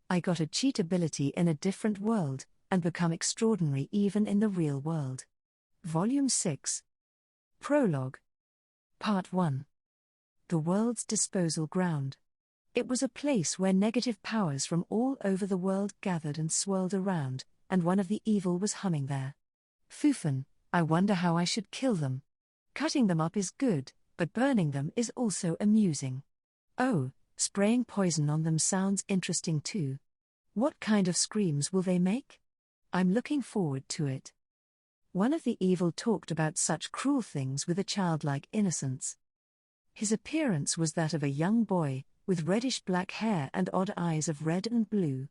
I got a cheat ability in a different world, and become extraordinary even in the real world. Volume 6. Prologue. Part 1. The world's disposal ground. It was a place where negative powers from all over the world gathered and swirled around, and one of the evil was humming there. Fufan, I wonder how I should kill them. Cutting them up is good, but burning them is also amusing. Oh, spraying poison on them sounds interesting too. What kind of screams will they make? I'm looking forward to it. One of the evil talked about such cruel things with a childlike innocence. His appearance was that of a young boy, with reddish-black hair and odd eyes of red and blue.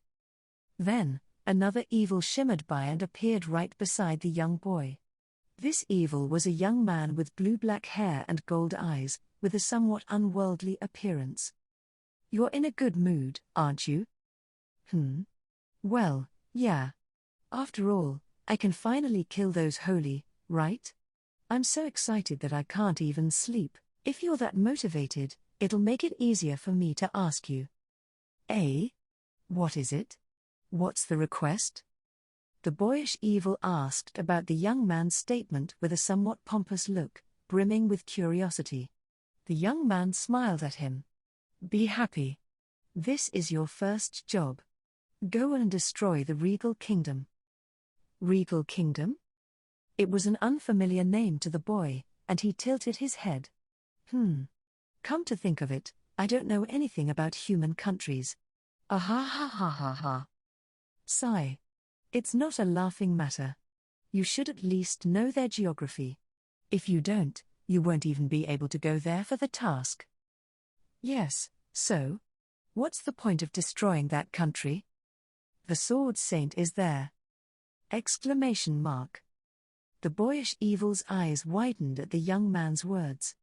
Then, another evil shimmered by and appeared right beside the young boy. This evil was a young man with blue-black hair and gold eyes, with a somewhat unworldly appearance. You're in a good mood, aren't you? Well, yeah. After all, I can finally kill those holy, right? I'm so excited that I can't even sleep. If you're that motivated, it'll make it easier for me to ask you. What is it? What's the request? The boyish evil asked about the young man's statement with a somewhat pompous look, brimming with curiosity. The young man smiled at him. Be happy. This is your first job. Go and destroy the Regal Kingdom. Regal Kingdom? It was an unfamiliar name to the boy, and he tilted his head. Come to think of it, I don't know anything about human countries. Ah ha ha ha ha ha. Sigh. It's not a laughing matter. You should at least know their geography. If you don't, you won't even be able to go there for the task. Yes, so? What's the point of destroying that country? The Sword Saint is there. Exclamation mark. The boyish evil's eyes widened at the young man's words.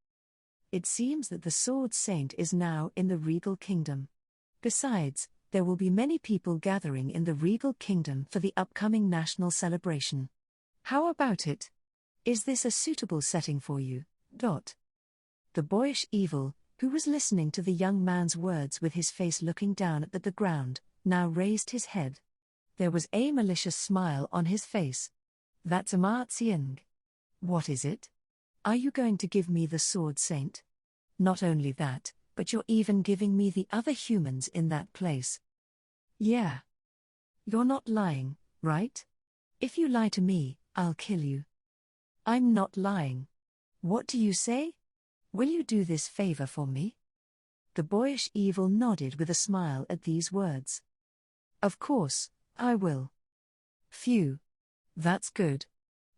It seems that the Sword Saint is now in the Regal Kingdom. Besides, there will be many people gathering in the Regal Kingdom for the upcoming national celebration. How about it? Is this a suitable setting for you? The boyish evil, who was listening to the young man's words with his face looking down at the ground, now raised his head. There was a malicious smile on his face. That's Amartying. What is it? Are you going to give me the Sword Saint? Not only that, but you're even giving me the other humans in that place. Yeah. You're not lying, right? If you lie to me, I'll kill you. I'm not lying. What do you say? Will you do this favor for me? The boyish evil nodded with a smile at these words. Of course, I will. Phew. That's good.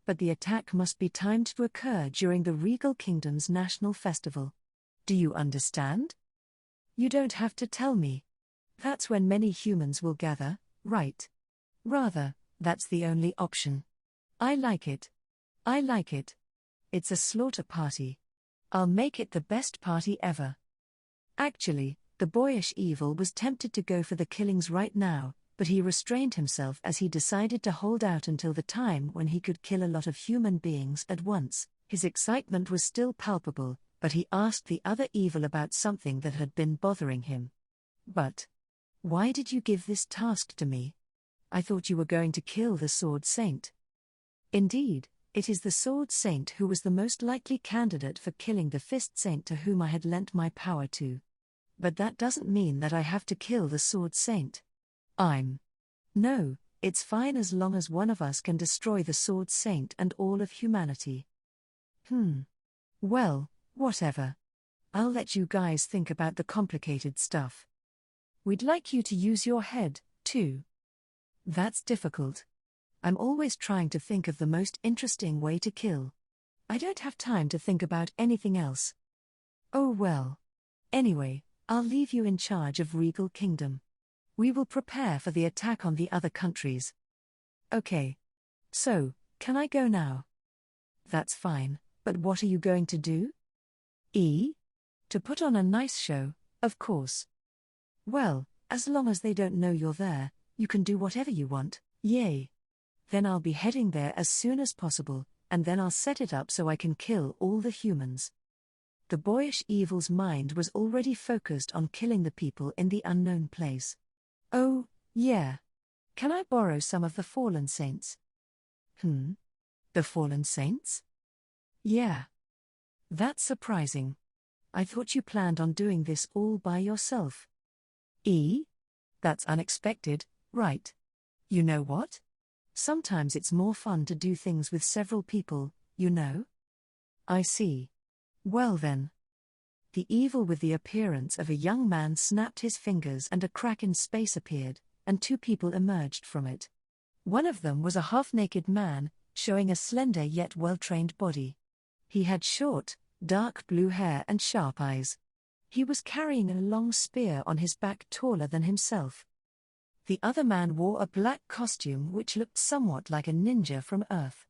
But the attack must be timed to occur during the Regal Kingdom's national festival. Do you understand? You don't have to tell me. That's when many humans will gather, right? Rather, that's the only option. I like it. I like it. It's a slaughter party. I'll make it the best party ever. Actually, the boyish evil was tempted to go for the killings right now, but he restrained himself as he decided to hold out until the time when he could kill a lot of human beings at once. His excitement was still palpable, but he asked the other evil about something that had been bothering him. But why did you give this task to me? I thought you were going to kill the Sword Saint. Indeed, it is the Sword Saint who was the most likely candidate for killing the Fist Saint to whom I had lent my power to. But that doesn't mean that I have to kill the Sword Saint. No, it's fine as long as one of us can destroy the Sword Saint and all of humanity. Well, whatever. I'll let you guys think about the complicated stuff. We'd like you to use your head, too. That's difficult. I'm always trying to think of the most interesting way to kill. I don't have time to think about anything else. Oh well. Anyway, I'll leave you in charge of Regal Kingdom. We will prepare for the attack on the other countries. Okay. So, can I go now? That's fine, but what are you going to do? To put on a nice show, of course. Well, as long as they don't know you're there, you can do whatever you want, yay. Then I'll be heading there as soon as possible, and then I'll set it up so I can kill all the humans. The boyish evil's mind was already focused on killing the people in the unknown place. Oh, Yeah. Can I borrow some of the fallen saints? The fallen saints? Yeah. That's surprising. I thought you planned on doing this all by yourself. That's unexpected, right? You know what? Sometimes it's more fun to do things with several people, you know? I see. Well then. The evil with the appearance of a young man snapped his fingers and a crack in space appeared, and two people emerged from it. One of them was a half-naked man, showing a slender yet well-trained body. He had short, dark blue hair and sharp eyes. He was carrying a long spear on his back taller than himself. The other man wore a black costume which looked somewhat like a ninja from Earth.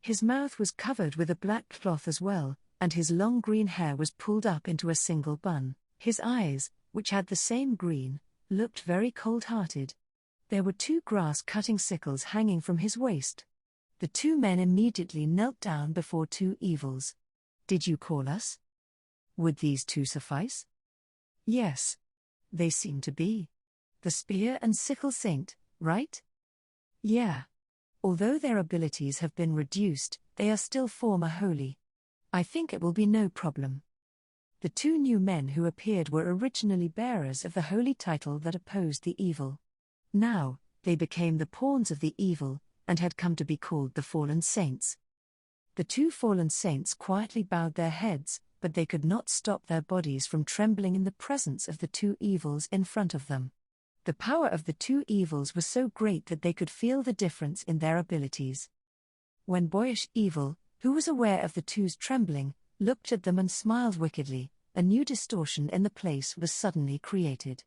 His mouth was covered with a black cloth as well, and his long green hair was pulled up into a single bun. His eyes, which had the same green, looked very cold-hearted. There were two grass-cutting sickles hanging from his waist. The two men immediately knelt down before two evils. Did you call us? Would these two suffice? Yes. They seem to be. The spear and sickle saint, right? Yeah. Although their abilities have been reduced, they are still former holy. I think it will be no problem. The two new men who appeared were originally bearers of the holy title that opposed the evil. Now, they became the pawns of the evil, and had come to be called the fallen saints. The two fallen saints quietly bowed their heads, but they could not stop their bodies from trembling in the presence of the two evils in front of them. The power of the two evils was so great that they could feel the difference in their abilities. When boyish evil, who was aware of the two's trembling, looked at them and smiled wickedly, a new distortion in the place was suddenly created.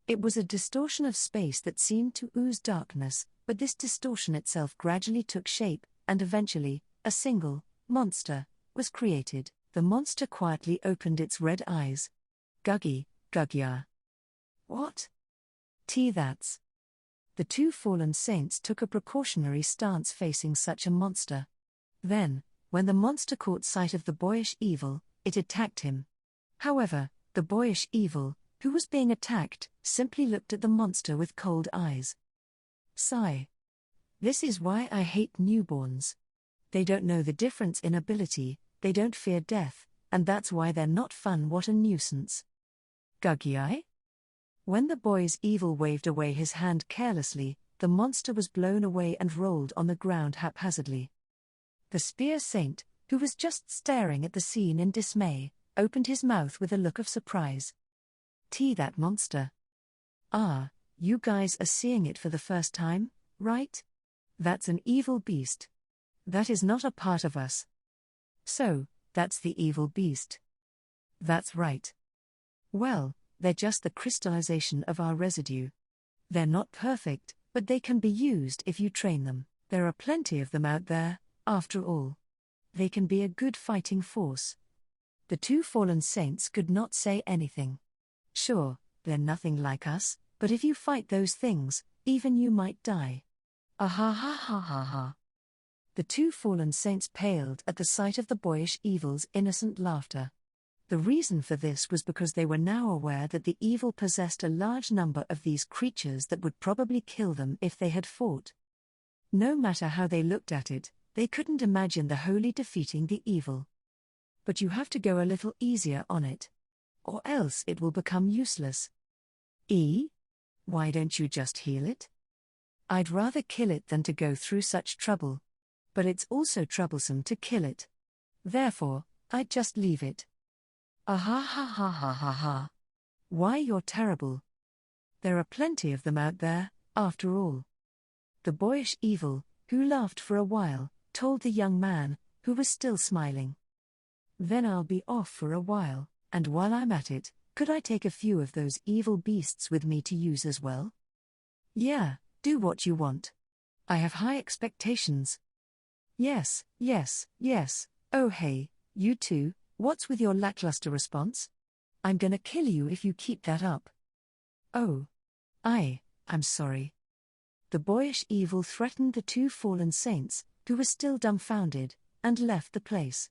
It was a distortion of space that seemed to ooze darkness, but this distortion itself gradually took shape, and eventually, a single monster was created. The monster quietly opened its red eyes. Gugya. What? That's. The two fallen saints took a precautionary stance facing such a monster. Then, when the monster caught sight of the boyish evil, it attacked him. However, the boyish evil, who was being attacked, simply looked at the monster with cold eyes. Sigh. This is why I hate newborns. They don't know the difference in ability, they don't fear death, and that's why they're not fun. What a nuisance. Gugyi? When the boy's evil waved away his hand carelessly, the monster was blown away and rolled on the ground haphazardly. The spear saint, who was just staring at the scene in dismay, opened his mouth with a look of surprise. That monster. Ah, you guys are seeing it for the first time, right? That's an evil beast. That is not a part of us. So, that's the evil beast. That's right. Well, they're just the crystallization of our residue. They're not perfect, but they can be used if you train them. There are plenty of them out there, after all. They can be a good fighting force. The two fallen saints could not say anything. Sure, they're nothing like us, but if you fight those things, even you might die. Ah ha ha ha ha ha. The two fallen saints paled at the sight of the boyish evil's innocent laughter. The reason for this was because they were now aware that the evil possessed a large number of these creatures that would probably kill them if they had fought. No matter how they looked at it, they couldn't imagine the holy defeating the evil. But you have to go a little easier on it. Or else it will become useless. Why don't you just heal it? I'd rather kill it than to go through such trouble. But it's also troublesome to kill it. Therefore, I'd just leave it. Ah ha ha ha ha ha ha. Why, you're terrible. There are plenty of them out there, after all. The boyish evil, who laughed for a while, told the young man, who was still smiling. Then I'll be off for a while, and while I'm at it, could I take a few of those evil beasts with me to use as well? Yeah, do what you want. I have high expectations. Yes. Oh hey, you two, what's with your lackluster response? I'm gonna kill you if you keep that up. Oh. I'm sorry. The boyish evil threatened the two fallen saints, who were still dumbfounded, and left the place.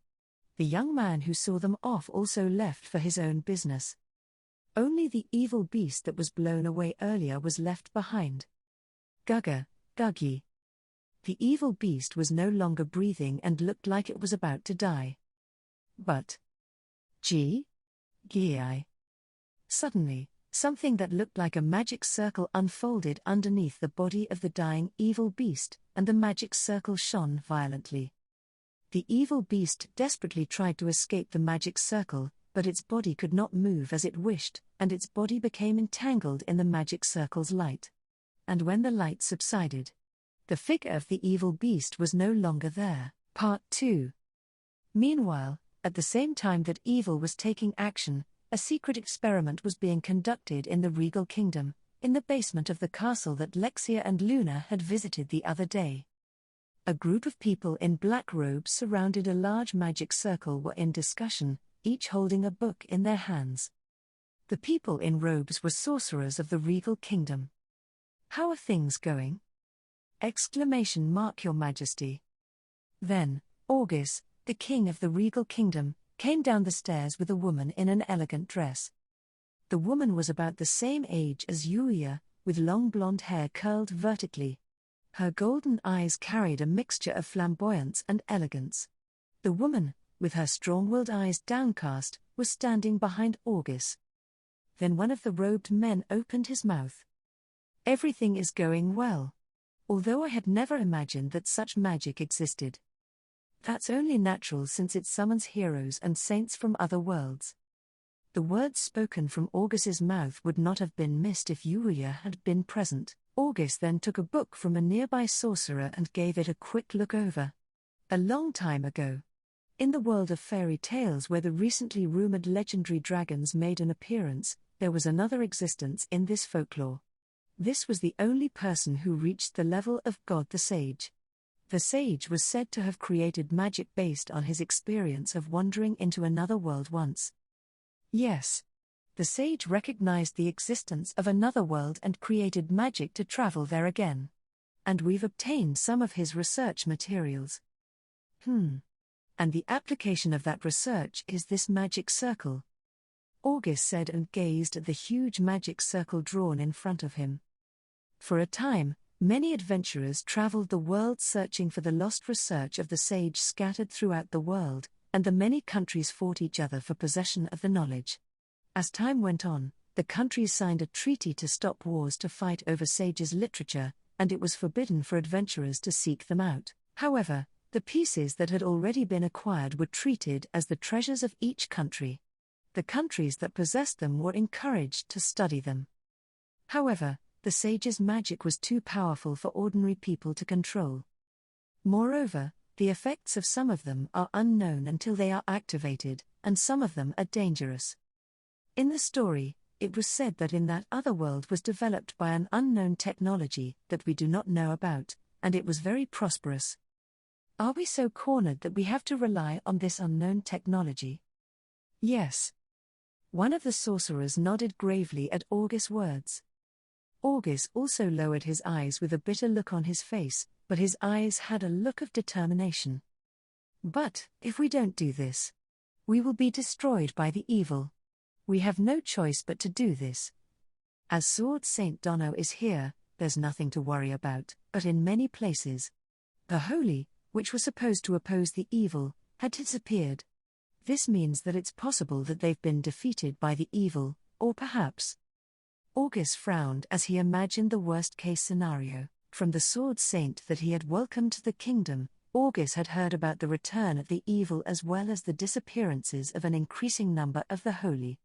The young man who saw them off also left for his own business. Only the evil beast that was blown away earlier was left behind. Gugga, Guggy. The evil beast was no longer breathing and looked like it was about to die. But Gi. Suddenly, something that looked like a magic circle unfolded underneath the body of the dying evil beast, and the magic circle shone violently. The evil beast desperately tried to escape the magic circle, but its body could not move as it wished, and its body became entangled in the magic circle's light. And when the light subsided, the figure of the evil beast was no longer there. Part 2. Meanwhile, at the same time that evil was taking action, a secret experiment was being conducted in the Regal Kingdom, in the basement of the castle that Lexia and Luna had visited the other day. A group of people in black robes surrounded a large magic circle were in discussion, each holding a book in their hands. The people in robes were sorcerers of the Regal Kingdom. "How are things going?" "Your Majesty." Then, August, the king of the Regal Kingdom, came down the stairs with a woman in an elegant dress. The woman was about the same age as Yuya, with long blonde hair curled vertically. Her golden eyes carried a mixture of flamboyance and elegance. The woman, with her strong-willed eyes downcast, was standing behind August. Then one of the robed men opened his mouth. "Everything is going well. Although I had never imagined that such magic existed. That's only natural since it summons heroes and saints from other worlds." The words spoken from August's mouth would not have been missed if Yuya had been present. August then took a book from a nearby sorcerer and gave it a quick look over. A long time ago, in the world of fairy tales where the recently rumored legendary dragons made an appearance, there was another existence in this folklore. This was the only person who reached the level of God the Sage. The sage was said to have created magic based on his experience of wandering into another world once. Yes. The sage recognized the existence of another world and created magic to travel there again. And we've obtained some of his research materials. And the application of that research is this magic circle. August said and gazed at the huge magic circle drawn in front of him. For a time, many adventurers traveled the world searching for the lost research of the sage scattered throughout the world, and the many countries fought each other for possession of the knowledge. As time went on, the countries signed a treaty to stop wars to fight over sages' literature, and it was forbidden for adventurers to seek them out. However, the pieces that had already been acquired were treated as the treasures of each country. The countries that possessed them were encouraged to study them. However, the sage's magic was too powerful for ordinary people to control. Moreover, the effects of some of them are unknown until they are activated, and some of them are dangerous. In the story, it was said that in that other world was developed by an unknown technology that we do not know about, and it was very prosperous. Are we so cornered that we have to rely on this unknown technology? Yes. One of the sorcerers nodded gravely at August's words. August also lowered his eyes with a bitter look on his face, but his eyes had a look of determination. "But, if we don't do this, we will be destroyed by the evil. We have no choice but to do this. As Sword Saint Dono is here, there's nothing to worry about, but in many places, the holy, which was supposed to oppose the evil, had disappeared. This means that it's possible that they've been defeated by the evil, or perhaps..." August frowned as he imagined the worst-case scenario. From the Sword Saint that he had welcomed to the kingdom, August had heard about the return of the evil as well as the disappearances of an increasing number of the holy.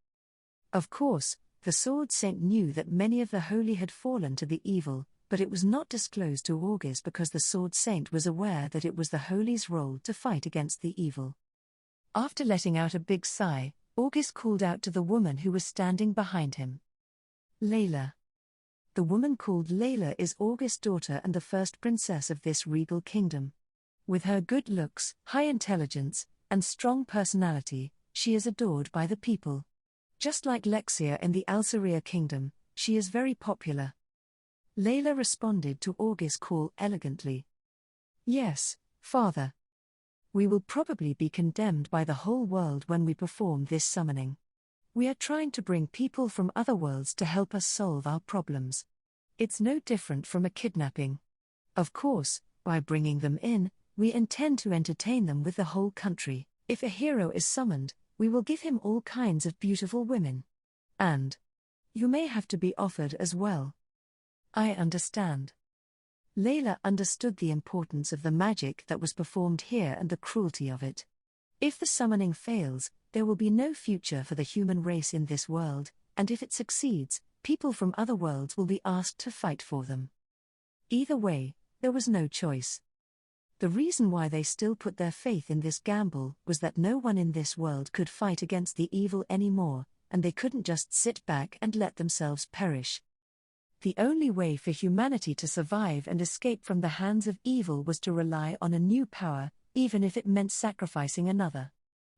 Of course, the Sword Saint knew that many of the holy had fallen to the evil, but it was not disclosed to August because the Sword Saint was aware that it was the holy's role to fight against the evil. After letting out a big sigh, August called out to the woman who was standing behind him. "Layla." The woman called Layla is August's daughter and the first princess of this regal kingdom. With her good looks, high intelligence, and strong personality, she is adored by the people. Just like Lexia in the Alceria kingdom, she is very popular. Layla responded to August's call elegantly. "Yes, father. We will probably be condemned by the whole world when we perform this summoning. We are trying to bring people from other worlds to help us solve our problems. It's no different from a kidnapping. Of course, by bringing them in, we intend to entertain them with the whole country. If a hero is summoned, we will give him all kinds of beautiful women. And you may have to be offered as well. I understand. Layla understood the importance of the magic that was performed here and the cruelty of it. If the summoning fails, there will be no future for the human race in this world, and if it succeeds, people from other worlds will be asked to fight for them. Either way, there was no choice. The reason why they still put their faith in this gamble was that no one in this world could fight against the evil anymore, and they couldn't just sit back and let themselves perish. The only way for humanity to survive and escape from the hands of evil was to rely on a new power, even if it meant sacrificing another.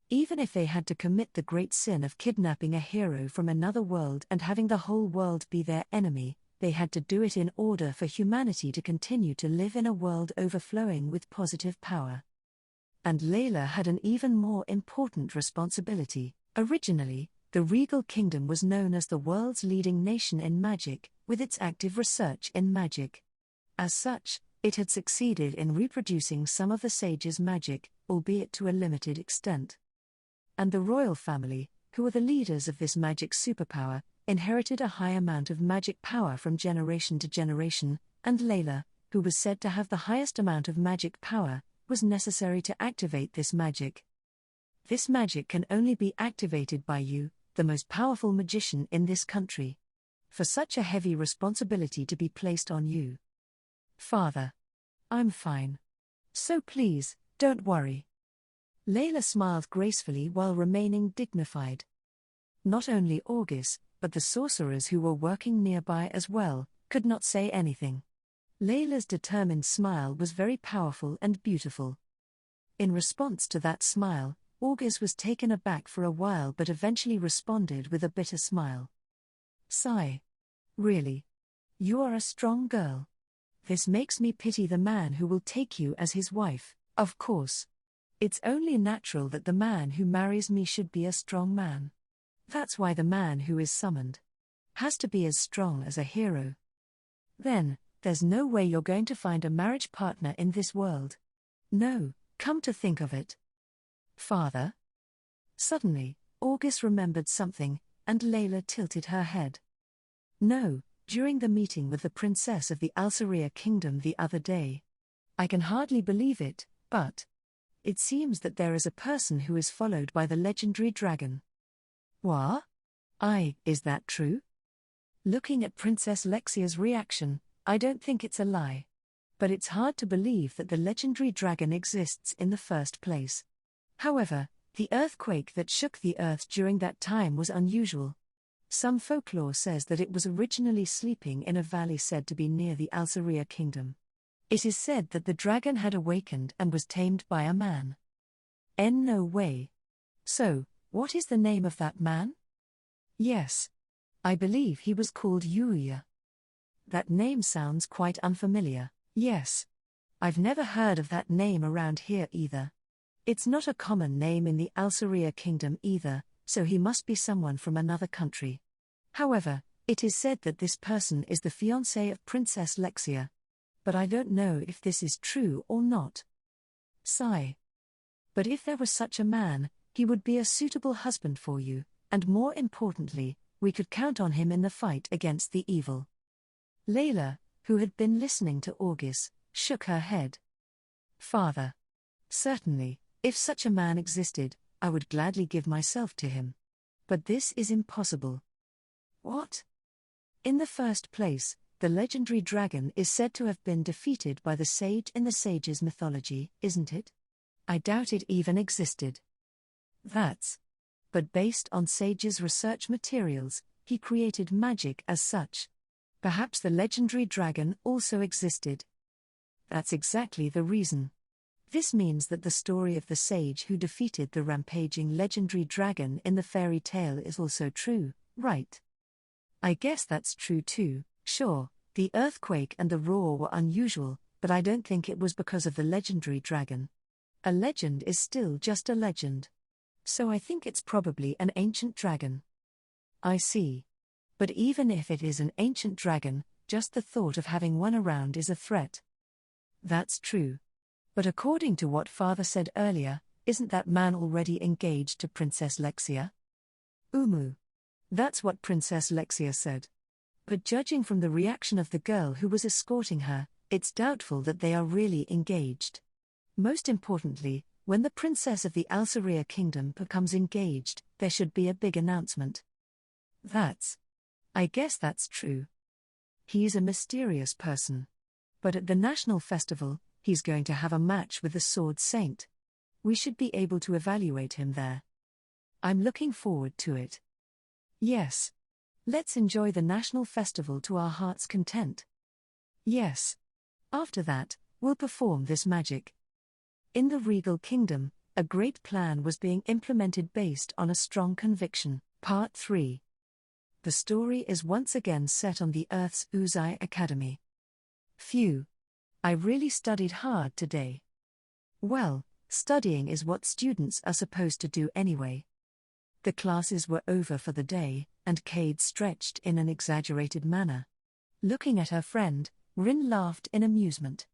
Even if they had to commit the great sin of kidnapping a hero from another world and having the whole world be their enemy, they had to do it in order for humanity to continue to live in a world overflowing with positive power. And Layla had an even more important responsibility. Originally, the Regal Kingdom was known as the world's leading nation in magic, with its active research in magic. As such, it had succeeded in reproducing some of the sage's magic, albeit to a limited extent. And the royal family, who were the leaders of this magic superpower, inherited a high amount of magic power from generation to generation, and Layla, who was said to have the highest amount of magic power, was necessary to activate this magic. This magic can only be activated by you, the most powerful magician in this country. For such a heavy responsibility to be placed on you. Father. I'm fine. So please, don't worry. Layla smiled gracefully while remaining dignified. Not only August, but the sorcerers who were working nearby as well, could not say anything. Layla's determined smile was very powerful and beautiful. In response to that smile, August was taken aback for a while but eventually responded with a bitter smile. Sigh. Really? You are a strong girl. This makes me pity the man who will take you as his wife, of course. It's only natural that the man who marries me should be a strong man. That's why the man who is summoned has to be as strong as a hero. Then, there's no way you're going to find a marriage partner in this world. No, come to think of it. Father? Suddenly, August remembered something, and Layla tilted her head. No, during the meeting with the princess of the Alceria Kingdom the other day. I can hardly believe it, but it seems that there is a person who is followed by the legendary dragon. What? Is that true? Looking at Princess Lexia's reaction, I don't think it's a lie. But it's hard to believe that the legendary dragon exists in the first place. However, the earthquake that shook the earth during that time was unusual. Some folklore says that it was originally sleeping in a valley said to be near the Alceria Kingdom. It is said that the dragon had awakened and was tamed by a man. No way. So, what is the name of that man? Yes. I believe he was called Yuya. That name sounds quite unfamiliar. Yes. I've never heard of that name around here either. It's not a common name in the Alceria Kingdom either, so he must be someone from another country. However, it is said that this person is the fiancé of Princess Lexia. But I don't know if this is true or not. Sigh. But if there was such a man, he would be a suitable husband for you, and more importantly, we could count on him in the fight against the evil. Layla, who had been listening to August, shook her head. Father. Certainly, if such a man existed, I would gladly give myself to him. But this is impossible. What? In the first place, the legendary dragon is said to have been defeated by the sage in the sage's mythology, isn't it? I doubt it even existed. But based on sage's research materials, he created magic as such. Perhaps the legendary dragon also existed. That's exactly the reason. This means that the story of the sage who defeated the rampaging legendary dragon in the fairy tale is also true, right? I guess that's true too. Sure, the earthquake and the roar were unusual, but I don't think it was because of the legendary dragon. A legend is still just a legend. So I think it's probably an ancient dragon. I see. But even if it is an ancient dragon, just the thought of having one around is a threat. That's true. But according to what Father said earlier, isn't that man already engaged to Princess Lexia? That's what Princess Lexia said. But judging from the reaction of the girl who was escorting her, it's doubtful that they are really engaged. Most importantly, when the princess of the Alceria kingdom becomes engaged, there should be a big announcement. I guess that's true. He's a mysterious person. But at the national festival, he's going to have a match with the Sword Saint. We should be able to evaluate him there. I'm looking forward to it. Yes. Let's enjoy the national festival to our heart's content. Yes. After that, we'll perform this magic. In the regal kingdom, a great plan was being implemented based on a strong conviction. Part 3. The story is once again set on the Earth's Uzai Academy. Phew. I really studied hard today. Well, studying is what students are supposed to do anyway. The classes were over for the day, and Cade stretched in an exaggerated manner. Looking at her friend, Rin laughed in amusement.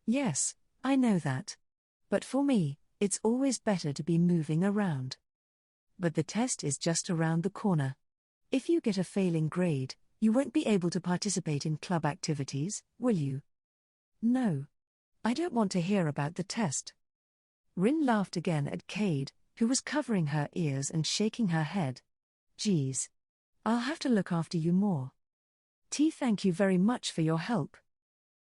Yes, I know that. But for me, it's always better to be moving around. But the test is just around the corner. If you get a failing grade, you won't be able to participate in club activities, will you? No. I don't want to hear about the test. Rin laughed again at Cade, who was covering her ears and shaking her head. Geez. I'll have to look after you more. Thank you very much for your help.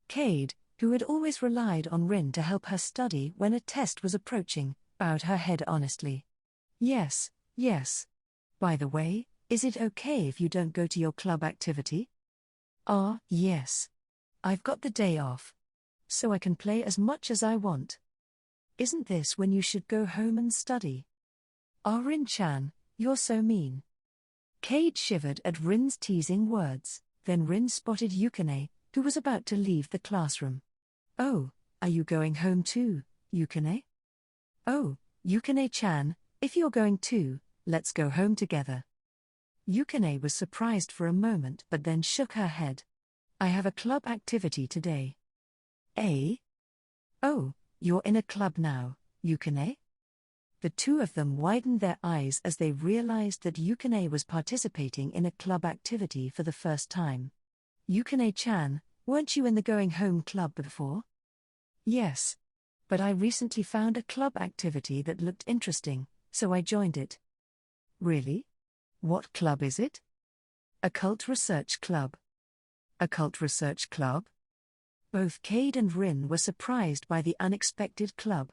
Cade, who had always relied on Rin to help her study when a test was approaching, bowed her head honestly. Yes. By the way, is it okay if you don't go to your club activity? Yes. I've got the day off. So I can play as much as I want. Isn't this when you should go home and study? Rin-chan, you're so mean. Cade shivered at Rin's teasing words. Then Rin spotted Yukine, who was about to leave the classroom. Oh, are you going home too, Yukine? Oh, Yukine-chan, if you're going too, let's go home together. Yukine was surprised for a moment but then shook her head. I have a club activity today. Oh, you're in a club now, Yukine? The two of them widened their eyes as they realized that Yukine was participating in a club activity for the first time. Yukine-chan, weren't you in the Going Home Club before? Yes. But I recently found a club activity that looked interesting, so I joined it. Really? What club is it? Occult Research Club. Occult Research Club? Both Cade and Rin were surprised by the unexpected club.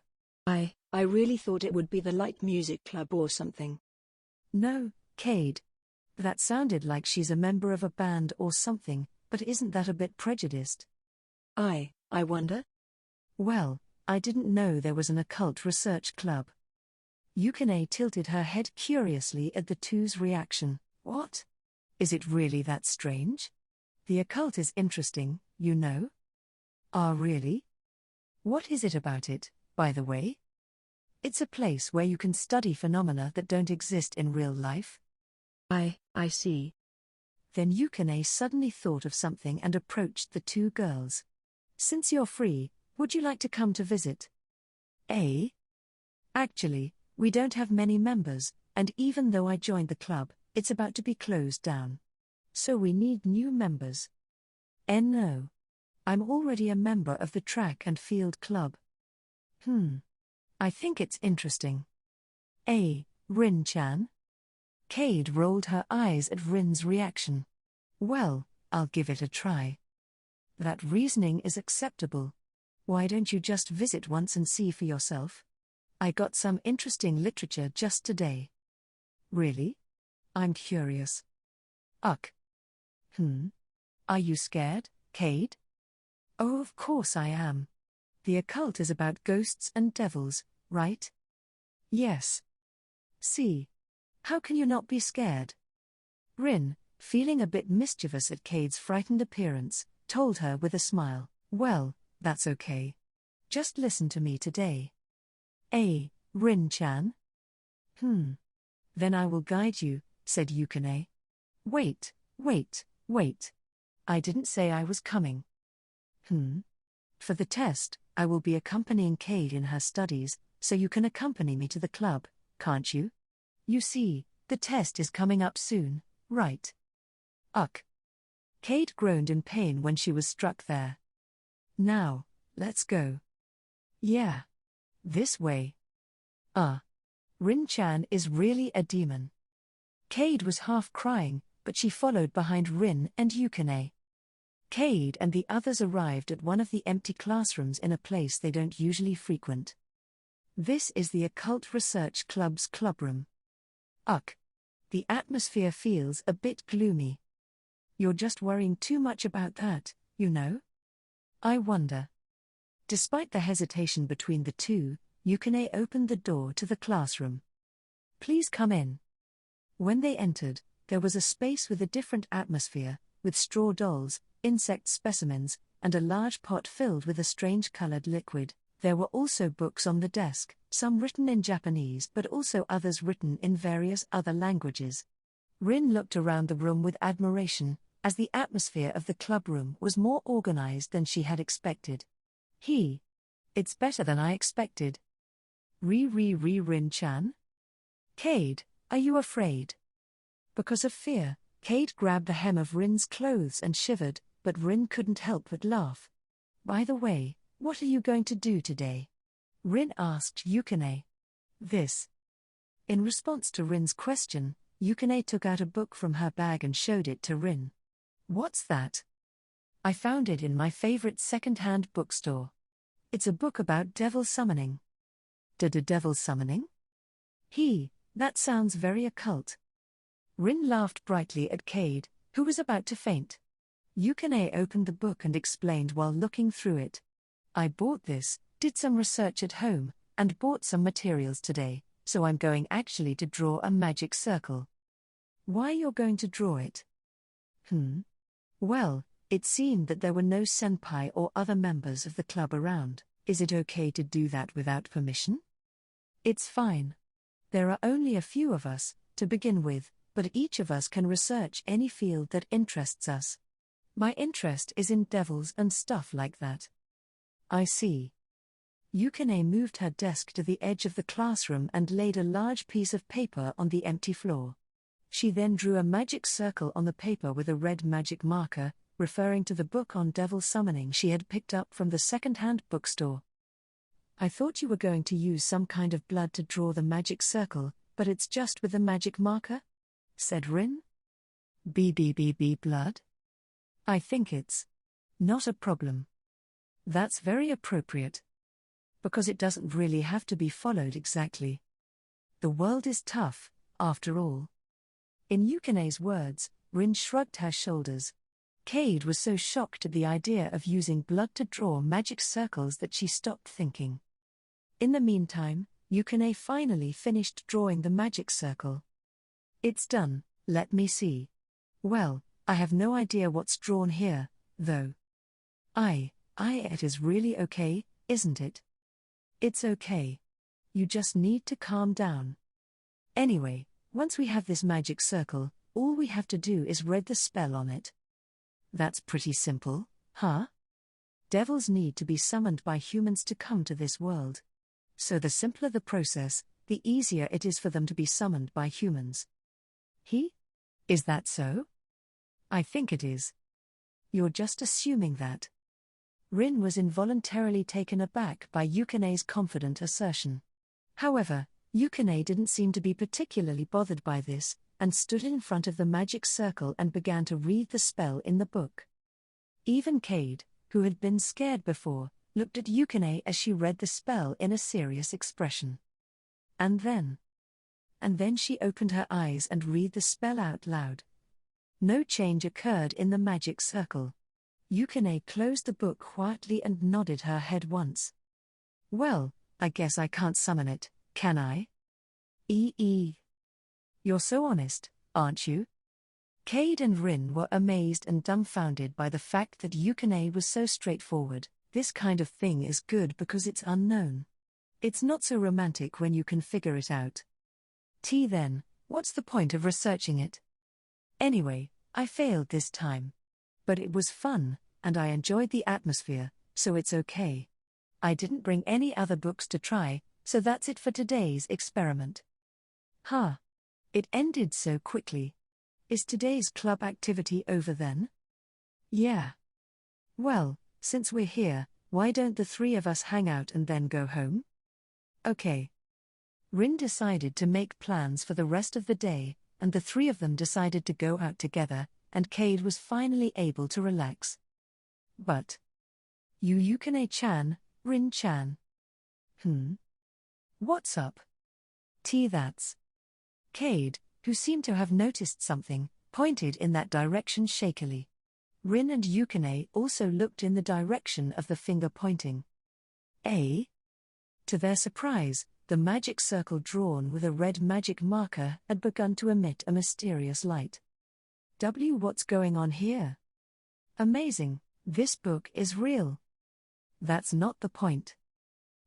I really thought it would be the light music club or something. No, Cade. That sounded like she's a member of a band or something, but isn't that a bit prejudiced? I wonder? Well, I didn't know there was an occult research club. Yukine tilted her head curiously at the two's reaction. What? Is it really that strange? The occult is interesting, you know. Really? What is it about it, by the way? It's a place where you can study phenomena that don't exist in real life. I see. Then Yukine suddenly thought of something and approached the two girls. Since you're free, would you like to come to visit? Actually, we don't have many members, and even though I joined the club, it's about to be closed down. So we need new members. No. I'm already a member of the track and field club. I think it's interesting. Rin-chan? Cade rolled her eyes at Rin's reaction. Well, I'll give it a try. That reasoning is acceptable. Why don't you just visit once and see for yourself? I got some interesting literature just today. Really? I'm curious. Are you scared, Cade? Oh, of course I am. The occult is about ghosts and devils, right? Yes. See. How can you not be scared? Rin, feeling a bit mischievous at Cade's frightened appearance, told her with a smile, well, that's okay. Just listen to me today. Rin-chan? Then I will guide you, said Yukine. Wait. I didn't say I was coming. For the test, I will be accompanying Cade in her studies, so you can accompany me to the club, can't you? You see, the test is coming up soon, right? Ugh. Cade groaned in pain when she was struck there. Now, let's go. Yeah. This way. Rin-chan is really a demon. Cade was half crying, but she followed behind Rin and Yukine. Cade and the others arrived at one of the empty classrooms in a place they don't usually frequent. This is the Occult Research Club's clubroom. Ugh. The atmosphere feels a bit gloomy. You're just worrying too much about that, you know? I wonder. Despite the hesitation between the two, Yukine opened the door to the classroom. Please come in. When they entered, there was a space with a different atmosphere, with straw dolls, insect specimens, and a large pot filled with a strange-colored liquid. There were also books on the desk, some written in Japanese but also others written in various other languages. Rin looked around the room with admiration, as the atmosphere of the clubroom was more organized than she had expected. It's better than I expected. Rin-chan? Cade, are you afraid? Because of fear, Cade grabbed the hem of Rin's clothes and shivered, but Rin couldn't help but laugh. By the way, what are you going to do today? Rin asked Yukine. This. In response to Rin's question, Yukine took out a book from her bag and showed it to Rin. What's that? I found it in my favorite second-hand bookstore. It's a book about devil summoning. Devil summoning? That sounds very occult. Rin laughed brightly at Cade, who was about to faint. Yukine opened the book and explained while looking through it. I bought this, did some research at home, and bought some materials today, so I'm going actually to draw a magic circle. Why you're going to draw it? Well, it seemed that there were no senpai or other members of the club around. Is it okay to do that without permission? It's fine. There are only a few of us, to begin with, but each of us can research any field that interests us. My interest is in devils and stuff like that. I see. Yukine moved her desk to the edge of the classroom and laid a large piece of paper on the empty floor. She then drew a magic circle on the paper with a red magic marker, referring to the book on devil summoning she had picked up from the second-hand bookstore. I thought you were going to use some kind of blood to draw the magic circle, but it's just with the magic marker? Said Rin. Blood? I think it's not a problem. That's very appropriate. Because it doesn't really have to be followed exactly. The world is tough, after all. In Yukine's words, Rin shrugged her shoulders. Cade was so shocked at the idea of using blood to draw magic circles that she stopped thinking. In the meantime, Yukine finally finished drawing the magic circle. It's done, let me see. Well, I have no idea what's drawn here, though. It is really okay, isn't it? It's okay. You just need to calm down. Anyway, once we have this magic circle, all we have to do is read the spell on it. That's pretty simple, huh? Devils need to be summoned by humans to come to this world. So the simpler the process, the easier it is for them to be summoned by humans. Is that so? I think it is. You're just assuming that. Rin was involuntarily taken aback by Yukine's confident assertion. However, Yukine didn't seem to be particularly bothered by this, and stood in front of the magic circle and began to read the spell in the book. Even Cade, who had been scared before, looked at Yukine as she read the spell in a serious expression. And then she opened her eyes and read the spell out loud. No change occurred in the magic circle. Yukine closed the book quietly and nodded her head once. Well, I guess I can't summon it, can I? You're so honest, aren't you? Cade and Rin were amazed and dumbfounded by the fact that Yukine was so straightforward. This kind of thing is good because it's unknown. It's not so romantic when you can figure it out. Then, what's the point of researching it? Anyway, I failed this time. But it was fun, and I enjoyed the atmosphere, so it's okay. I didn't bring any other books to try, so that's it for today's experiment. Huh. It ended so quickly. Is today's club activity over then? Yeah. Well, since we're here, why don't the three of us hang out and then go home? Okay. Rin decided to make plans for the rest of the day, and the three of them decided to go out together, and Cade was finally able to relax. But Yukine-chan, Rin-chan. What's up? That's. Cade, who seemed to have noticed something, pointed in that direction shakily. Rin and Yukine also looked in the direction of the finger pointing. Eh? To their surprise, the magic circle drawn with a red magic marker had begun to emit a mysterious light. What's going on here? Amazing, this book is real. That's not the point.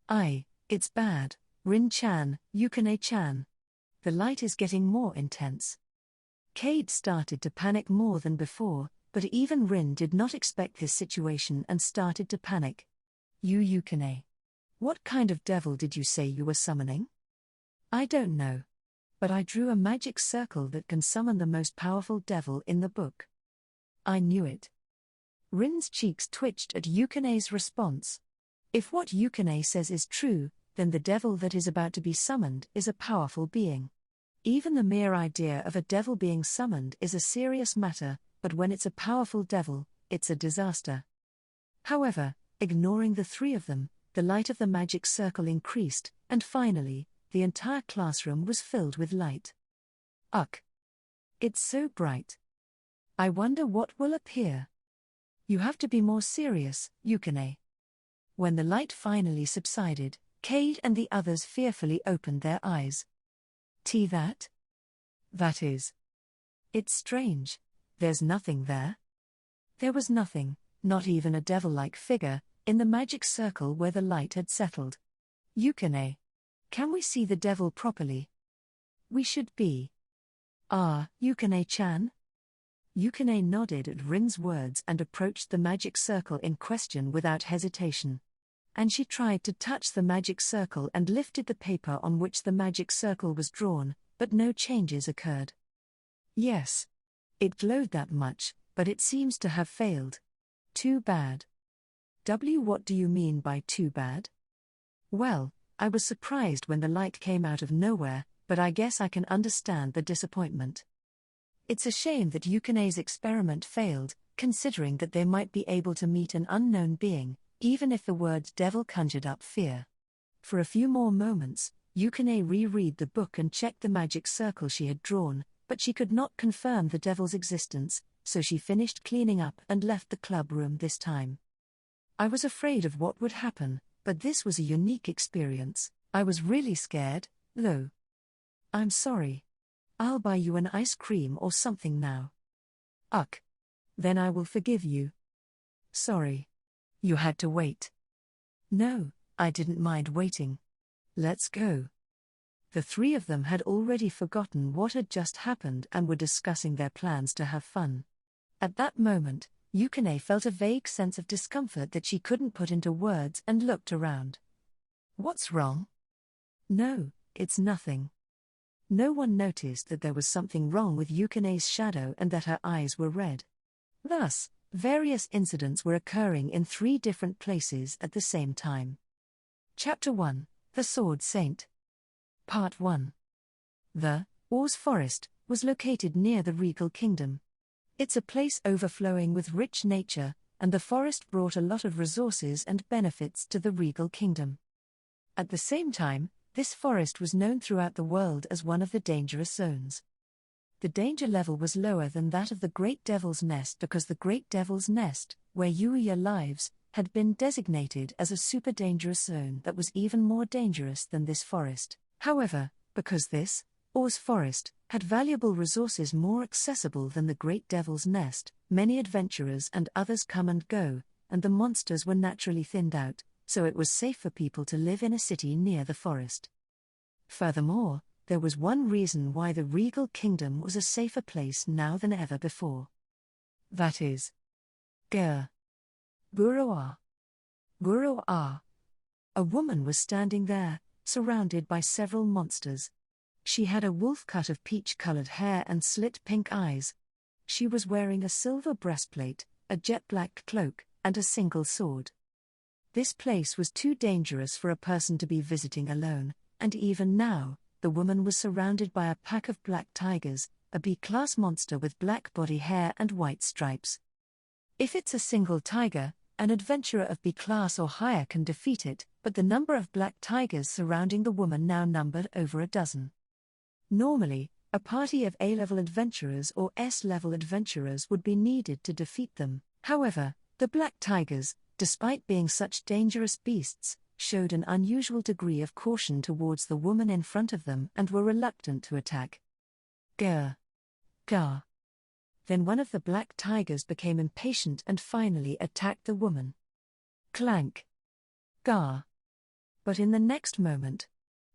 It's bad, Rin-chan, Yukine-chan. The light is getting more intense. Cade started to panic more than before, but even Rin did not expect this situation and started to panic. Yukine. What kind of devil did you say you were summoning? I don't know. But I drew a magic circle that can summon the most powerful devil in the book. I knew it. Rin's cheeks twitched at Yukine's response. If what Yukine says is true, then the devil that is about to be summoned is a powerful being. Even the mere idea of a devil being summoned is a serious matter, but when it's a powerful devil, it's a disaster. However, ignoring the three of them, the light of the magic circle increased, and finally, the entire classroom was filled with light. Ugh! It's so bright. I wonder what will appear. You have to be more serious, Yukine. When the light finally subsided, Cade and the others fearfully opened their eyes. That? That is. It's strange. There's nothing there. There was nothing, not even a devil-like figure, in the magic circle where the light had settled. Yukine. Can we see the devil properly? We should be. Yukine-chan? Yukine nodded at Rin's words and approached the magic circle in question without hesitation. And she tried to touch the magic circle and lifted the paper on which the magic circle was drawn, but no changes occurred. Yes. It glowed that much, but it seems to have failed. Too bad. What do you mean by too bad? Well, I was surprised when the light came out of nowhere, but I guess I can understand the disappointment. It's a shame that Yukine's experiment failed, considering that they might be able to meet an unknown being, even if the word devil conjured up fear. For a few more moments, Yukine reread the book and checked the magic circle she had drawn, but she could not confirm the devil's existence, so she finished cleaning up and left the club room this time. I was afraid of what would happen, but this was a unique experience. I was really scared, though. I'm sorry. I'll buy you an ice cream or something now. Ugh. Then I will forgive you. Sorry. You had to wait. No, I didn't mind waiting. Let's go. The three of them had already forgotten what had just happened and were discussing their plans to have fun. At that moment, Yukine felt a vague sense of discomfort that she couldn't put into words and looked around. What's wrong? No, it's nothing. No one noticed that there was something wrong with Yukine's shadow and that her eyes were red. Thus, various incidents were occurring in 3 different places at the same time. Chapter 1, The Sword Saint. Part 1. The Oz Forest was located near the Regal Kingdom. It's a place overflowing with rich nature, and the forest brought a lot of resources and benefits to the Regal Kingdom. At the same time, this forest was known throughout the world as one of the dangerous zones. The danger level was lower than that of the Great Devil's Nest because the Great Devil's Nest, where Yuya lives, had been designated as a super dangerous zone that was even more dangerous than this forest. However, because this, Oz Forest, had valuable resources more accessible than the Great Devil's Nest, many adventurers and others come and go, and the monsters were naturally thinned out, so it was safe for people to live in a city near the forest. Furthermore, there was one reason why the Regal Kingdom was a safer place now than ever before. That is, Ger. Buroa. Buroa. A woman was standing there, surrounded by several monsters. She had a wolf cut of peach-colored hair and slit pink eyes. She was wearing a silver breastplate, a jet-black cloak, and a single sword. This place was too dangerous for a person to be visiting alone, and even now, the woman was surrounded by a pack of black tigers, a B-class monster with black body hair and white stripes. If it's a single tiger, an adventurer of B-class or higher can defeat it, but the number of black tigers surrounding the woman now numbered over a dozen. Normally, a party of A-level adventurers or S-level adventurers would be needed to defeat them. However, the black tigers, despite being such dangerous beasts, showed an unusual degree of caution towards the woman in front of them and were reluctant to attack. Ger. Gar. Then one of the black tigers became impatient and finally attacked the woman. Clank. Gar. But in the next moment,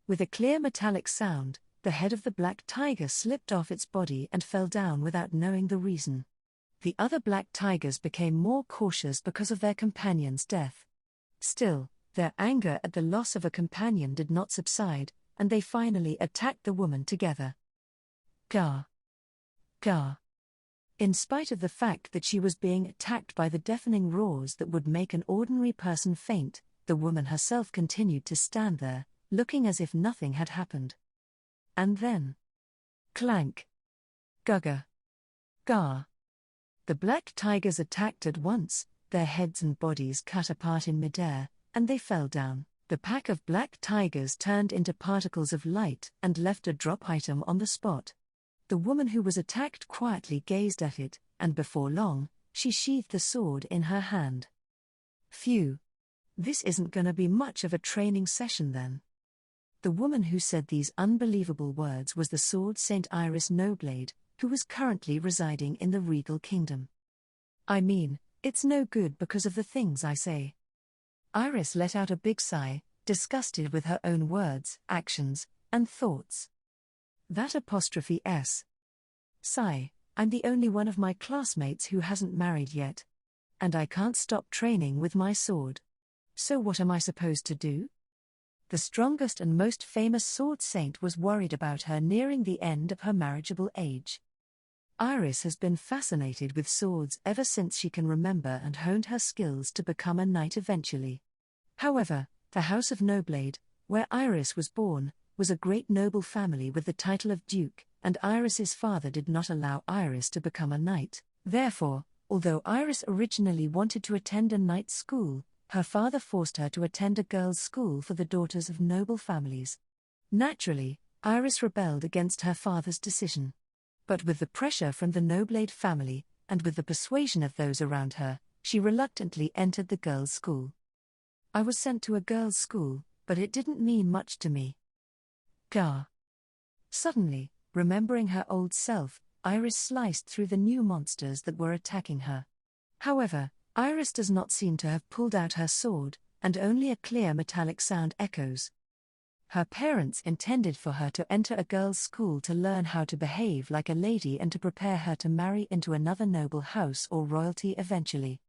with a clear metallic sound, the head of the black tiger slipped off its body and fell down without knowing the reason. The other black tigers became more cautious because of their companion's death. Still, their anger at the loss of a companion did not subside, and they finally attacked the woman together. Gar. Gar. In spite of the fact that she was being attacked by the deafening roars that would make an ordinary person faint, the woman herself continued to stand there, looking as if nothing had happened. And then. Clank. Gugger. Gar. The black tigers attacked at once, their heads and bodies cut apart in midair, and they fell down. The pack of black tigers turned into particles of light and left a drop item on the spot. The woman who was attacked quietly gazed at it, and before long, she sheathed the sword in her hand. Phew. This isn't gonna be much of a training session then. The woman who said these unbelievable words was the Sword Saint Iris Noblade, who was currently residing in the Regal Kingdom. I mean, it's no good because of the things I say. Iris let out a big sigh, disgusted with her own words, actions, and thoughts. That apostrophe S. Sigh, I'm the only one of my classmates who hasn't married yet. And I can't stop training with my sword. So what am I supposed to do? The strongest and most famous sword saint was worried about her nearing the end of her marriageable age. Iris has been fascinated with swords ever since she can remember and honed her skills to become a knight eventually. However, the House of Noblade, where Iris was born, was a great noble family with the title of Duke, and Iris's father did not allow Iris to become a knight. Therefore, although Iris originally wanted to attend a knight's school, her father forced her to attend a girls' school for the daughters of noble families. Naturally, Iris rebelled against her father's decision. But with the pressure from the Noblade family, and with the persuasion of those around her, she reluctantly entered the girls' school. I was sent to a girls' school, but it didn't mean much to me. Gar. Suddenly, remembering her old self, Iris sliced through the new monsters that were attacking her. However, Iris does not seem to have pulled out her sword, and only a clear metallic sound echoes. Her parents intended for her to enter a girls' school to learn how to behave like a lady and to prepare her to marry into another noble house or royalty eventually.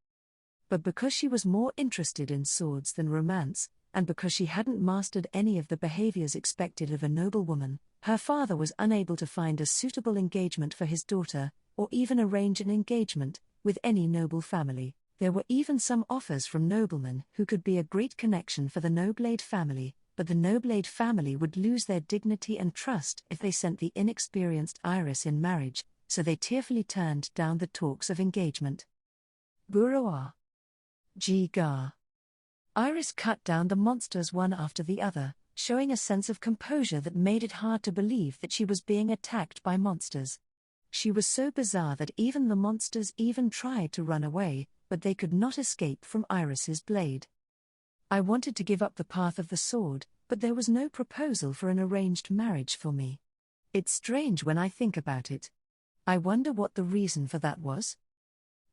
But because she was more interested in swords than romance, and because she hadn't mastered any of the behaviors expected of a noblewoman, her father was unable to find a suitable engagement for his daughter, or even arrange an engagement with any noble family. There were even some offers from noblemen who could be a great connection for the Noblade family, but the Noblade family would lose their dignity and trust if they sent the inexperienced Iris in marriage, so they tearfully turned down the talks of engagement. Buroa. Gar. Iris cut down the monsters one after the other, showing a sense of composure that made it hard to believe that she was being attacked by monsters. She was so bizarre that even the monsters even tried to run away, but they could not escape from Iris's blade. I wanted to give up the path of the sword, but there was no proposal for an arranged marriage for me. It's strange when I think about it. I wonder what the reason for that was.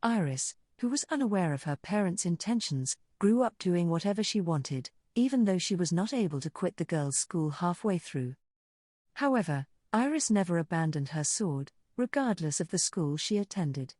Iris, who was unaware of her parents' intentions, grew up doing whatever she wanted, even though she was not able to quit the girls' school halfway through. However, Iris never abandoned her sword, regardless of the school she attended.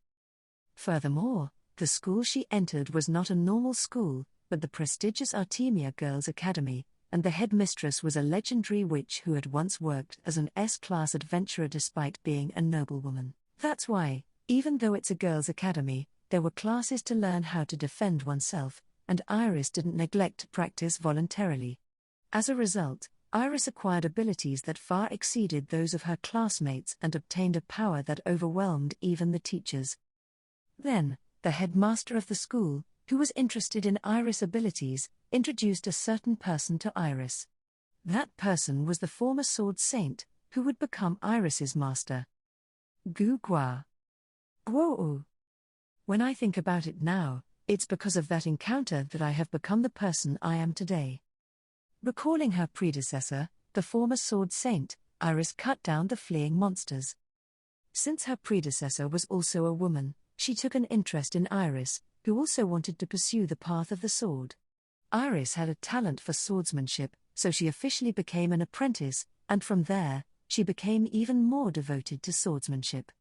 Furthermore, The school she entered was not a normal school, but the prestigious Artemia Girls' Academy, and the headmistress was a legendary witch who had once worked as an S-class adventurer despite being a noblewoman. That's why, even though it's a girls' academy, there were classes to learn how to defend oneself, and Iris didn't neglect to practice voluntarily. As a result, Iris acquired abilities that far exceeded those of her classmates and obtained a power that overwhelmed even the teachers. Then, the headmaster of the school, who was interested in Iris' abilities, introduced a certain person to Iris. That person was the former sword saint, who would become Iris's master. Gu Gua. Guo. When I think about it now, it's because of that encounter that I have become the person I am today. Recalling her predecessor, the former sword saint, Iris cut down the fleeing monsters. Since her predecessor was also a woman, she took an interest in Iris, who also wanted to pursue the path of the sword. Iris had a talent for swordsmanship, so she officially became an apprentice, and from there, she became even more devoted to swordsmanship.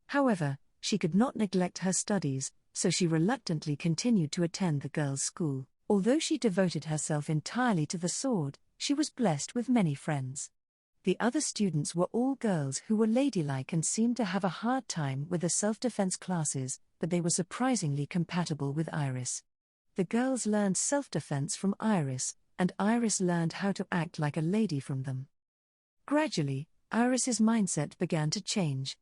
However, she could not neglect her studies, so she reluctantly continued to attend the girls' school. Although she devoted herself entirely to the sword, she was blessed with many friends. The other students were all girls who were ladylike and seemed to have a hard time with the self-defense classes, but they were surprisingly compatible with Iris. The girls learned self-defense from Iris, and Iris learned how to act like a lady from them. Gradually, Iris's mindset began to change.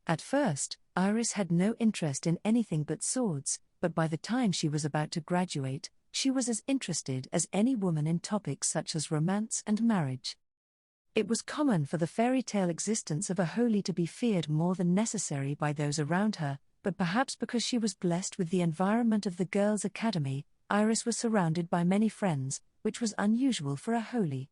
At first, Iris had no interest in anything but swords, but by the time she was about to graduate, she was as interested as any woman in topics such as romance and marriage. It was common for the fairy tale existence of a holy to be feared more than necessary by those around her, but perhaps because she was blessed with the environment of the girls' academy, Iris was surrounded by many friends, which was unusual for a holy.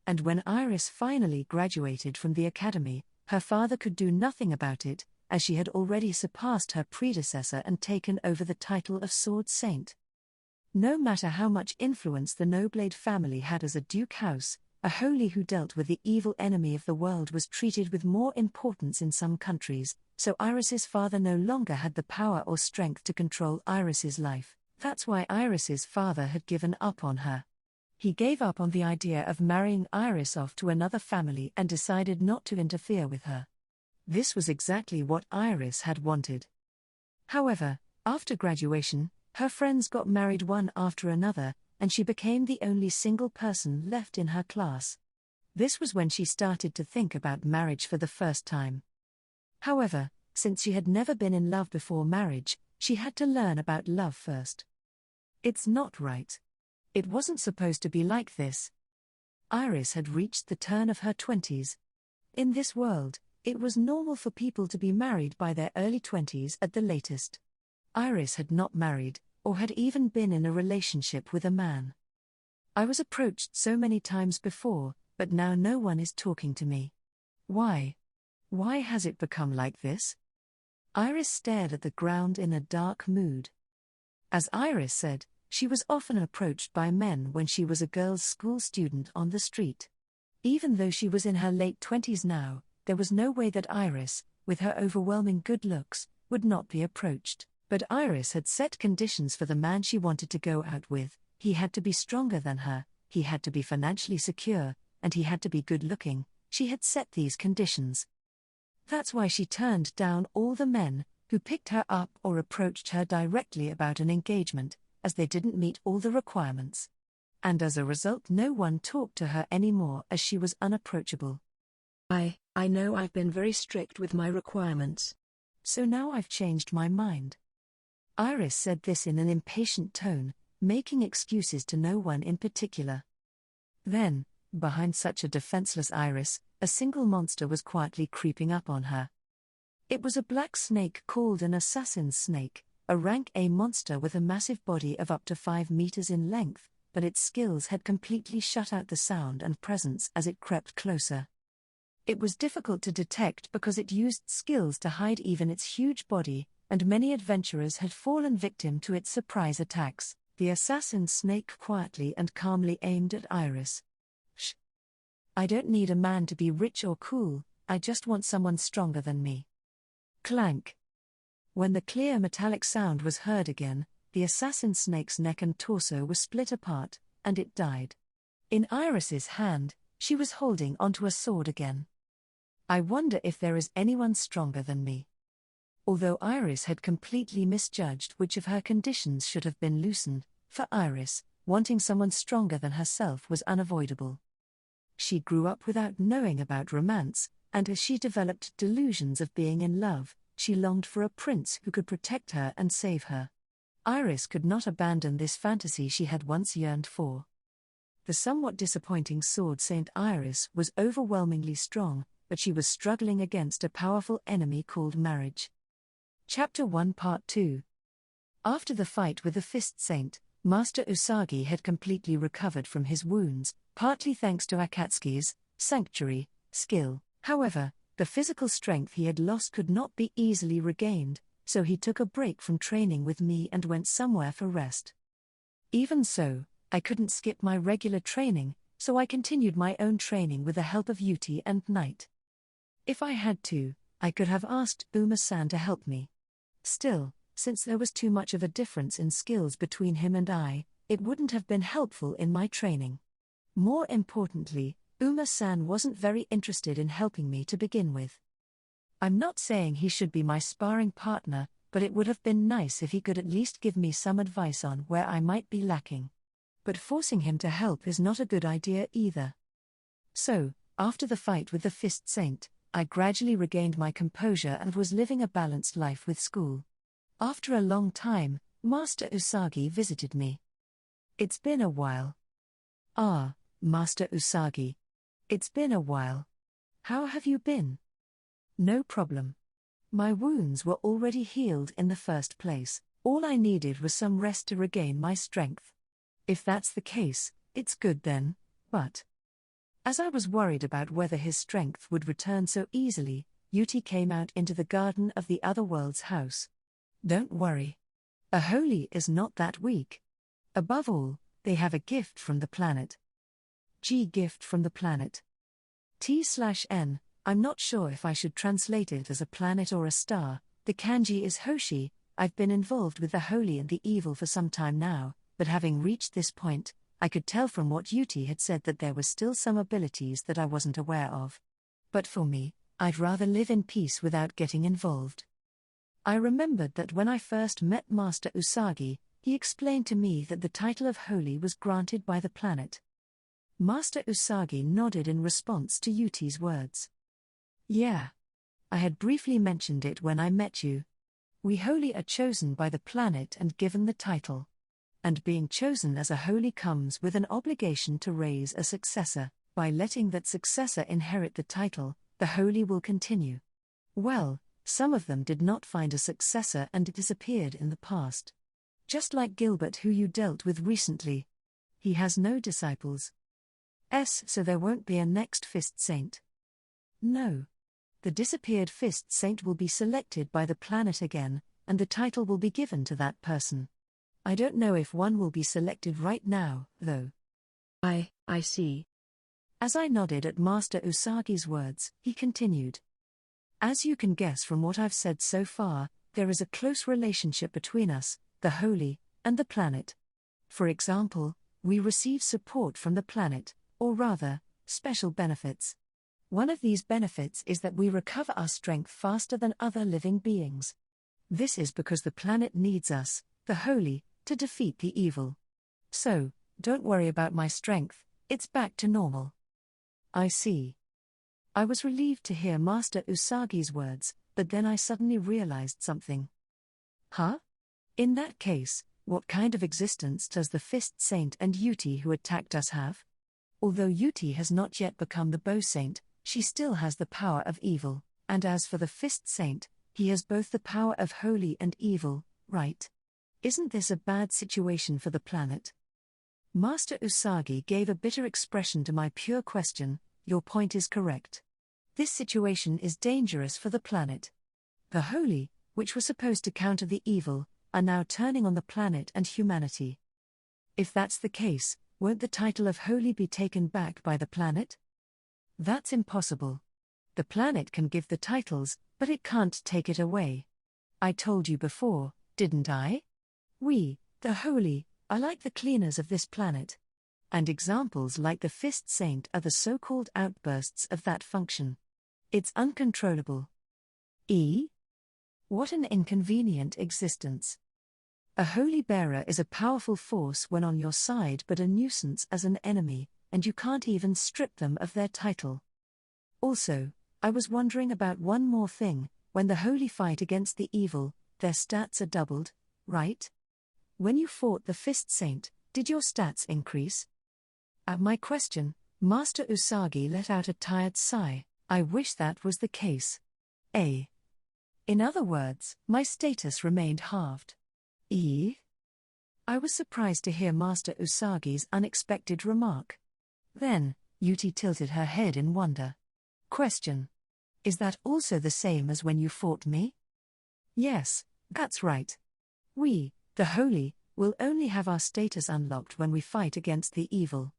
And when Iris finally graduated from the academy, her father could do nothing about it, as she had already surpassed her predecessor and taken over the title of Sword Saint. No matter how much influence the Noblade family had as a duke house, a holy who dealt with the evil enemy of the world was treated with more importance in some countries, so Iris's father no longer had the power or strength to control Iris's life. That's why Iris's father had given up on her. He gave up on the idea of marrying Iris off to another family and decided not to interfere with her. This was exactly what Iris had wanted. However, after graduation, her friends got married one after another, and she became the only single person left in her class. This was when she started to think about marriage for the first time. However, since she had never been in love before marriage, she had to learn about love first. It's not right. It wasn't supposed to be like this. Iris had reached the turn of her 20s. In this world, it was normal for people to be married by their early 20s at the latest. Iris had not married, or had even been in a relationship with a man. I was approached so many times before, but now no one is talking to me. Why? Why has it become like this? Iris stared at the ground in a dark mood. As Iris said, she was often approached by men when she was a girls' school student on the street. Even though she was in her late 20s now, there was no way that Iris, with her overwhelming good looks, would not be approached. But Iris had set conditions for the man she wanted to go out with. He had to be stronger than her, he had to be financially secure, and he had to be good-looking. She had set these conditions. That's why she turned down all the men who picked her up or approached her directly about an engagement, as they didn't meet all the requirements. And as a result, no one talked to her anymore as she was unapproachable. I know I've been very strict with my requirements. So now I've changed my mind. Iris said this in an impatient tone, making excuses to no one in particular. Then, behind such a defenseless Iris, a single monster was quietly creeping up on her. It was a black snake called an assassin's snake, a rank A monster with a massive body of up to 5 meters in length, but its skills had completely shut out the sound and presence as it crept closer. It was difficult to detect because it used skills to hide even its huge body, and many adventurers had fallen victim to its surprise attacks. The assassin snake quietly and calmly aimed at Iris. Shh. I don't need a man to be rich or cool, I just want someone stronger than me. Clank. When the clear metallic sound was heard again, the assassin snake's neck and torso were split apart, and it died. In Iris's hand, she was holding onto a sword again. I wonder if there is anyone stronger than me. Although Iris had completely misjudged which of her conditions should have been loosened, for Iris, wanting someone stronger than herself was unavoidable. She grew up without knowing about romance, and as she developed delusions of being in love, she longed for a prince who could protect her and save her. Iris could not abandon this fantasy she had once yearned for. The somewhat disappointing sword Saint Iris was overwhelmingly strong, but she was struggling against a powerful enemy called marriage. Chapter 1 Part 2. After the fight with the Fist Saint, Master Usagi had completely recovered from his wounds, partly thanks to Akatsuki's sanctuary skill. However, the physical strength he had lost could not be easily regained, so he took a break from training with me and went somewhere for rest. Even so, I couldn't skip my regular training, so I continued my own training with the help of Yuti and Knight. If I had to, I could have asked Uma-san to help me. Still, since there was too much of a difference in skills between him and I, it wouldn't have been helpful in my training. More importantly, Uma-san wasn't very interested in helping me to begin with. I'm not saying he should be my sparring partner, but it would have been nice if he could at least give me some advice on where I might be lacking. But forcing him to help is not a good idea either. So, after the fight with the Fist Saint, I gradually regained my composure and was living a balanced life with school. After a long time, Master Usagi visited me. It's been a while. Ah, Master Usagi. It's been a while. How have you been? No problem. My wounds were already healed in the first place. All I needed was some rest to regain my strength. If that's the case, it's good then, but... As I was worried about whether his strength would return so easily, Yuti came out into the garden of the Otherworld's house. Don't worry. A holy is not that weak. Above all, they have a gift from the planet. Gift from the planet. T/N, I'm not sure if I should translate it as a planet or a star. The kanji is Hoshi. I've been involved with the holy and the evil for some time now, but having reached this point, I could tell from what Yuti had said that there were still some abilities that I wasn't aware of. But for me, I'd rather live in peace without getting involved. I remembered that when I first met Master Usagi, he explained to me that the title of Holy was granted by the planet. Master Usagi nodded in response to Yuti's words. Yeah. I had briefly mentioned it when I met you. We Holy are chosen by the planet and given the title. And being chosen as a holy comes with an obligation to raise a successor. By letting that successor inherit the title, the holy will continue. Well, some of them did not find a successor and disappeared in the past. Just like Gilbert, who you dealt with recently. He has no disciples. So there won't be a next Fist Saint. No. The disappeared Fist Saint will be selected by the planet again, and the title will be given to that person. I don't know if one will be selected right now, though. I see. As I nodded at Master Usagi's words, he continued. As you can guess from what I've said so far, there is a close relationship between us, the holy, and the planet. For example, we receive support from the planet, or rather, special benefits. One of these benefits is that we recover our strength faster than other living beings. This is because the planet needs us, the holy, to defeat the evil. So, don't worry about my strength, it's back to normal. I see. I was relieved to hear Master Usagi's words, but then I suddenly realized something. Huh? In that case, what kind of existence does the Fist Saint and Yuti who attacked us have? Although Yuti has not yet become the Bow Saint, she still has the power of evil, and as for the Fist Saint, he has both the power of holy and evil, right? Isn't this a bad situation for the planet? Master Usagi gave a bitter expression to my pure question. Your point is correct. This situation is dangerous for the planet. The holy, which were supposed to counter the evil, are now turning on the planet and humanity. If that's the case, won't the title of holy be taken back by the planet? That's impossible. The planet can give the titles, but it can't take it away. I told you before, didn't I? We, the holy, are like the cleaners of this planet. And examples like the Fist Saint are the so-called outbursts of that function. It's uncontrollable. What an inconvenient existence. A holy bearer is a powerful force when on your side but a nuisance as an enemy, and you can't even strip them of their title. Also, I was wondering about one more thing: when the holy fight against the evil, their stats are doubled, right? When you fought the Fist Saint, did your stats increase? At my question, Master Usagi let out a tired sigh. I wish that was the case. In other words, my status remained halved. I was surprised to hear Master Usagi's unexpected remark. Then, Yuti tilted her head in wonder. Question. Is that also the same as when you fought me? Yes, that's right. We, the holy, will only have our status unlocked when we fight against the evil.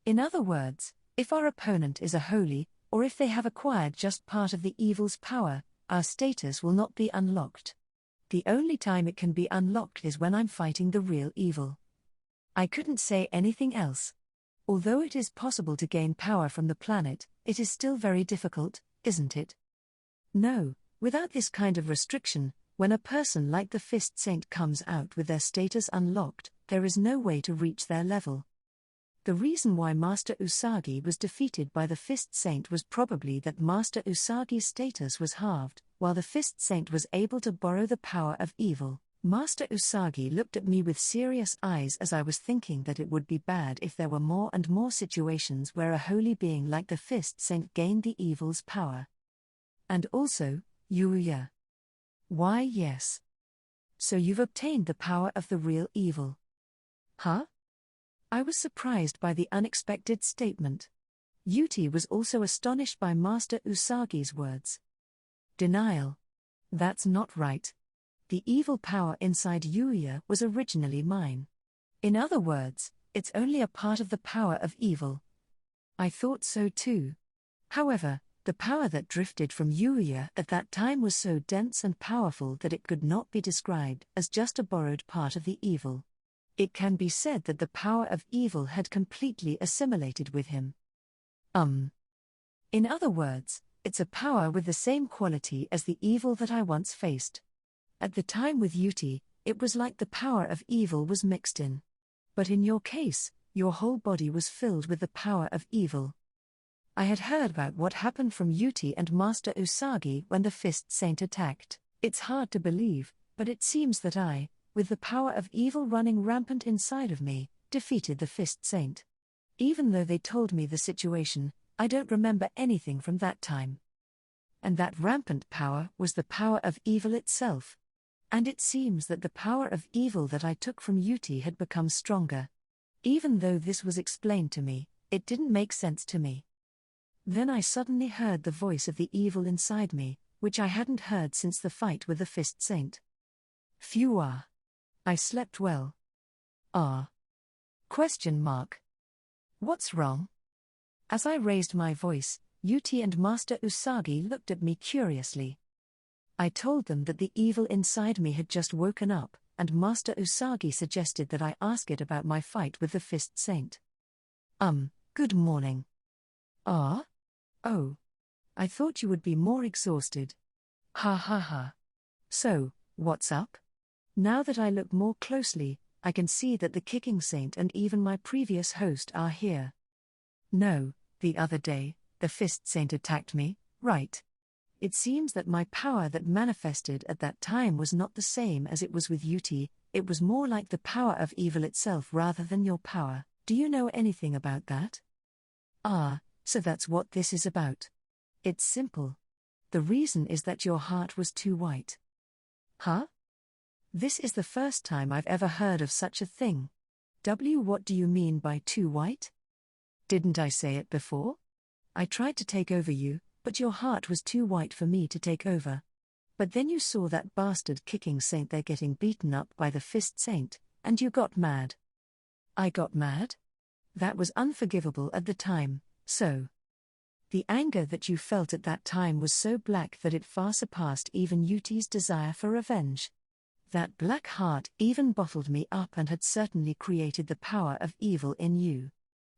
In other words, if our opponent is a holy, or if they have acquired just part of the evil's power, our status will not be unlocked. The only time it can be unlocked is when I'm fighting the real evil. I couldn't say anything else. Although it is possible to gain power from the planet, it is still very difficult, isn't it? No, without this kind of restriction, when a person like the Fist Saint comes out with their status unlocked, there is no way to reach their level. The reason why Master Usagi was defeated by the Fist Saint was probably that Master Usagi's status was halved, while the Fist Saint was able to borrow the power of evil. Master Usagi looked at me with serious eyes as I was thinking that it would be bad if there were more and more situations where a holy being like the Fist Saint gained the evil's power. And also, Yuya. Why, yes. So you've obtained the power of the real evil. Huh? I was surprised by the unexpected statement. Yuti was also astonished by Master Usagi's words. Denial. That's not right. The evil power inside Yuya was originally mine. In other words, it's only a part of the power of evil. I thought so too. However, the power that drifted from Yuya at that time was so dense and powerful that it could not be described as just a borrowed part of the evil. It can be said that the power of evil had completely assimilated with him. In other words, it's a power with the same quality as the evil that I once faced. At the time with Yuti, it was like the power of evil was mixed in. But in your case, your whole body was filled with the power of evil. I had heard about what happened from Yuti and Master Usagi when the Fist Saint attacked. It's hard to believe, but it seems that I, with the power of evil running rampant inside of me, defeated the Fist Saint. Even though they told me the situation, I don't remember anything from that time. And that rampant power was the power of evil itself. And it seems that the power of evil that I took from Yuti had become stronger. Even though this was explained to me, it didn't make sense to me. Then I suddenly heard the voice of the evil inside me, which I hadn't heard since the fight with the Fist Saint. Phew. I slept well. Question mark. What's wrong? As I raised my voice, Yuti and Master Usagi looked at me curiously. I told them that the evil inside me had just woken up, and Master Usagi suggested that I ask it about my fight with the Fist Saint. Good morning. Oh, I thought you would be more exhausted. Ha ha ha. So, what's up? Now that I look more closely, I can see that the Kicking Saint and even my previous host are here. No, the other day, the Fist Saint attacked me, right? It seems that my power that manifested at that time was not the same as it was with Yuti. It was more like the power of evil itself rather than your power. Do you know anything about that? So that's what this is about. It's simple. The reason is that your heart was too white. Huh? This is the first time I've ever heard of such a thing. What do you mean by too white? Didn't I say it before? I tried to take over you, but your heart was too white for me to take over. But then you saw that bastard Kicking Saint there getting beaten up by the Fist Saint, and you got mad. I got mad? That was unforgivable at the time, so. The anger that you felt at that time was so black that it far surpassed even Yuti's desire for revenge. That black heart even bottled me up and had certainly created the power of evil in you.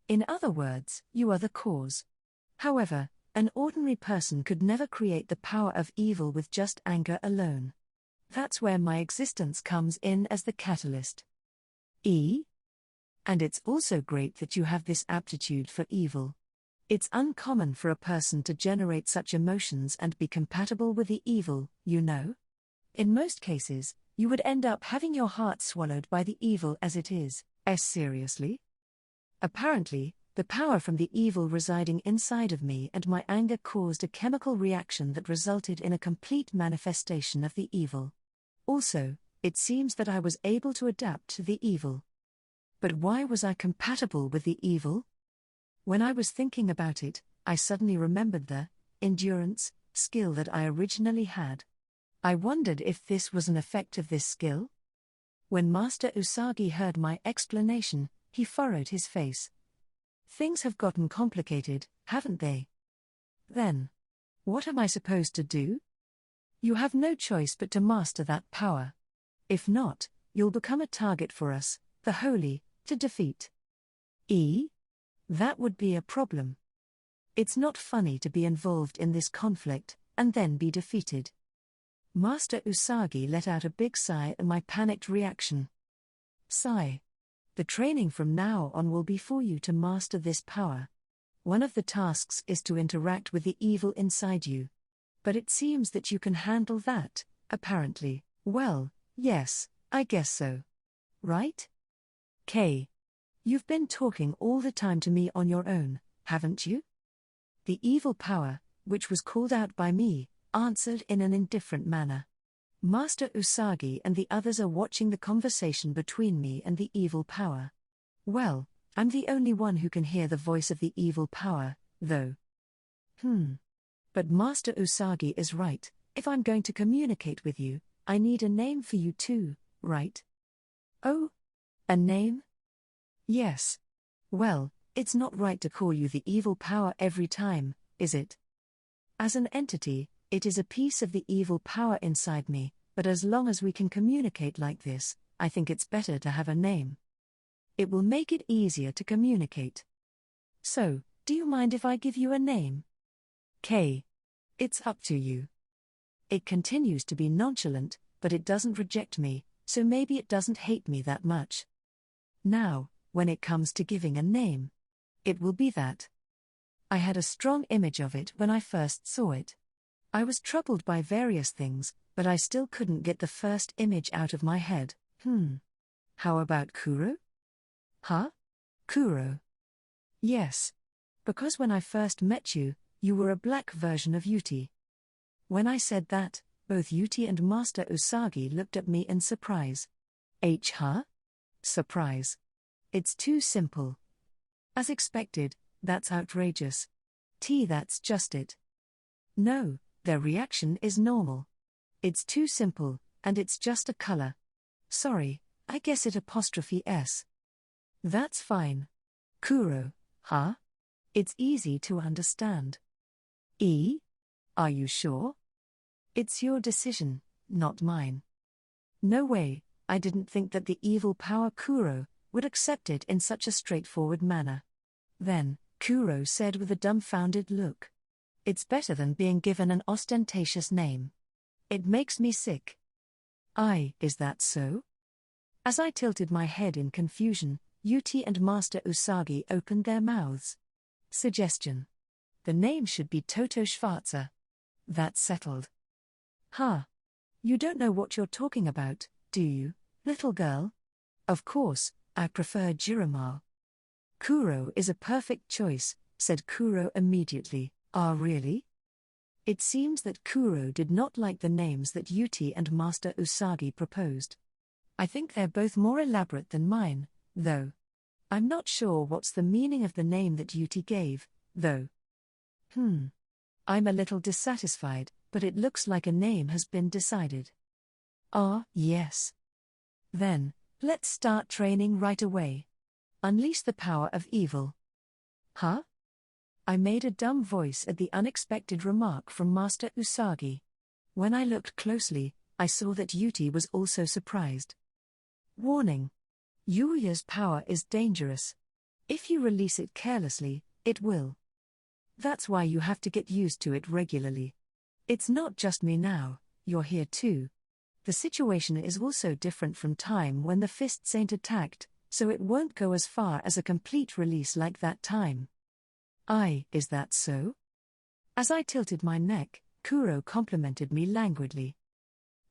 In other words, you are the cause. However, an ordinary person could never create the power of evil with just anger alone. That's where my existence comes in as the catalyst. And it's also great that you have this aptitude for evil. It's uncommon for a person to generate such emotions and be compatible with the evil, you know? In most cases, you would end up having your heart swallowed by the evil as it is. Seriously? Apparently, the power from the evil residing inside of me and my anger caused a chemical reaction that resulted in a complete manifestation of the evil. Also, it seems that I was able to adapt to the evil. But why was I compatible with the evil? When I was thinking about it, I suddenly remembered the endurance skill that I originally had. I wondered if this was an effect of this skill. When Master Usagi heard my explanation, he furrowed his face. Things have gotten complicated, haven't they? Then, what am I supposed to do? You have no choice but to master that power. If not, you'll become a target for us, the Holy, to defeat. That would be a problem. It's not funny to be involved in this conflict, and then be defeated. Master Usagi let out a big sigh at my panicked reaction. Sigh. The training from now on will be for you to master this power. One of the tasks is to interact with the evil inside you. But it seems that you can handle that, apparently. Well, yes, I guess so. Right? K. You've been talking all the time to me on your own, haven't you? The evil power, which was called out by me, answered in an indifferent manner. Master Usagi and the others are watching the conversation between me and the evil power. Well, I'm the only one who can hear the voice of the evil power, though. But Master Usagi is right. If I'm going to communicate with you, I need a name for you too, right? Oh? A name? Yes. Well, it's not right to call you the evil power every time, is it? As an entity, it is a piece of the evil power inside me, but as long as we can communicate like this, I think it's better to have a name. It will make it easier to communicate. So, do you mind if I give you a name? K. It's up to you. It continues to be nonchalant, but it doesn't reject me, so maybe it doesn't hate me that much. Now, when it comes to giving a name, it will be that. I had a strong image of it when I first saw it. I was troubled by various things, but I still couldn't get the first image out of my head. How about Kuro? Huh? Kuro? Yes. Because when I first met you, you were a black version of Yuti. When I said that, both Yuti and Master Usagi looked at me in surprise. Huh? Surprise. It's too simple. As expected, that's outrageous. That's just it. No, their reaction is normal. It's too simple, and it's just a color. Sorry, I guess it apostrophe S. That's fine. Kuro, huh? It's easy to understand. Are you sure? It's your decision, not mine. No way, I didn't think that the evil power Kuro would accept it in such a straightforward manner. Then, Kuro said with a dumbfounded look. It's better than being given an ostentatious name. It makes me sick. Is that so? As I tilted my head in confusion, Yuti and Master Usagi opened their mouths. Suggestion. The name should be Toto Schwarzer. That's settled. You don't know what you're talking about, do you, little girl? Of course, I prefer Jiromal. Kuro is a perfect choice, said Kuro immediately. Really? It seems that Kuro did not like the names that Yuti and Master Usagi proposed. I think they're both more elaborate than mine, though. I'm not sure what's the meaning of the name that Yuti gave, though. I'm a little dissatisfied, but it looks like a name has been decided. Yes. Then, let's start training right away. Unleash the power of evil. I made a dumb voice at the unexpected remark from Master Usagi. When I looked closely, I saw that Yuti was also surprised. Warning. Yuuya's power is dangerous. If you release it carelessly, it will. That's why you have to get used to it regularly. It's not just me now, you're here too. The situation is also different from time when the Fist Saint attacked, so it won't go as far as a complete release like that time. Is that so? As I tilted my neck, Kuro complimented me languidly.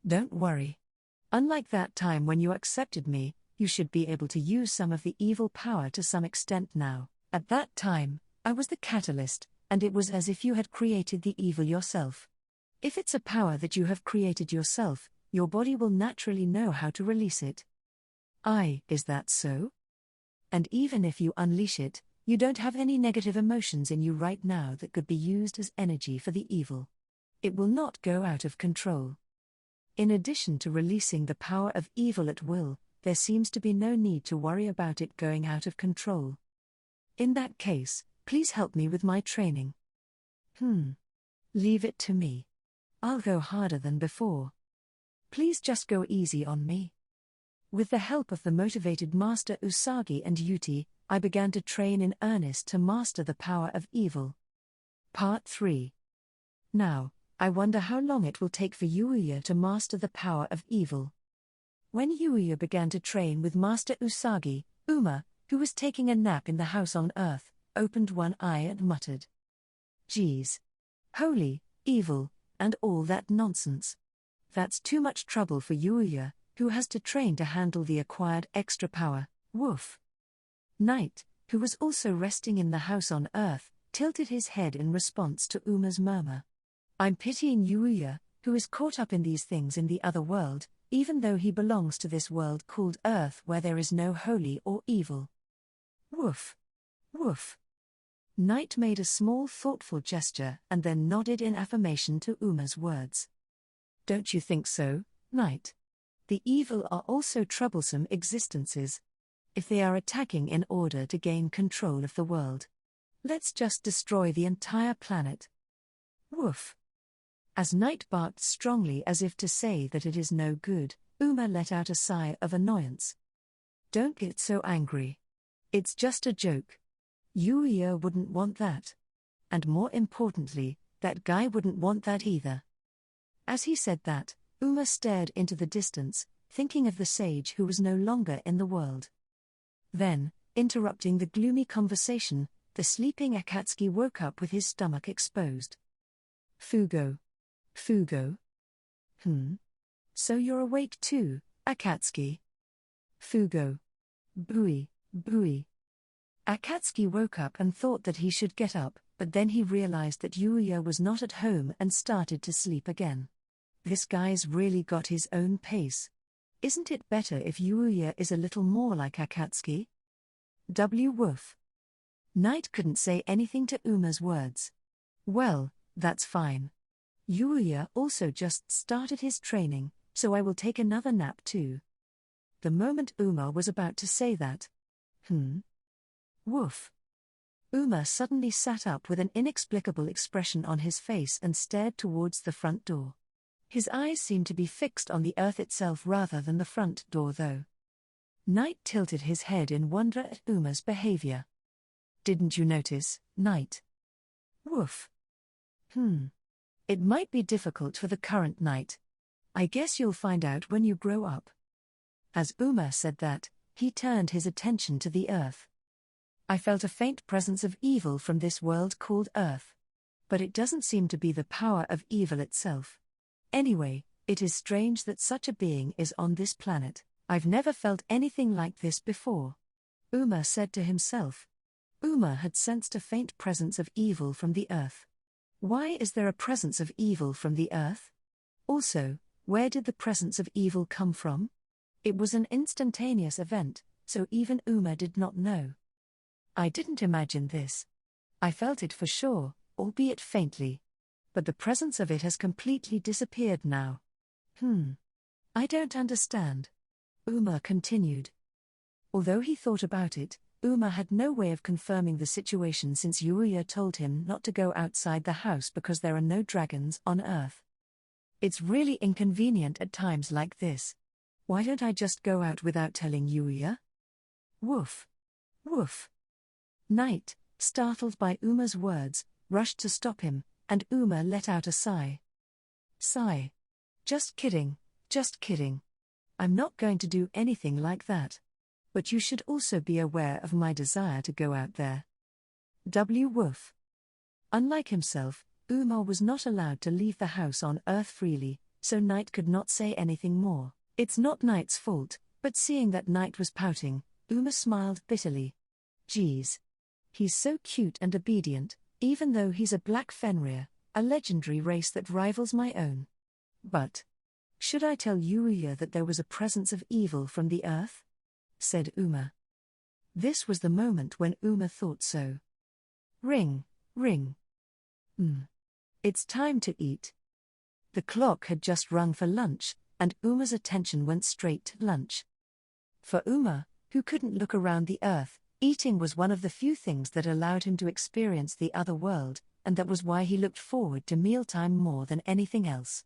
Don't worry. Unlike that time when you accepted me, you should be able to use some of the evil power to some extent now. At that time, I was the catalyst, and it was as if you had created the evil yourself. If it's a power that you have created yourself, your body will naturally know how to release it. Is that so? And even if you unleash it, you don't have any negative emotions in you right now that could be used as energy for the evil. It will not go out of control. In addition to releasing the power of evil at will, there seems to be no need to worry about it going out of control. In that case, please help me with my training. Leave it to me. I'll go harder than before. Please just go easy on me. With the help of the motivated Master Usagi and Yuti, I began to train in earnest to master the power of evil. Part 3. Now, I wonder how long it will take for Yuuya to master the power of evil. When Yuuya began to train with Master Usagi, Uma, who was taking a nap in the house on Earth, opened one eye and muttered, "Geez. Holy, evil, and all that nonsense. That's too much trouble for Yuuya, who has to train to handle the acquired extra power, woof." Knight, who was also resting in the house on Earth, tilted his head in response to Uma's murmur. I'm pitying Yuuya, who is caught up in these things in the other world, even though he belongs to this world called Earth where there is no holy or evil. Woof. Woof. Knight made a small thoughtful gesture and then nodded in affirmation to Uma's words. Don't you think so, Knight? The evil are also troublesome existences. If they are attacking in order to gain control of the world, let's just destroy the entire planet. Woof. As Knight barked strongly as if to say that it is no good, Uma let out a sigh of annoyance. Don't get so angry. It's just a joke. Yuuya wouldn't want that. And more importantly, that guy wouldn't want that either. As he said that, Uma stared into the distance, thinking of the sage who was no longer in the world. Then, interrupting the gloomy conversation, the sleeping Akatsuki woke up with his stomach exposed. Fugo. Fugo? So you're awake too, Akatsuki? Fugo. Bui, bui. Akatsuki woke up and thought that he should get up, but then he realized that Yuuya was not at home and started to sleep again. This guy's really got his own pace. Isn't it better if Yuuya is a little more like Akatsuki? Woof. Knight couldn't say anything to Uma's words. Well, that's fine. Yuuya also just started his training, so I will take another nap too. The moment Uma was about to say that. Woof. Uma suddenly sat up with an inexplicable expression on his face and stared towards the front door. His eyes seemed to be fixed on the earth itself rather than the front door though. Knight tilted his head in wonder at Uma's behavior. Didn't you notice, Knight? Woof. It might be difficult for the current Knight. I guess you'll find out when you grow up. As Uma said that, he turned his attention to the earth. I felt a faint presence of evil from this world called Earth. But it doesn't seem to be the power of evil itself. Anyway, it is strange that such a being is on this planet. I've never felt anything like this before. Uma said to himself. Uma had sensed a faint presence of evil from the earth. Why is there a presence of evil from the earth? Also, where did the presence of evil come from? It was an instantaneous event, so even Uma did not know. I didn't imagine this. I felt it for sure, albeit faintly. But the presence of it has completely disappeared now. I don't understand. Uma continued. Although he thought about it, Uma had no way of confirming the situation since Yuya told him not to go outside the house because there are no dragons on Earth. It's really inconvenient at times like this. Why don't I just go out without telling Yuya? Woof. Woof. Knight, startled by Uma's words, rushed to stop him, and Uma let out a sigh. Sigh. Just kidding, just kidding. I'm not going to do anything like that. But you should also be aware of my desire to go out there. Woof. Unlike himself, Uma was not allowed to leave the house on Earth freely, so Knight could not say anything more. It's not Knight's fault, but seeing that Knight was pouting, Uma smiled bitterly. Geez. He's so cute and obedient, even though he's a Black Fenrir, a legendary race that rivals my own. But should I tell Yuya that there was a presence of evil from the Earth? Said Uma. This was the moment when Uma thought so. Ring, ring. It's time to eat. The clock had just rung for lunch, and Uma's attention went straight to lunch. For Uma, who couldn't look around the Earth, eating was one of the few things that allowed him to experience the other world, and that was why he looked forward to mealtime more than anything else.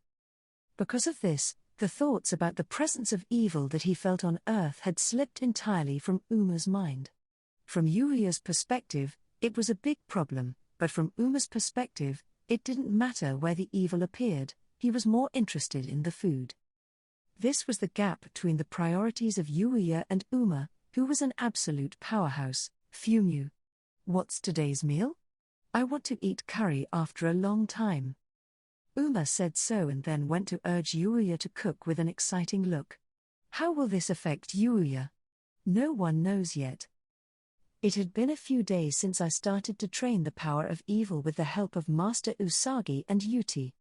Because of this, the thoughts about the presence of evil that he felt on Earth had slipped entirely from Uma's mind. From Yuya's perspective, it was a big problem, but from Uma's perspective, it didn't matter where the evil appeared, he was more interested in the food. This was the gap between the priorities of Yuya and Uma, who was an absolute powerhouse. Fumu. What's today's meal? I want to eat curry after a long time. Uma said so and then went to urge Yuya to cook with an exciting look. How will this affect Yuya? No one knows yet. It had been a few days since I started to train the power of evil with the help of Master Usagi and Yuti.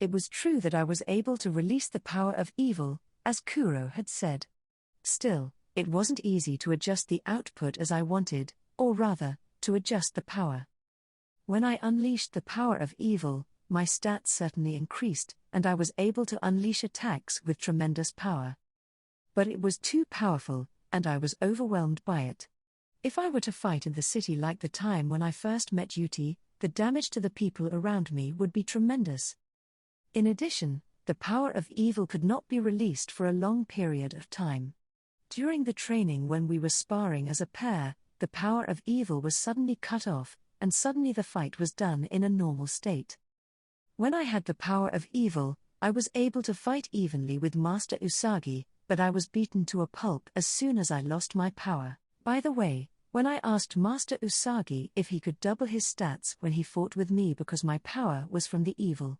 It was true that I was able to release the power of evil, as Kuro had said. Still, it wasn't easy to adjust the output as I wanted, or rather, to adjust the power. When I unleashed the power of evil, my stats certainly increased, and I was able to unleash attacks with tremendous power. But it was too powerful, and I was overwhelmed by it. If I were to fight in the city like the time when I first met Yuti, the damage to the people around me would be tremendous. In addition, the power of evil could not be released for a long period of time. During the training when we were sparring as a pair, the power of evil was suddenly cut off, and suddenly the fight was done in a normal state. When I had the power of evil, I was able to fight evenly with Master Usagi, but I was beaten to a pulp as soon as I lost my power. By the way, when I asked Master Usagi if he could double his stats when he fought with me because my power was from the evil,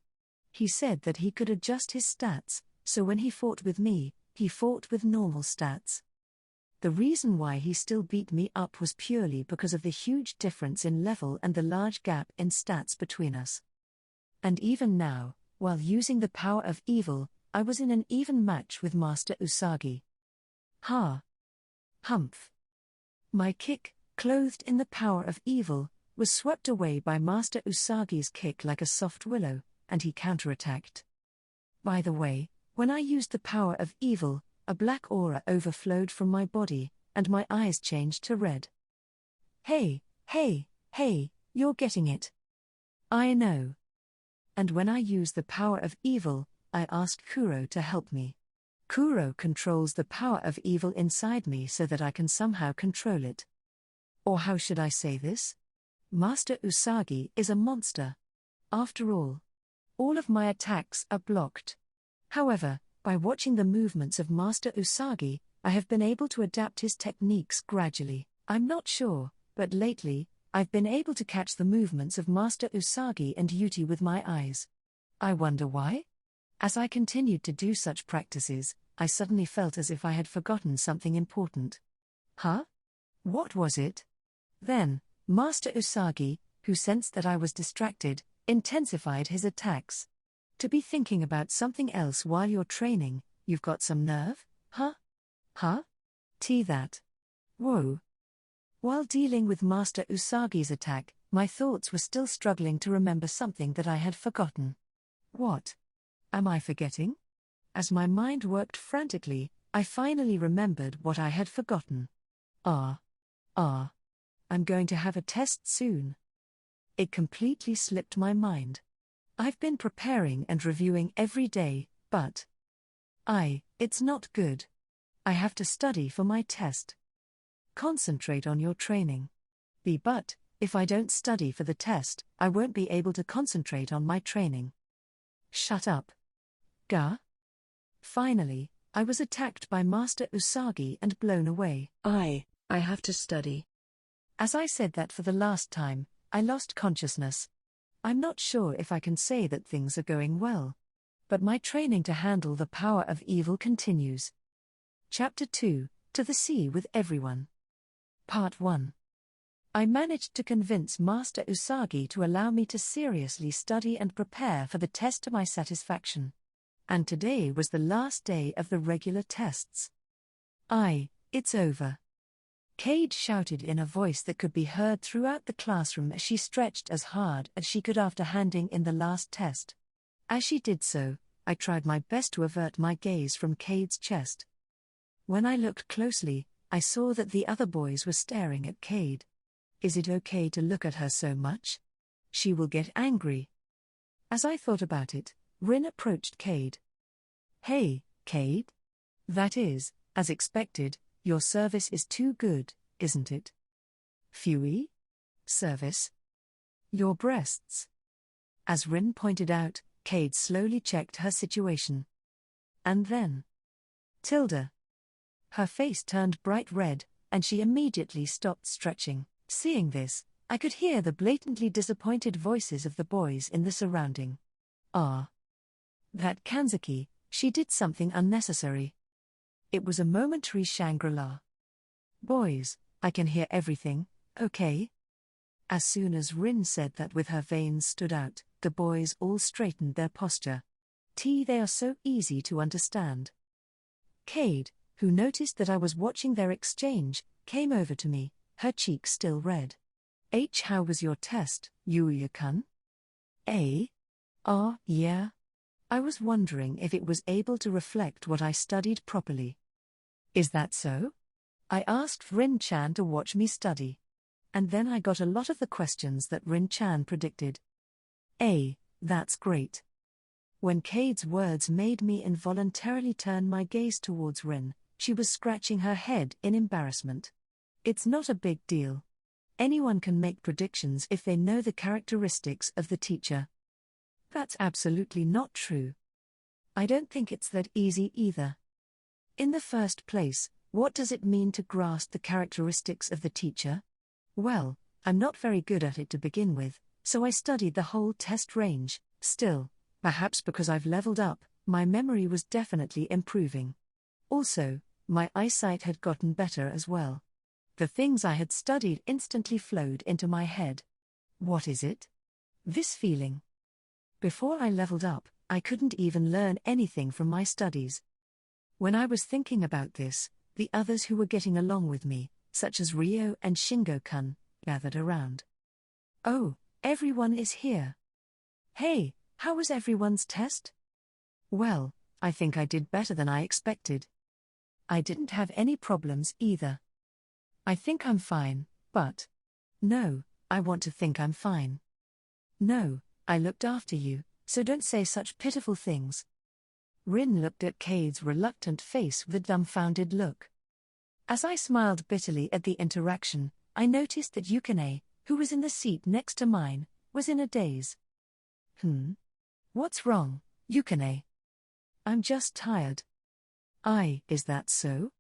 he said that he could adjust his stats, so when he fought with me, he fought with normal stats. The reason why he still beat me up was purely because of the huge difference in level and the large gap in stats between us. And even now, while using the power of evil, I was in an even match with Master Usagi. Humph. My kick, clothed in the power of evil, was swept away by Master Usagi's kick like a soft willow, and he counterattacked. By the way, when I used the power of evil, a black aura overflowed from my body, and my eyes changed to red. Hey, you're getting it. I know. And when I used the power of evil, I asked Kuro to help me. Kuro controls the power of evil inside me so that I can somehow control it. Or how should I say this? Master Usagi is a monster. After all of my attacks are blocked. However, by watching the movements of Master Usagi, I have been able to adapt his techniques gradually. I'm not sure, but lately, I've been able to catch the movements of Master Usagi and Yuti with my eyes. I wonder why? As I continued to do such practices, I suddenly felt as if I had forgotten something important. Huh? What was it? Then, Master Usagi, who sensed that I was distracted, intensified his attacks. To be thinking about something else while you're training, you've got some nerve, huh? That. Whoa. While dealing with Master Usagi's attack, my thoughts were still struggling to remember something that I had forgotten. What? Am I forgetting? As my mind worked frantically, I finally remembered what I had forgotten. I'm going to have a test soon. It completely slipped my mind. I've been preparing and reviewing every day, but it's not good. I have to study for my test. Concentrate on your training. But if I don't study for the test, I won't be able to concentrate on my training. Shut up. Gah. Finally, I was attacked by Master Usagi and blown away. I have to study. As I said that for the last time, I lost consciousness. I'm not sure if I can say that things are going well. But my training to handle the power of evil continues. Chapter 2, To the Sea with Everyone. Part 1. I managed to convince Master Usagi to allow me to seriously study and prepare for the test to my satisfaction. And today was the last day of the regular tests. It's over. Cade shouted in a voice that could be heard throughout the classroom as she stretched as hard as she could after handing in the last test. As she did so, I tried my best to avert my gaze from Cade's chest. When I looked closely, I saw that the other boys were staring at Cade. Is it okay to look at her so much? She will get angry. As I thought about it, Rin approached Cade. Hey, Cade. That is, as expected, your service is too good, isn't it? Phewie? Service? Your breasts. As Rin pointed out, Cade slowly checked her situation. And then. Tilda. Her face turned bright red, and she immediately stopped stretching. Seeing this, I could hear the blatantly disappointed voices of the boys in the surrounding. That Kanzaki, she did something unnecessary. It was a momentary Shangri-La. Boys, I can hear everything, okay? As soon as Rin said that with her veins stood out, the boys all straightened their posture. They are so easy to understand. Cade, who noticed that I was watching their exchange, came over to me, her cheeks still red. How was your test, Yuya-kun? Yeah. I was wondering if it was able to reflect what I studied properly. Is that so? I asked Rin-chan to watch me study. And then I got a lot of the questions that Rin-chan predicted. That's great. When Cade's words made me involuntarily turn my gaze towards Rin, she was scratching her head in embarrassment. It's not a big deal. Anyone can make predictions if they know the characteristics of the teacher. That's absolutely not true. I don't think it's that easy either. In the first place, what does it mean to grasp the characteristics of the teacher? Well, I'm not very good at it to begin with, so I studied the whole test range. Still, perhaps because I've leveled up, my memory was definitely improving. Also, my eyesight had gotten better as well. The things I had studied instantly flowed into my head. What is it? This feeling. Before I leveled up, I couldn't even learn anything from my studies. When I was thinking about this, the others who were getting along with me, such as Ryo and Shingo-kun, gathered around. Oh, everyone is here. Hey, how was everyone's test? Well, I think I did better than I expected. I didn't have any problems either. I think I'm fine, but. No, I want to think I'm fine. No, I looked after you, so don't say such pitiful things. Rin looked at Cade's reluctant face with a dumbfounded look. As I smiled bitterly at the interaction, I noticed that Yukine, who was in the seat next to mine, was in a daze. What's wrong, Yukine? I'm just tired. Is that so?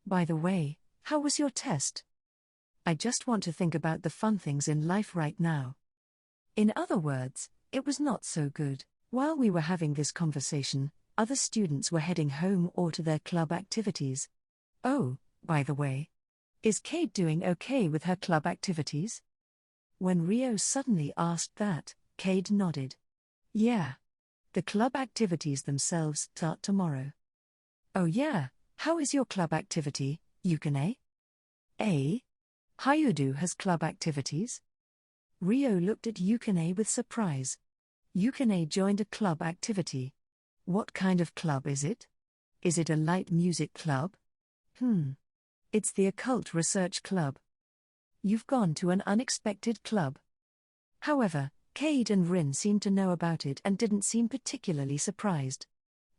By the way, how was your test? I just want to think about the fun things in life right now. In other words, it was not so good. While we were having this conversation, other students were heading home or to their club activities. Oh, by the way, is Cade doing okay with her club activities? When Ryo suddenly asked that, Cade nodded. Yeah. The club activities themselves start tomorrow. Oh yeah, how is your club activity, Yukine? Hayudu has club activities? Ryo looked at Yukine with surprise. Yukine joined a club activity. What kind of club is it? Is it a light music club? It's the Occult Research Club. You've gone to an unexpected club. However, Cade and Rin seemed to know about it and didn't seem particularly surprised.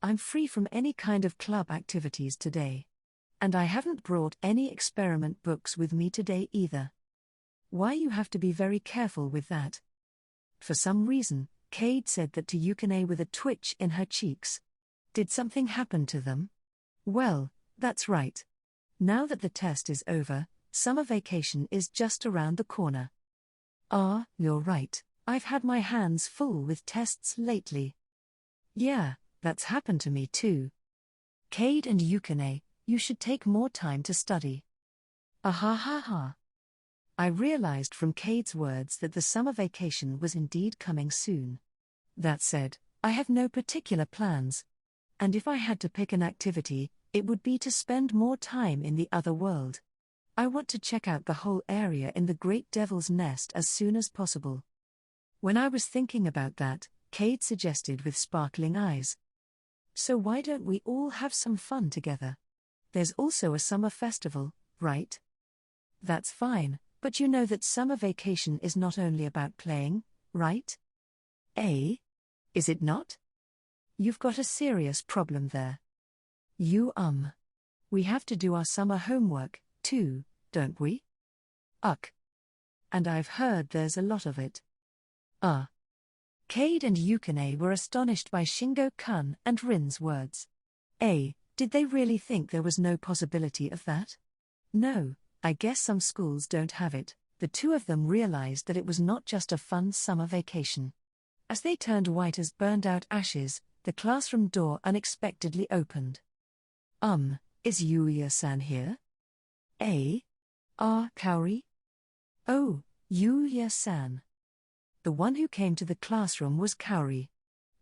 I'm free from any kind of club activities today. And I haven't brought any experiment books with me today either. Why you have to be very careful with that. For some reason, Cade said that to Yukine with a twitch in her cheeks. Did something happen to them? Well, that's right. Now that the test is over, summer vacation is just around the corner. Ah, you're right, I've had my hands full with tests lately. Yeah, that's happened to me too. Cade and Yukine, you should take more time to study. Ha ha. I realized from Cade's words that the summer vacation was indeed coming soon. That said, I have no particular plans. And if I had to pick an activity, it would be to spend more time in the other world. I want to check out the whole area in the Great Devil's Nest as soon as possible. When I was thinking about that, Cade suggested with sparkling eyes. So why don't we all have some fun together? There's also a summer festival, right? That's fine, but you know that summer vacation is not only about playing, right? Eh? Is it not? You've got a serious problem there. We have to do our summer homework, too, don't we? And I've heard there's a lot of it. Cade and Yukine were astonished by Shingo-kun and Rin's words. Did they really think there was no possibility of that? No, I guess some schools don't have it. The two of them realized that it was not just a fun summer vacation. As they turned white as burned-out ashes, the classroom door unexpectedly opened. Is Yuya-san here? Kaori? Oh, Yuya-san. The one who came to the classroom was Kaori.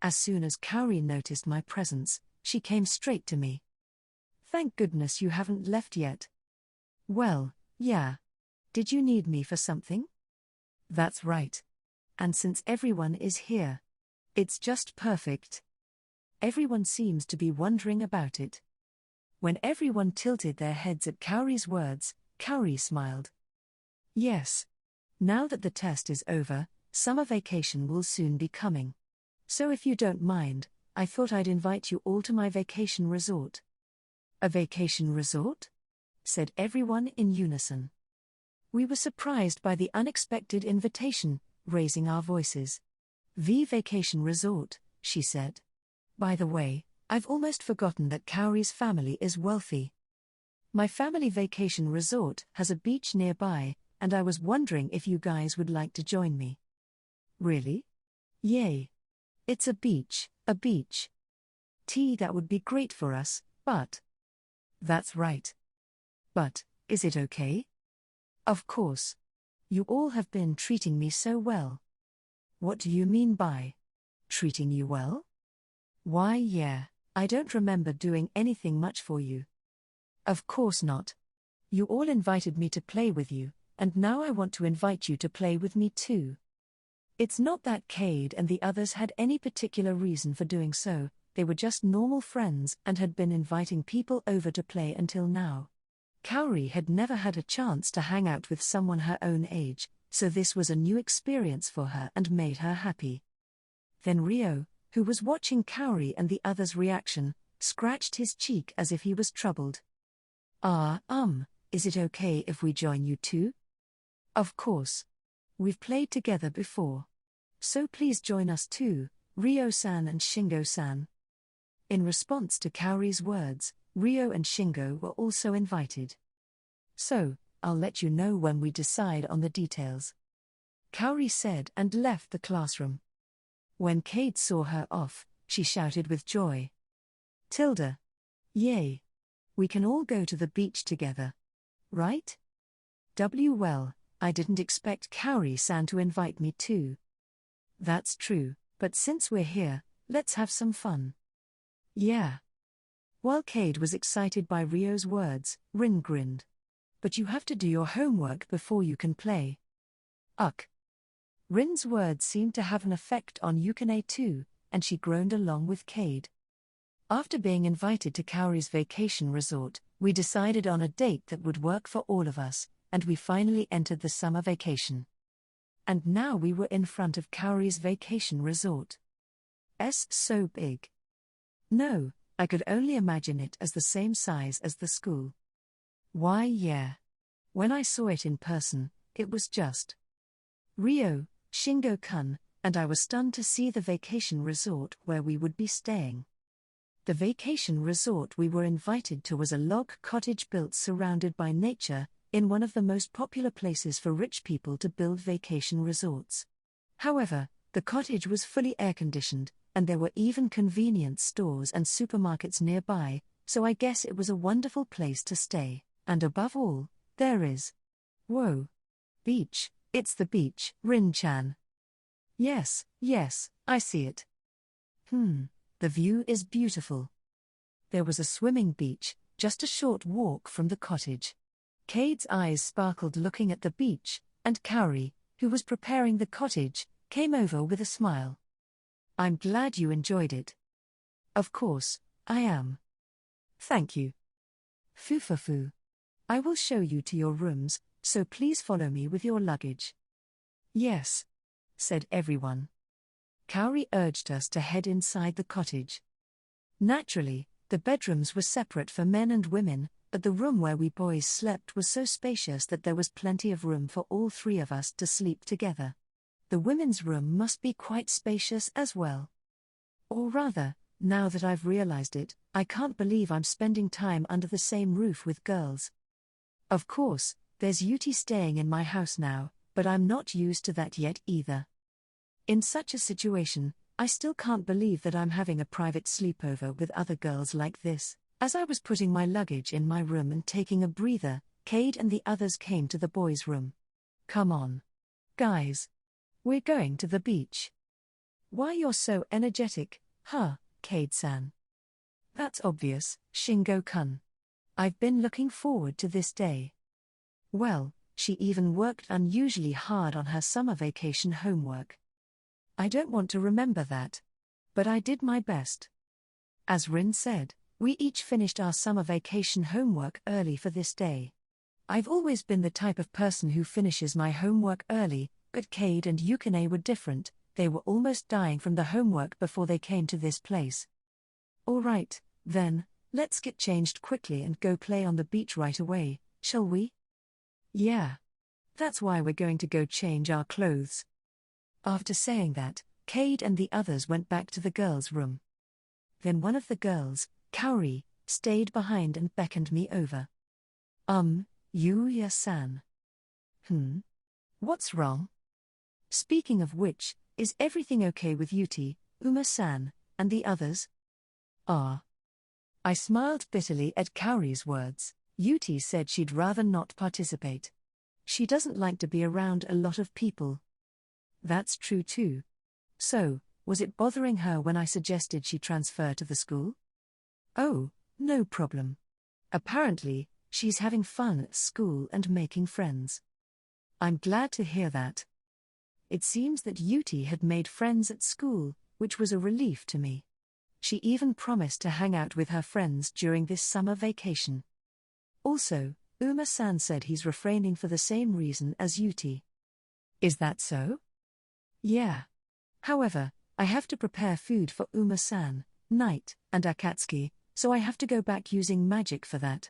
As soon as Kaori noticed my presence, she came straight to me. Thank goodness you haven't left yet. Well, yeah. Did you need me for something? That's right. And since everyone is here, it's just perfect. Everyone seems to be wondering about it. When everyone tilted their heads at Kaori's words, Kaori smiled. Yes. Now that the test is over, summer vacation will soon be coming. So if you don't mind, I thought I'd invite you all to my vacation resort. A vacation resort? Said everyone in unison. We were surprised by the unexpected invitation, raising our voices. The vacation resort, she said. By the way, I've almost forgotten that Kaori's family is wealthy. My family vacation resort has a beach nearby, and I was wondering if you guys would like to join me. Really? Yay. It's a beach. That would be great for us, but... That's right. But, is it okay? Of course. You all have been treating me so well. What do you mean by treating you well? Why, yeah, I don't remember doing anything much for you. Of course not. You all invited me to play with you, and now I want to invite you to play with me too. It's not that Cade and the others had any particular reason for doing so, they were just normal friends and had been inviting people over to play until now. Kaori had never had a chance to hang out with someone her own age, so this was a new experience for her and made her happy. Then Ryo, who was watching Kaori and the others' reaction, scratched his cheek as if he was troubled. Is it okay if we join you too? Of course. We've played together before. So please join us too, Ryo-san and Shingo-san. In response to Kaori's words, Ryo and Shingo were also invited. So, I'll let you know when we decide on the details. Kaori said and left the classroom. When Cade saw her off, she shouted with joy. Tilda. Yay! We can all go to the beach together. Right? Well, I didn't expect Kaori-san to invite me too. That's true, but since we're here, let's have some fun. Yeah. While Cade was excited by Ryo's words, Rin grinned. But you have to do your homework before you can play. Rin's words seemed to have an effect on Yukine too, and she groaned along with Cade. After being invited to Kaori's vacation resort, we decided on a date that would work for all of us, and we finally entered the summer vacation. And now we were in front of Kaori's vacation resort. So big. No, I could only imagine it as the same size as the school. Why, yeah. When I saw it in person, it was just Rio, Shingo-kun, and I was stunned to see the vacation resort where we would be staying. The vacation resort we were invited to was a log cottage built surrounded by nature, in one of the most popular places for rich people to build vacation resorts. However, the cottage was fully air-conditioned, and there were even convenience stores and supermarkets nearby, so I guess it was a wonderful place to stay, and above all, there is whoa. Beach, it's the beach, Rin-chan. Yes, I see it. The view is beautiful. There was a swimming beach, just a short walk from the cottage. Cade's eyes sparkled looking at the beach, and Kaori, who was preparing the cottage, came over with a smile. I'm glad you enjoyed it. Of course, I am. Thank you. Fufafu. I will show you to your rooms, so please follow me with your luggage. Yes, said everyone. Kaori urged us to head inside the cottage. Naturally, the bedrooms were separate for men and women, but the room where we boys slept was so spacious that there was plenty of room for all three of us to sleep together. The women's room must be quite spacious as well. Or rather, now that I've realized it, I can't believe I'm spending time under the same roof with girls. Of course, there's Yuti staying in my house now, but I'm not used to that yet either. In such a situation, I still can't believe that I'm having a private sleepover with other girls like this. As I was putting my luggage in my room and taking a breather, Cade and the others came to the boys' room. Come on. Guys. We're going to the beach. Why you're so energetic, huh, Cade-san? That's obvious, Shingo-kun. I've been looking forward to this day. Well, she even worked unusually hard on her summer vacation homework. I don't want to remember that. But I did my best. As Rin said, we each finished our summer vacation homework early for this day. I've always been the type of person who finishes my homework early, but Cade and Yukine were different. They were almost dying from the homework before they came to this place. All right, then, let's get changed quickly and go play on the beach right away, shall we? Yeah. That's why we're going to go change our clothes. After saying that, Cade and the others went back to the girls' room. Then one of the girls, Kaori, stayed behind and beckoned me over. Yuya-san. What's wrong? Speaking of which, is everything okay with Yuti, Uma-san, and the others? I smiled bitterly at Kaori's words. Yuti said she'd rather not participate. She doesn't like to be around a lot of people. That's true too. So, was it bothering her when I suggested she transfer to the school? Oh, no problem. Apparently, she's having fun at school and making friends. I'm glad to hear that. It seems that Yuti had made friends at school, which was a relief to me. She even promised to hang out with her friends during this summer vacation. Also, Uma-san said he's refraining for the same reason as Yuti. Is that so? Yeah. However, I have to prepare food for Uma-san, Knight, and Akatsuki, so I have to go back using magic for that.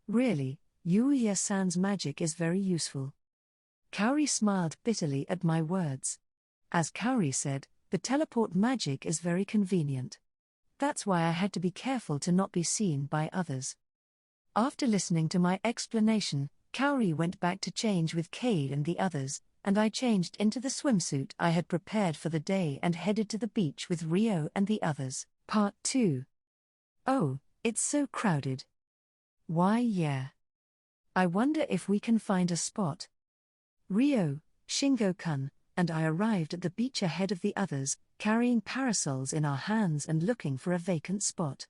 Really, Yuya-san's magic is very useful. Kaori smiled bitterly at my words. As Kaori said, the teleport magic is very convenient. That's why I had to be careful to not be seen by others. After listening to my explanation, Kaori went back to change with Cade and the others, and I changed into the swimsuit I had prepared for the day and headed to the beach with Rio and the others. Part 2. Oh, it's so crowded. Why, yeah. I wonder if we can find a spot. Rio, Shingo-kun, and I arrived at the beach ahead of the others, carrying parasols in our hands and looking for a vacant spot.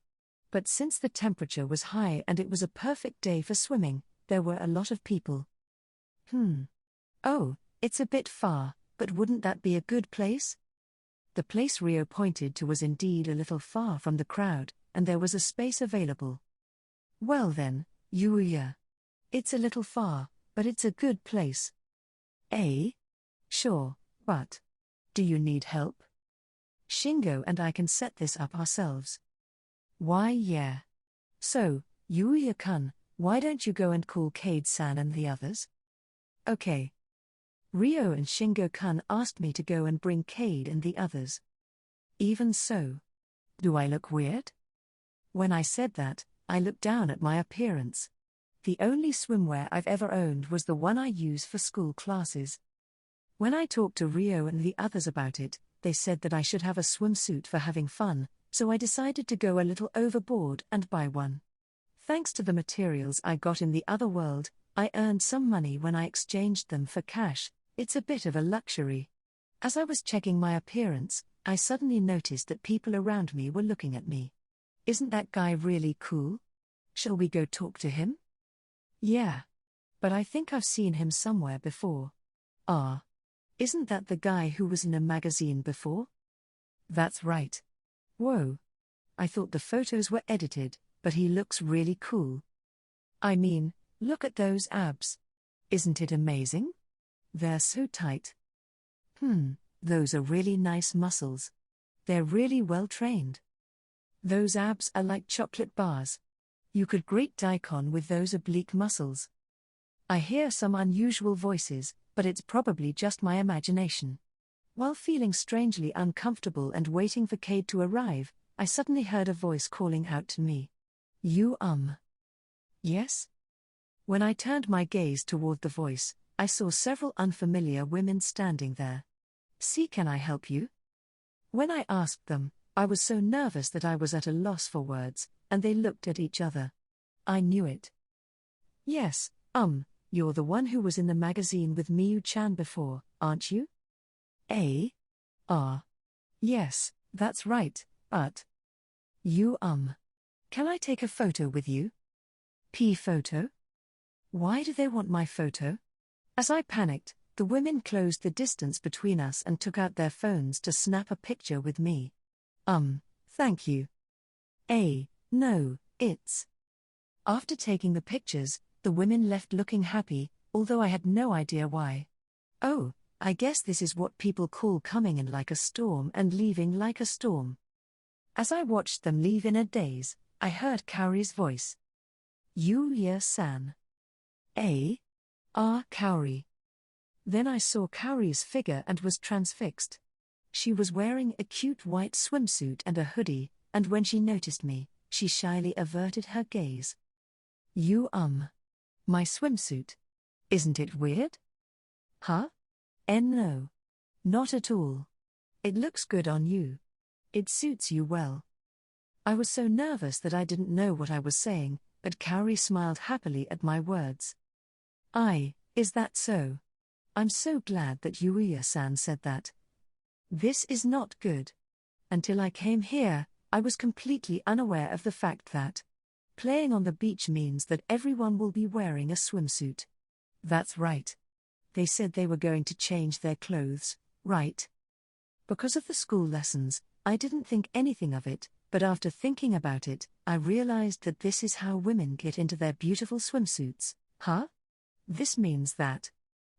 But since the temperature was high and it was a perfect day for swimming, there were a lot of people. Oh, it's a bit far, but wouldn't that be a good place? The place Rio pointed to was indeed a little far from the crowd, and there was a space available. Well then, Yuya. It's a little far, But it's a good place. Eh? Sure, but do you need help? Shingo and I can set this up ourselves. Why, yeah. So, Yuya-kun, why don't you go and call Kade-san and the others? Okay. Ryo and Shingo-kun asked me to go and bring Kade and the others. Even so. Do I look weird? When I said that, I looked down at my appearance. The only swimwear I've ever owned was the one I use for school classes. When I talked to Ryo and the others about it, they said that I should have a swimsuit for having fun, so I decided to go a little overboard and buy one. Thanks to the materials I got in the other world, I earned some money when I exchanged them for cash. It's a bit of a luxury. As I was checking my appearance, I suddenly noticed that people around me were looking at me. Isn't that guy really cool? Shall we go talk to him? Yeah. But I think I've seen him somewhere before. Ah. Isn't that the guy who was in a magazine before? That's right. Whoa. I thought the photos were edited, but he looks really cool. I mean, look at those abs. Isn't it amazing? They're so tight. Those are really nice muscles. They're really well trained. Those abs are like chocolate bars. You could grate daikon with those oblique muscles. I hear some unusual voices, but it's probably just my imagination. While feeling strangely uncomfortable and waiting for Kade to arrive, I suddenly heard a voice calling out to me. You Yes? When I turned my gaze toward the voice, I saw several unfamiliar women standing there. See, can I help you? When I asked them, I was so nervous that I was at a loss for words, and they looked at each other. I knew it. Yes, you're the one who was in the magazine with Miyu-chan before, aren't you? Yes, that's right, but you can I take a photo with you? Photo? Why do they want my photo? As I panicked, the women closed the distance between us and took out their phones to snap a picture with me. Thank you. No, it's. After taking the pictures, the women left looking happy, although I had no idea why. Oh, I guess this is what people call coming in like a storm and leaving like a storm. As I watched them leave in a daze, I heard Kaori's voice. Yuya-san. Kaori. Then I saw Kaori's figure and was transfixed. She was wearing a cute white swimsuit and a hoodie, and when she noticed me, she shyly averted her gaze. My swimsuit. Isn't it weird? Huh? No. Not at all. It looks good on you. It suits you well. I was so nervous that I didn't know what I was saying, but Kaori smiled happily at my words. Is that so? I'm so glad that Yuya-san said that. This is not good. Until I came here, I was completely unaware of the fact that playing on the beach means that everyone will be wearing a swimsuit. That's right. They said they were going to change their clothes, right? Because of the school lessons, I didn't think anything of it, but after thinking about it, I realized that this is how women get into their beautiful swimsuits. Huh? This means that.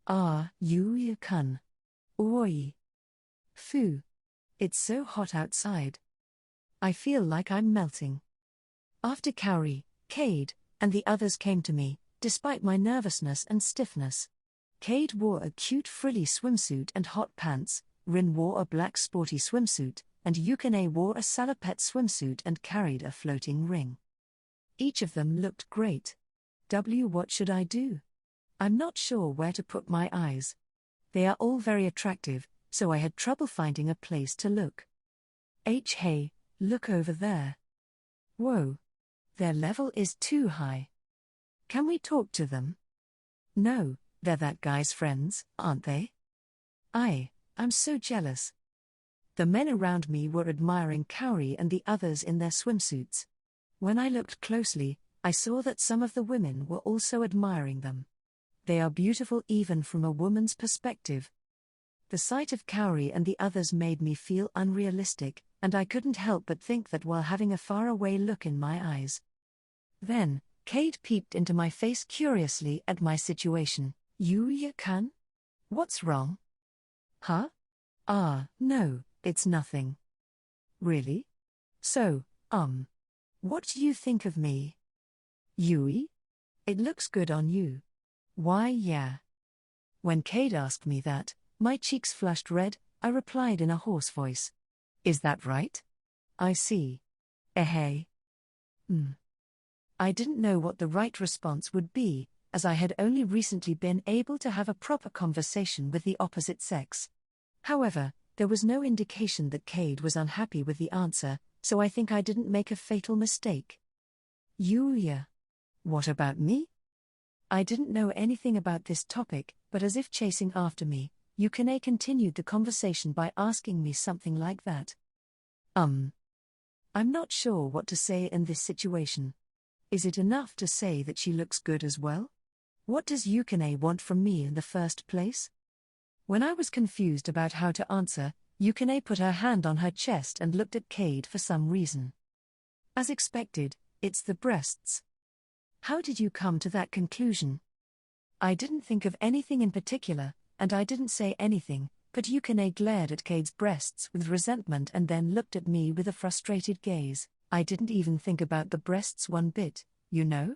Yuya-kun. Oi. Phew. It's so hot outside. I feel like I'm melting. After Kaori, Kade, and the others came to me, despite my nervousness and stiffness. Kade wore a cute frilly swimsuit and hot pants, Rin wore a black sporty swimsuit, and Yukine wore a salopette swimsuit and carried a floating ring. Each of them looked great. What should I do? I'm not sure where to put my eyes. They are all very attractive, so I had trouble finding a place to look. Hey, look over there. Whoa. Their level is too high. Can we talk to them? No, they're that guy's friends, aren't they? I'm so jealous. The men around me were admiring Kaori and the others in their swimsuits. When I looked closely, I saw that some of the women were also admiring them. They are beautiful even from a woman's perspective. The sight of Kaori and the others made me feel unrealistic, and I couldn't help but think that while having a faraway look in my eyes. Then, Cade peeped into my face curiously at my situation. Yuya-kan? What's wrong? Huh? Ah, no, it's nothing. Really? So, what do you think of me? Yui? It looks good on you. Why, yeah. When Cade asked me that, my cheeks flushed red. I replied in a hoarse voice. Is that right? I see. Hey. I didn't know what the right response would be, as I had only recently been able to have a proper conversation with the opposite sex. However, there was no indication that Cade was unhappy with the answer, so I think I didn't make a fatal mistake. Yuya. What about me? I didn't know anything about this topic, but as if chasing after me, Yukine continued the conversation by asking me something like that. I'm not sure what to say in this situation. Is it enough to say that she looks good as well? What does Yukine want from me in the first place? When I was confused about how to answer, Yukine put her hand on her chest and looked at Cade for some reason. As expected, it's the breasts. How did you come to that conclusion? I didn't think of anything in particular, and I didn't say anything, but Yukine glared at Cade's breasts with resentment and then looked at me with a frustrated gaze. I didn't even think about the breasts one bit, you know?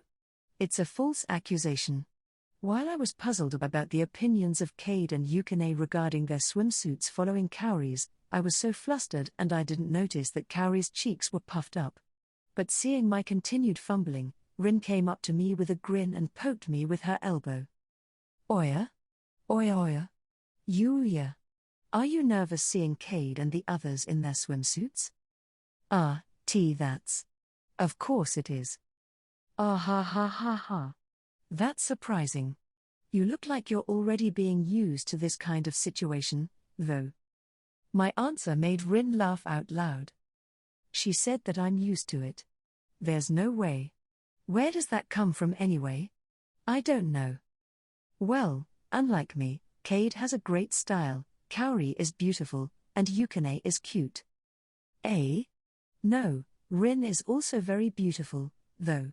It's a false accusation. While I was puzzled about the opinions of Cade and Yukine regarding their swimsuits following Kaori's, I was so flustered and I didn't notice that Kaori's cheeks were puffed up. But seeing my continued fumbling, Rin came up to me with a grin and poked me with her elbow. Oya? Oya? Yuya. Are you nervous seeing Cade and the others in their swimsuits? That's. Of course it is. Ah ha ha ha ha. That's surprising. You look like you're already being used to this kind of situation, though. My answer made Rin laugh out loud. She said that I'm used to it. There's no way. Where does that come from anyway? I don't know. Well, unlike me, Cade has a great style, Kaori is beautiful, and Yukine is cute. Eh? No, Rin is also very beautiful, though.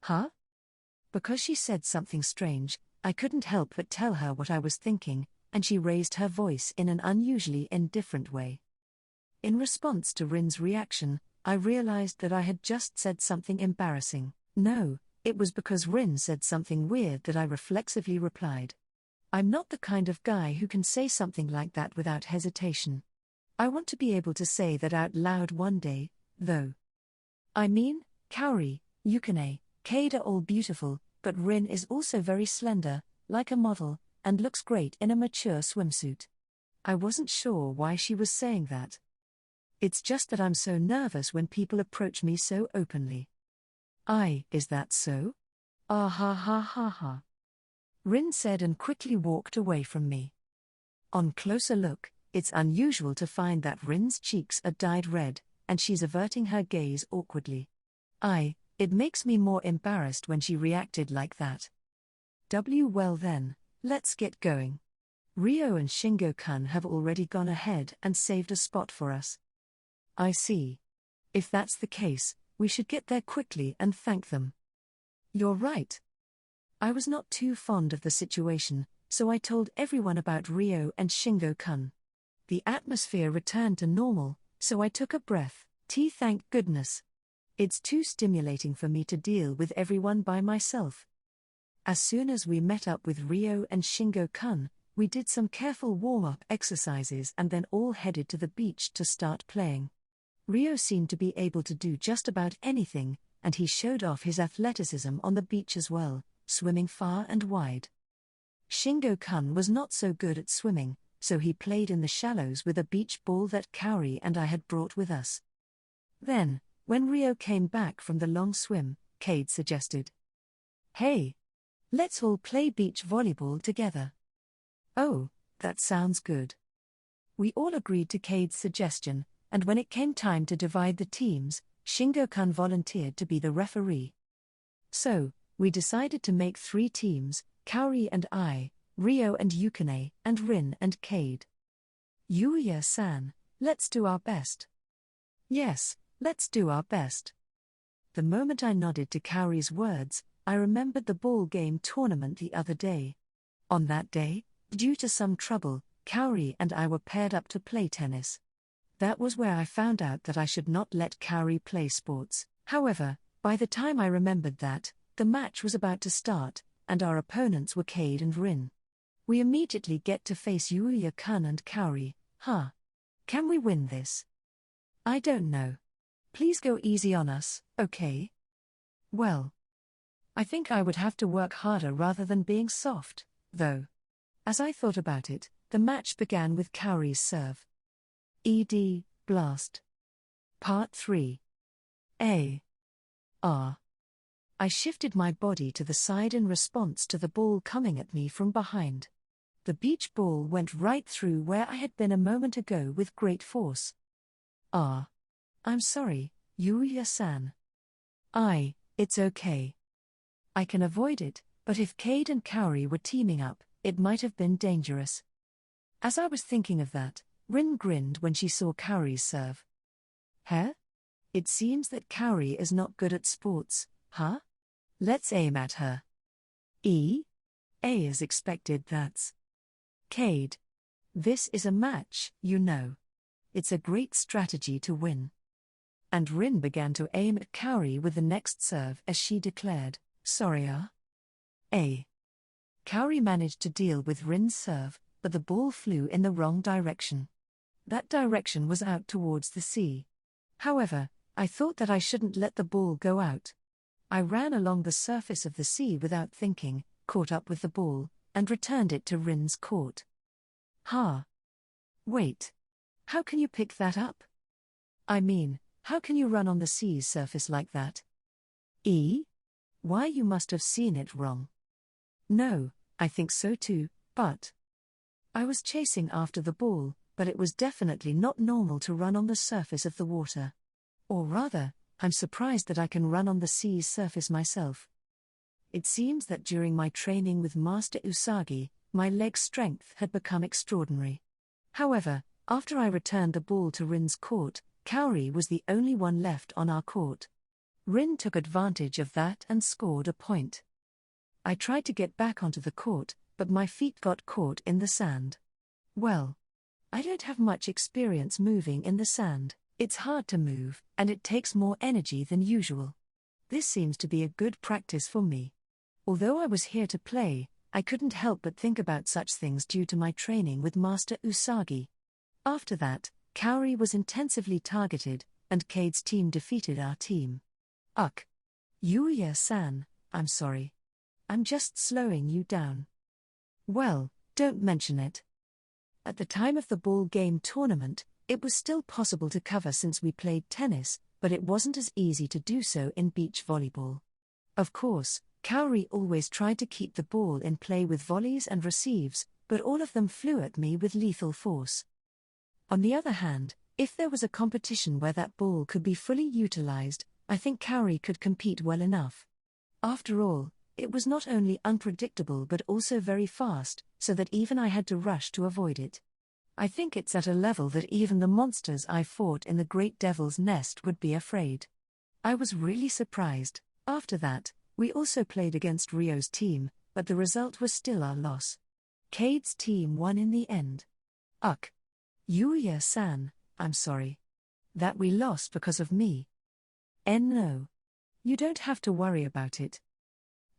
Huh? Because she said something strange, I couldn't help but tell her what I was thinking, and she raised her voice in an unusually indifferent way. In response to Rin's reaction, I realized that I had just said something embarrassing. No, it was because Rin said something weird that I reflexively replied. I'm not the kind of guy who can say something like that without hesitation. I want to be able to say that out loud one day, though. I mean, Kaori, Yukine, Cade are all beautiful, but Rin is also very slender, like a model, and looks great in a mature swimsuit. I wasn't sure why she was saying that. It's just that I'm so nervous when people approach me so openly. Is that so? Ah ha ha ha ha. Rin said and quickly walked away from me. On closer look, it's unusual to find that Rin's cheeks are dyed red, and she's averting her gaze awkwardly. It makes me more embarrassed when she reacted like that. Well then, let's get going. Ryo and Shingo-kun have already gone ahead and saved a spot for us. I see. If that's the case, we should get there quickly and thank them. You're right. I was not too fond of the situation, so I told everyone about Ryo and Shingo-kun. The atmosphere returned to normal, so I took a breath. Thank goodness. It's too stimulating for me to deal with everyone by myself. As soon as we met up with Ryo and Shingo-kun, we did some careful warm-up exercises and then all headed to the beach to start playing. Ryo seemed to be able to do just about anything, and he showed off his athleticism on the beach as well, swimming far and wide. Shingo-kun was not so good at swimming, so he played in the shallows with a beach ball that Kaori and I had brought with us. Then, when Ryo came back from the long swim, Cade suggested, "Hey, let's all play beach volleyball together." Oh, that sounds good. We all agreed to Cade's suggestion, and when it came time to divide the teams, Shingo-kun volunteered to be the referee. So, we decided to make 3 teams, Kaori and I, Ryo and Yukine, and Rin and Cade. Yuya-san, let's do our best. Yes, let's do our best. The moment I nodded to Kaori's words, I remembered the ball game tournament the other day. On that day, due to some trouble, Kaori and I were paired up to play tennis. That was where I found out that I should not let Kaori play sports. However, by the time I remembered that, the match was about to start, and our opponents were Cade and Rin. We immediately get to face Yuya-kun and Kaori. Can we win this? I don't know. Please go easy on us, okay? Well, I think I would have to work harder rather than being soft, though. As I thought about it, the match began with Kaori's serve. ED, Blast. Part 3. I shifted my body to the side in response to the ball coming at me from behind. The beach ball went right through where I had been a moment ago with great force. I'm sorry, Yuya-san. It's okay. I can avoid it, but if Cade and Kaori were teaming up, it might have been dangerous. As I was thinking of that, Rin grinned when she saw Kaori's serve. It seems that Kaori is not good at sports, huh? Let's aim at her. As expected, that's Cade. This is a match, you know. It's a great strategy to win. And Rin began to aim at Kaori with the next serve as she declared, sorry. Kaori managed to deal with Rin's serve, but the ball flew in the wrong direction. That direction was out towards the sea. However, I thought that I shouldn't let the ball go out. I ran along the surface of the sea without thinking, caught up with the ball, and returned it to Rin's court. Wait. How can you pick that up? I mean, how can you run on the sea's surface like that? Why, you must have seen it wrong. No, I think so too, but I was chasing after the ball, but it was definitely not normal to run on the surface of the water. Or rather, I'm surprised that I can run on the sea's surface myself. It seems that during my training with Master Usagi, my leg strength had become extraordinary. However, after I returned the ball to Rin's court, Kaori was the only one left on our court. Rin took advantage of that and scored a point. I tried to get back onto the court, but my feet got caught in the sand. Well, I don't have much experience moving in the sand. It's hard to move, and it takes more energy than usual. This seems to be a good practice for me. Although I was here to play, I couldn't help but think about such things due to my training with Master Usagi. After that, Kaori was intensively targeted, and Cade's team defeated our team. Yuya-san, I'm sorry. I'm just slowing you down. Well, don't mention it. At the time of the ball game tournament, it was still possible to cover since we played tennis, but it wasn't as easy to do so in beach volleyball. Of course, Kaori always tried to keep the ball in play with volleys and receives, but all of them flew at me with lethal force. On the other hand, if there was a competition where that ball could be fully utilized, I think Kaori could compete well enough. After all, it was not only unpredictable but also very fast, so that even I had to rush to avoid it. I think it's at a level that even the monsters I fought in the Great Devil's Nest would be afraid. I was really surprised. After that, we also played against Ryo's team, but the result was still our loss. Cade's team won in the end. Yuya-san, I'm sorry. That we lost because of me. No. You don't have to worry about it.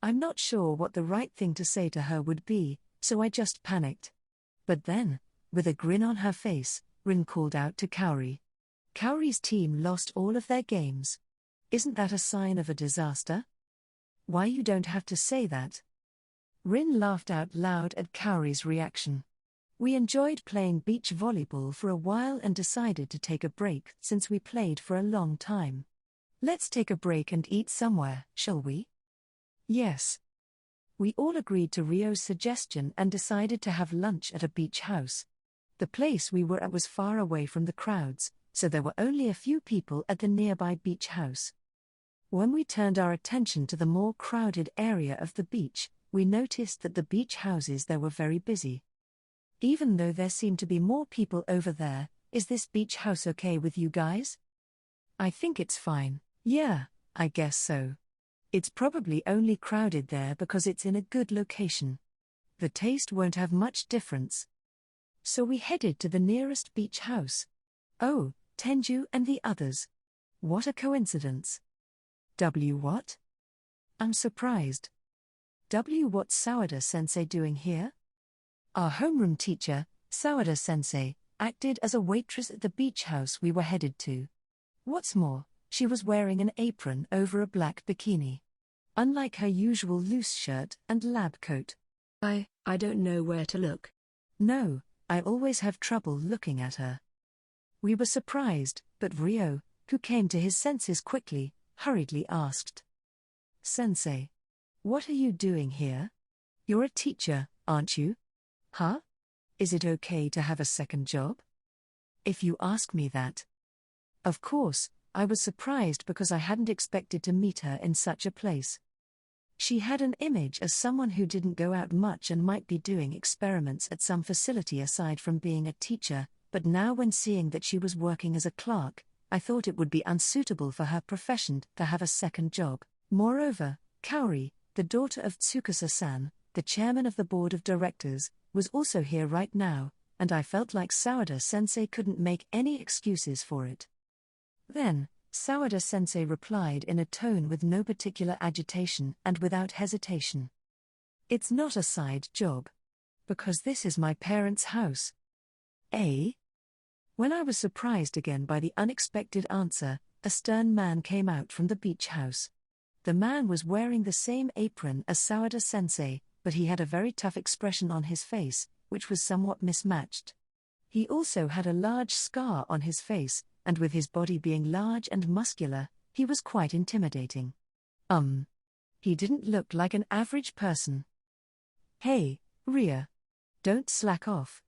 I'm not sure what the right thing to say to her would be, so I just panicked. But then, with a grin on her face, Rin called out to Kaori. Kaori's team lost all of their games. Isn't that a sign of a disaster? Why, you don't have to say that. Rin laughed out loud at Kaori's reaction. We enjoyed playing beach volleyball for a while and decided to take a break since we played for a long time. Let's take a break and eat somewhere, shall we? Yes. We all agreed to Ryo's suggestion and decided to have lunch at a beach house. The place we were at was far away from the crowds, so there were only a few people at the nearby beach house. When we turned our attention to the more crowded area of the beach, we noticed that the beach houses there were very busy. Even though there seemed to be more people over there, is this beach house okay with you guys? I think it's fine. Yeah, I guess so. It's probably only crowded there because it's in a good location. The taste won't have much difference. So we headed to the nearest beach house. Oh, Tenju and the others. What a coincidence. What? I'm surprised. What's Sawada-sensei doing here? Our homeroom teacher, Sawada-sensei, acted as a waitress at the beach house we were headed to. What's more, she was wearing an apron over a black bikini. Unlike her usual loose shirt and lab coat. I don't know where to look. No, I always have trouble looking at her. We were surprised, but Ryo, who came to his senses quickly, hurriedly asked. Sensei, what are you doing here? You're a teacher, aren't you? Huh? Is it okay to have a second job? If you ask me that. Of course, I was surprised because I hadn't expected to meet her in such a place. She had an image as someone who didn't go out much and might be doing experiments at some facility aside from being a teacher, but now when seeing that she was working as a clerk, I thought it would be unsuitable for her profession to have a second job. Moreover, Kaori, the daughter of Tsukasa-san, the chairman of the board of directors, was also here right now, and I felt like Sawada-sensei couldn't make any excuses for it. Then, Sawada-sensei replied in a tone with no particular agitation and without hesitation. It's not a side job. Because this is my parents' house. Eh? When I was surprised again by the unexpected answer, a stern man came out from the beach house. The man was wearing the same apron as Sawada-sensei, but he had a very tough expression on his face, which was somewhat mismatched. He also had a large scar on his face, and with his body being large and muscular, he was quite intimidating. He didn't look like an average person. Hey, Ria. Don't slack off.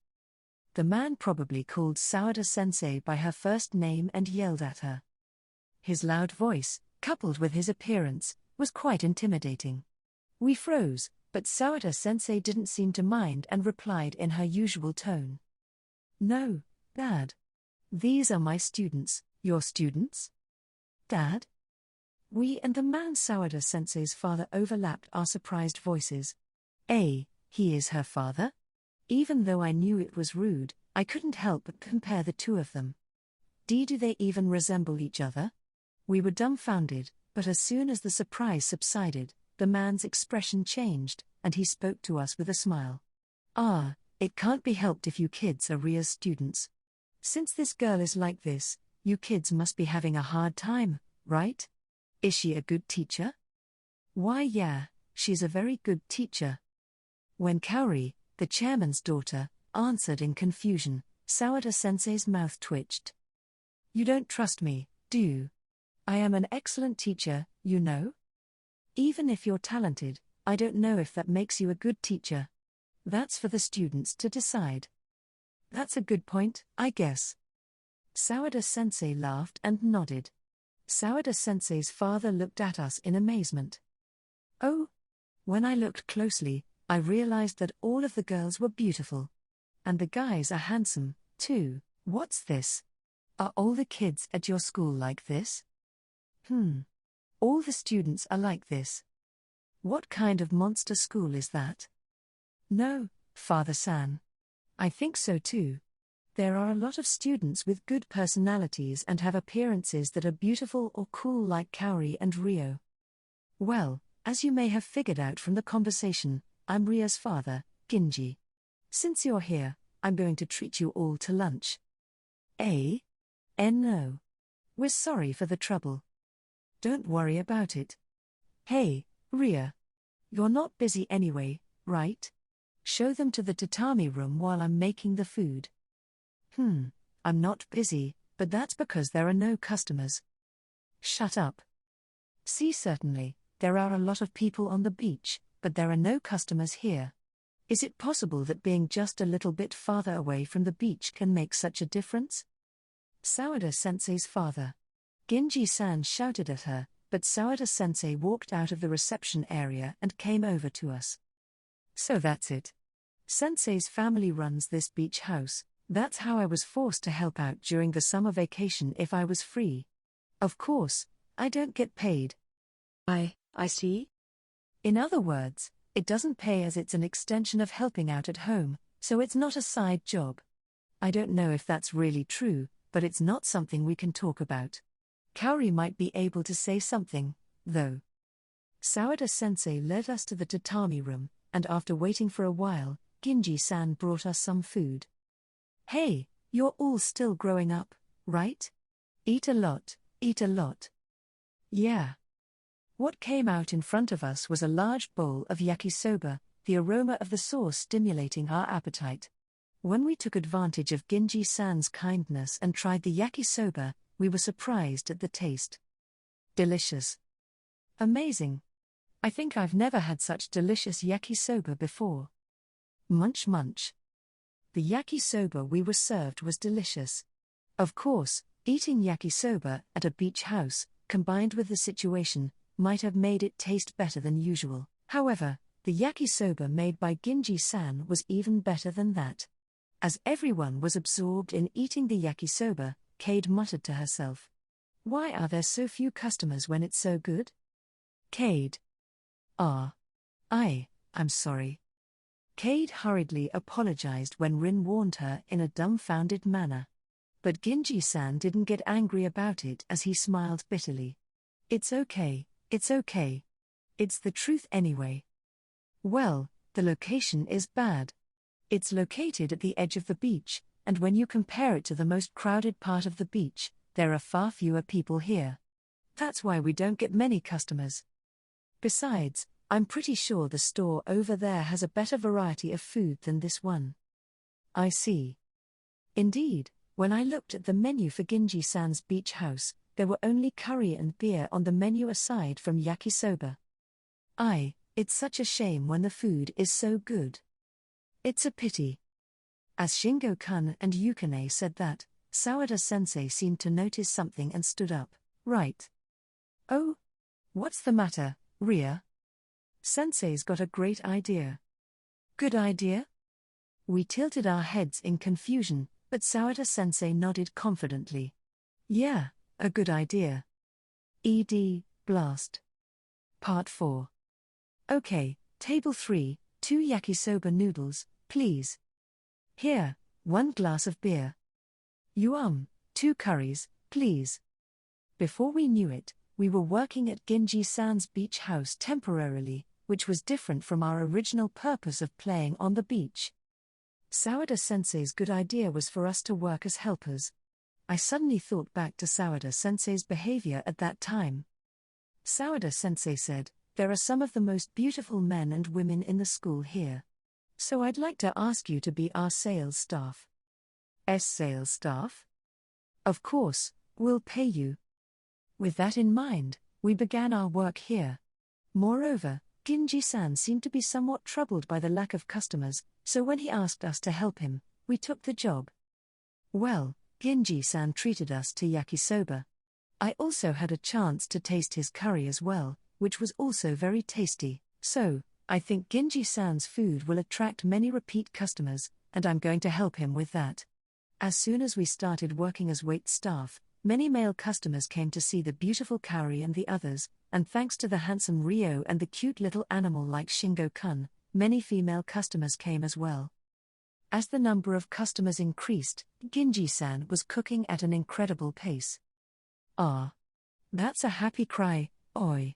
The man probably called Sawada-sensei by her first name and yelled at her. His loud voice, coupled with his appearance, was quite intimidating. We froze, but Sawada-sensei didn't seem to mind and replied in her usual tone. No, Dad. These are my students. Your students? Dad? We and the man Sawada-sensei's father overlapped our surprised voices. He is her father? Even though I knew it was rude, I couldn't help but compare the two of them. Do they even resemble each other? We were dumbfounded, but as soon as the surprise subsided, the man's expression changed, and he spoke to us with a smile. It can't be helped if you kids are Ria's students. Since this girl is like this, you kids must be having a hard time, right? Is she a good teacher? Why yeah, she's a very good teacher. When Kaori, the chairman's daughter, answered in confusion, Sawada-sensei's mouth twitched. You don't trust me, do you? I am an excellent teacher, you know? Even if you're talented, I don't know if that makes you a good teacher. That's for the students to decide. That's a good point, I guess. Sawada-sensei laughed and nodded. Sawada-sensei's father looked at us in amazement. Oh! When I looked closely, I realized that all of the girls were beautiful. And the guys are handsome, too. What's this? Are all the kids at your school like this? All the students are like this. What kind of monster school is that? No, Father-san. I think so too. There are a lot of students with good personalities and have appearances that are beautiful or cool like Kaori and Ryo. Well, as you may have figured out from the conversation, I'm Ria's father, Ginji. Since you're here, I'm going to treat you all to lunch. No. We're sorry for the trouble. Don't worry about it. Hey, Ria. You're not busy anyway, right? Show them to the tatami room while I'm making the food. I'm not busy, but that's because there are no customers. Shut up. See, certainly, there are a lot of people on the beach, but there are no customers here. Is it possible that being just a little bit farther away from the beach can make such a difference? Sawada-sensei's father. Ginji-san shouted at her, but Sawada-sensei walked out of the reception area and came over to us. So that's it. Sensei's family runs this beach house. That's how I was forced to help out during the summer vacation if I was free. Of course, I don't get paid. I see. In other words, it doesn't pay as it's an extension of helping out at home, so it's not a side job. I don't know if that's really true, but it's not something we can talk about. Kaori might be able to say something, though. Sawada-sensei led us to the tatami room, and after waiting for a while, Ginji-san brought us some food. Hey, you're all still growing up, right? Eat a lot, eat a lot. Yeah. What came out in front of us was a large bowl of yakisoba, the aroma of the sauce stimulating our appetite. When we took advantage of Ginji-san's kindness and tried the yakisoba, we were surprised at the taste. Delicious. Amazing. I think I've never had such delicious yakisoba before. Munch munch. The yakisoba we were served was delicious. Of course, eating yakisoba at a beach house, combined with the situation, might have made it taste better than usual. However, the yakisoba made by Ginji-san was even better than that. As everyone was absorbed in eating the yakisoba, Kade muttered to herself. Why are there so few customers when it's so good? Kade. I'm sorry. Kade hurriedly apologized when Rin warned her in a dumbfounded manner. But Ginji-san didn't get angry about it as he smiled bitterly. It's okay, it's okay. It's the truth anyway. Well, the location is bad. It's located at the edge of the beach, and when you compare it to the most crowded part of the beach, there are far fewer people here. That's why we don't get many customers. Besides, I'm pretty sure the store over there has a better variety of food than this one. I see. Indeed, when I looked at the menu for Ginji-san's beach house, there were only curry and beer on the menu aside from yakisoba. It's such a shame when the food is so good. It's a pity. As Shingo-kun and Yukine said that, Sawada-sensei seemed to notice something and stood up. Right. Oh? What's the matter, Ria? Sensei's got a great idea. Good idea? We tilted our heads in confusion, but Sawada-sensei nodded confidently. Yeah, a good idea. Blast. Part 4. Okay, Table 3, 2 yakisoba noodles, please. Here, 1 glass of beer. 2 curries, please. Before we knew it, we were working at Ginji-san's beach house temporarily, which was different from our original purpose of playing on the beach. Sawada-sensei's good idea was for us to work as helpers. I suddenly thought back to Sawada-sensei's behavior at that time. Sawada-sensei said, "There are some of the most beautiful men and women in the school here. So I'd like to ask you to be our sales staff." Sales staff? Of course, we'll pay you. With that in mind, we began our work here. Moreover, Ginji-san seemed to be somewhat troubled by the lack of customers, so when he asked us to help him, we took the job. Well, Ginji-san treated us to yakisoba. I also had a chance to taste his curry as well, which was also very tasty, so I think Ginji-san's food will attract many repeat customers, and I'm going to help him with that. As soon as we started working as wait staff, many male customers came to see the beautiful Kaori and the others, and thanks to the handsome Ryo and the cute little animal like Shingo-kun, many female customers came as well. As the number of customers increased, Ginji-san was cooking at an incredible pace. That's a happy cry, oi.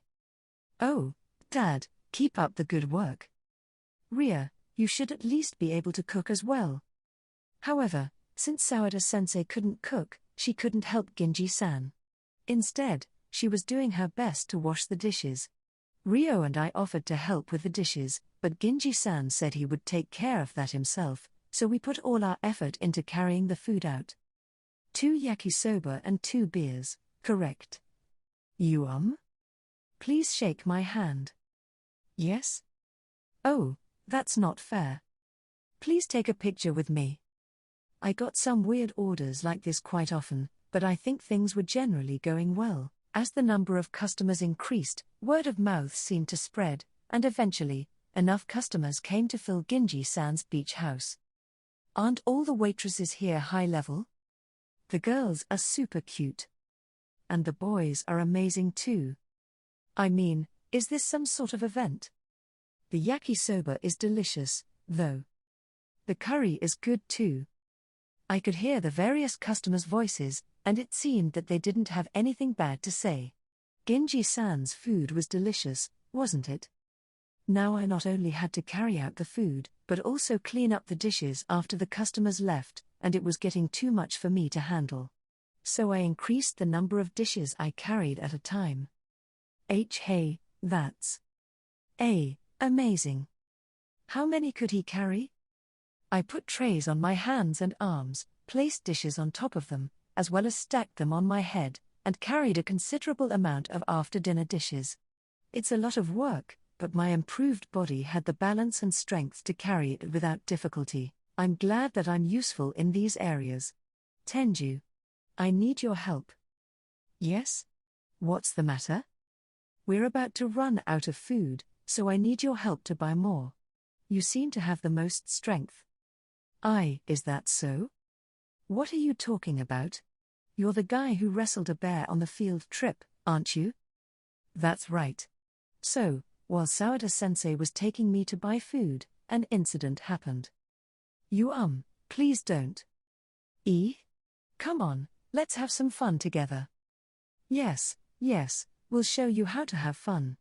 Oh, Dad, keep up the good work. Ria, you should at least be able to cook as well. However, since Sawada-sensei couldn't cook, she couldn't help Ginji-san. Instead, she was doing her best to wash the dishes. Ryo and I offered to help with the dishes, but Ginji-san said he would take care of that himself, so we put all our effort into carrying the food out. 2 yakisoba and 2 beers, correct? You Please shake my hand. Yes? Oh, that's not fair. Please take a picture with me. I got some weird orders like this quite often, but I think things were generally going well. As the number of customers increased, word of mouth seemed to spread, and eventually, enough customers came to fill Ginji-san's beach house. Aren't all the waitresses here high level? The girls are super cute. and the boys are amazing too. I mean, is this some sort of event? The yakisoba is delicious, though. The curry is good too. I could hear the various customers' voices, and it seemed that they didn't have anything bad to say. Ginji-san's food was delicious, wasn't it? Now I not only had to carry out the food, but also clean up the dishes after the customers left, and it was getting too much for me to handle. So I increased the number of dishes I carried at a time. Hey, that's amazing. How many could he carry? I put trays on my hands and arms, placed dishes on top of them, as well as stacked them on my head, and carried a considerable amount of after-dinner dishes. It's a lot of work, but my improved body had the balance and strength to carry it without difficulty. I'm glad that I'm useful in these areas. Tenju, I need your help. Yes? What's the matter? We're about to run out of food, so I need your help to buy more. You seem to have the most strength. Is that so? What are you talking about? You're the guy who wrestled a bear on the field trip, aren't you? That's right. So, while Sawada-sensei was taking me to buy food, an incident happened. You please don't. Come on, let's have some fun together. Yes, we'll show you how to have fun.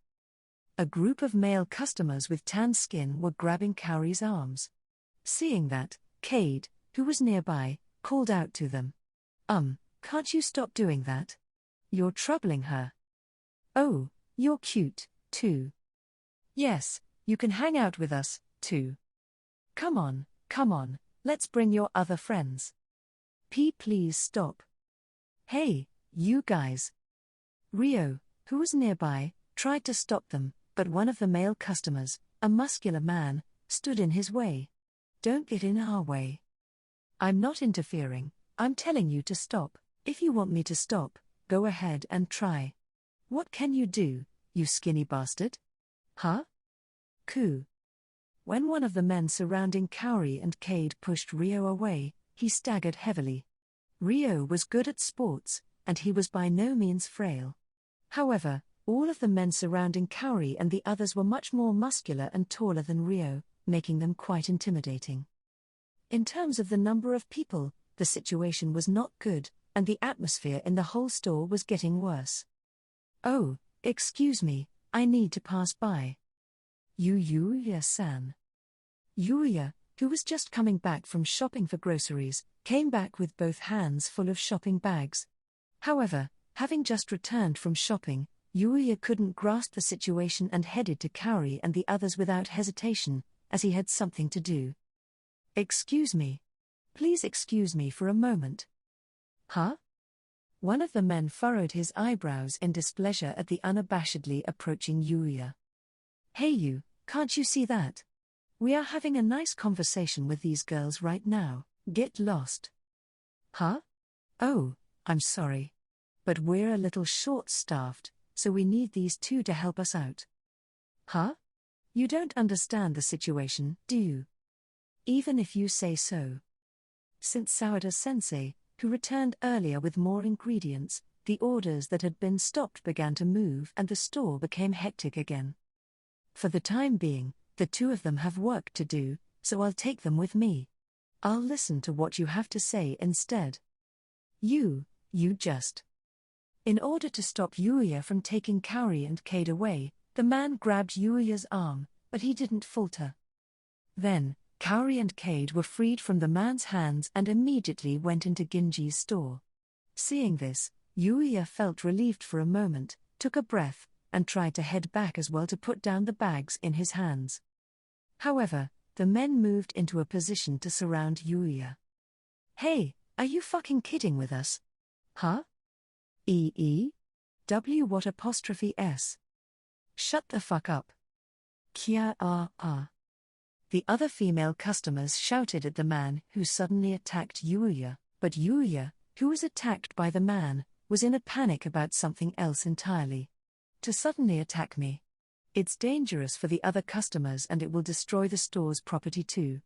A group of male customers with tan skin were grabbing Kaori's arms. Seeing that, Cade, who was nearby, called out to them. Can't you stop doing that? You're troubling her. Oh, you're cute, too. Yes, you can hang out with us, too. Come on, let's bring your other friends. Please stop. Hey, you guys. Ryo, who was nearby, tried to stop them, but one of the male customers, a muscular man, stood in his way. Don't get in our way. I'm not interfering, I'm telling you to stop. If you want me to stop, go ahead and try. What can you do, you skinny bastard? Huh? Coo. When one of the men surrounding Kaori and Cade pushed Ryo away, he staggered heavily. Ryo was good at sports, and he was by no means frail. However, all of the men surrounding Kaori and the others were much more muscular and taller than Ryo, making them quite intimidating. In terms of the number of people, the situation was not good, and the atmosphere in the whole store was getting worse. Oh, excuse me, I need to pass by. Yuya-san. Yuya, who was just coming back from shopping for groceries, came back with both hands full of shopping bags. However, having just returned from shopping, Yuya couldn't grasp the situation and headed to Kaori and the others without hesitation, as he had something to do. Excuse me. Please excuse me for a moment. Huh? One of the men furrowed his eyebrows in displeasure at the unabashedly approaching Yuya. Hey you, can't you see that? We are having a nice conversation with these girls right now, get lost. Huh? Oh, I'm sorry. But we're a little short-staffed, so we need these two to help us out. Huh? You don't understand the situation, do you? Even if you say so. Since Sawada-sensei, who returned earlier with more ingredients, the orders that had been stopped began to move and the store became hectic again. For the time being, the two of them have work to do, so I'll take them with me. I'll listen to what you have to say instead. You just. In order to stop Yuya from taking Kaori and Cade away, the man grabbed Yuya's arm, but he didn't falter. Then, Kaori and Cade were freed from the man's hands and immediately went into Ginji's store. Seeing this, Yuya felt relieved for a moment, took a breath, and tried to head back as well to put down the bags in his hands. However, the men moved into a position to surround Yuya. Hey, are you fucking kidding with us? Huh? What apostrophe S? Shut the fuck up. Kia. The other female customers shouted at the man who suddenly attacked Yuya, but Yuya, who was attacked by the man, was in a panic about something else entirely. To suddenly attack me. It's dangerous for the other customers and it will destroy the store's property too.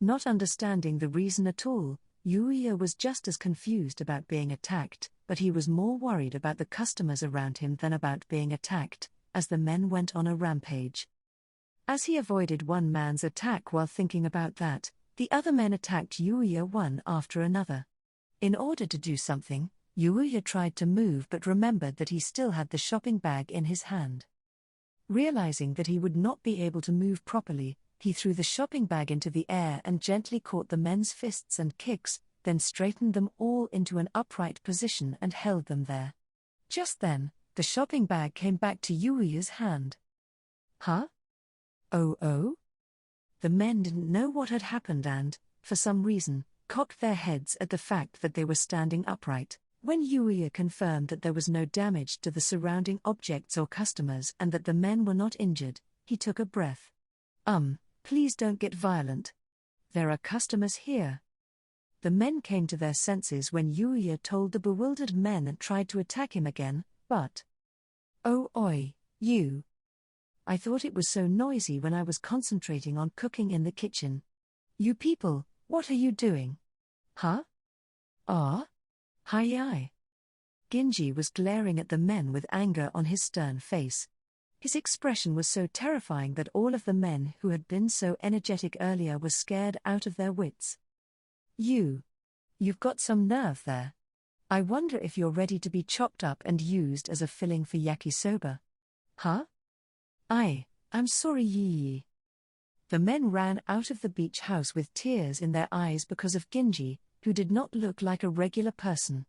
Not understanding the reason at all, Yuya was just as confused about being attacked, but he was more worried about the customers around him than about being attacked, as the men went on a rampage. As he avoided one man's attack while thinking about that, the other men attacked Yuya one after another. In order to do something, Yuya tried to move but remembered that he still had the shopping bag in his hand. Realizing that he would not be able to move properly, he threw the shopping bag into the air and gently caught the men's fists and kicks, then straightened them all into an upright position and held them there. Just then, the shopping bag came back to Yuya's hand. Huh? Oh? The men didn't know what had happened and, for some reason, cocked their heads at the fact that they were standing upright. When Yuya confirmed that there was no damage to the surrounding objects or customers and that the men were not injured, he took a breath. Please don't get violent. There are customers here. The men came to their senses when Yuya told the bewildered men and tried to attack him again, but... Oh oi, you. I thought it was so noisy when I was concentrating on cooking in the kitchen. You people, what are you doing? Huh? Hi. Ginji was glaring at the men with anger on his stern face. His expression was so terrifying that all of the men who had been so energetic earlier were scared out of their wits. You've got some nerve there. I wonder if you're ready to be chopped up and used as a filling for yakisoba. Huh? I'm sorry Yi. The men ran out of the beach house with tears in their eyes because of Ginji, who did not look like a regular person.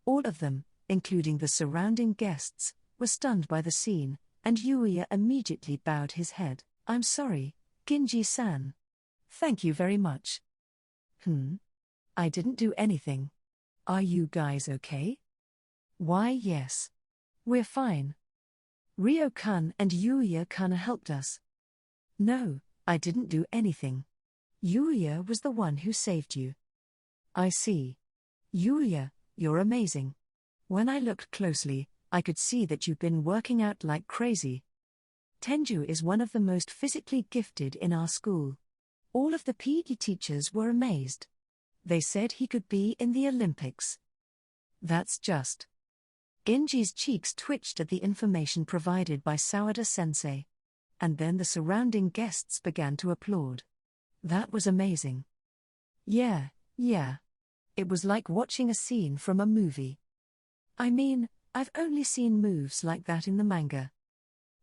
All of them, including the surrounding guests, were stunned by the scene, and Yuya immediately bowed his head. I'm sorry, Ginji-san. Thank you very much. I didn't do anything. Are you guys okay? Why yes. We're fine. Ryo-kun and Yuya-kun helped us. No, I didn't do anything. Yuya was the one who saved you. I see. Yuya, you're amazing. When I looked closely, I could see that you've been working out like crazy. Tenju is one of the most physically gifted in our school. All of the PE teachers were amazed. They said he could be in the Olympics. That's just. Genji's cheeks twitched at the information provided by Sawada-sensei. And then the surrounding guests began to applaud. That was amazing. Yeah. It was like watching a scene from a movie. I mean, I've only seen moves like that in the manga.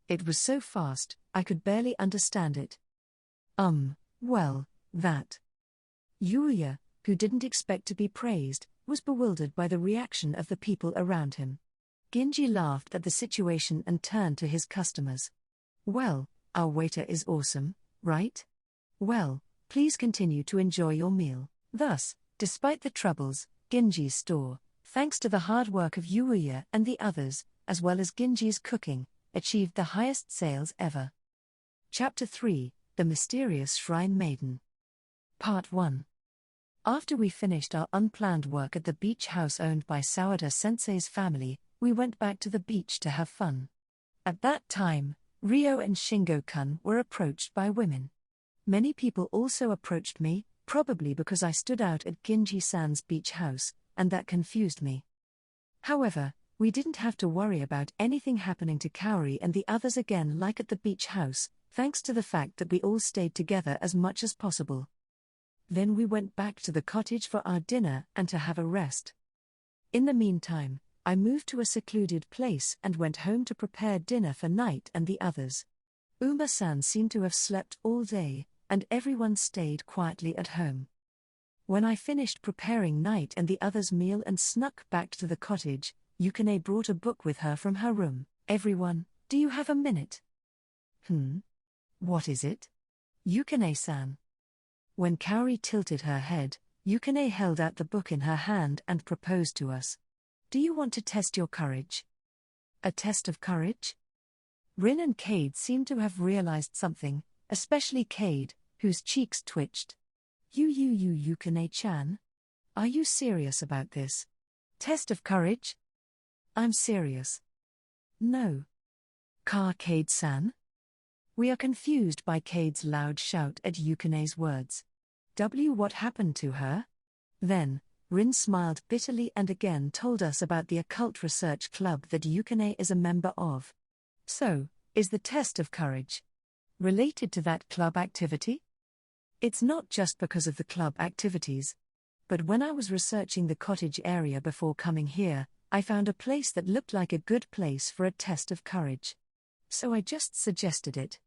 It was so fast, I could barely understand it. That. Yuya, who didn't expect to be praised, was bewildered by the reaction of the people around him. Ginji laughed at the situation and turned to his customers. Well, our waiter is awesome, right? Well, please continue to enjoy your meal. Thus, despite the troubles, Ginji's store, thanks to the hard work of Yuya and the others, as well as Ginji's cooking, achieved the highest sales ever. Chapter 3, The Mysterious Shrine Maiden. Part 1. After we finished our unplanned work at the beach house owned by Sawada-sensei's family, we went back to the beach to have fun. At that time, Ryo and Shingo-kun were approached by women. Many people also approached me, probably because I stood out at Ginji-san's beach house, and that confused me. However, we didn't have to worry about anything happening to Kaori and the others again like at the beach house, thanks to the fact that we all stayed together as much as possible. Then we went back to the cottage for our dinner and to have a rest. In the meantime, I moved to a secluded place and went home to prepare dinner for Night and the others. Uma-san seemed to have slept all day, and everyone stayed quietly at home. When I finished preparing Night and the others' meal and snuck back to the cottage, Yukine brought a book with her from her room. Everyone, do you have a minute? What is it? Yukine-san. When Kaori tilted her head, Yukine held out the book in her hand and proposed to us. Do you want to test your courage? A test of courage? Rin and Cade seemed to have realized something, especially Cade, whose cheeks twitched. Yukine-chan? Are you serious about this? Test of courage? I'm serious. No. Cade-san? We are confused by Cade's loud shout at Yukine's words. What happened to her? Then, Rin smiled bitterly and again told us about the occult research club that Yukine is a member of. So, is the test of courage related to that club activity? It's not just because of the club activities. But when I was researching the cottage area before coming here, I found a place that looked like a good place for a test of courage. So I just suggested it.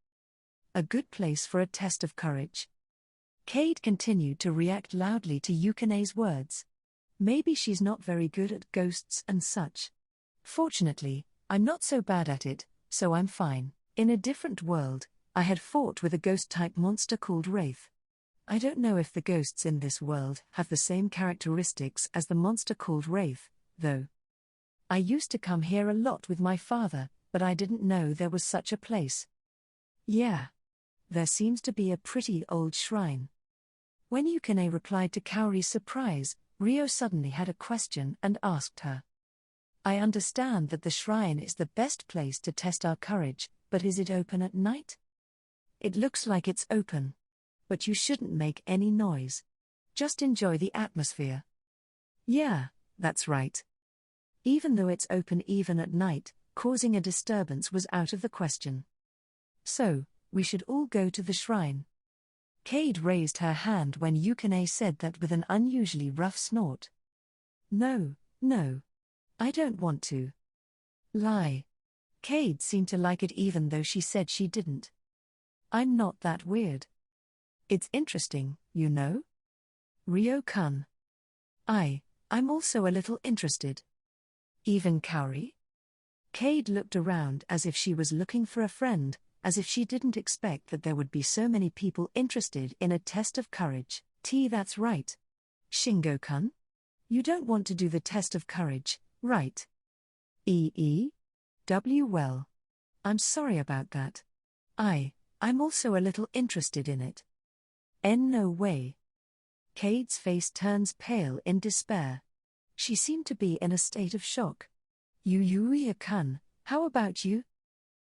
A good place for a test of courage. Cade continued to react loudly to Yukine's words. Maybe she's not very good at ghosts and such. Fortunately, I'm not so bad at it, so I'm fine. In a different world, I had fought with a ghost-type monster called Wraith. I don't know if the ghosts in this world have the same characteristics as the monster called Wraith, though. I used to come here a lot with my father, but I didn't know there was such a place. Yeah. There seems to be a pretty old shrine. When Yukine replied to Kaori's surprise, Rio suddenly had a question and asked her. I understand that the shrine is the best place to test our courage, but is it open at night? It looks like it's open. But you shouldn't make any noise. Just enjoy the atmosphere. Yeah, that's right. Even though it's open even at night, causing a disturbance was out of the question. So, we should all go to the shrine. Cade raised her hand when Yukine said that with an unusually rough snort. No, I don't want to. Lie. Cade seemed to like it even though she said she didn't. I'm not that weird. It's interesting, you know? Ryo-kun. I'm also a little interested. Even Kaori? Cade looked around as if she was looking for a friend, as if she didn't expect that there would be so many people interested in a test of courage. That's right. Shingo-kun? You don't want to do the test of courage, right? Well. I'm sorry about that. I'm also a little interested in it. No way. Cade's face turns pale in despair. She seemed to be in a state of shock. Yuya-kun, how about you?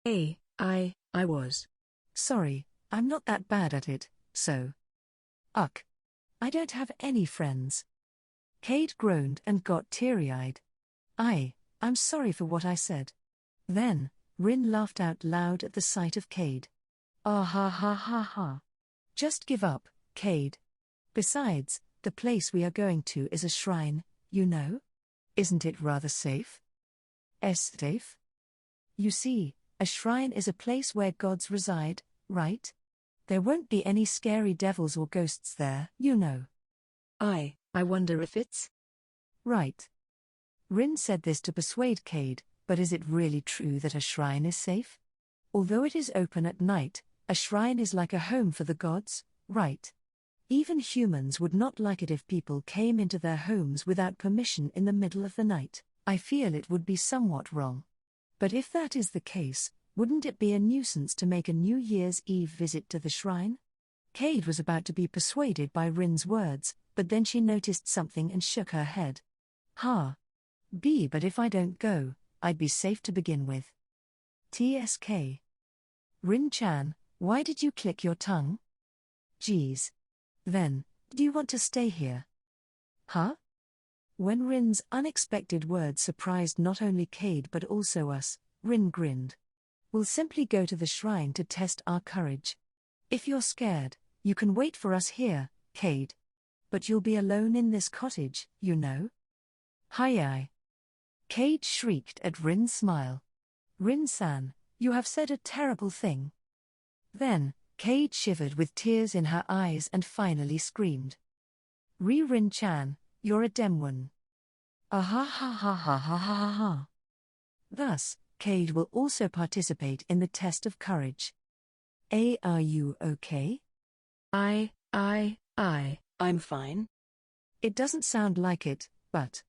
I was. Sorry, I'm not that bad at it, so. Ugh. I don't have any friends. Cade groaned and got teary-eyed. I'm sorry for what I said. Then, Rin laughed out loud at the sight of Cade. Ah ha ha ha ha. Just give up, Cade. Besides, the place we are going to is a shrine, you know? Isn't it rather safe? Safe? You see, a shrine is a place where gods reside, right? There won't be any scary devils or ghosts there, you know. I wonder if it's... Right. Rin said this to persuade Cade, but is it really true that a shrine is safe? Although it is open at night, a shrine is like a home for the gods, right? Even humans would not like it if people came into their homes without permission in the middle of the night. I feel it would be somewhat wrong. But if that is the case, wouldn't it be a nuisance to make a New Year's Eve visit to the shrine? Cade was about to be persuaded by Rin's words, but then she noticed something and shook her head. But if I don't go, I'd be safe to begin with. TSK. Rin-chan, why did you click your tongue? Geez. Then, do you want to stay here? Huh? When Rin's unexpected words surprised not only Cade but also us, Rin grinned. We'll simply go to the shrine to test our courage. If you're scared, you can wait for us here, Cade. But you'll be alone in this cottage, you know? Hi. Cade shrieked at Rin's smile. Rin-san, you have said a terrible thing. Then, Cade shivered with tears in her eyes and finally screamed. Rin-chan, you're a demon. Ah ha ha ha ha ha ha ha. Thus, Cade will also participate in the test of courage. Are you okay? I'm fine. It doesn't sound like it, but...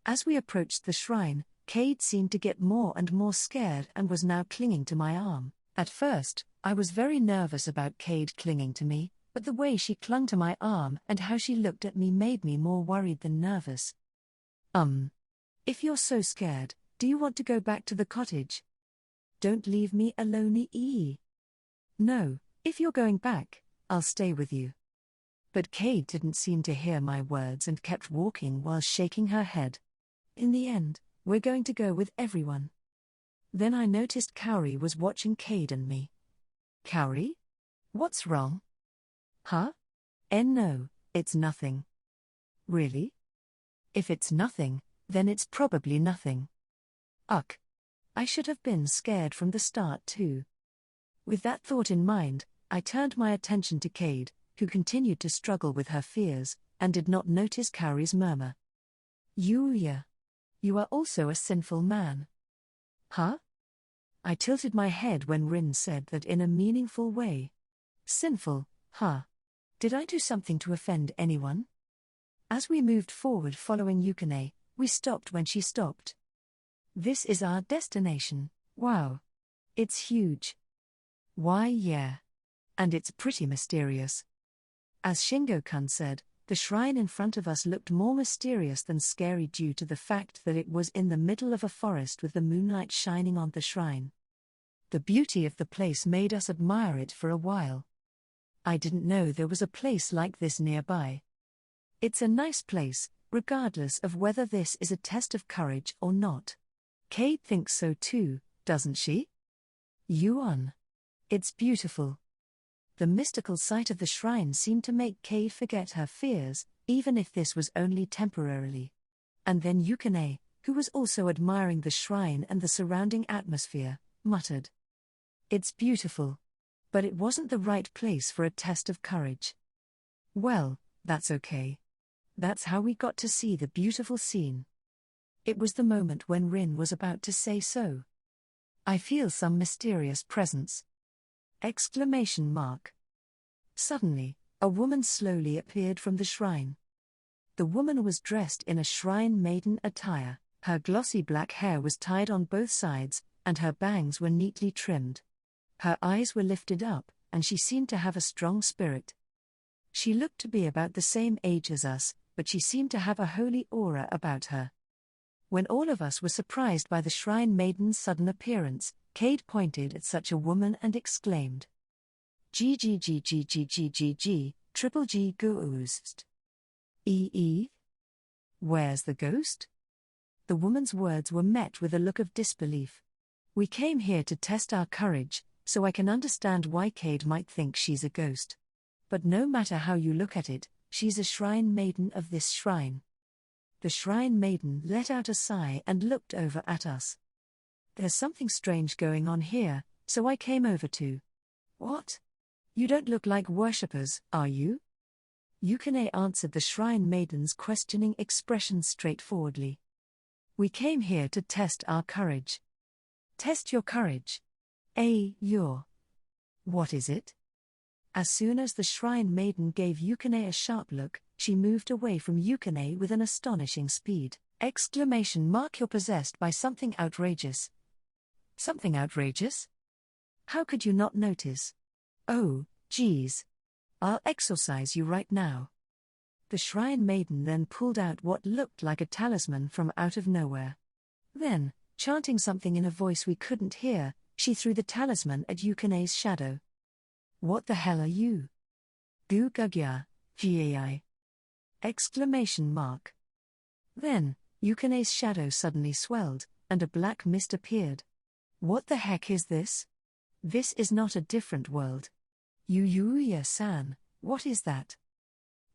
As we approached the shrine, Cade seemed to get more and more scared and was now clinging to my arm. At first, I was very nervous about Cade clinging to me, but the way she clung to my arm and how she looked at me made me more worried than nervous. If you're so scared, do you want to go back to the cottage? Don't leave me alone. No, if you're going back, I'll stay with you. But Cade didn't seem to hear my words and kept walking while shaking her head. In the end, we're going to go with everyone. Then I noticed Kaori was watching Cade and me. Kaori? What's wrong? Huh? No, it's nothing. Really? If it's nothing, then it's probably nothing. Ugh. I should have been scared from the start too. With that thought in mind, I turned my attention to Cade, who continued to struggle with her fears, and did not notice Kaori's murmur. Yuya. You are also a sinful man. Huh? I tilted my head when Rin said that in a meaningful way. Sinful, huh? Did I do something to offend anyone? As we moved forward following Yukine, we stopped when she stopped. This is our destination, wow. It's huge. Why yeah. And it's pretty mysterious. As Shingo-kun said, the shrine in front of us looked more mysterious than scary due to the fact that it was in the middle of a forest with the moonlight shining on the shrine. The beauty of the place made us admire it for a while. I didn't know there was a place like this nearby. It's a nice place, regardless of whether this is a test of courage or not. Cade thinks so too, doesn't she? Yuan. It's beautiful. The mystical sight of the shrine seemed to make Cade forget her fears, even if this was only temporarily. And then Yukine, who was also admiring the shrine and the surrounding atmosphere, muttered. It's beautiful. But it wasn't the right place for a test of courage. Well, that's okay. That's how we got to see the beautiful scene. It was the moment when Rin was about to say so. I feel some mysterious presence. Exclamation mark. Suddenly, a woman slowly appeared from the shrine. The woman was dressed in a shrine maiden attire, her glossy black hair was tied on both sides, and her bangs were neatly trimmed. Her eyes were lifted up, and she seemed to have a strong spirit. She looked to be about the same age as us, but she seemed to have a holy aura about her. When all of us were surprised by the shrine maiden's sudden appearance, Cade pointed at such a woman and exclaimed, G, triple G ghost. Where's the ghost? The woman's words were met with a look of disbelief. We came here to test our courage, so I can understand why Cade might think she's a ghost. But no matter how you look at it, she's a shrine maiden of this shrine. The shrine maiden let out a sigh and looked over at us. There's something strange going on here, so I came over to. What? You don't look like worshippers, are you? Yukine answered the shrine maiden's questioning expression straightforwardly. We came here to test our courage. Test your courage. Your. What is it? As soon as the shrine maiden gave Yukine a sharp look, she moved away from Yukine with an astonishing speed. Exclamation mark. You're possessed by something outrageous. Something outrageous? How could you not notice? Oh, geez. I'll exorcise you right now. The shrine maiden then pulled out what looked like a talisman from out of nowhere. Then, chanting something in a voice we couldn't hear, she threw the talisman at Yukine's shadow. What the hell are you? Gu Gugya, Gai. Exclamation mark. Then, Yukine's shadow suddenly swelled, and a black mist appeared. What the heck is this? This is not a different world. Yuya-san, what is that?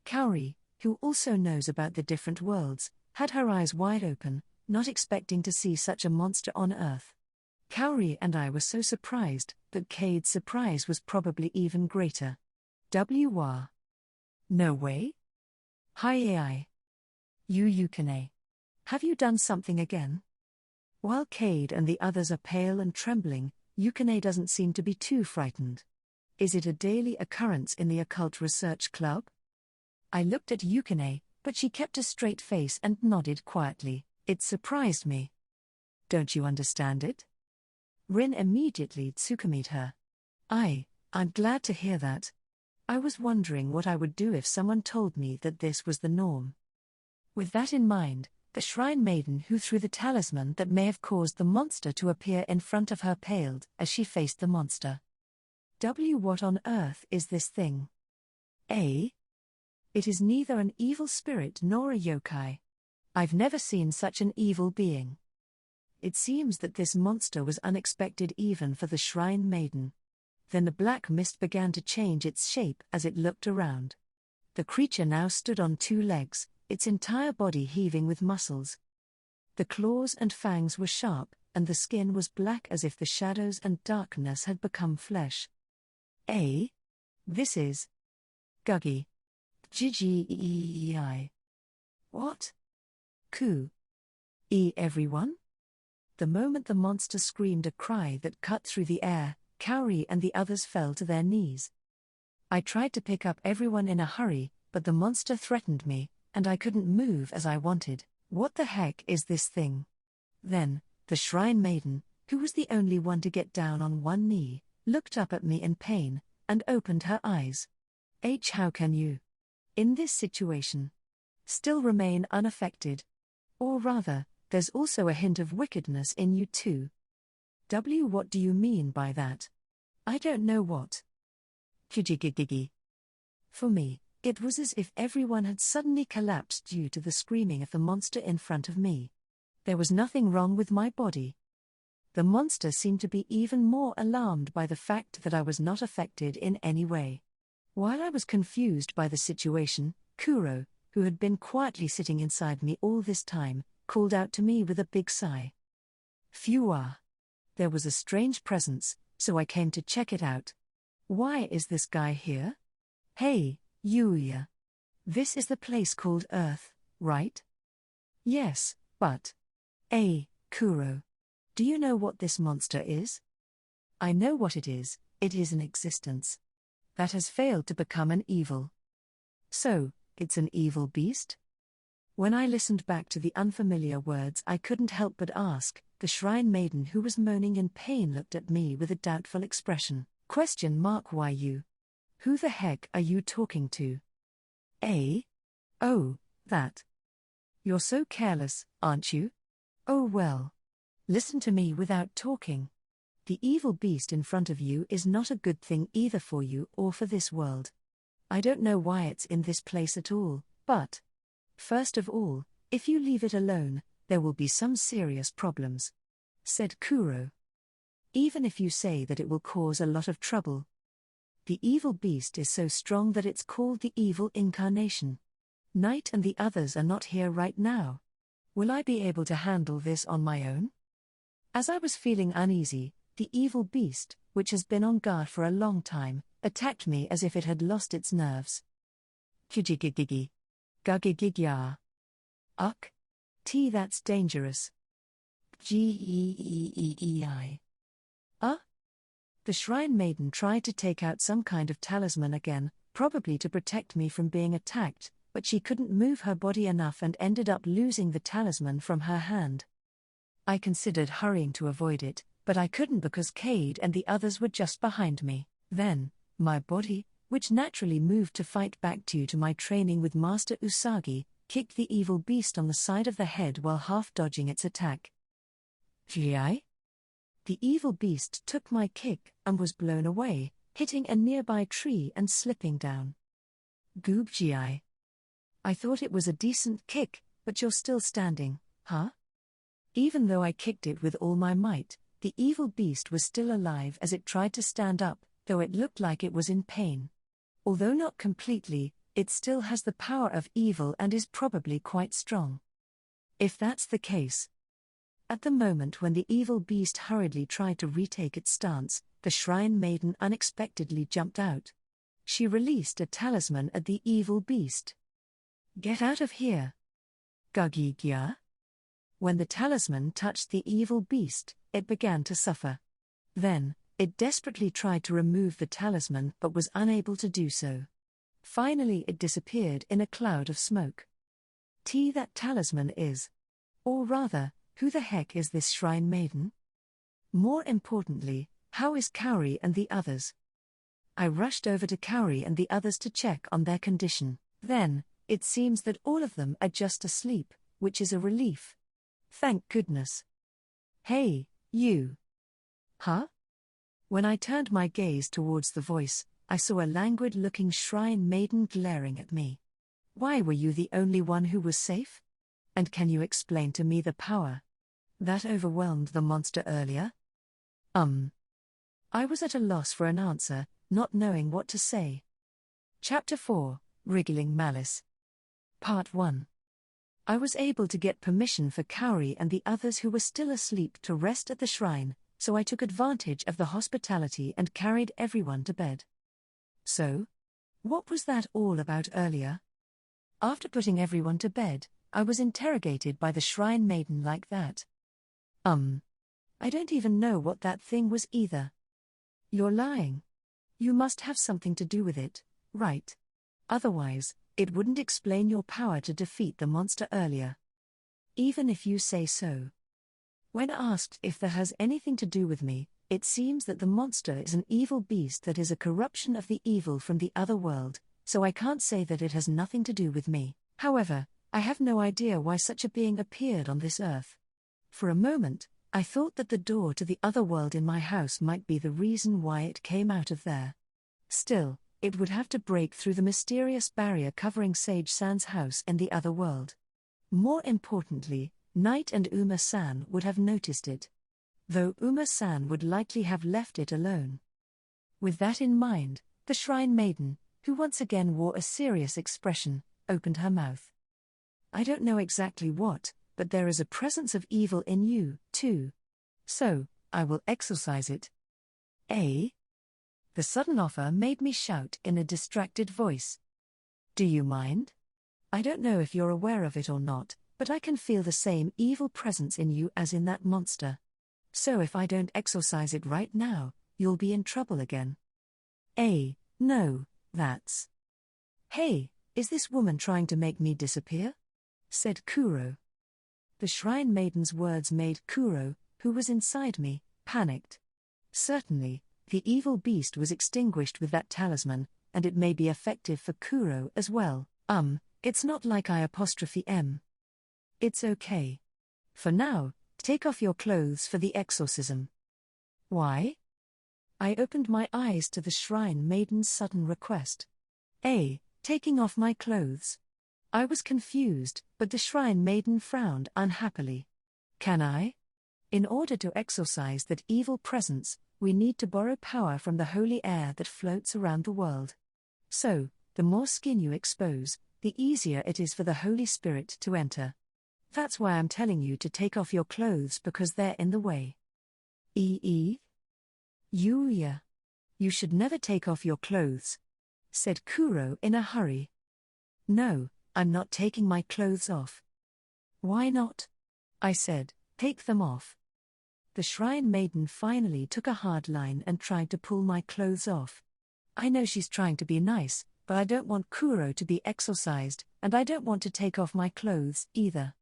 Kaori, who also knows about the different worlds, had her eyes wide open, not expecting to see such a monster on Earth. Kaori and I were so surprised, but Cade's surprise was probably even greater. WR. No way? Hi AI. Yukine. Have you done something again? While Cade and the others are pale and trembling, Yukine doesn't seem to be too frightened. Is it a daily occurrence in the Occult Research Club? I looked at Yukine, but she kept a straight face and nodded quietly. It surprised me. Don't you understand it? Rin immediately tsukamied her. I'm glad to hear that. I was wondering what I would do if someone told me that this was the norm. With that in mind, the shrine maiden who threw the talisman that may have caused the monster to appear in front of her paled as she faced the monster. What on earth is this thing? It is neither an evil spirit nor a yokai. I've never seen such an evil being. It seems that this monster was unexpected even for the Shrine Maiden. Then the black mist began to change its shape as it looked around. The creature now stood on two legs, its entire body heaving with muscles. The claws and fangs were sharp, and the skin was black as if the shadows and darkness had become flesh. This is Guggy. Ggeei. What? Ku. Everyone? The moment the monster screamed a cry that cut through the air, Kaori and the others fell to their knees. I tried to pick up everyone in a hurry, but the monster threatened me, and I couldn't move as I wanted. What the heck is this thing? Then, the Shrine Maiden, who was the only one to get down on one knee, looked up at me in pain, and opened her eyes. How can you, in this situation, still remain unaffected? Or rather, there's also a hint of wickedness in you too. What do you mean by that? I don't know what. Kujigigigi. For me, it was as if everyone had suddenly collapsed due to the screaming of the monster in front of me. There was nothing wrong with my body. The monster seemed to be even more alarmed by the fact that I was not affected in any way. While I was confused by the situation, Kuro, who had been quietly sitting inside me all this time, called out to me with a big sigh. Phew! There was a strange presence, so I came to check it out. Why is this guy here? Hey, Yuya. This is the place called Earth, right? Yes, but... Kuro. Do you know what this monster is? I know what it is an existence that has failed to become an evil. So, it's an evil beast? When I listened back to the unfamiliar words, I couldn't help but ask. The Shrine Maiden, who was moaning in pain, looked at me with a doubtful expression. Why you? Who the heck are you talking to? Oh, that. You're so careless, aren't you? Oh well. Listen to me without talking. The evil beast in front of you is not a good thing either for you or for this world. I don't know why it's in this place at all, but... First of all, if you leave it alone, there will be some serious problems, said Kuro. Even if you say that it will cause a lot of trouble. The evil beast is so strong that it's called the evil incarnation. Knight and the others are not here right now. Will I be able to handle this on my own? As I was feeling uneasy, the evil beast, which has been on guard for a long time, attacked me as if it had lost its nerves. Kujigigigi. Gugigigya. Uck. That's dangerous. Geei. The Shrine Maiden tried to take out some kind of talisman again, probably to protect me from being attacked, but she couldn't move her body enough and ended up losing the talisman from her hand. I considered hurrying to avoid it, but I couldn't because Cade and the others were just behind me. Then, my body, which naturally moved to fight back due to my training with Master Usagi, kicked the evil beast on the side of the head while half dodging its attack. Gi? The evil beast took my kick and was blown away, hitting a nearby tree and slipping down. Goob Gi. I thought it was a decent kick, but you're still standing, huh? Even though I kicked it with all my might, the evil beast was still alive as it tried to stand up, though it looked like it was in pain. Although not completely, it still has the power of evil and is probably quite strong. If that's the case. At the moment when the evil beast hurriedly tried to retake its stance, the Shrine Maiden unexpectedly jumped out. She released a talisman at the evil beast. Get out of here. Gugigya. When the talisman touched the evil beast, it began to suffer. Then, it desperately tried to remove the talisman but was unable to do so. Finally it disappeared in a cloud of smoke. That talisman is. Or rather, who the heck is this Shrine Maiden? More importantly, how is Kaori and the others? I rushed over to Kaori and the others to check on their condition. Then, it seems that all of them are just asleep, which is a relief. Thank goodness. Hey, you. Huh? When I turned my gaze towards the voice, I saw a languid-looking Shrine Maiden glaring at me. Why were you the only one who was safe? And can you explain to me the power that overwhelmed the monster earlier? I was at a loss for an answer, not knowing what to say. Chapter 4, Wriggling Malice. Part 1. I was able to get permission for Kaori and the others who were still asleep to rest at the shrine, so I took advantage of the hospitality and carried everyone to bed. So, what was that all about earlier? After putting everyone to bed, I was interrogated by the shrine maiden like that. I don't even know what that thing was either. You're lying. You must have something to do with it, right? Otherwise, it wouldn't explain your power to defeat the monster earlier. Even if you say so. When asked if that has anything to do with me, it seems that the monster is an evil beast that is a corruption of the evil from the other world, so I can't say that it has nothing to do with me. However, I have no idea why such a being appeared on this earth. For a moment, I thought that the door to the other world in my house might be the reason why it came out of there. Still, it would have to break through the mysterious barrier covering Sage San's house in the other world. More importantly, Knight and Uma-san would have noticed it, though Uma-san would likely have left it alone. With that in mind, the shrine maiden, who once again wore a serious expression, opened her mouth. I don't know exactly what, but there is a presence of evil in you, too. So, I will exorcise it. Eh? The sudden offer made me shout in a distracted voice. Do you mind? I don't know if you're aware of it or not, but I can feel the same evil presence in you as in that monster. So if I don't exorcise it right now, you'll be in trouble again. No, that's... Hey, is this woman trying to make me disappear? Said Kuro. The shrine maiden's words made Kuro, who was inside me, panicked. Certainly, the evil beast was extinguished with that talisman, and it may be effective for Kuro as well. It's not like I''M. It's okay. For now, take off your clothes for the exorcism. Why? I opened my eyes to the shrine maiden's sudden request. Taking off my clothes. I was confused, but the shrine maiden frowned unhappily. Can I? In order to exorcise that evil presence, we need to borrow power from the holy air that floats around the world. So, the more skin you expose, the easier it is for the Holy Spirit to enter. That's why I'm telling you to take off your clothes, because they're in the way. Yuya. You should never take off your clothes, said Kuro in a hurry. No, I'm not taking my clothes off. Why not? I said, take them off. The shrine maiden finally took a hard line and tried to pull my clothes off. I know she's trying to be nice, but I don't want Kuro to be exorcised, and I don't want to take off my clothes either.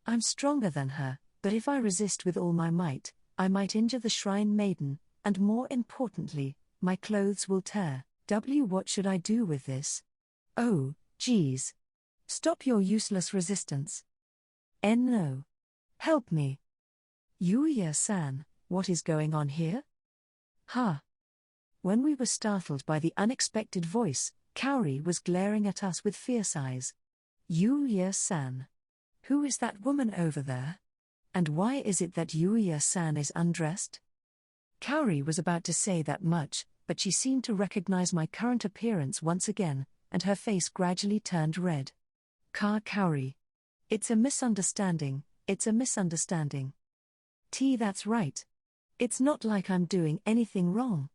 I'm stronger than her, but if I resist with all my might, I might injure the shrine maiden, and more importantly, my clothes will tear. What should I do with this? Oh, geez. Stop your useless resistance. No. Help me. Yuya-san, what is going on here? When we were startled by the unexpected voice, Kaori was glaring at us with fierce eyes. Yuya-san. Who is that woman over there? And why is it that Yuya-san is undressed? Kaori was about to say that much, but she seemed to recognize my current appearance once again, and her face gradually turned red. Kaori. It's a misunderstanding, That's right. It's not like I'm doing anything wrong.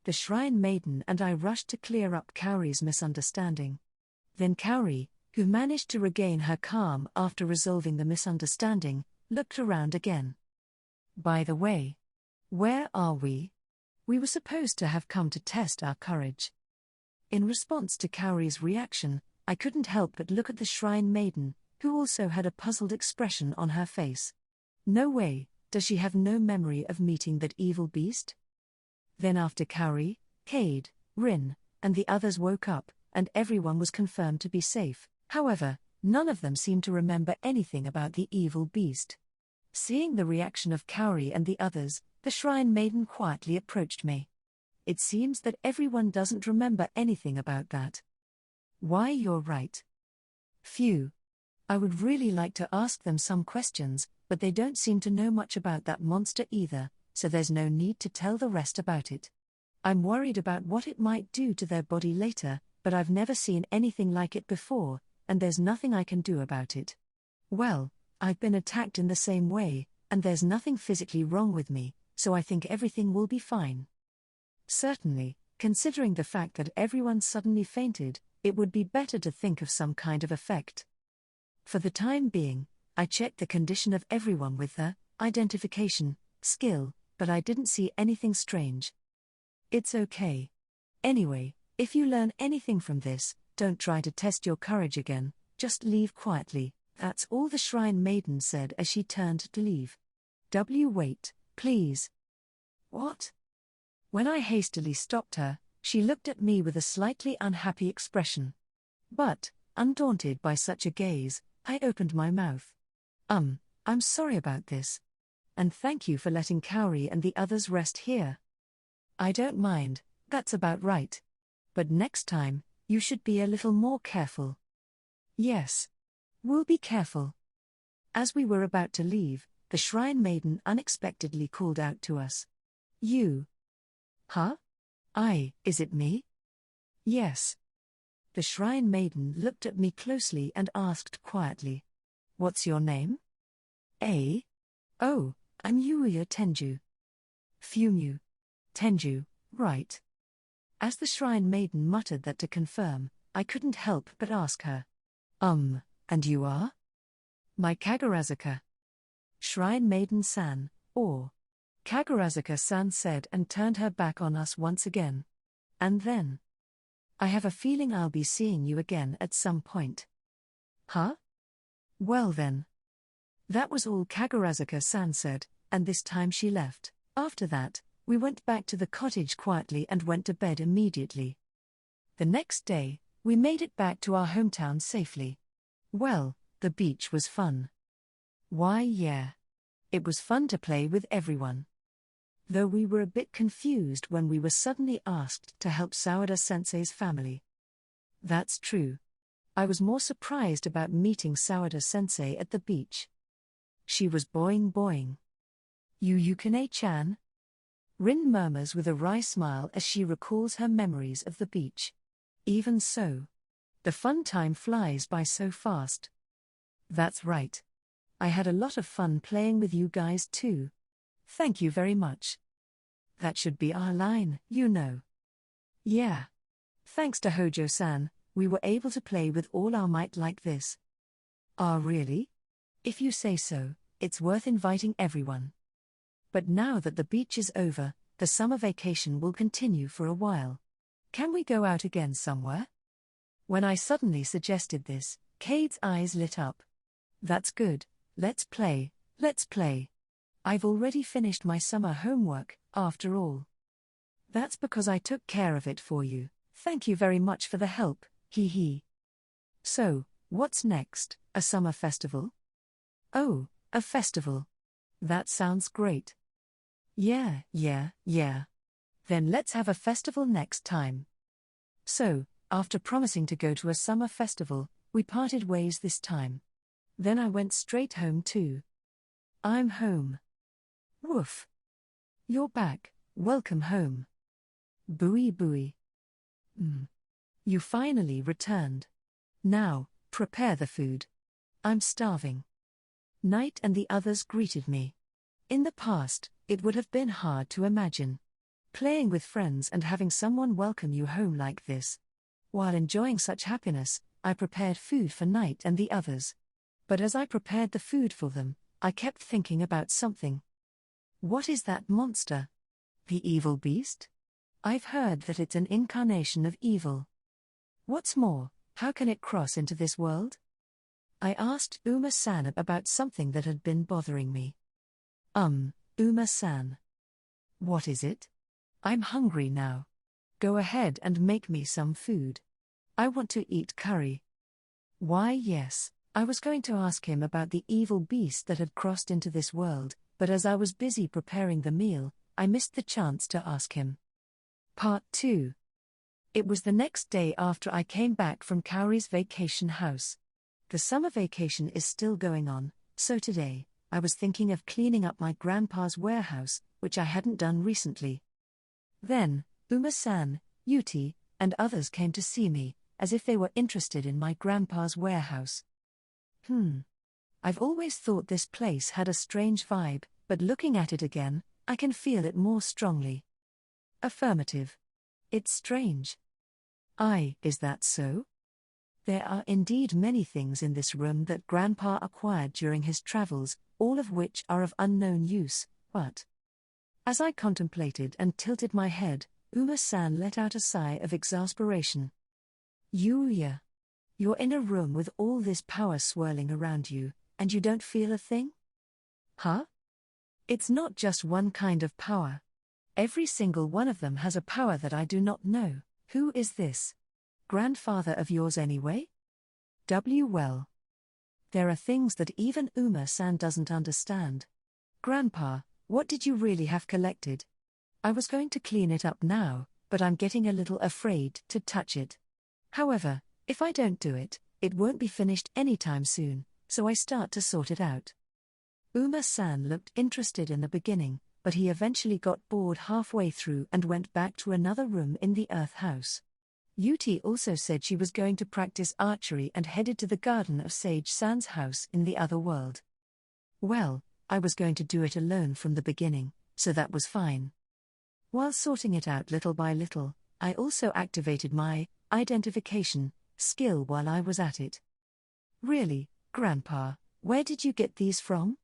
The shrine maiden and I rushed to clear up Kaori's misunderstanding. Then Kaori, who managed to regain her calm after resolving the misunderstanding, looked around again. By the way, where are we? We were supposed to have come to test our courage. In response to Kaori's reaction, I couldn't help but look at the shrine maiden, who also had a puzzled expression on her face. No way, does she have no memory of meeting that evil beast? Then after Kaori, Cade, Rin, and the others woke up, and everyone was confirmed to be safe. However, none of them seemed to remember anything about the evil beast. Seeing the reaction of Kaori and the others, the shrine maiden quietly approached me. It seems that everyone doesn't remember anything about that. Why, you're right. Phew. I would really like to ask them some questions, but they don't seem to know much about that monster either, so there's no need to tell the rest about it. I'm worried about what it might do to their body later, but I've never seen anything like it before, and there's nothing I can do about it. Well, I've been attacked in the same way, and there's nothing physically wrong with me, so I think everything will be fine. Certainly, considering the fact that everyone suddenly fainted, it would be better to think of some kind of effect. For the time being, I checked the condition of everyone with their identification skill, but I didn't see anything strange. It's okay. Anyway, if you learn anything from this, don't try to test your courage again, just leave quietly. That's all the Shrine Maiden said as she turned to leave. Wait, please. What? When I hastily stopped her, she looked at me with a slightly unhappy expression. But, undaunted by such a gaze, I opened my mouth. I'm sorry about this. And thank you for letting Kaori and the others rest here. I don't mind, that's about right. But next time, you should be a little more careful. Yes. We'll be careful. As we were about to leave, the Shrine Maiden unexpectedly called out to us. You. Huh? Is it me? Yes. The Shrine Maiden looked at me closely and asked quietly. What's your name? Oh, I'm Yuya Tenju. Fumyu. Tenju, right. As the Shrine Maiden muttered that to confirm, I couldn't help but ask her. And you are? My Kagurazuka. Shrine Maiden-san, or Kagurazuka-san said and turned her back on us once again. And then. I have a feeling I'll be seeing you again at some point. Huh? Well then. That was all Kagurazuka-san said, and this time she left. After that, we went back to the cottage quietly and went to bed immediately. The next day, we made it back to our hometown safely. Well, the beach was fun. Why, yeah. It was fun to play with everyone. Though we were a bit confused when we were suddenly asked to help Sawada-sensei's family. That's true. I was more surprised about meeting Sawada-sensei at the beach. She was boing. You Yukine-chan? Rin murmurs with a wry smile as she recalls her memories of the beach. Even so. The fun time flies by so fast. That's right. I had a lot of fun playing with you guys too. Thank you very much. That should be our line, you know. Yeah. Thanks to Hojo-san, we were able to play with all our might like this. Ah, really? If you say so, it's worth inviting everyone. But now that the beach is over, the summer vacation will continue for a while. Can we go out again somewhere? When I suddenly suggested this, Cade's eyes lit up. That's good, let's play. I've already finished my summer homework, after all. That's because I took care of it for you, thank you very much for the help, hee hee. So, what's next, a summer festival? Oh, a festival. That sounds great. Yeah. Then let's have a festival next time. So, after promising to go to a summer festival, we parted ways this time. Then I went straight home too. I'm home. Woof. You're back, welcome home. Booey. You finally returned. Now, prepare the food. I'm starving. Knight and the others greeted me. In the past, it would have been hard to imagine playing with friends and having someone welcome you home like this. While enjoying such happiness, I prepared food for Knight and the others. But as I prepared the food for them, I kept thinking about something. What is that monster? The evil beast? I've heard that it's an incarnation of evil. What's more, how can it cross into this world? I asked Uma-san about something that had been bothering me. Uma-san. What is it? I'm hungry now. Go ahead and make me some food. I want to eat curry. Why, yes, I was going to ask him about the evil beast that had crossed into this world, but as I was busy preparing the meal, I missed the chance to ask him. Part 2. It was the next day after I came back from Kaori's vacation house. The summer vacation is still going on, so today, I was thinking of cleaning up my grandpa's warehouse, which I hadn't done recently. Then, Uma-san, Yuti, and others came to see me, as if they were interested in my grandpa's warehouse. I've always thought this place had a strange vibe, but looking at it again, I can feel it more strongly. Affirmative. It's strange. Is that so? There are indeed many things in this room that Grandpa acquired during his travels, all of which are of unknown use, but... As I contemplated and tilted my head, Uma-san let out a sigh of exasperation. Yuya. You're in a room with all this power swirling around you, and you don't feel a thing? Huh? It's not just one kind of power. Every single one of them has a power that I do not know. Who is this? Grandfather of yours anyway? Well. There are things that even Uma-san doesn't understand. Grandpa, what did you really have collected? I was going to clean it up now, but I'm getting a little afraid to touch it. However, if I don't do it, it won't be finished anytime soon, so I start to sort it out. Uma-san looked interested in the beginning, but he eventually got bored halfway through and went back to another room in the Earth House. Yuti also said she was going to practice archery and headed to the garden of Sage-san's house in the other world. Well, I was going to do it alone from the beginning, so that was fine. While sorting it out little by little, I also activated my identification skill while I was at it. Really, Grandpa, where did you get these from?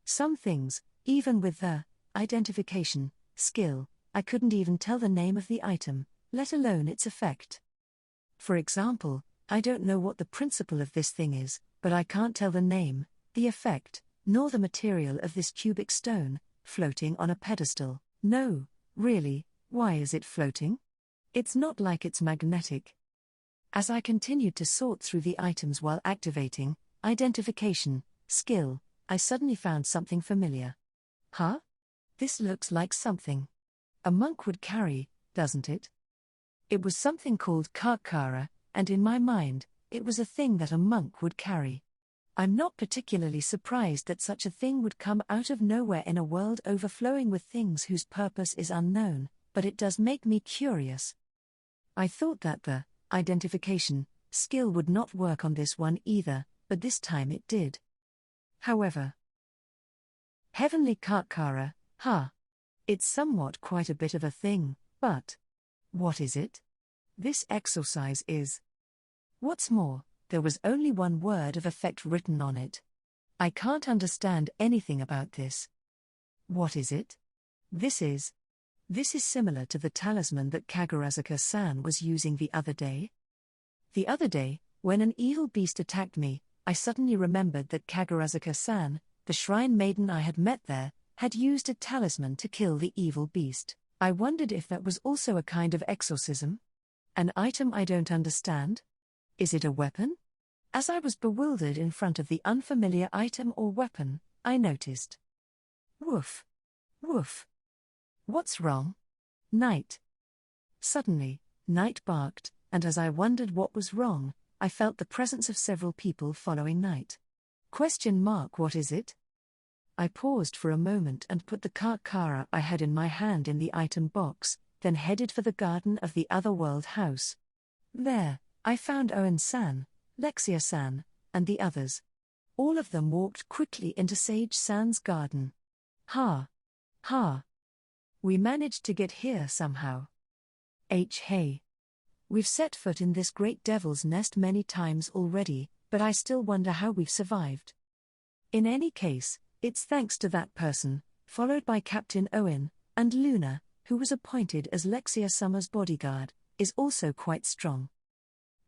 Some things, even with the identification skill, I couldn't even tell the name of the item, let alone its effect. For example, I don't know what the principle of this thing is, but I can't tell the name, the effect, nor the material of this cubic stone, floating on a pedestal. No, really, why is it floating? It's not like it's magnetic. As I continued to sort through the items while activating identification skill, I suddenly found something familiar. Huh? This looks like something a monk would carry, doesn't it? It was something called Karkara, and in my mind, it was a thing that a monk would carry. I'm not particularly surprised that such a thing would come out of nowhere in a world overflowing with things whose purpose is unknown, but it does make me curious. I thought that the identification skill would not work on this one either, but this time it did. However, Heavenly Karkara, it's somewhat quite a bit of a thing, but what is it? This exercise is. What's more, there was only one word of effect written on it. I can't understand anything about this. What is it? This is similar to the talisman that Kagurazuka-san was using the other day. The other day, when an evil beast attacked me, I suddenly remembered that Kagurazuka-san, the shrine maiden I had met there, had used a talisman to kill the evil beast. I wondered if that was also a kind of exorcism? An item I don't understand? Is it a weapon? As I was bewildered in front of the unfamiliar item or weapon, I noticed. Woof. Woof. What's wrong? Knight. Suddenly, Knight barked, and as I wondered what was wrong, I felt the presence of several people following Knight. What is it? I paused for a moment and put the Karkara I had in my hand in the item box, then headed for the garden of the Otherworld house. There, I found Owen-san, Lexia-san, and the others. All of them walked quickly into Sage-san's garden. We managed to get here somehow. Hey. We've set foot in this great devil's nest many times already, but I still wonder how we've survived. In any case, it's thanks to that person, followed by Captain Owen, and Luna, who was appointed as Lexia Summer's bodyguard, is also quite strong.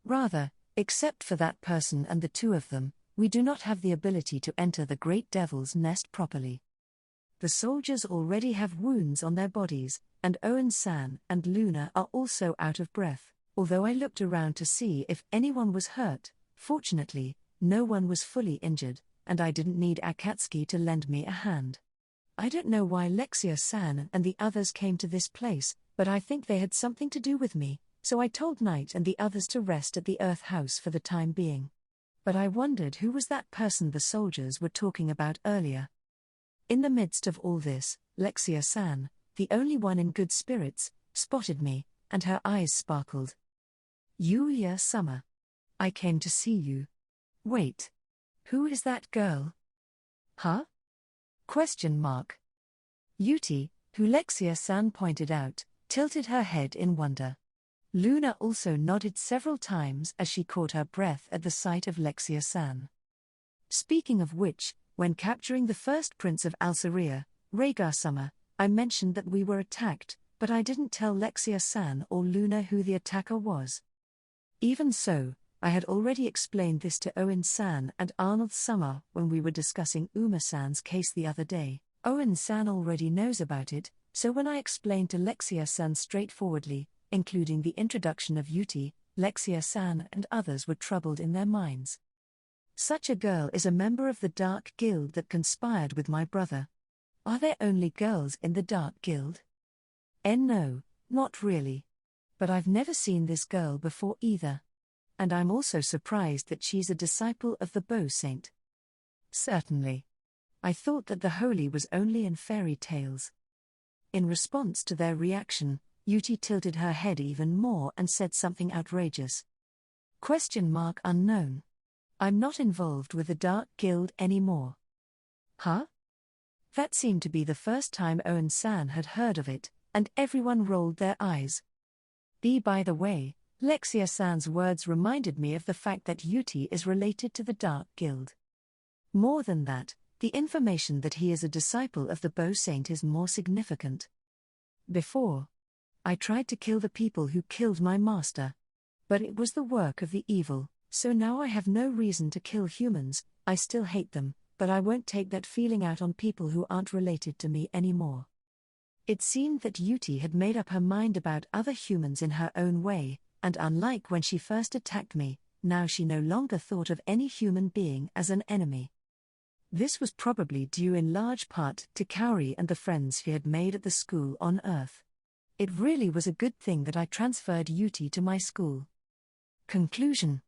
Rather, except for that person and the two of them, we do not have the ability to enter the great devil's nest properly. The soldiers already have wounds on their bodies, and Owen-san and Luna are also out of breath. Although I looked around to see if anyone was hurt, fortunately, no one was fully injured, and I didn't need Akatsuki to lend me a hand. I don't know why Lexia-san and the others came to this place, but I think they had something to do with me, so I told Knight and the others to rest at the Earth House for the time being. But I wondered who was that person the soldiers were talking about earlier. In the midst of all this, Lexia-san, the only one in good spirits, spotted me, and her eyes sparkled. Yuya Summer. I came to see you. Wait. Who is that girl? Huh? Question mark. Yuti, who Lexia-san pointed out, tilted her head in wonder. Luna also nodded several times as she caught her breath at the sight of Lexia-san. Speaking of which, when capturing the first prince of Alceria, Rhaegar-sama, I mentioned that we were attacked, but I didn't tell Lexia-san or Luna who the attacker was. Even so, I had already explained this to Owen-san and Arnold-sama when we were discussing Uma-san's case the other day. Owen-san already knows about it, so when I explained to Lexia-san straightforwardly, including the introduction of Yuti, Lexia-san and others were troubled in their minds. Such a girl is a member of the Dark Guild that conspired with my brother. Are there only girls in the Dark Guild? No, not really. But I've never seen this girl before either. And I'm also surprised that she's a disciple of the Bow Saint. Certainly. I thought that the holy was only in fairy tales. In response to their reaction, Yuti tilted her head even more and said something outrageous. Unknown. I'm not involved with the Dark Guild anymore. Huh? That seemed to be the first time Owen-san had heard of it, and everyone rolled their eyes. By the way, Lexia-san's words reminded me of the fact that Yuti is related to the Dark Guild. More than that, the information that he is a disciple of the Bow Saint is more significant. Before, I tried to kill the people who killed my master. But it was the work of the evil, so now I have no reason to kill humans. I still hate them, but I won't take that feeling out on people who aren't related to me anymore. It seemed that Yuti had made up her mind about other humans in her own way, and unlike when she first attacked me, now she no longer thought of any human being as an enemy. This was probably due in large part to Kaori and the friends she had made at the school on Earth. It really was a good thing that I transferred Yuti to my school. Conclusion.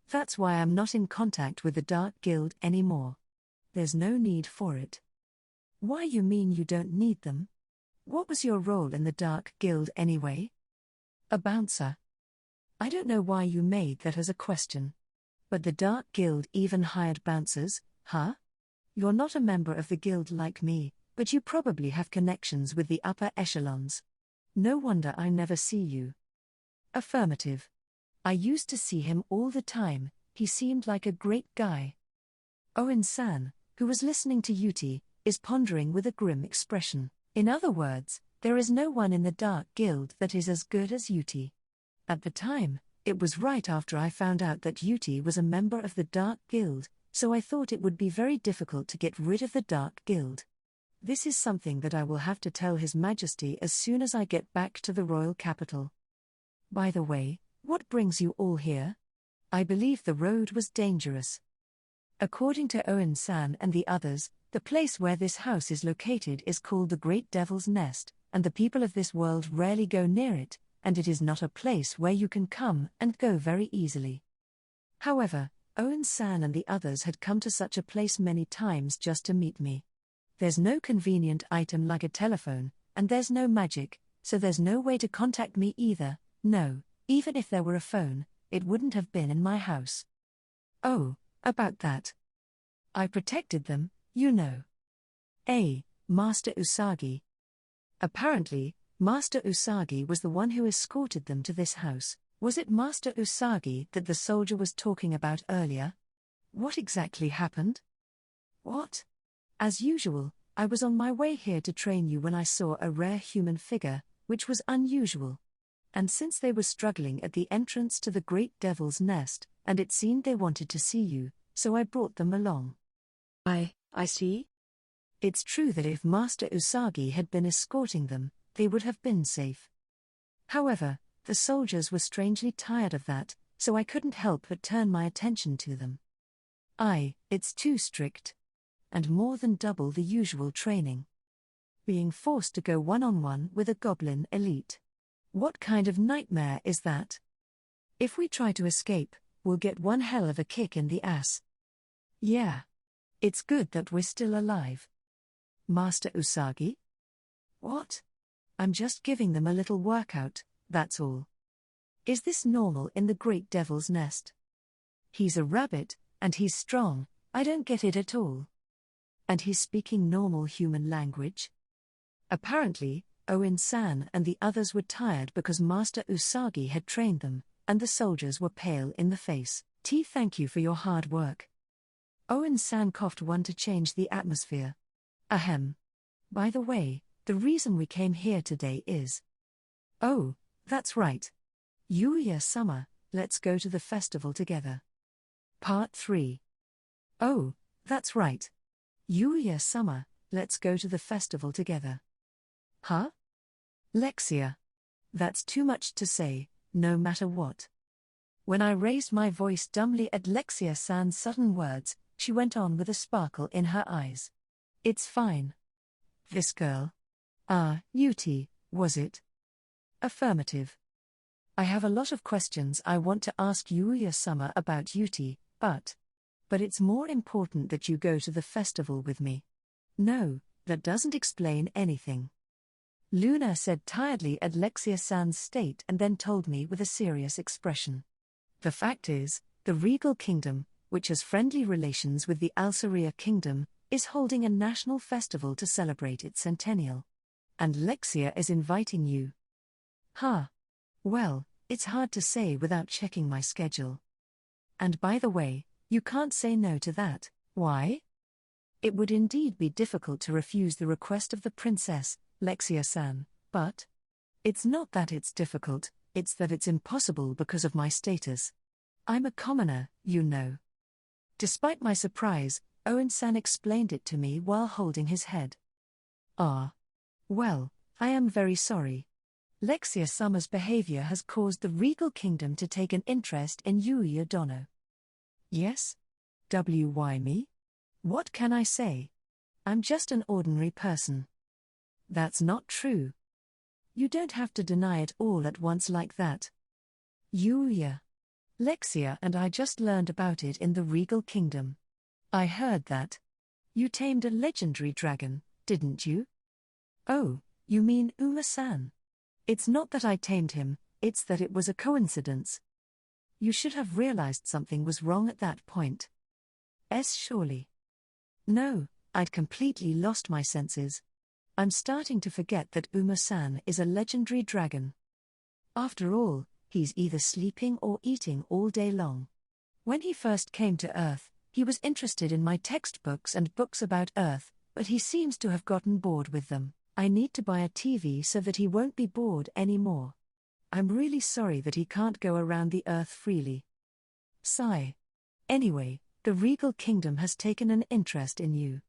That's why I'm not in contact with the Dark Guild anymore. There's no need for it. Why you mean you don't need them? What was your role in the Dark Guild anyway? A bouncer. I don't know why you made that as a question. But the Dark Guild even hired bouncers, huh? You're not a member of the guild like me, but you probably have connections with the upper echelons. No wonder I never see you. Affirmative. I used to see him all the time, he seemed like a great guy. Owen-san, who was listening to Yuti, is pondering with a grim expression. In other words, there is no one in the Dark Guild that is as good as Yuti. At the time, it was right after I found out that Yuti was a member of the Dark Guild, so I thought it would be very difficult to get rid of the Dark Guild. This is something that I will have to tell His Majesty as soon as I get back to the royal capital. By the way, what brings you all here? I believe the road was dangerous. According to Owen-san and the others, the place where this house is located is called the Great Devil's Nest, and the people of this world rarely go near it, and it is not a place where you can come and go very easily. However, Owen-san and the others had come to such a place many times just to meet me. There's no convenient item like a telephone, and there's no magic, so there's no way to contact me either. No, even if there were a phone, it wouldn't have been in my house. Oh, about that. I protected them, you know. Master Usagi. Apparently, Master Usagi was the one who escorted them to this house. Was it Master Usagi that the soldier was talking about earlier? What exactly happened? What? As usual, I was on my way here to train you when I saw a rare human figure, which was unusual. And since they were struggling at the entrance to the Great Devil's Nest, and it seemed they wanted to see you, so I brought them along. I see. It's true that if Master Usagi had been escorting them, they would have been safe. However, the soldiers were strangely tired of that, so I couldn't help but turn my attention to them. It's too strict. And more than double the usual training. Being forced to go one-on-one with a goblin elite. What kind of nightmare is that? If we try to escape, we'll get one hell of a kick in the ass. Yeah. It's good that we're still alive. Master Usagi? What? I'm just giving them a little workout, that's all. Is this normal in the great devil's nest? He's a rabbit, and he's strong, I don't get it at all. And he's speaking normal human language? Apparently, Oin-san and the others were tired because Master Usagi had trained them, and the soldiers were pale in the face. Thank you for your hard work. Oin-san coughed one to change the atmosphere. Ahem. By the way, the reason we came here today is… Oh, that's right. Yuya-sama, let's go to the festival together. Part 3. Oh, that's right. Yuya-sama, let's go to the festival together. Huh? Lexia. That's too much to say, no matter what. When I raised my voice dumbly at Lexia-san's sudden words, she went on with a sparkle in her eyes. It's fine. This girl. Yuti, was it? Affirmative. I have a lot of questions I want to ask Yuya-sama about Yuti, but it's more important that you go to the festival with me. No, that doesn't explain anything. Luna said tiredly at Lexia-san's state and then told me with a serious expression. The fact is, the Regal Kingdom, which has friendly relations with the Alceria Kingdom, is holding a national festival to celebrate its centennial. And Lexia is inviting you. Huh. Well, it's hard to say without checking my schedule. And by the way, you can't say no to that. Why? It would indeed be difficult to refuse the request of the princess, Lexia-san, but it's not that it's difficult, it's that it's impossible because of my status. I'm a commoner, you know. Despite my surprise, Oin-san explained it to me while holding his head. Well, I am very sorry. Lexia-sama's behavior has caused the Regal Kingdom to take an interest in Yuya Dono. Yes? Why me? What can I say? I'm just an ordinary person. That's not true. You don't have to deny it all at once like that. Yuya. Lexia and I just learned about it in the Regal Kingdom. I heard that. You tamed a legendary dragon, didn't you? Oh, you mean Uma-san? It's not that I tamed him, it's that it was a coincidence. You should have realized something was wrong at that point. Surely. No, I'd completely lost my senses. I'm starting to forget that Uma-san is a legendary dragon. After all, he's either sleeping or eating all day long. When he first came to Earth, he was interested in my textbooks and books about Earth, but he seems to have gotten bored with them. I need to buy a TV so that he won't be bored anymore. I'm really sorry that he can't go around the Earth freely. Sigh. Anyway, the Regal Kingdom has taken an interest in you.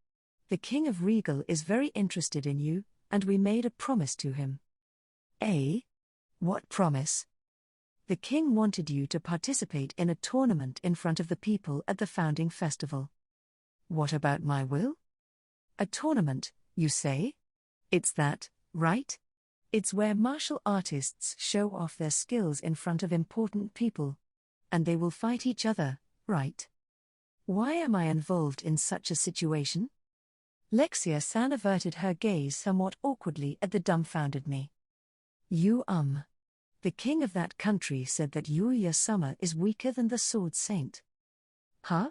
The King of Regal is very interested in you, and we made a promise to him. What promise? The king wanted you to participate in a tournament in front of the people at the founding festival. What about my will? A tournament, you say? It's that, right? It's where martial artists show off their skills in front of important people. And they will fight each other, right? Why am I involved in such a situation? Lexia-san averted her gaze somewhat awkwardly at the dumbfounded me. The king of that country said that Yuya-sama is weaker than the Sword Saint. Huh?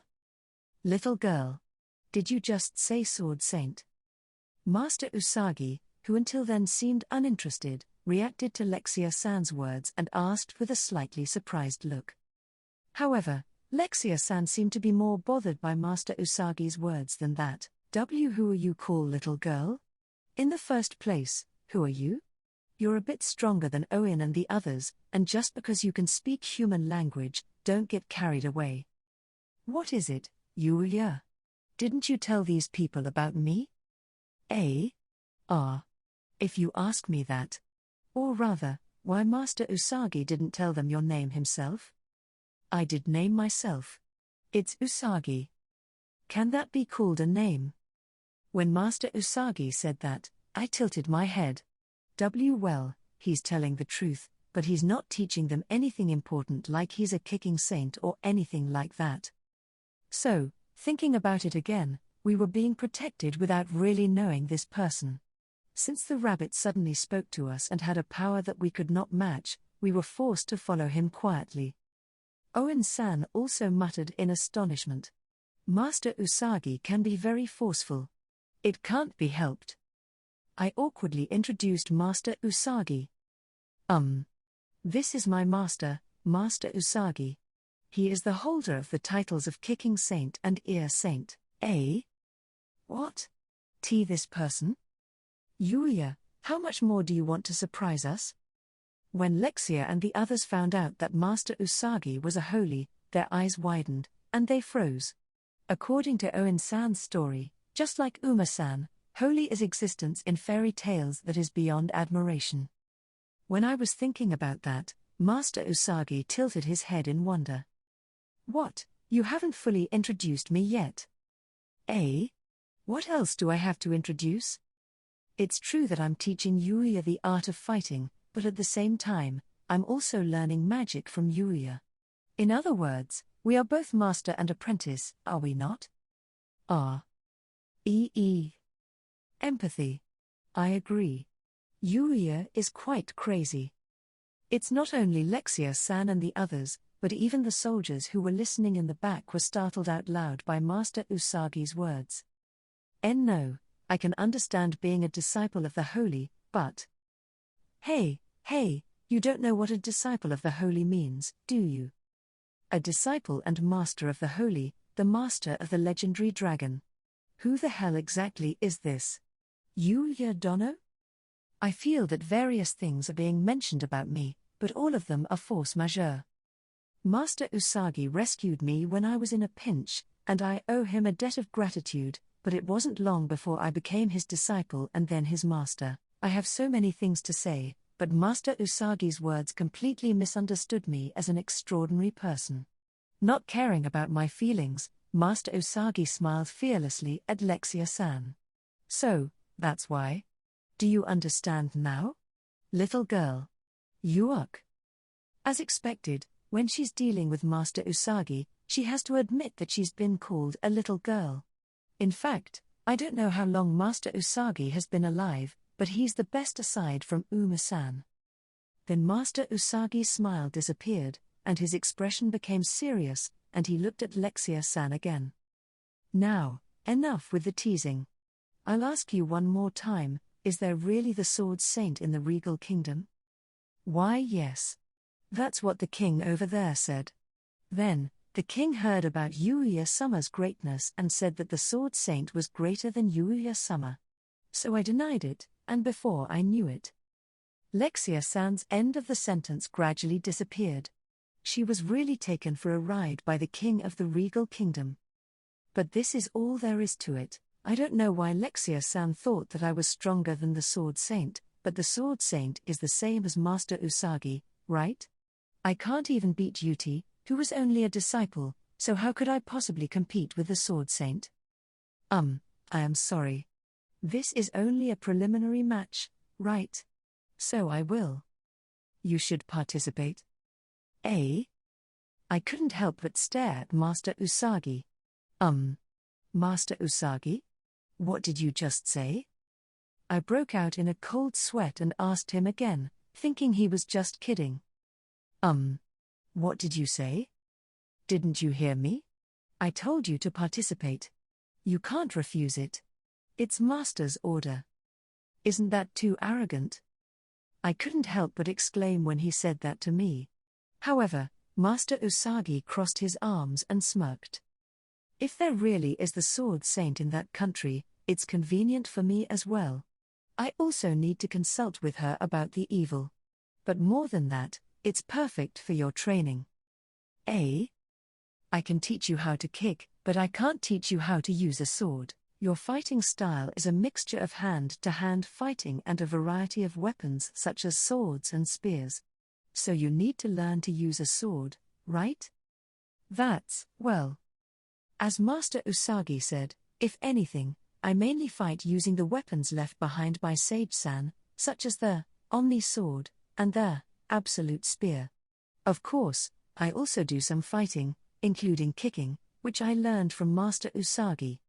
Little girl. Did you just say Sword Saint? Master Usagi, who until then seemed uninterested, reacted to Lexia-san's words and asked with a slightly surprised look. However, Lexia-san seemed to be more bothered by Master Usagi's words than that. Who are you call little girl? In the first place, who are you? You're a bit stronger than Oin and the others, and just because you can speak human language, don't get carried away. What is it, Yuya? Didn't you tell these people about me? If you ask me that. Or rather, why Master Usagi didn't tell them your name himself? I did name myself. It's Usagi. Can that be called a name? When Master Usagi said that, I tilted my head. Well, he's telling the truth, but he's not teaching them anything important like he's a kicking saint or anything like that. So, thinking about it again, we were being protected without really knowing this person. Since the rabbit suddenly spoke to us and had a power that we could not match, we were forced to follow him quietly. Owen-san also muttered in astonishment. Master Usagi can be very forceful. It can't be helped. I awkwardly introduced Master Usagi. This is my master, Master Usagi. He is the holder of the titles of Kicking Saint and Ear Saint. Eh? What? This person? Yuya, how much more do you want to surprise us? When Lexia and the others found out that Master Usagi was a holy, their eyes widened, and they froze. According to Owen-san's story, just like Uma-san, holy is existence in fairy tales that is beyond admiration. When I was thinking about that, Master Usagi tilted his head in wonder. What, you haven't fully introduced me yet? Eh? What else do I have to introduce? It's true that I'm teaching Yuya the art of fighting, but at the same time, I'm also learning magic from Yuya. In other words, we are both master and apprentice, are we not? Empathy. I agree. Yuya is quite crazy. It's not only Lexia-san and the others, but even the soldiers who were listening in the back were startled out loud by Master Usagi's words. No, I can understand being a disciple of the holy, but… Hey, you don't know what a disciple of the holy means, do you? A disciple and master of the holy, the master of the legendary dragon. Who the hell exactly is this? Yuya Dono? I feel that various things are being mentioned about me, but all of them are force majeure. Master Usagi rescued me when I was in a pinch, and I owe him a debt of gratitude, but it wasn't long before I became his disciple and then his master. I have so many things to say, but Master Usagi's words completely misunderstood me as an extraordinary person. Not caring about my feelings, Master Usagi smiled fearlessly at Lexia-san. So, that's why? Do you understand now? Little girl. Yuck. As expected, when she's dealing with Master Usagi, she has to admit that she's been called a little girl. In fact, I don't know how long Master Usagi has been alive, but he's the best aside from Uma-san. Then Master Usagi's smile disappeared, and his expression became serious, and he looked at Lexia-san again. Now, enough with the teasing. I'll ask you one more time, is there really the Sword Saint in the Regal Kingdom? Why, yes. That's what the king over there said. Then, the king heard about Yuya-sama's greatness and said that the Sword Saint was greater than Yuya-sama. So I denied it, and before I knew it, Lexia-san's end of the sentence gradually disappeared. She was really taken for a ride by the king of the Regal Kingdom. But this is all there is to it. I don't know why Lexia-san thought that I was stronger than the Sword Saint, but the Sword Saint is the same as Master Usagi, right? I can't even beat Yuti, who was only a disciple, so how could I possibly compete with the Sword Saint? I am sorry. This is only a preliminary match, right? So I will. You should participate. Eh? I couldn't help but stare at Master Usagi. Master Usagi? What did you just say? I broke out in a cold sweat and asked him again, thinking he was just kidding. What did you say? Didn't you hear me? I told you to participate. You can't refuse it. It's Master's order. Isn't that too arrogant? I couldn't help but exclaim when he said that to me. However, Master Usagi crossed his arms and smirked. If there really is the Sword Saint in that country, it's convenient for me as well. I also need to consult with her about the evil. But more than that, it's perfect for your training. Eh? I can teach you how to kick, but I can't teach you how to use a sword. Your fighting style is a mixture of hand-to-hand fighting and a variety of weapons such as swords and spears. So you need to learn to use a sword, right? That's, well. As Master Usagi said, if anything, I mainly fight using the weapons left behind by Sage-san, such as the Omni Sword and the absolute spear. Of course, I also do some fighting, including kicking, which I learned from Master Usagi.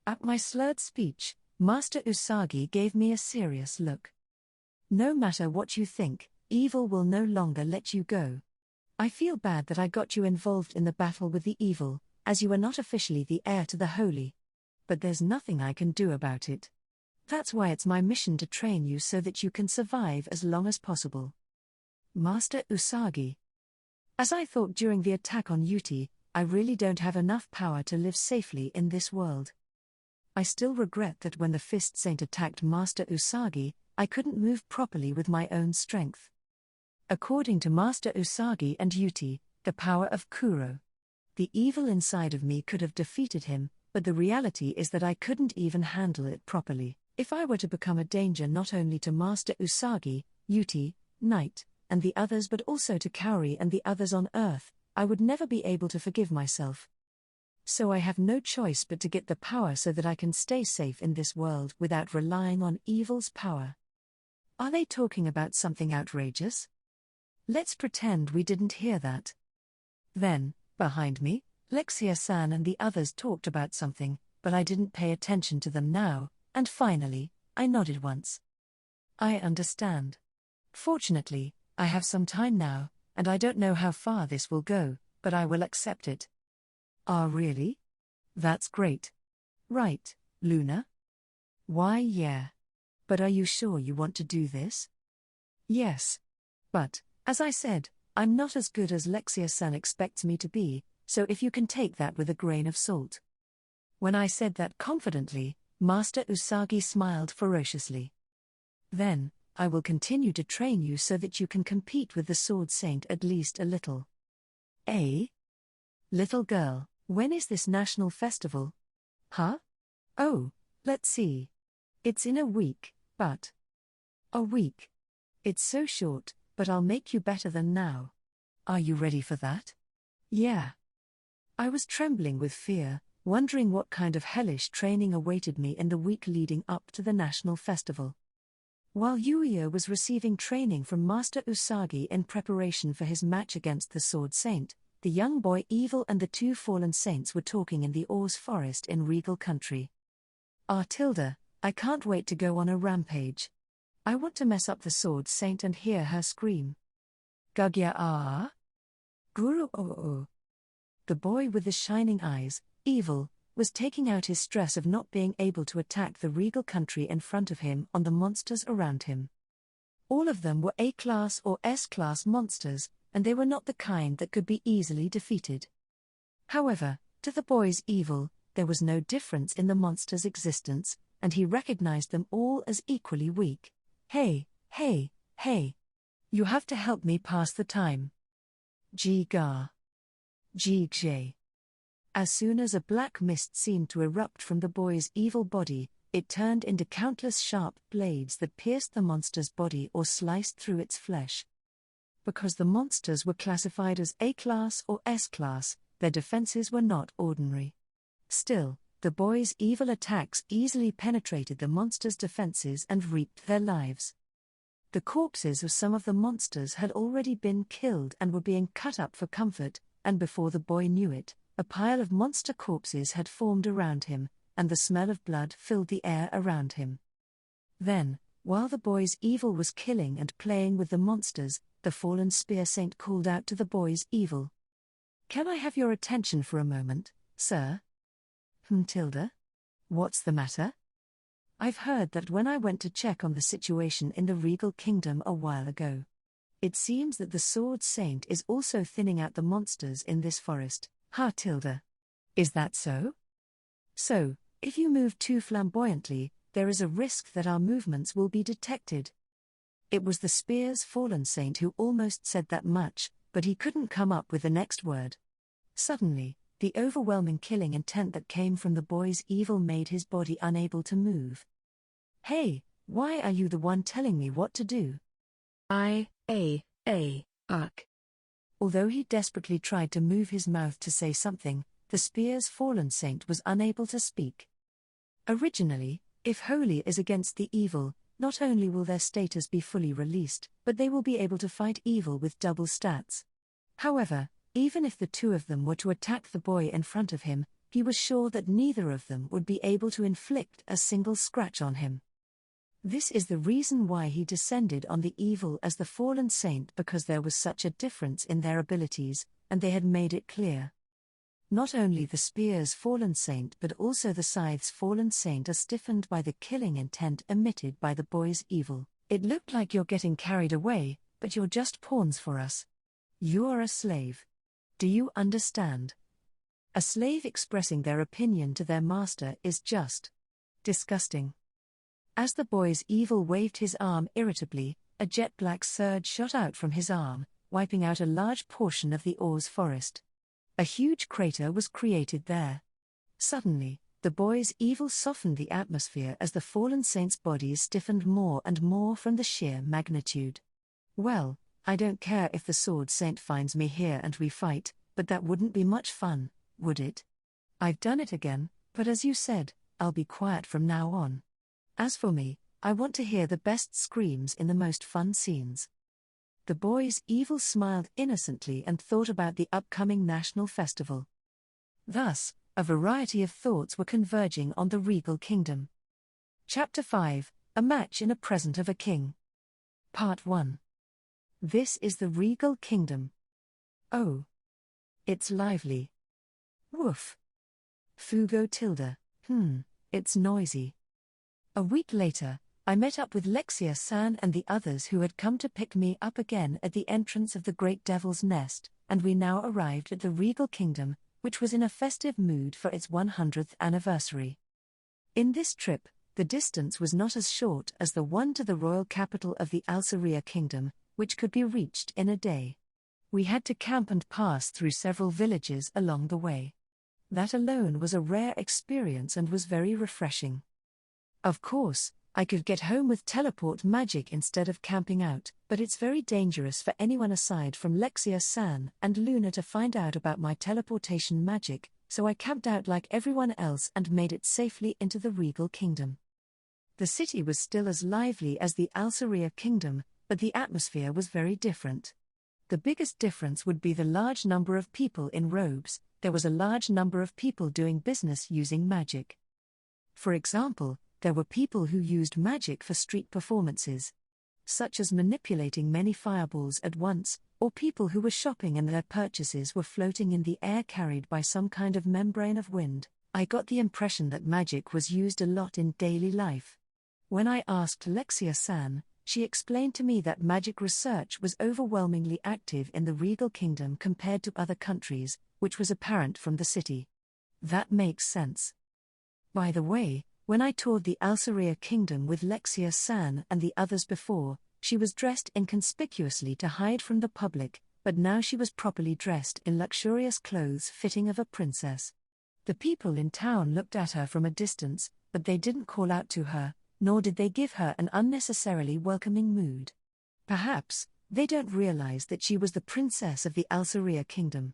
At my slurred speech, Master Usagi gave me a serious look. No matter what you think, evil will no longer let you go. I feel bad that I got you involved in the battle with the evil, as you are not officially the heir to the holy. But there's nothing I can do about it. That's why it's my mission to train you so that you can survive as long as possible. Master Usagi. As I thought during the attack on Yuti, I really don't have enough power to live safely in this world. I still regret that when the Fist Saint attacked Master Usagi, I couldn't move properly with my own strength. According to Master Usagi and Yuti, the power of Kuro. The evil inside of me could have defeated him, but the reality is that I couldn't even handle it properly. If I were to become a danger not only to Master Usagi, Yuti, Knight, and the others but also to Kaori and the others on Earth, I would never be able to forgive myself. So I have no choice but to get the power so that I can stay safe in this world without relying on evil's power. Are they talking about something outrageous? Let's pretend we didn't hear that. Then, behind me, Lexia-san and the others talked about something, but I didn't pay attention to them now, and finally, I nodded once. I understand. Fortunately, I have some time now, and I don't know how far this will go, but I will accept it. Ah, really? That's great. Right, Luna? Why, yeah. But are you sure you want to do this? Yes. But, as I said, I'm not as good as Lexia-san expects me to be, so if you can take that with a grain of salt. When I said that confidently, Master Usagi smiled ferociously. Then, I will continue to train you so that you can compete with the Sword Saint at least a little. Eh? Little girl, when is this national festival? Huh? Oh, let's see. It's in a week, but... A week. It's so short, but I'll make you better than now. Are you ready for that? Yeah. I was trembling with fear, wondering what kind of hellish training awaited me in the week leading up to the national festival. While Yuya was receiving training from Master Usagi in preparation for his match against the Sword Saint, the young boy Evil and the two fallen saints were talking in the Oz Forest in Regal Country. Tilda, I can't wait to go on a rampage. I want to mess up the Sword Saint and hear her scream. Gugya ah? Guru oh. The boy with the shining eyes, Evil, was taking out his stress of not being able to attack the Regal Country in front of him on the monsters around him. All of them were A-class or S-class monsters, and they were not the kind that could be easily defeated. However, to the boy's Evil, there was no difference in the monsters' existence, and he recognized them all as equally weak. Hey. You have to help me pass the time. Ji-ga. Ji-gje. As soon as a black mist seemed to erupt from the boy's evil body, it turned into countless sharp blades that pierced the monster's body or sliced through its flesh. Because the monsters were classified as A-class or S-class, their defenses were not ordinary. Still, the boy's evil attacks easily penetrated the monsters' defenses and reaped their lives. The corpses of some of the monsters had already been killed and were being cut up for comfort, and before the boy knew it, a pile of monster corpses had formed around him, and the smell of blood filled the air around him. Then, while the boy's evil was killing and playing with the monsters, the fallen spear saint called out to the boy's evil. Can I have your attention for a moment, sir? Tilda? What's the matter? I've heard that when I went to check on the situation in the Regal Kingdom a while ago. It seems that the Sword Saint is also thinning out the monsters in this forest. Tilda. Is that so? So, if you move too flamboyantly, there is a risk that our movements will be detected. It was the spear's fallen saint who almost said that much, but he couldn't come up with the next word. Suddenly, the overwhelming killing intent that came from the boy's evil made his body unable to move. Hey, why are you the one telling me what to do? Although he desperately tried to move his mouth to say something, the spear's fallen saint was unable to speak. Originally, if holy is against the evil, not only will their status be fully released, but they will be able to fight evil with double stats. However, even if the two of them were to attack the boy in front of him, he was sure that neither of them would be able to inflict a single scratch on him. This is the reason why he descended on the evil as the fallen saint, because there was such a difference in their abilities, and they had made it clear. Not only the spear's fallen saint but also the scythe's fallen saint are stiffened by the killing intent emitted by the boy's evil. It looked like you're getting carried away, but you're just pawns for us. You are a slave. Do you understand? A slave expressing their opinion to their master is just disgusting. As the boy's evil waved his arm irritably, a jet-black surge shot out from his arm, wiping out a large portion of the Oz forest. A huge crater was created there. Suddenly, the boy's evil softened the atmosphere as the fallen saint's bodies stiffened more and more from the sheer magnitude. Well, I don't care if the sword saint finds me here and we fight, but that wouldn't be much fun, would it? I've done it again, but as you said, I'll be quiet from now on. As for me, I want to hear the best screams in the most fun scenes. The boy's evil smiled innocently and thought about the upcoming national festival. Thus, a variety of thoughts were converging on the regal kingdom. Chapter 5, A Match in a Present of a King. Part 1. This is the regal kingdom. Oh. It's lively. Woof. Fugo tilde. It's noisy. A week later, I met up with Lexia-san and the others who had come to pick me up again at the entrance of the Great Devil's Nest, and we now arrived at the regal kingdom, which was in a festive mood for its 100th anniversary. In this trip, the distance was not as short as the one to the royal capital of the Alceria kingdom, which could be reached in a day. We had to camp and pass through several villages along the way. That alone was a rare experience and was very refreshing. Of course, I could get home with teleport magic instead of camping out, but it's very dangerous for anyone aside from Lexia-san and Luna to find out about my teleportation magic, so I camped out like everyone else and made it safely into the regal kingdom. The city was still as lively as the Alceria kingdom, but the atmosphere was very different. The biggest difference would be the large number of people in robes. There was a large number of people doing business using magic. For example, there were people who used magic for street performances, such as manipulating many fireballs at once, or people who were shopping and their purchases were floating in the air carried by some kind of membrane of wind. I got the impression that magic was used a lot in daily life. When I asked Lexia-san, she explained to me that magic research was overwhelmingly active in the regal kingdom compared to other countries, which was apparent from the city. That makes sense. By the way, when I toured the Alceria kingdom with Lexia-san and the others before, she was dressed inconspicuously to hide from the public, but now she was properly dressed in luxurious clothes fitting of a princess. The people in town looked at her from a distance, but they didn't call out to her, nor did they give her an unnecessarily welcoming mood. Perhaps, they don't realize that she was the princess of the Alceria kingdom.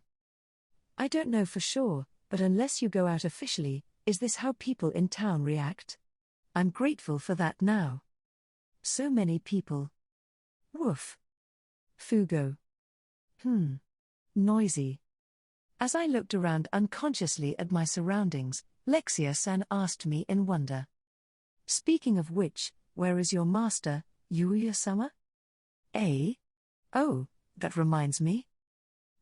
I don't know for sure, but unless you go out officially, is this how people in town react? I'm grateful for that now. So many people. Woof. Fugo. Noisy. As I looked around unconsciously at my surroundings, Lexia-san asked me in wonder. Speaking of which, where is your master, Yuya-sama? Eh? Oh, that reminds me.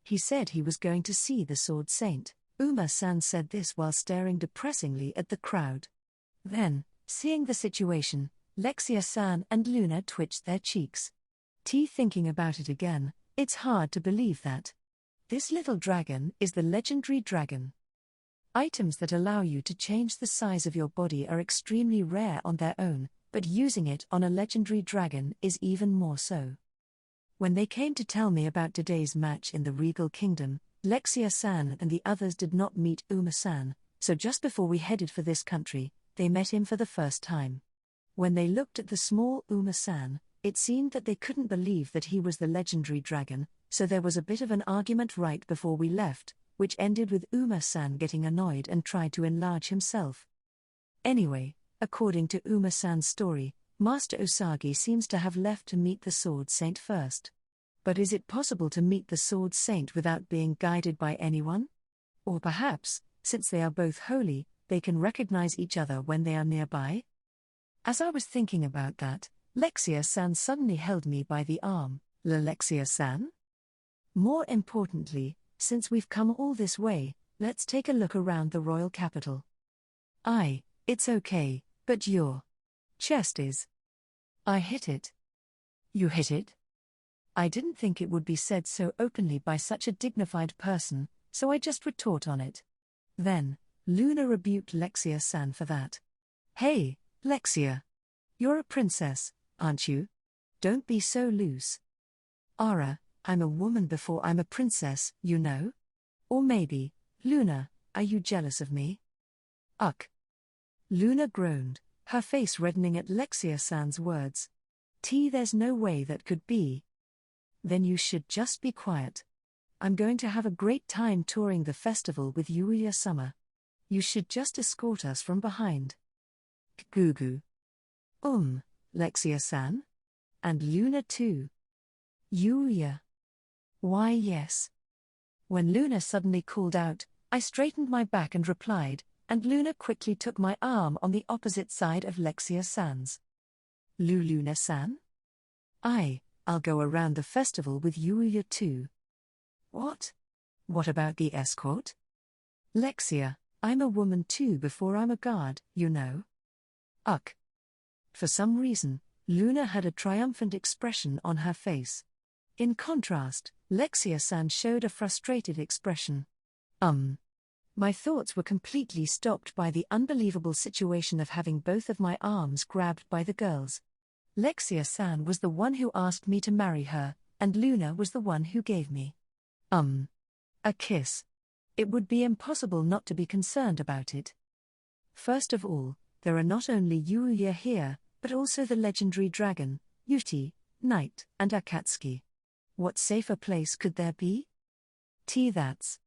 He said he was going to see the Sword Saint. Uma-san said this while staring depressingly at the crowd. Then, seeing the situation, Lexia-san and Luna twitched their cheeks. Thinking about it again, it's hard to believe that. This little dragon is the legendary dragon. Items that allow you to change the size of your body are extremely rare on their own, but using it on a legendary dragon is even more so. When they came to tell me about today's match in the regal kingdom, Lexia-san and the others did not meet Uma-san, so just before we headed for this country, they met him for the first time. When they looked at the small Uma-san, it seemed that they couldn't believe that he was the legendary dragon, so there was a bit of an argument right before we left, which ended with Uma-san getting annoyed and tried to enlarge himself. Anyway, according to Uma-san's story, Master Usagi seems to have left to meet the Sword Saint first. But is it possible to meet the Sword Saint without being guided by anyone? Or perhaps, since they are both holy, they can recognize each other when they are nearby? As I was thinking about that, Lexia-san suddenly held me by the arm. Lexia-san? More importantly, since we've come all this way, let's take a look around the royal capital. It's okay, but your chest is. I hit it. You hit it? I didn't think it would be said so openly by such a dignified person, so I just retort on it. Then, Luna rebuked Lexia-san for that. Hey, Lexia. You're a princess, aren't you? Don't be so loose. Ara, I'm a woman before I'm a princess, you know? Or maybe, Luna, are you jealous of me? Ugh. Luna groaned, her face reddening at Lexia-san's words. There's no way that could be. Then you should just be quiet. I'm going to have a great time touring the festival with Yuya-sama. You should just escort us from behind. Gugu. Lexia-san? And Luna too. Yuya. Why yes. When Luna suddenly called out, I straightened my back and replied, and Luna quickly took my arm on the opposite side of Lexia-san's. Luna-san? I'll go around the festival with Yuya too. What? What about the escort? Lexia, I'm a woman too before I'm a guard, you know. Ugh. For some reason, Luna had a triumphant expression on her face. In contrast, Lexia-san showed a frustrated expression. My thoughts were completely stopped by the unbelievable situation of having both of my arms grabbed by the girls. Lexia-san was the one who asked me to marry her, and Luna was the one who gave me a kiss. It would be impossible not to be concerned about it. First of all, there are not only Yuya here, but also the legendary dragon, Yuti, Knight, and Akatsuki. What safer place could there be? That's.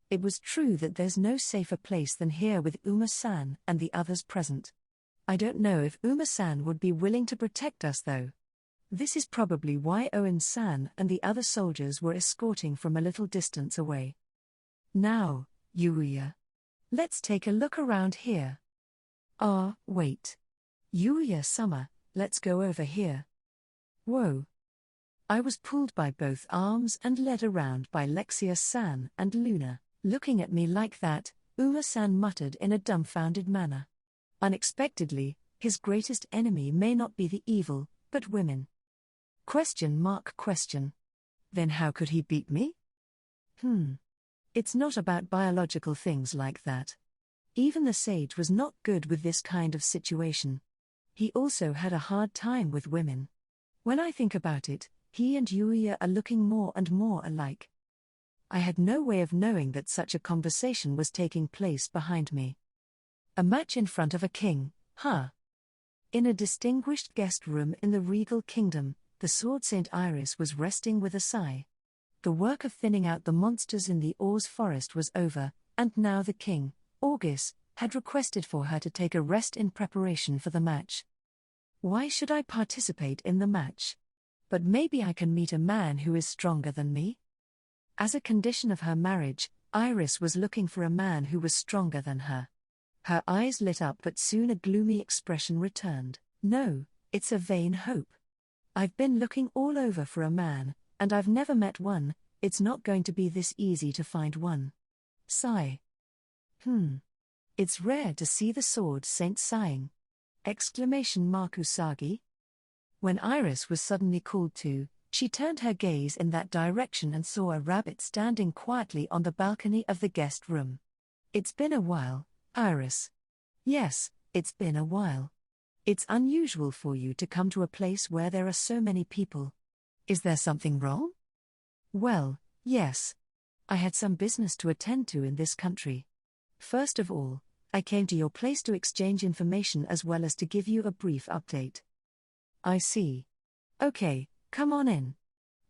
It was true that there's no safer place than here with Uma-san and the others present. I don't know if Uma-san would be willing to protect us though. This is probably why Owen-san and the other soldiers were escorting from a little distance away. Now, Yuya. Let's take a look around here. Wait. Yuya-sama, let's go over here. Whoa. I was pulled by both arms and led around by Lexia-san and Luna. Looking at me like that, Uma-san muttered in a dumbfounded manner. Unexpectedly, his greatest enemy may not be the evil, but women. Question. Then how could he beat me? It's not about biological things like that. Even the sage was not good with this kind of situation. He also had a hard time with women. When I think about it, he and Yuya are looking more and more alike. I had no way of knowing that such a conversation was taking place behind me. A match in front of a king, huh? In a distinguished guest room in the regal kingdom, the Sword Saint Iris was resting with a sigh. The work of thinning out the monsters in the Oz forest was over, and now the king, August, had requested for her to take a rest in preparation for the match. Why should I participate in the match? But maybe I can meet a man who is stronger than me? As a condition of her marriage, Iris was looking for a man who was stronger than her. Her eyes lit up, but soon a gloomy expression returned. No, it's a vain hope. I've been looking all over for a man, and I've never met one. It's not going to be this easy to find one. Sigh. It's rare to see the Sword Saint sighing. Usagi. When Iris was suddenly called to, she turned her gaze in that direction and saw a rabbit standing quietly on the balcony of the guest room. It's been a while, Iris. Yes, it's been a while. It's unusual for you to come to a place where there are so many people. Is there something wrong? Well, yes. I had some business to attend to in this country. First of all, I came to your place to exchange information as well as to give you a brief update. I see. Okay, come on in.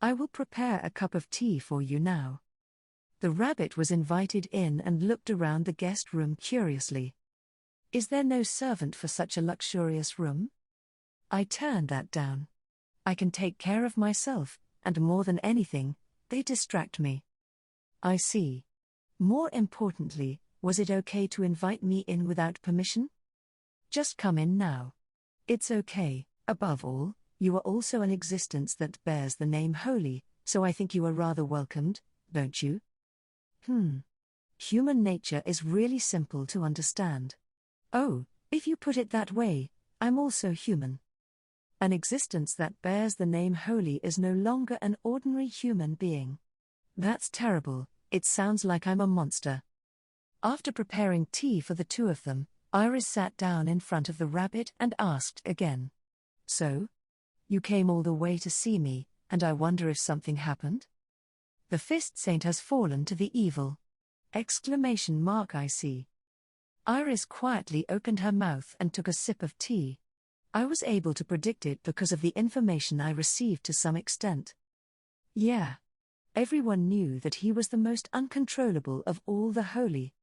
I will prepare a cup of tea for you now. The rabbit was invited in and looked around the guest room curiously. Is there no servant for such a luxurious room? I turned that down. I can take care of myself, and more than anything, they distract me. I see. More importantly, was it okay to invite me in without permission? Just come in now. It's okay. Above all, you are also an existence that bears the name Holy, so I think you are rather welcomed, don't you? Human nature is really simple to understand. Oh, if you put it that way, I'm also human. An existence that bears the name Holy is no longer an ordinary human being. That's terrible, it sounds like I'm a monster. After preparing tea for the two of them, Iris sat down in front of the rabbit and asked again. So? You came all the way to see me, and I wonder if something happened? The Fist Saint has fallen to the evil! I see. Iris quietly opened her mouth and took a sip of tea. I was able to predict it because of the information I received to some extent. Yeah. Everyone knew that he was the most uncontrollable of all the holy.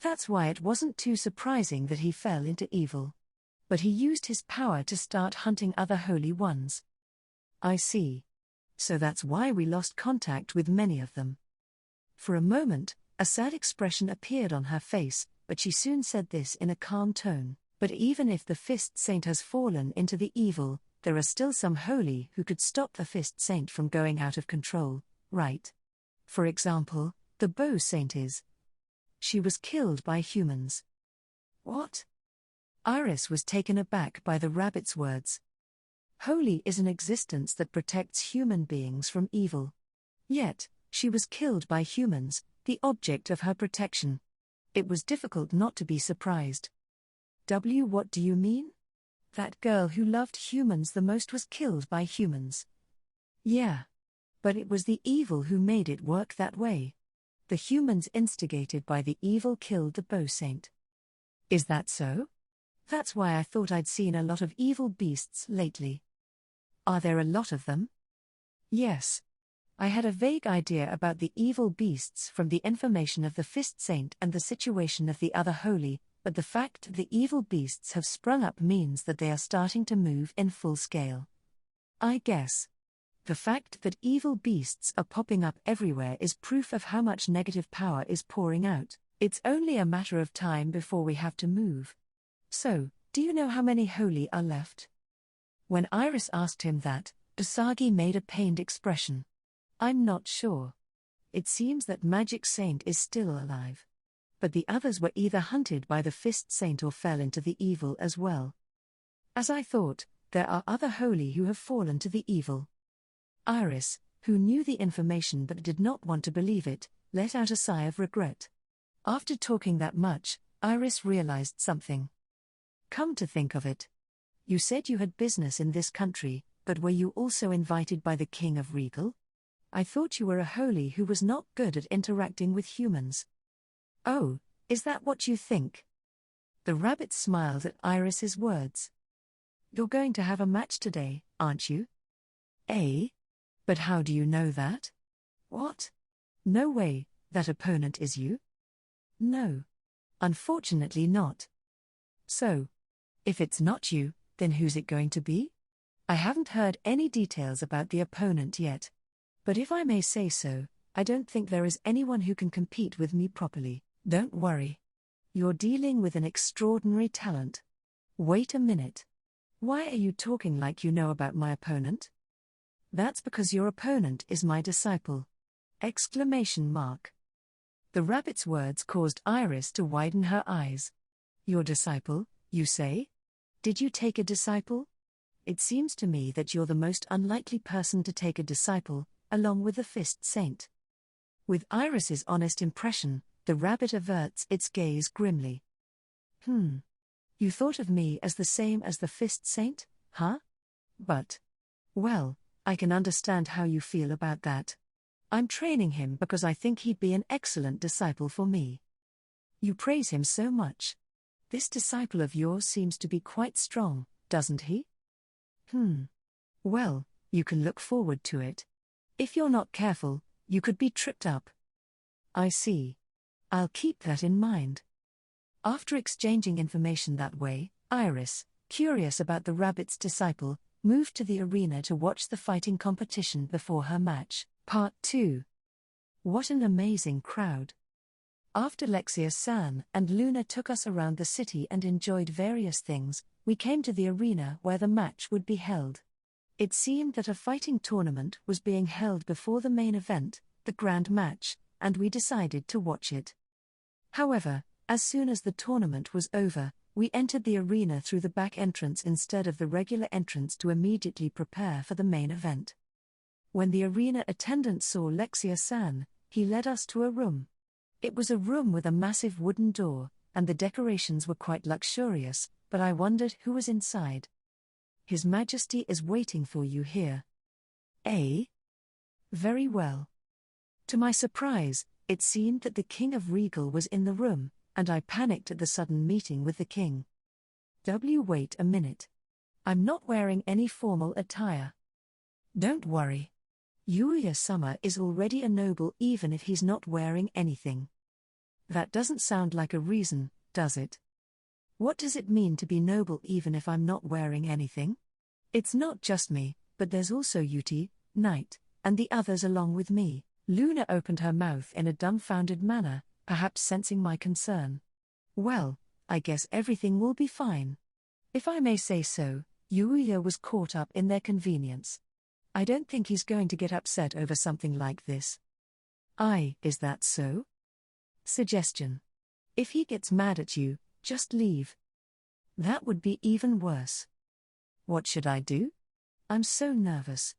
That's why it wasn't too surprising that he fell into evil. But he used his power to start hunting other holy ones. I see. So that's why we lost contact with many of them. For a moment, a sad expression appeared on her face, but she soon said this in a calm tone. But even if the Fist Saint has fallen into the evil, there are still some holy who could stop the Fist Saint from going out of control, right? For example, the Bow Saint is. She was killed by humans. What? Iris was taken aback by the rabbit's words. Holy is an existence that protects human beings from evil. Yet, she was killed by humans, the object of her protection. It was difficult not to be surprised. What do you mean? That girl who loved humans the most was killed by humans. Yeah. But it was the evil who made it work that way. The humans instigated by the evil killed the Bow Saint. Is that so? That's why I thought I'd seen a lot of evil beasts lately. Are there a lot of them? Yes. I had a vague idea about the evil beasts from the information of the Fist Saint and the situation of the other holy, but the fact that the evil beasts have sprung up means that they are starting to move in full scale. I guess. The fact that evil beasts are popping up everywhere is proof of how much negative power is pouring out. It's only a matter of time before we have to move. So, do you know how many holy are left? When Iris asked him that, Usagi made a pained expression. I'm not sure. It seems that Magic Saint is still alive. But the others were either hunted by the Fist Saint or fell into the evil as well. As I thought, there are other holy who have fallen to the evil. Iris, who knew the information but did not want to believe it, let out a sigh of regret. After talking that much, Iris realized something. Come to think of it. You said you had business in this country, but were you also invited by the King of Regal? I thought you were a holy who was not good at interacting with humans. Oh, is that what you think? The rabbit smiled at Iris's words. You're going to have a match today, aren't you? Eh? But how do you know that? What? No way, that opponent is you? No. Unfortunately not. So, if it's not you, then who's it going to be? I haven't heard any details about the opponent yet. But if I may say so, I don't think there is anyone who can compete with me properly. Don't worry. You're dealing with an extraordinary talent. Wait a minute. Why are you talking like you know about my opponent? That's because your opponent is my disciple! The rabbit's words caused Iris to widen her eyes. Your disciple, you say? Did you take a disciple? It seems to me that you're the most unlikely person to take a disciple, along with the Fist Saint. With Iris's honest impression, the rabbit averts its gaze grimly. You thought of me as the same as the Fist Saint, huh? But, well, I can understand how you feel about that. I'm training him because I think he'd be an excellent disciple for me. You praise him so much. This disciple of yours seems to be quite strong, doesn't he? Well, you can look forward to it. If you're not careful, you could be tripped up. I see. I'll keep that in mind. After exchanging information that way, Iris, curious about the rabbit's disciple, moved to the arena to watch the fighting competition before her match. Part 2. What an amazing crowd. After Lexia-san and Luna took us around the city and enjoyed various things, we came to the arena where the match would be held. It seemed that a fighting tournament was being held before the main event, the grand match, and we decided to watch it. However, as soon as the tournament was over, we entered the arena through the back entrance instead of the regular entrance to immediately prepare for the main event. When the arena attendant saw Lexia-san, he led us to a room. It was a room with a massive wooden door, and the decorations were quite luxurious, but I wondered who was inside. His Majesty is waiting for you here. Eh? Very well. To my surprise, it seemed that the King of Regal was in the room, and I panicked at the sudden meeting with the king. Wait a minute. I'm not wearing any formal attire. Don't worry. Yuya-sama is already a noble even if he's not wearing anything. That doesn't sound like a reason, does it? What does it mean to be noble even if I'm not wearing anything? It's not just me, but there's also Yuti, Knight, and the others along with me. Luna opened her mouth in a dumbfounded manner, perhaps sensing my concern. Well, I guess everything will be fine. If I may say so, Yuya was caught up in their convenience. I don't think he's going to get upset over something like this. Is that so? Suggestion. If he gets mad at you, just leave. That would be even worse. What should I do? I'm so nervous.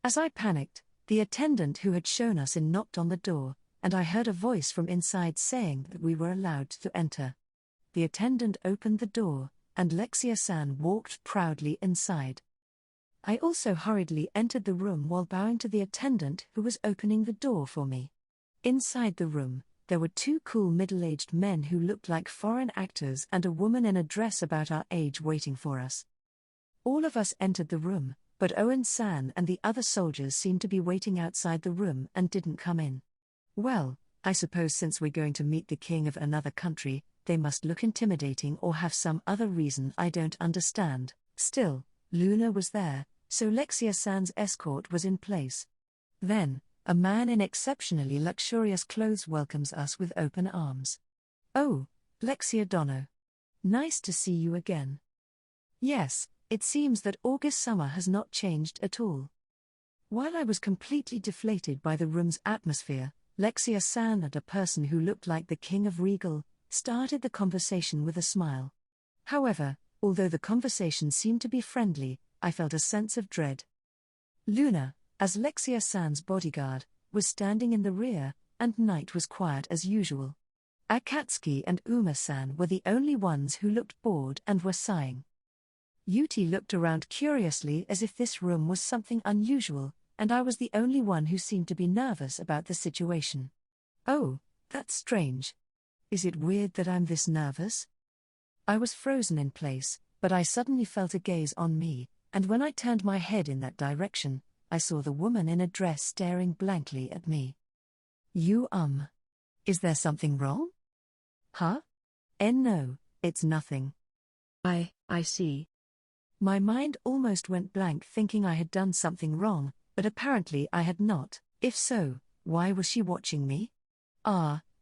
As I panicked, the attendant who had shown us in knocked on the door, and I heard a voice from inside saying that we were allowed to enter. The attendant opened the door, and Lexia-san walked proudly inside. I also hurriedly entered the room while bowing to the attendant who was opening the door for me. Inside the room, there were two cool middle-aged men who looked like foreign actors and a woman in a dress about our age waiting for us. All of us entered the room, but Owen-san and the other soldiers seemed to be waiting outside the room and didn't come in. Well, I suppose since we're going to meet the king of another country, they must look intimidating or have some other reason I don't understand. Still, Luna was there, so Lexia-san's escort was in place. Then, a man in exceptionally luxurious clothes welcomes us with open arms. Oh, Lexia Dono. Nice to see you again. Yes, it seems that August summer has not changed at all. While I was completely deflated by the room's atmosphere, Lexia-san and a person who looked like the King of Regal started the conversation with a smile. However, although the conversation seemed to be friendly, I felt a sense of dread. Luna, as Lexia-san's bodyguard, was standing in the rear, and Knight was quiet as usual. Akatsuki and Uma-san were the only ones who looked bored and were sighing. Yuti looked around curiously as if this room was something unusual, and I was the only one who seemed to be nervous about the situation. Oh, that's strange. Is it weird that I'm this nervous? I was frozen in place, but I suddenly felt a gaze on me, and when I turned my head in that direction, I saw the woman in a dress staring blankly at me. Is there something wrong? Huh? No, it's nothing. I see. My mind almost went blank thinking I had done something wrong, but apparently I had not. If so, why was she watching me?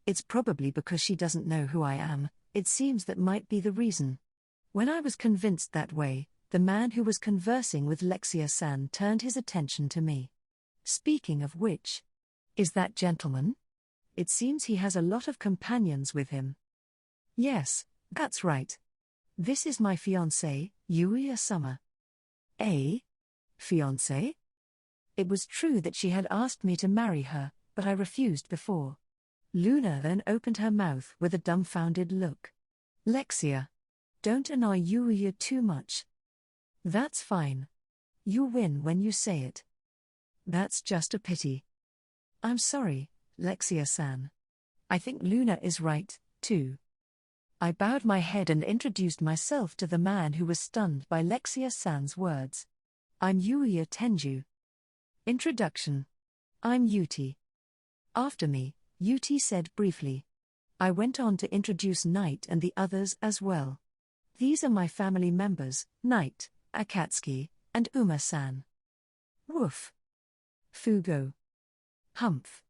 It's probably because she doesn't know who I am. It seems that might be the reason. When I was convinced that way, the man who was conversing with Lexia-san turned his attention to me. Speaking of which, is that gentleman? It seems he has a lot of companions with him. Yes, that's right. This is my fiancé, Yuya-sama. Fiancé? It was true that she had asked me to marry her, but I refused before. Luna then opened her mouth with a dumbfounded look. Lexia, don't annoy Yuya too much. That's fine. You win when you say it. That's just a pity. I'm sorry, Lexia-san. I think Luna is right, too. I bowed my head and introduced myself to the man who was stunned by Lexia-san's words. I'm Yuya Tenju. Introduction. I'm Yuti. After me, Yuti said briefly. I went on to introduce Knight and the others as well. These are my family members, Knight, Akatsuki, and Uma-san. Woof. Fugo. Humph.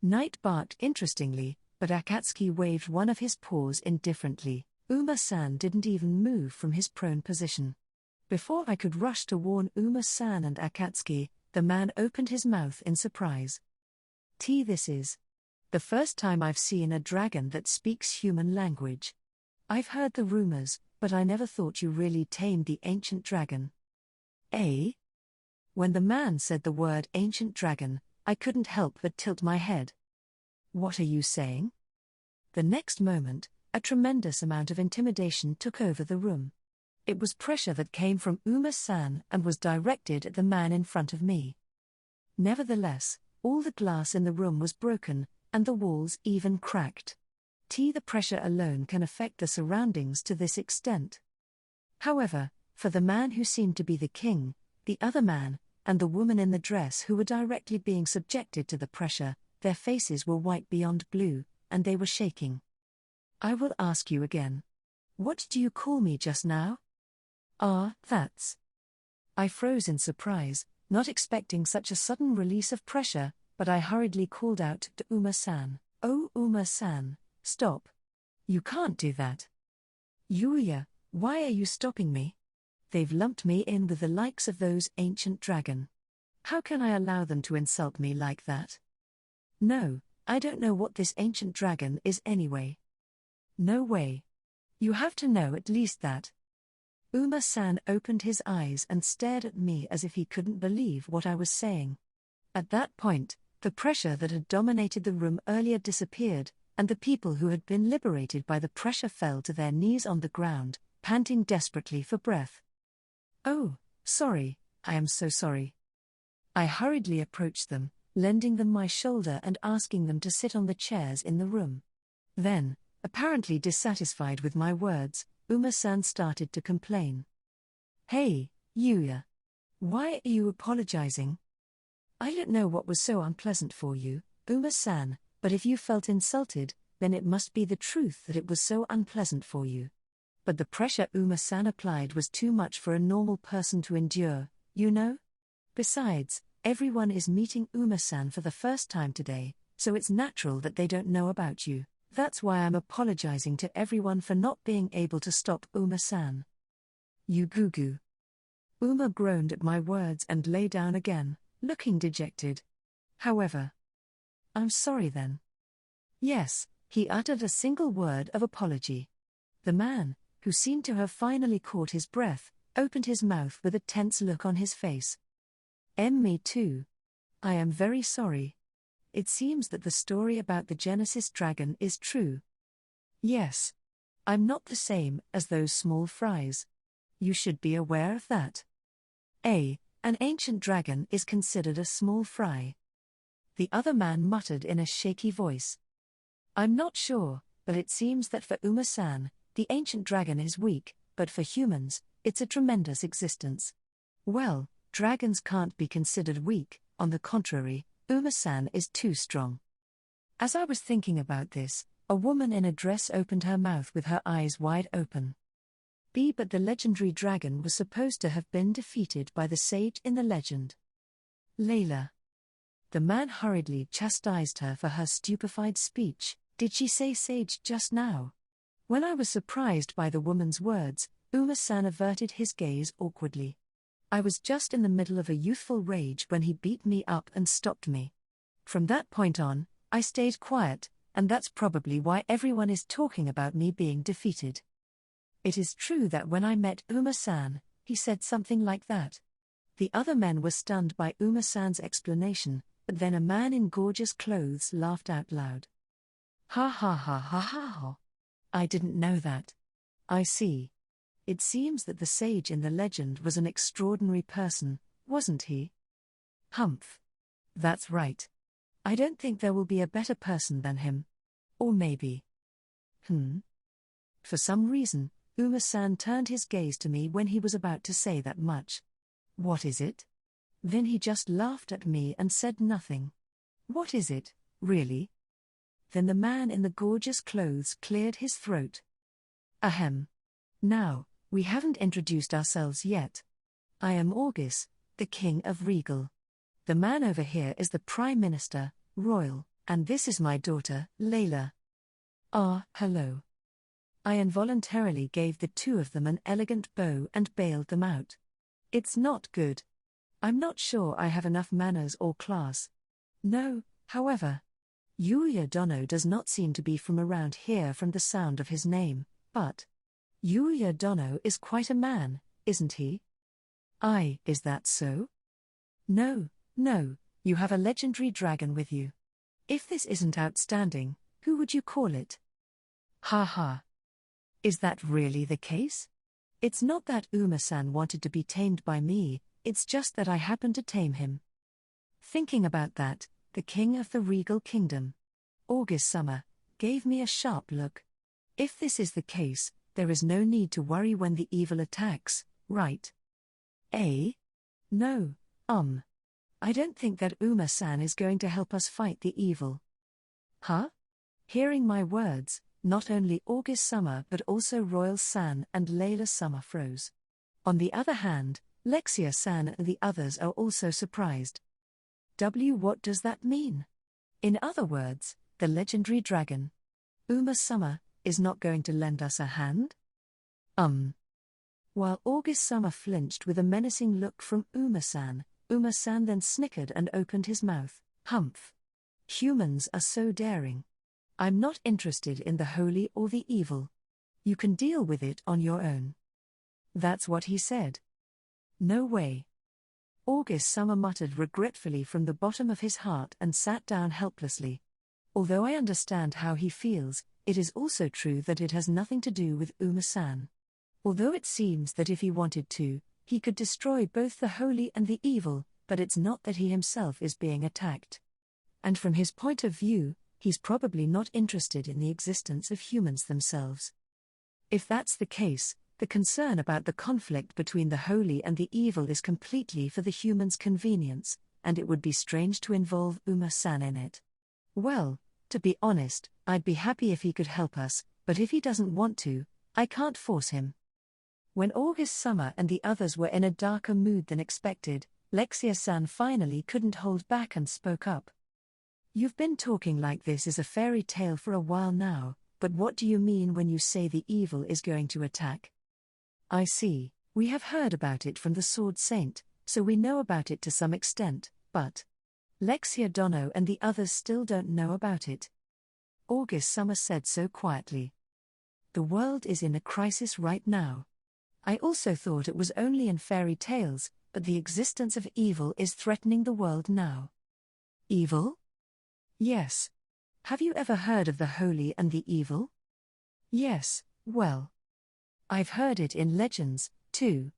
Knight barked interestingly, but Akatsuki waved one of his paws indifferently. Uma-san didn't even move from his prone position. Before I could rush to warn Uma-san and Akatsuki, the man opened his mouth in surprise. This is the first time I've seen a dragon that speaks human language. I've heard the rumors, but I never thought you really tamed the ancient dragon. Eh? When the man said the word ancient dragon, I couldn't help but tilt my head. What are you saying? The next moment, a tremendous amount of intimidation took over the room. It was pressure that came from Uma-san and was directed at the man in front of me. Nevertheless, all the glass in the room was broken, and the walls even cracked. The pressure alone can affect the surroundings to this extent. However, for the man who seemed to be the king, the other man, and the woman in the dress who were directly being subjected to the pressure, their faces were white beyond blue, and they were shaking. I will ask you again. What do you call me just now? That's. I froze in surprise, not expecting such a sudden release of pressure, but I hurriedly called out to Uma-san. Oh, Uma-san, stop. You can't do that. Yuya, why are you stopping me? They've lumped me in with the likes of those ancient dragon. How can I allow them to insult me like that? No, I don't know what this ancient dragon is anyway. No way. You have to know at least that. Uma-san opened his eyes and stared at me as if he couldn't believe what I was saying. At that point, the pressure that had dominated the room earlier disappeared, and the people who had been liberated by the pressure fell to their knees on the ground, panting desperately for breath. Oh, sorry, I am so sorry. I hurriedly approached them, lending them my shoulder and asking them to sit on the chairs in the room. Then, apparently dissatisfied with my words, Uma-san started to complain. Hey, Yuya. Why are you apologizing? I don't know what was so unpleasant for you, Uma-san, but if you felt insulted, then it must be the truth that it was so unpleasant for you. But the pressure Uma-san applied was too much for a normal person to endure, you know? Besides, everyone is meeting Uma-san for the first time today, so it's natural that they don't know about you. That's why I'm apologizing to everyone for not being able to stop Uma-san. You goo-goo. Uma groaned at my words and lay down again, looking dejected. However, I'm sorry then. Yes, he uttered a single word of apology. The man, who seemed to have finally caught his breath, opened his mouth with a tense look on his face. Me too. I am very sorry. It seems that the story about the Genesis dragon is true. Yes. I'm not the same as those small fries. You should be aware of that. An ancient dragon is considered a small fry. The other man muttered in a shaky voice. I'm not sure, but it seems that for Uma-san, the ancient dragon is weak, but for humans, it's a tremendous existence. Well, dragons can't be considered weak, on the contrary, Uma-san is too strong. As I was thinking about this, a woman in a dress opened her mouth with her eyes wide open. But the legendary dragon was supposed to have been defeated by the sage in the legend. Layla. The man hurriedly chastised her for her stupefied speech. Did she say sage just now? When I was surprised by the woman's words, Uma-san averted his gaze awkwardly. I was just in the middle of a youthful rage when he beat me up and stopped me. From that point on, I stayed quiet, and that's probably why everyone is talking about me being defeated. It is true that when I met Uma-san, he said something like that. The other men were stunned by Uma-san's explanation, but then a man in gorgeous clothes laughed out loud. Ha ha ha ha ha ha. I didn't know that. I see. It seems that the sage in the legend was an extraordinary person, wasn't he? Humph. That's right. I don't think there will be a better person than him. Or maybe. For some reason, Uma-san turned his gaze to me when he was about to say that much. What is it? Then he just laughed at me and said nothing. What is it, really? Then the man in the gorgeous clothes cleared his throat. Ahem. Now, we haven't introduced ourselves yet. I am August, the King of Regal. The man over here is the Prime Minister, Royal, and this is my daughter, Layla. Ah, hello. I involuntarily gave the two of them an elegant bow and bailed them out. It's not good. I'm not sure I have enough manners or class. No, however. Yuya Dono does not seem to be from around here from the sound of his name, but Yuya Dono is quite a man, isn't he? Is that so? No, you have a legendary dragon with you. If this isn't outstanding, who would you call it? Ha ha. Is that really the case? It's not that Uma-san wanted to be tamed by me, it's just that I happened to tame him. Thinking about that, the king of the Regal Kingdom, August Summer, gave me a sharp look. If this is the case, there is no need to worry when the evil attacks, right? No, I don't think that Uma-san is going to help us fight the evil. Huh? Hearing my words, not only August Summer but also Royal-san and Layla Summer froze. On the other hand, Lexia-san and the others are also surprised. What does that mean? In other words, the legendary dragon, Uma Summer, is not going to lend us a hand? While August Summer flinched with a menacing look from Uma-san then snickered and opened his mouth. Humph. Humans are so daring. I'm not interested in the holy or the evil. You can deal with it on your own. That's what he said. No way. August Summer muttered regretfully from the bottom of his heart and sat down helplessly. Although I understand how he feels, it is also true that it has nothing to do with Uma-san. Although it seems that if he wanted to, he could destroy both the holy and the evil, but it's not that he himself is being attacked. And from his point of view, he's probably not interested in the existence of humans themselves. If that's the case, the concern about the conflict between the holy and the evil is completely for the humans' convenience, and it would be strange to involve Uma-san in it. Well, to be honest, I'd be happy if he could help us, but if he doesn't want to, I can't force him. When August Summer and the others were in a darker mood than expected, Lexia-san finally couldn't hold back and spoke up. You've been talking like this is a fairy tale for a while now, but what do you mean when you say the evil is going to attack? I see, we have heard about it from the Sword Saint, so we know about it to some extent, but Lexia Dono and the others still don't know about it. August Summer said so quietly. The world is in a crisis right now. I also thought it was only in fairy tales, but the existence of evil is threatening the world now. Evil? Yes. Have you ever heard of the holy and the evil? Yes, well. I've heard it in legends, too.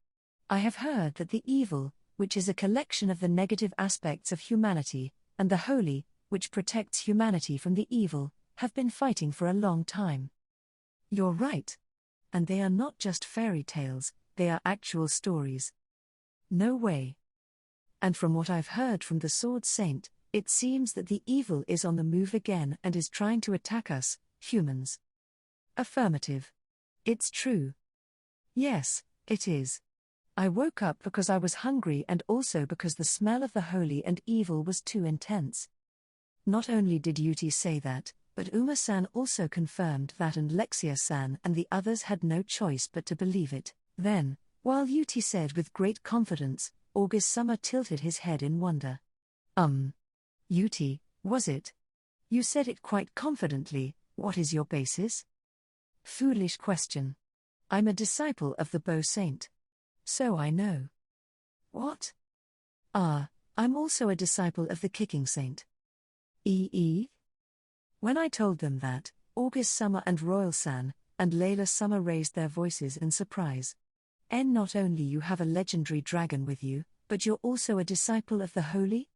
I have heard that the evil, which is a collection of the negative aspects of humanity, and the holy, which protects humanity from the evil, have been fighting for a long time. You're right. And they are not just fairy tales, they are actual stories. No way. And from what I've heard from the Sword Saint, it seems that the evil is on the move again and is trying to attack us, humans. Affirmative. It's true. Yes, it is. I woke up because I was hungry and also because the smell of the holy and evil was too intense. Not only did Yuti say that, but Uma-san also confirmed that, and Lexia-san and the others had no choice but to believe it. Then, while Yuti said with great confidence, August Summer tilted his head in wonder. Yuti, was it? You said it quite confidently, what is your basis? Foolish question. I'm a disciple of the Bow Saint. So I know. What? I'm also a disciple of the Kicking Saint. When I told them that, August Summer and Royal-san, and Layla Summer raised their voices in surprise. Not only you have a legendary dragon with you, but you're also a disciple of the holy?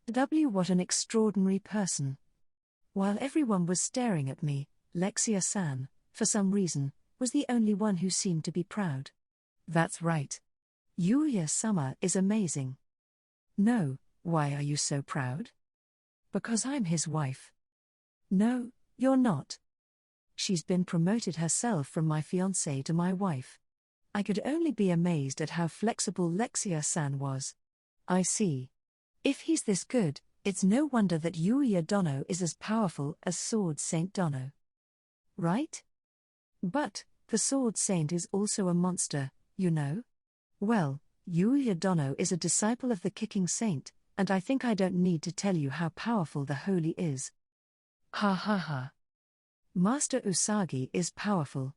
What an extraordinary person. While everyone was staring at me, Lexia-san, for some reason, was the only one who seemed to be proud. That's right. Yuya Summer is amazing. No, why are you so proud? Because I'm his wife. No, you're not. She's been promoted herself from my fiancée to my wife. I could only be amazed at how flexible Lexia-san was. I see. If he's this good, it's no wonder that Yuya Dono is as powerful as Sword Saint Dono. Right? But, the Sword Saint is also a monster, you know? Well, Yuya Dono is a disciple of the Kicking Saint, and I think I don't need to tell you how powerful the Holy is. Ha ha ha. Master Usagi is powerful.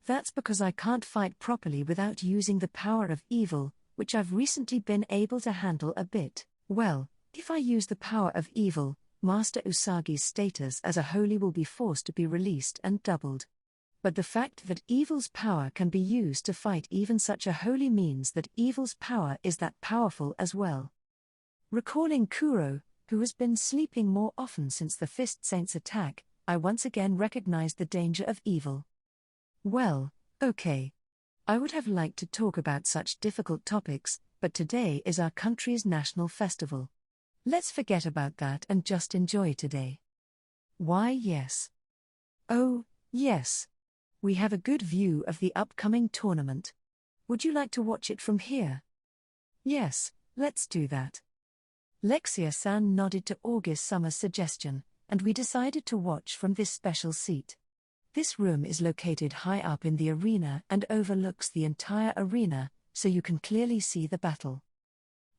That's because I can't fight properly without using the power of evil, which I've recently been able to handle a bit. Well, if I use the power of evil, Master Usagi's status as a holy will be forced to be released and doubled. But the fact that evil's power can be used to fight even such a holy means that evil's power is that powerful as well. Recalling Kuro, who has been sleeping more often since the Fist Saint's attack, I once again recognized the danger of evil. Well, okay. I would have liked to talk about such difficult topics, but today is our country's national festival. Let's forget about that and just enjoy today. Why, yes. Oh, yes. We have a good view of the upcoming tournament. Would you like to watch it from here? Yes, let's do that. Lexia-san nodded to August Summer's suggestion, and we decided to watch from this special seat. This room is located high up in the arena and overlooks the entire arena, so you can clearly see the battle.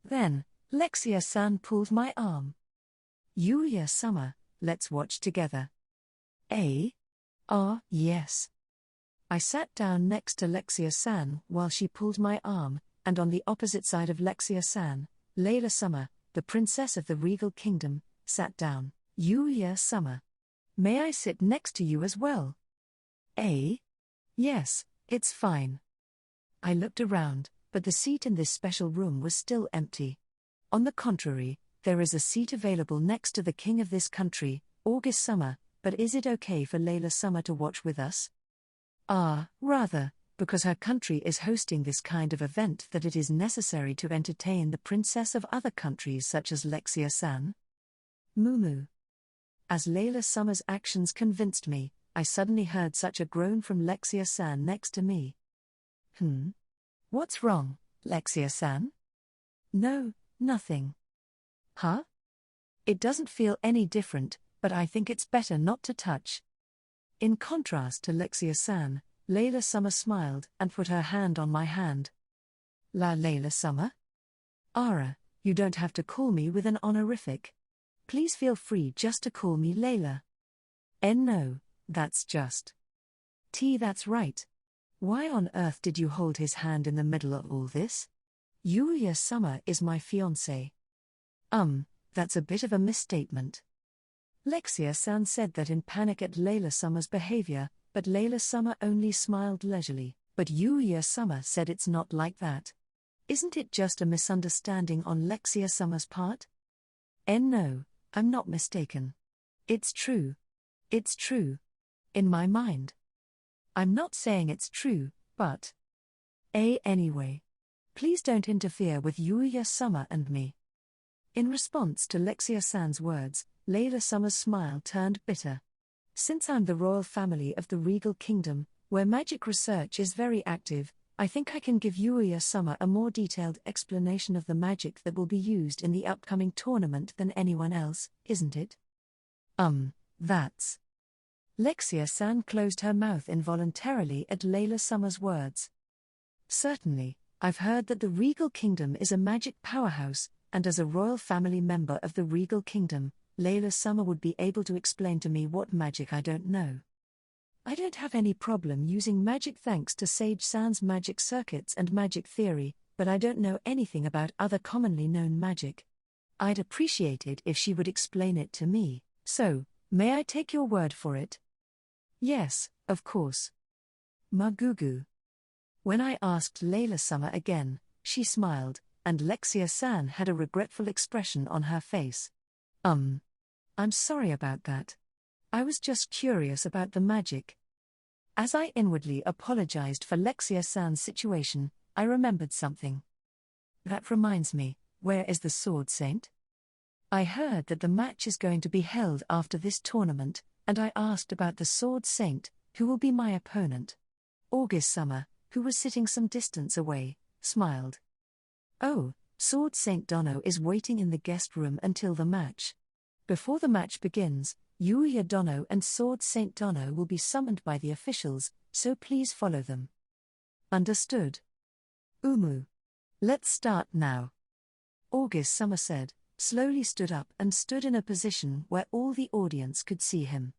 Then, Lexia-san pulled my arm. Yuya Summer, let's watch together. Yes. I sat down next to Lexia-san while she pulled my arm, and on the opposite side of Lexia-san, Layla Summer, the princess of the Regal Kingdom, sat down. Yuya Summer. May I sit next to you as well? Yes, it's fine. I looked around, but the seat in this special room was still empty. On the contrary, there is a seat available next to the king of this country, August Summer, but is it okay for Layla Summer to watch with us? Rather, because her country is hosting this kind of event that it is necessary to entertain the princess of other countries such as Lexia-san. Mumu. As Layla Summer's actions convinced me, I suddenly heard such a groan from Lexia-san next to me. What's wrong, Lexia-san? No, nothing. Huh? It doesn't feel any different, but I think it's better not to touch. In contrast to Lexia-san, Layla Summer smiled and put her hand on my hand. Layla Summer? Ara, you don't have to call me with an honorific. Please feel free just to call me Layla. No, that's just. That's right. Why on earth did you hold his hand in the middle of all this? Yuya Summer is my fiancé. That's a bit of a misstatement. Lexia-san said that in panic at Layla Summer's behavior, but Layla Summer only smiled leisurely. But Yuya Summer said it's not like that. Isn't it just a misunderstanding on Lexia Summer's part? No, I'm not mistaken. It's true. It's true. In my mind. I'm not saying it's true, but. Anyway. Please don't interfere with Yuya Summer and me. In response to Lexia-san's words, Layla Summer's smile turned bitter. Since I'm the royal family of the Regal Kingdom, where magic research is very active, I think I can give Yuya Summer a more detailed explanation of the magic that will be used in the upcoming tournament than anyone else, isn't it? That's. Lexia-san closed her mouth involuntarily at Layla Summer's words. Certainly, I've heard that the Regal Kingdom is a magic powerhouse, and as a royal family member of the Regal Kingdom, Layla Summer would be able to explain to me what magic I don't know. I don't have any problem using magic thanks to Sage San's magic circuits and magic theory, but I don't know anything about other commonly known magic. I'd appreciate it if she would explain it to me, so, may I take your word for it? Yes, of course. Magugu. When I asked Layla Summer again, she smiled, and Lexia-san had a regretful expression on her face. I'm sorry about that. I was just curious about the magic. As I inwardly apologized for Lexia-san's situation, I remembered something. That reminds me, where is the Sword Saint? I heard that the match is going to be held after this tournament, and I asked about the Sword Saint, Who will be my opponent? August Summer, who was sitting some distance away, smiled. Oh, Sword Saint Dono is waiting in the guest room until the match. Before the match begins, Yuya Dono and Sword Saint Dono will be summoned by the officials, so please follow them. Understood. Umu. Let's start now. August Summer said, slowly stood up and stood in a position where all the audience could see him.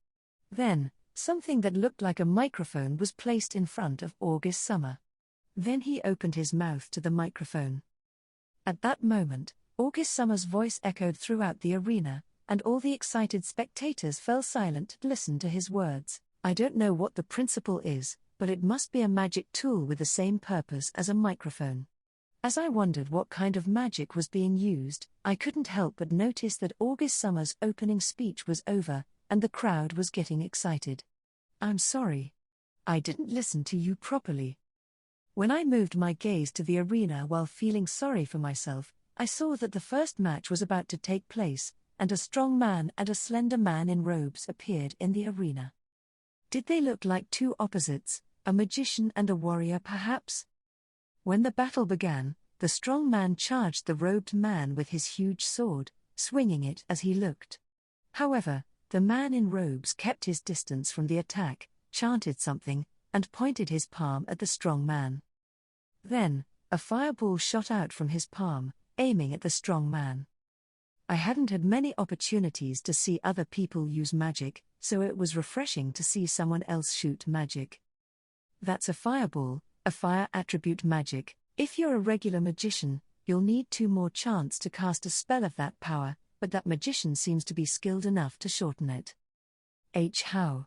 Then, something that looked like a microphone was placed in front of August Summer. Then he opened his mouth to the microphone. At that moment, August Summer's voice echoed throughout the arena, and all the excited spectators fell silent to listen to his words. I don't know what the principle is, but it must be a magic tool with the same purpose as a microphone. As I wondered what kind of magic was being used, I couldn't help but notice that August Summer's opening speech was over, and the crowd was getting excited. I'm sorry. I didn't listen to you properly. When I moved my gaze to the arena while feeling sorry for myself, I saw that the first match was about to take place, and a strong man and a slender man in robes appeared in the arena. Did they look like two opposites, a magician and a warrior perhaps? When the battle began, the strong man charged the robed man with his huge sword, swinging it as he looked. However, the man in robes kept his distance from the attack, chanted something, and pointed his palm at the strong man. Then, a fireball shot out from his palm, aiming at the strong man. I hadn't had many opportunities to see other people use magic, so it was refreshing to see someone else shoot magic. That's a fireball, a fire attribute magic. If you're a regular magician, you'll need 2 more chants to cast a spell of that power, but that magician seems to be skilled enough to shorten it. How?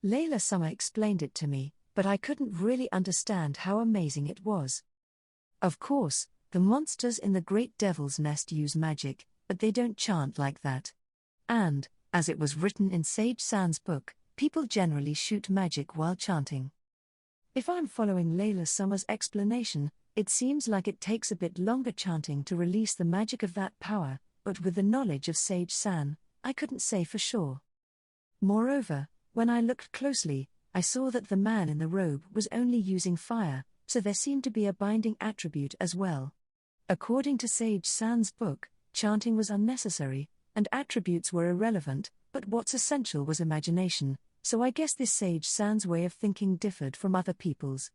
Layla Summer explained it to me, but I couldn't really understand how amazing it was. Of course, the monsters in the Great Devil's Nest use magic, but they don't chant like that. And, as it was written in Sage San's book, people generally shoot magic while chanting. If I'm following Layla Summer's explanation, it seems like it takes a bit longer chanting to release the magic of that power, but with the knowledge of Sage San, I couldn't say for sure. Moreover, when I looked closely, I saw that the man in the robe was only using fire, so there seemed to be a binding attribute as well. According to Sage San's book, chanting was unnecessary, and attributes were irrelevant, but what's essential was imagination, so I guess this Sage San's way of thinking differed from other people's.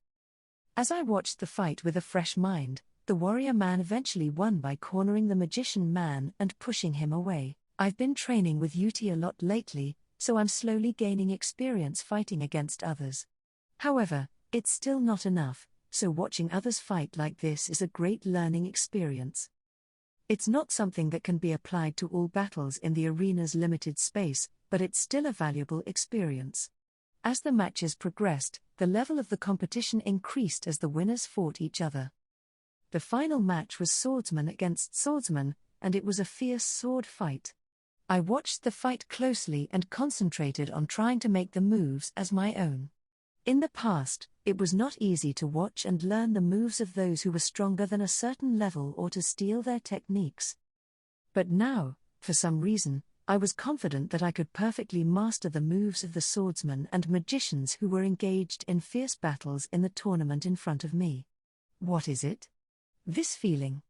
As I watched the fight with a fresh mind, the warrior man eventually won by cornering the magician man and pushing him away. I've been training with Yuti a lot lately, so I'm slowly gaining experience fighting against others. However, it's still not enough, so watching others fight like this is a great learning experience. It's not something that can be applied to all battles in the arena's limited space, but it's still a valuable experience. As the matches progressed, the level of the competition increased as the winners fought each other. The final match was swordsman against swordsman, and it was a fierce sword fight. I watched the fight closely and concentrated on trying to make the moves as my own. In the past, it was not easy to watch and learn the moves of those who were stronger than a certain level or to steal their techniques. But now, for some reason, I was confident that I could perfectly master the moves of the swordsmen and magicians who were engaged in fierce battles in the tournament in front of me. What is it? This feeling.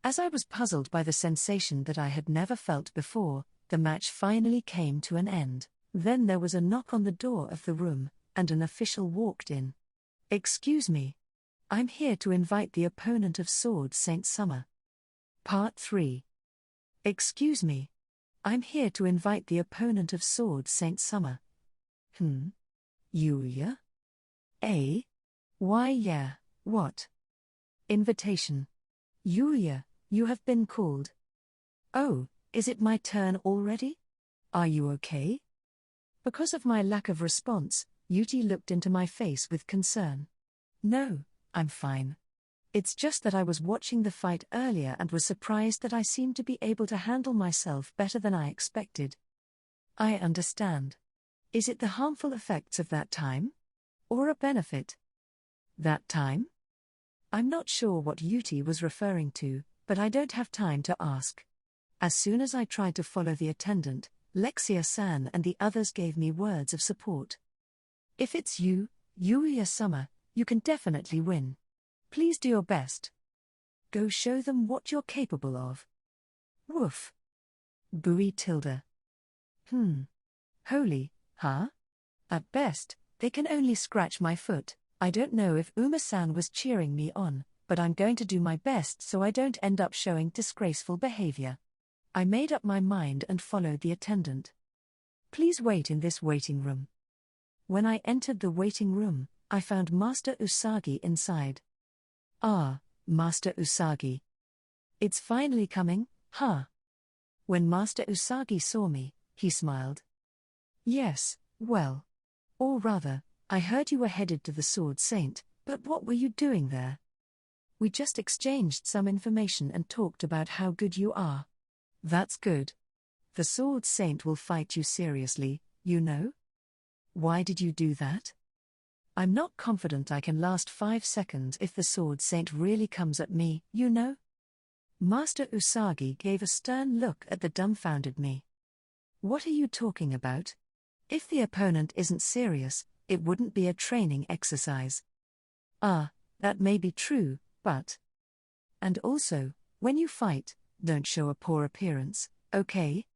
As I was puzzled by the sensation that I had never felt before, the match finally came to an end. Then there was a knock on the door of the room, and an official walked in. Excuse me. I'm here to invite the opponent of Sword Saint Summer. Part 3. Excuse me. I'm here to invite the opponent of Sword Saint Summer. Yuya? Why yeah, what? Invitation. Yuya, you have been called. Oh, is it my turn already? Are you okay? Because of my lack of response, Yuti looked into my face with concern. No, I'm fine. It's just that I was watching the fight earlier and was surprised that I seemed to be able to handle myself better than I expected. I understand. Is it the harmful effects of that time? Or a benefit? That time? I'm not sure what Yuti was referring to, but I don't have time to ask. As soon as I tried to follow the attendant, Lexia-san and the others gave me words of support. If it's you, Yuya Summer, you can definitely win. Please do your best. Go show them what you're capable of. Woof. Buoy tilde. Holy, huh? At best, they can only scratch my foot. I don't know if Uma-san was cheering me on, but I'm going to do my best so I don't end up showing disgraceful behavior. I made up my mind and followed the attendant. Please wait in this waiting room. When I entered the waiting room, I found Master Usagi inside. Ah, Master Usagi. It's finally coming, huh? When Master Usagi saw me, he smiled. Yes, well. Or rather, I heard you were headed to the Sword Saint, but what were you doing there? We just exchanged some information and talked about how good you are. That's good. The Sword Saint will fight you seriously, you know? Why did you do that? I'm not confident I can last 5 seconds if the Sword Saint really comes at me, you know? Master Usagi gave a stern look at the dumbfounded me. What are you talking about? If the opponent isn't serious, it wouldn't be a training exercise. Ah, that may be true, but... And also, when you fight, don't show a poor appearance, okay?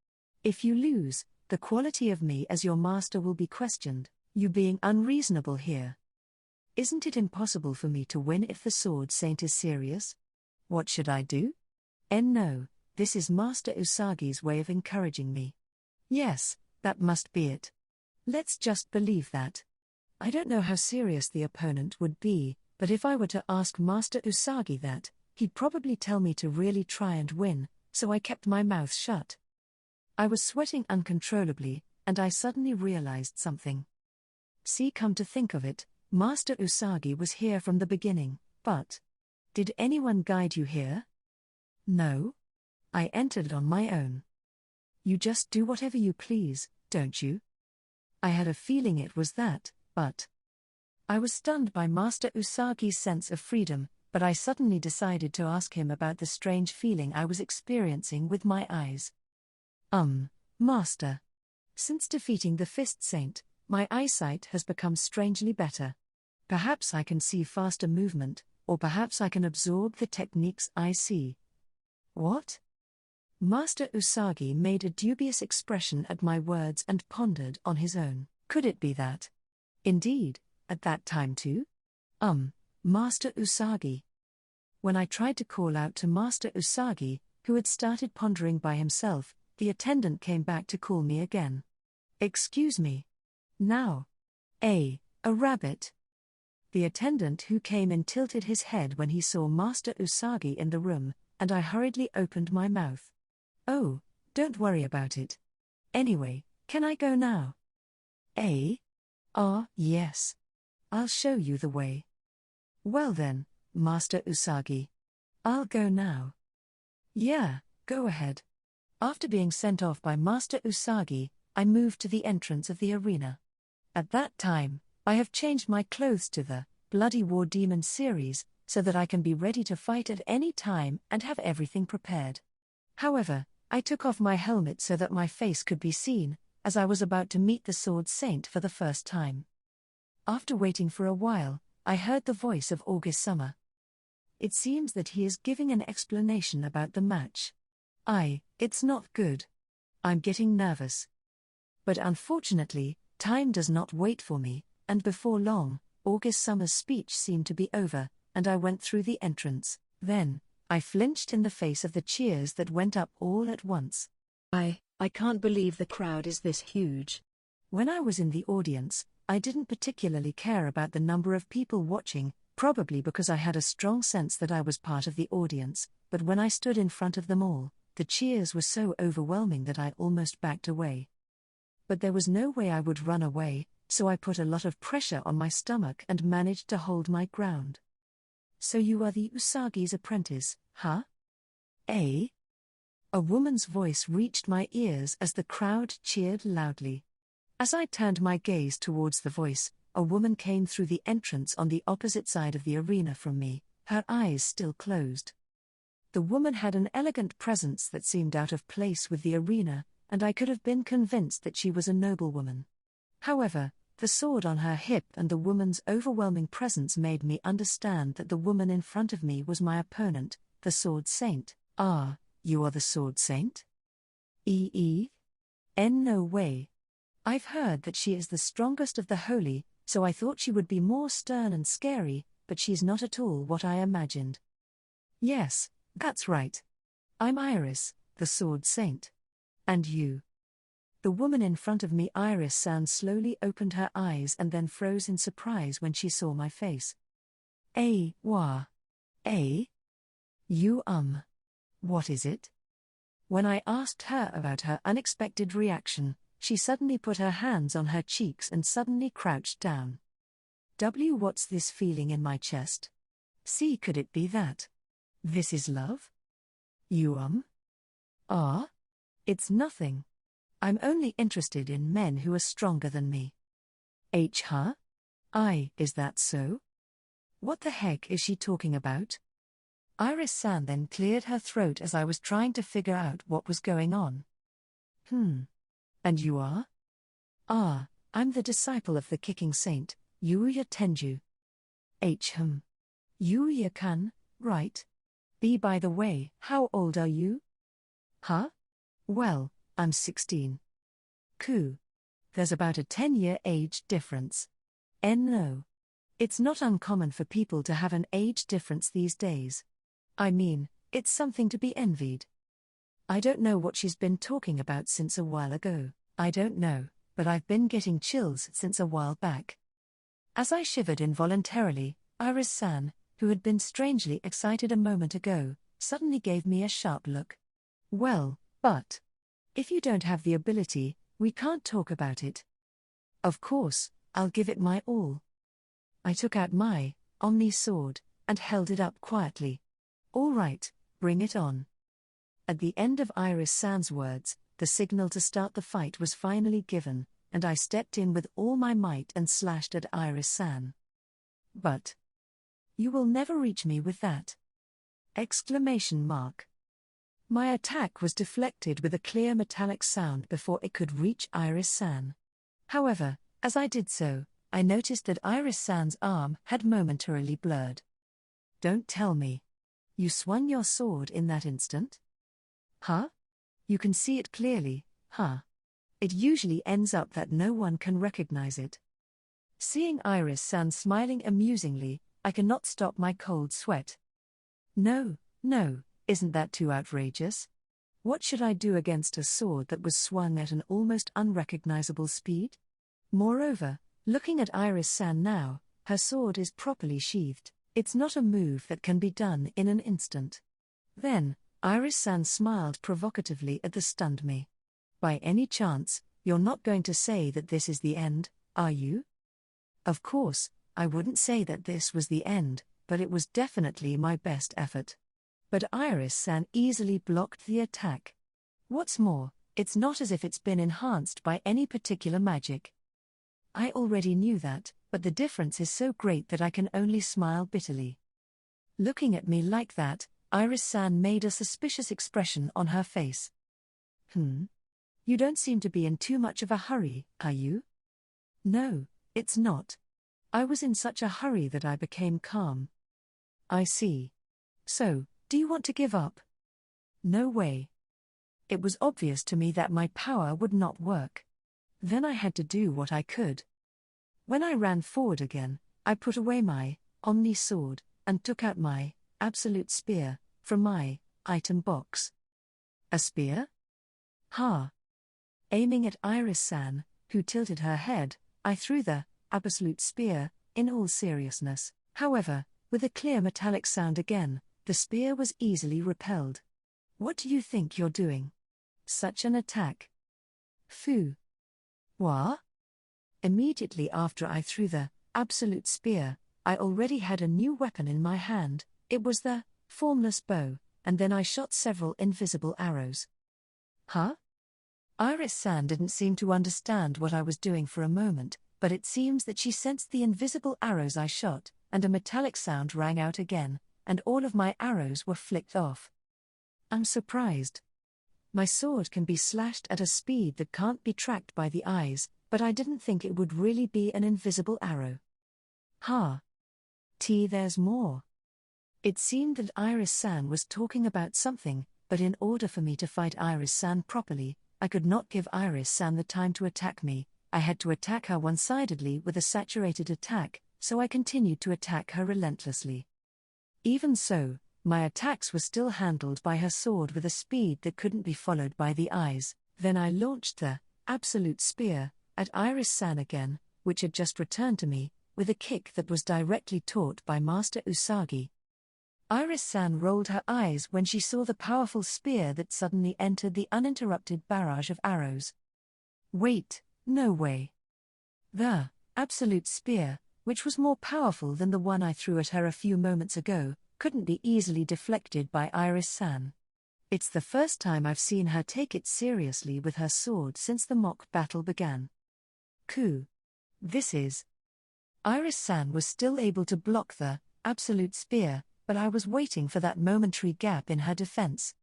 If you lose, the quality of me as your master will be questioned, you being unreasonable here. Isn't it impossible for me to win if the Sword Saint is serious? What should I do? No, this is Master Usagi's way of encouraging me. Yes, that must be it. Let's just believe that. I don't know how serious the opponent would be, but if I were to ask Master Usagi that, he'd probably tell me to really try and win, so I kept my mouth shut. I was sweating uncontrollably, and I suddenly realized something. See, come to think of it, Master Usagi was here from the beginning, but... Did anyone guide you here? No. I entered on my own. You just do whatever you please, don't you? I had a feeling it was that, but... I was stunned by Master Usagi's sense of freedom, but I suddenly decided to ask him about the strange feeling I was experiencing with my eyes. Master. Since defeating the Fist Saint, my eyesight has become strangely better. Perhaps I can see faster movement, or perhaps I can absorb the techniques I see. What? Master Usagi made a dubious expression at my words and pondered on his own. Could it be that? Indeed, at that time too? Master Usagi. When I tried to call out to Master Usagi, who had started pondering by himself, the attendant came back to call me again. Excuse me. Now. A rabbit. The attendant who came in tilted his head when he saw Master Usagi in the room, and I hurriedly opened my mouth. Oh, don't worry about it. Anyway, can I go now? Yes. I'll show you the way. Well then, Master Usagi. I'll go now. Yeah, go ahead. After being sent off by Master Usagi, I moved to the entrance of the arena. At that time, I have changed my clothes to the Bloody War Demon series, so that I can be ready to fight at any time and have everything prepared. However, I took off my helmet so that my face could be seen, as I was about to meet the Sword Saint for the first time. After waiting for a while, I heard the voice of August Summer. It seems that he is giving an explanation about the match. It's not good. I'm getting nervous. But unfortunately, time does not wait for me, and before long, August Summer's speech seemed to be over, and I went through the entrance. Then, I flinched in the face of the cheers that went up all at once. I can't believe the crowd is this huge. When I was in the audience, I didn't particularly care about the number of people watching, probably because I had a strong sense that I was part of the audience, but when I stood in front of them all, the cheers were so overwhelming that I almost backed away. But there was no way I would run away, so I put a lot of pressure on my stomach and managed to hold my ground. So you are the Usagi's apprentice, huh? A woman's voice reached my ears as the crowd cheered loudly. As I turned my gaze towards the voice, a woman came through the entrance on the opposite side of the arena from me, her eyes still closed. The woman had an elegant presence that seemed out of place with the arena, and I could have been convinced that she was a noblewoman. However, The sword on her hip and the woman's overwhelming presence made me understand that the woman in front of me was my opponent, the Sword Saint. Ah, you are the Sword Saint? No way. I've heard that she is the strongest of the holy, so I thought she would be more stern and scary, but she's not at all what I imagined. Yes, that's right. I'm Iris, the Sword Saint. And you? The woman in front of me, Iris-san, slowly opened her eyes and then froze in surprise when she saw my face. Wah. You What is it? When I asked her about her unexpected reaction, she suddenly put her hands on her cheeks and suddenly crouched down. What's this feeling in my chest? See, could it be that? This is love? You It's nothing. I'm only interested in men who are stronger than me. Huh? Is that so? What the heck is she talking about? Iris-san then cleared her throat as I was trying to figure out what was going on. And you are? I'm the disciple of the kicking saint, Yuya Tenju. Yuya-kan, right? By the way, how old are you? Well, I'm 16. There's about a 10-year age difference. No. It's not uncommon for people to have an age difference these days. I mean, it's something to be envied. I don't know what she's been talking about since a while ago. I don't know, but I've been getting chills since a while back. As I shivered involuntarily, Iris-san, who had been strangely excited a moment ago, suddenly gave me a sharp look. Well, but if you don't have the ability, we can't talk about it. Of course, I'll give it my all. I took out my Omni sword and held it up quietly. All right, bring it on. At the end of Iris-san's words, the signal to start the fight was finally given, and I stepped in with all my might and slashed at Iris-san. But you will never reach me with that! Exclamation mark. My attack was deflected with a clear metallic sound before it could reach Iris-san. However, as I did so, I noticed that Iris-san's arm had momentarily blurred. Don't tell me. You swung your sword in that instant? You can see it clearly, It usually ends up that no one can recognize it. Seeing Iris-san smiling amusingly, I cannot stop my cold sweat. No, isn't that too outrageous? What should I do against a sword that was swung at an almost unrecognizable speed? Moreover, looking at Iris-san now, her sword is properly sheathed. It's not a move that can be done in an instant. Then, Iris-san smiled provocatively at the stunned me. By any chance, you're not going to say that this is the end, are you? Of course, I wouldn't say that this was the end, but it was definitely my best effort. But Iris-san easily blocked the attack. What's more, it's not as if it's been enhanced by any particular magic. I already knew that, but the difference is so great that I can only smile bitterly. Looking at me like that, Iris-san made a suspicious expression on her face. You don't seem to be in too much of a hurry, are you? No, it's not. I was in such a hurry that I became calm. I see. So, do you want to give up? No way. It was obvious to me that my power would not work. Then I had to do what I could. When I ran forward again, I put away my Omni sword and took out my Absolute spear from my item box. A spear? Aiming at Iris-san, who tilted her head, I threw the Absolute spear, in all seriousness. However, with a clear metallic sound again, the spear was easily repelled. What do you think you're doing? Such an attack. Phew. What? Immediately after I threw the Absolute spear, I already had a new weapon in my hand. It was the formless bow, and then I shot several invisible arrows. Iris-san didn't seem to understand what I was doing for a moment, but it seems that she sensed the invisible arrows I shot, and a metallic sound rang out again, and all of my arrows were flicked off. I'm surprised. My sword can be slashed at a speed that can't be tracked by the eyes, but I didn't think it would really be an invisible arrow. There's more. It seemed that Iris-san was talking about something, but in order for me to fight Iris-san properly, I could not give Iris-san the time to attack me. I had to attack her one-sidedly with a saturated attack, so I continued to attack her relentlessly. Even so, my attacks were still handled by her sword with a speed that couldn't be followed by the eyes. Then I launched the absolute spear at Iris-san again, which had just returned to me, with a kick that was directly taught by Master Usagi. Iris-san rolled her eyes when she saw the powerful spear that suddenly entered the uninterrupted barrage of arrows. Wait, no way. The absolute spear, which was more powerful than the one I threw at her a few moments ago, couldn't be easily deflected by Iris-san. It's the first time I've seen her take it seriously with her sword since the mock battle began. This is. Iris-san was still able to block the absolute spear, but I was waiting for that momentary gap in her defense.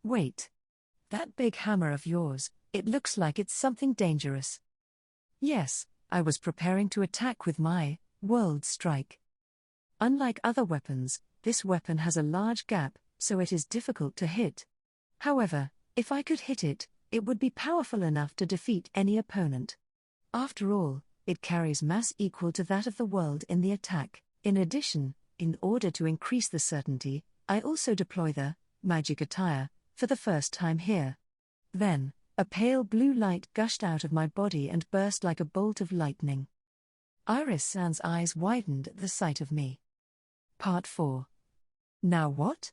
Wait. That big hammer of yours, it looks like it's something dangerous. Yes, I was preparing to attack with my World Strike. Unlike other weapons, this weapon has a large gap, so it is difficult to hit. However, if I could hit it, it would be powerful enough to defeat any opponent. After all, it carries mass equal to that of the world in the attack. In addition, in order to increase the certainty, I also deploy the magic attire for the first time here. Then, a pale blue light gushed out of my body and burst like a bolt of lightning. Iris-san's eyes widened at the sight of me. Part 4. Now what?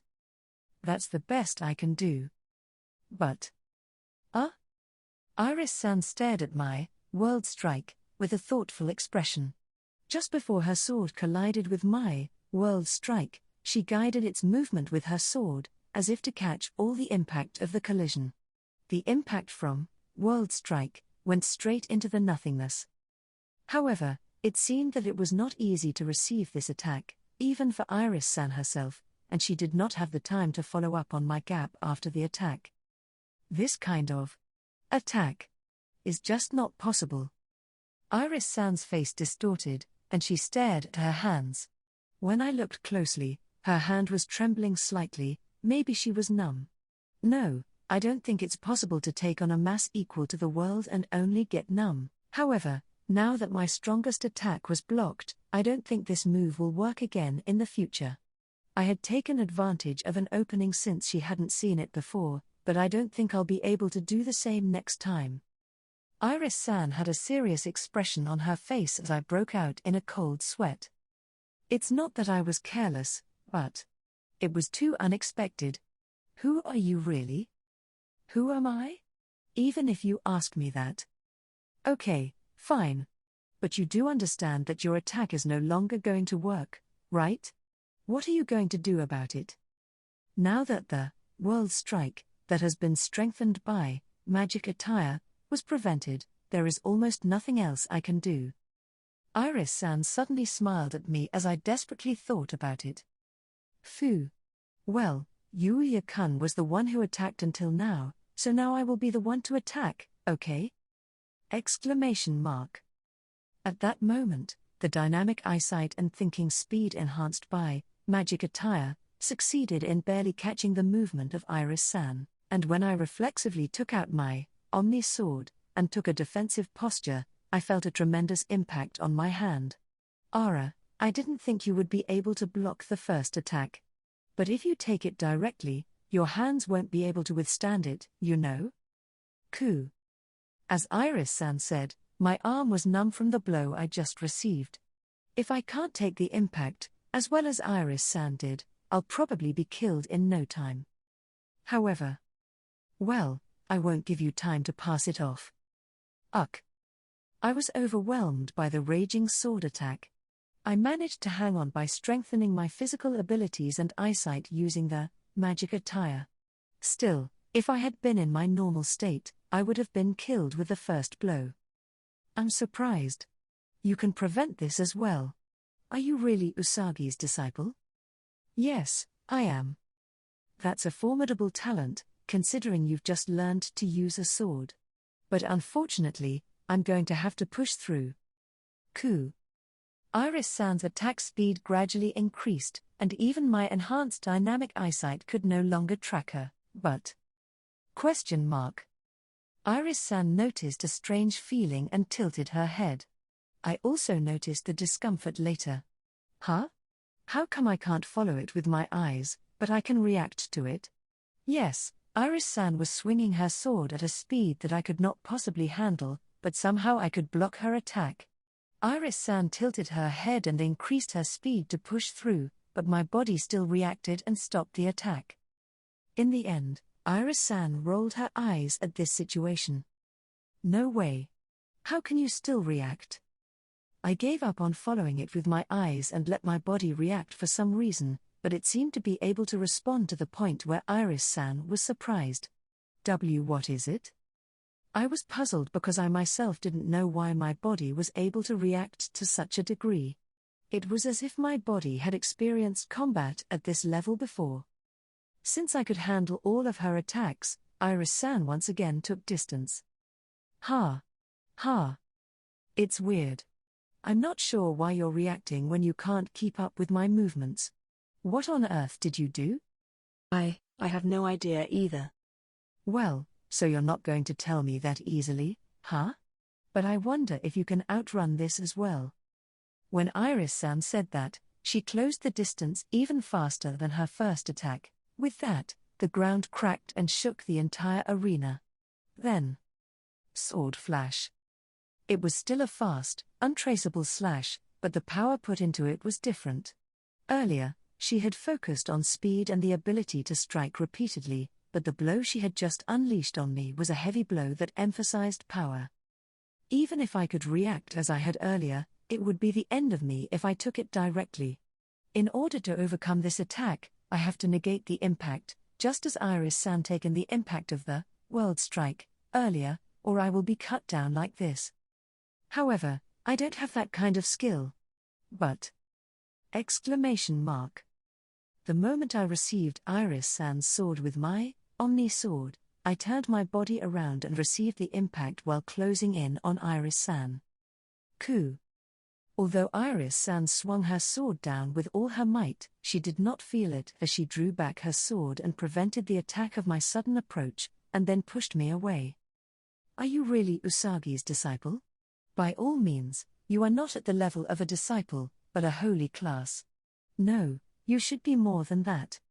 That's the best I can do. But. Iris-san stared at my World Strike with a thoughtful expression. Just before her sword collided with my World Strike, she guided its movement with her sword, as if to catch all the impact of the collision. The impact from World Strike went straight into the nothingness. However, it seemed that it was not easy to receive this attack, even for Iris-san herself, and she did not have the time to follow up on my gap after the attack. This kind of attack is just not possible. Iris-san's face distorted, and she stared at her hands. When I looked closely, her hand was trembling slightly. Maybe she was numb. No, I don't think it's possible to take on a mass equal to the world and only get numb. However, now that my strongest attack was blocked, I don't think this move will work again in the future. I had taken advantage of an opening since she hadn't seen it before, but I don't think I'll be able to do the same next time. Iris-san had a serious expression on her face as I broke out in a cold sweat. It's not that I was careless, but it was too unexpected. Who are you really? Who am I? Even if you ask me that. Okay, fine. But you do understand that your attack is no longer going to work, right? What are you going to do about it? Now that the World Strike, that has been strengthened by magic attire, was prevented, there is almost nothing else I can do. Iris-san suddenly smiled at me as I desperately thought about it. Phew. Well, Yuya-kun was the one who attacked until now, so now I will be the one to attack, okay? Exclamation mark. At that moment, the dynamic eyesight and thinking speed enhanced by magic attire succeeded in barely catching the movement of Iris-san, and when I reflexively took out my Omni sword and took a defensive posture, I felt a tremendous impact on my hand. Ara, I didn't think you would be able to block the first attack. But if you take it directly, your hands won't be able to withstand it, you know? As Iris-san said, my arm was numb from the blow I just received. If I can't take the impact, as well as Iris-san did, I'll probably be killed in no time. However, well, I won't give you time to pass it off. I was overwhelmed by the raging sword attack. I managed to hang on by strengthening my physical abilities and eyesight using the magic attire. Still, if I had been in my normal state, I would have been killed with the first blow. I'm surprised. You can prevent this as well. Are you really Usagi's disciple? Yes, I am. That's a formidable talent, considering you've just learned to use a sword. But unfortunately, I'm going to have to push through. Coup. Iris-san's attack speed gradually increased, and even my enhanced dynamic eyesight could no longer track her, but... Question mark. Iris-san noticed a strange feeling and tilted her head. I also noticed the discomfort later. Huh? How come I can't follow it with my eyes, but I can react to it? Yes, Iris-san was swinging her sword at a speed that I could not possibly handle, but somehow I could block her attack. Iris-san tilted her head and increased her speed to push through, but my body still reacted and stopped the attack. In the end, Iris-san rolled her eyes at this situation. No way. How can you still react? I gave up on following it with my eyes and let my body react for some reason, but it seemed to be able to respond to the point where Iris-san was surprised. What is it? I was puzzled because I myself didn't know why my body was able to react to such a degree. It was as if my body had experienced combat at this level before. Since I could handle all of her attacks, Iris-san once again took distance. Ha. It's weird. I'm not sure why you're reacting when you can't keep up with my movements. What on earth did you do? I have no idea either. Well, so you're not going to tell me that easily, huh? But I wonder if you can outrun this as well. When Iris-san said that, she closed the distance even faster than her first attack. With that, the ground cracked and shook the entire arena. Then, sword flash. It was still a fast, untraceable slash, but the power put into it was different. Earlier, she had focused on speed and the ability to strike repeatedly, but the blow she had just unleashed on me was a heavy blow that emphasized power. Even if I could react as I had earlier, it would be the end of me if I took it directly. In order to overcome this attack, I have to negate the impact, just as Iris-san taken the impact of the World Strike earlier, or I will be cut down like this. However, I don't have that kind of skill. But... Exclamation mark. The moment I received Iris-san's sword with my Omni Sword, I turned my body around and received the impact while closing in on Iris-san. Coup. Although Iris-san swung her sword down with all her might, she did not feel it as she drew back her sword and prevented the attack of my sudden approach, and then pushed me away. Are you really Usagi's disciple? By all means, you are not at the level of a disciple, but a holy class. No, you should be more than that.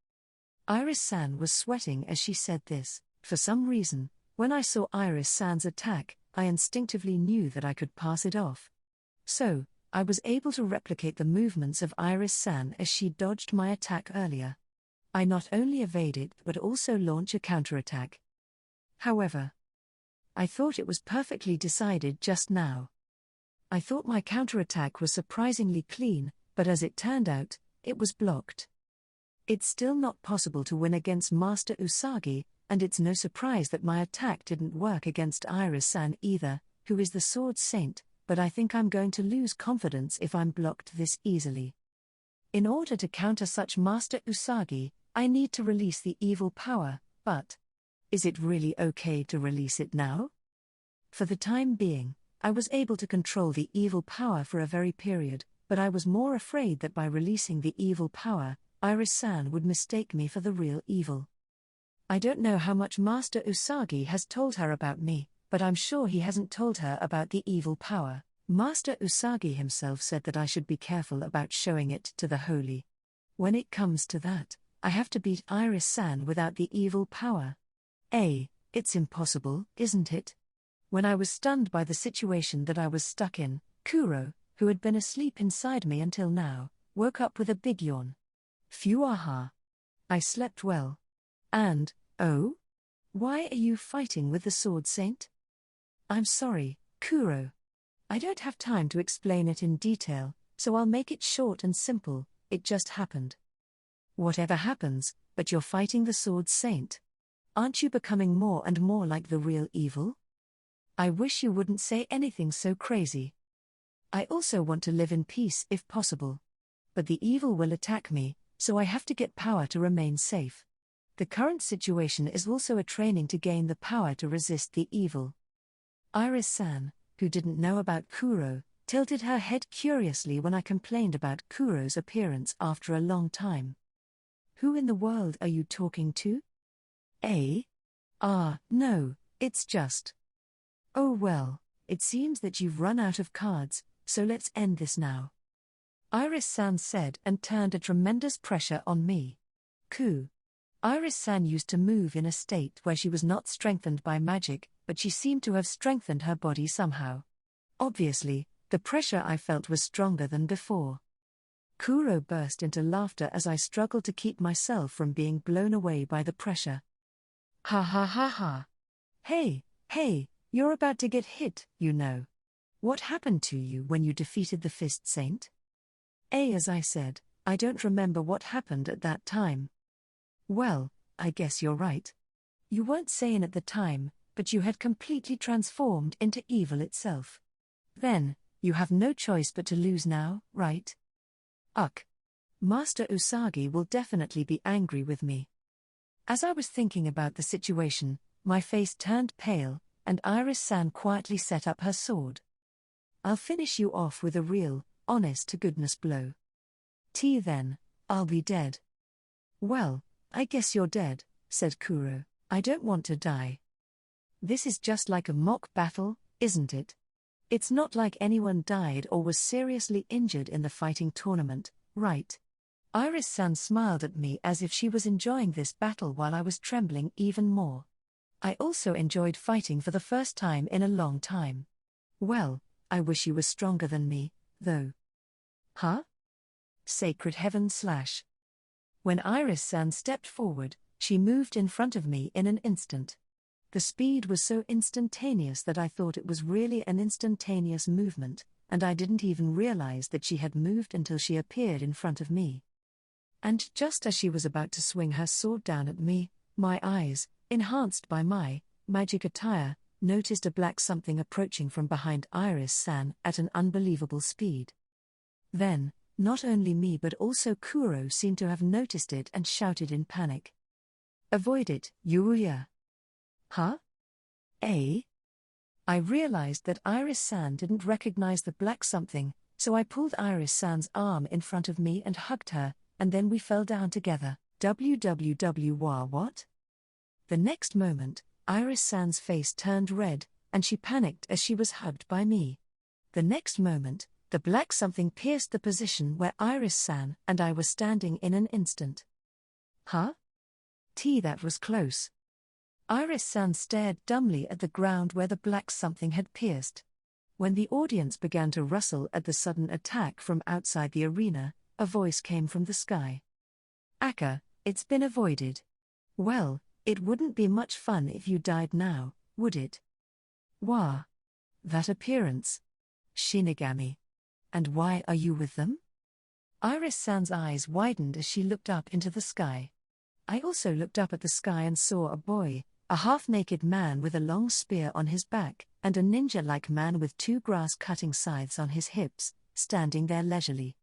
Iris-san was sweating as she said this. For some reason, when I saw Iris-san's attack, I instinctively knew that I could pass it off. So, I was able to replicate the movements of Iris-san as she dodged my attack earlier. I not only evaded but also launch a counterattack. However, I thought it was perfectly decided just now. I thought my counterattack was surprisingly clean, but as it turned out, it was blocked. It's still not possible to win against Master Usagi, and it's no surprise that my attack didn't work against Iris-san either, who is the Sword Saint, but I think I'm going to lose confidence if I'm blocked this easily. In order to counter such Master Usagi, I need to release the evil power, but is it really okay to release it now? For the time being, I was able to control the evil power for a very period, but I was more afraid that by releasing the evil power, Iris-san would mistake me for the real evil. I don't know how much Master Usagi has told her about me, but I'm sure he hasn't told her about the evil power. Master Usagi himself said that I should be careful about showing it to the holy. When it comes to that, I have to beat Iris-san without the evil power. It's impossible, isn't it? When I was stunned by the situation that I was stuck in, Kuro, who had been asleep inside me until now, woke up with a big yawn. Phew, aha. I slept well. And, oh? Why are you fighting with the Sword Saint? I'm sorry, Kuro. I don't have time to explain it in detail, so I'll make it short and simple. It just happened. Whatever happens, but you're fighting the Sword Saint. Aren't you becoming more and more like the real evil? I wish you wouldn't say anything so crazy. I also want to live in peace if possible. But the evil will attack me, so I have to get power to remain safe. The current situation is also a training to gain the power to resist the evil. Iris-san, who didn't know about Kuro, tilted her head curiously when I complained about Kuro's appearance after a long time. Who in the world are you talking to? No, it's just. Oh well, it seems that you've run out of cards, so let's end this now. Iris-san said and turned a tremendous pressure on me. Iris-san used to move in a state where she was not strengthened by magic, but she seemed to have strengthened her body somehow. Obviously, the pressure I felt was stronger than before. Kuro burst into laughter as I struggled to keep myself from being blown away by the pressure. Ha ha ha ha. Hey, you're about to get hit, you know. What happened to you when you defeated the Fist Saint? As I said, I don't remember what happened at that time. Well, I guess you're right. You weren't sane at the time, but you had completely transformed into evil itself. Then, you have no choice but to lose now, right? Master Usagi will definitely be angry with me. As I was thinking about the situation, my face turned pale, and Iris-san quietly set up her sword. I'll finish you off with a real, honest-to-goodness blow. Then, I'll be dead. Well, I guess you're dead, said Kuro. I don't want to die. This is just like a mock battle, isn't it? It's not like anyone died or was seriously injured in the fighting tournament, right? Iris-san smiled at me as if she was enjoying this battle while I was trembling even more. I also enjoyed fighting for the first time in a long time. Well, I wish you were stronger than me, though. Huh? Sacred heaven / When Iris-san stepped forward, she moved in front of me in an instant. The speed was so instantaneous that I thought it was really an instantaneous movement, and I didn't even realize that she had moved until she appeared in front of me. And just as she was about to swing her sword down at me, my eyes, enhanced by my magic attire, noticed a black something approaching from behind Iris-san at an unbelievable speed. Then, not only me but also Kuro seemed to have noticed it and shouted in panic. Avoid it, Yuya. Huh? I realized that Iris-san didn't recognize the black something, so I pulled Iris-san's arm in front of me and hugged her, and then we fell down together. What? The next moment, Iris-san's face turned red, and she panicked as she was hugged by me. The next moment, the black something pierced the position where Iris-san and I were standing in an instant. Huh? That was close. Iris-san stared dumbly at the ground where the black something had pierced. When the audience began to rustle at the sudden attack from outside the arena, a voice came from the sky. Aka, it's been avoided. Well, it wouldn't be much fun if you died now, would it? Wah. That appearance. Shinigami. And why are you with them? Iris-san's eyes widened as she looked up into the sky. I also looked up at the sky and saw a boy, a half-naked man with a long spear on his back, and a ninja-like man with 2 grass-cutting scythes on his hips, standing there leisurely.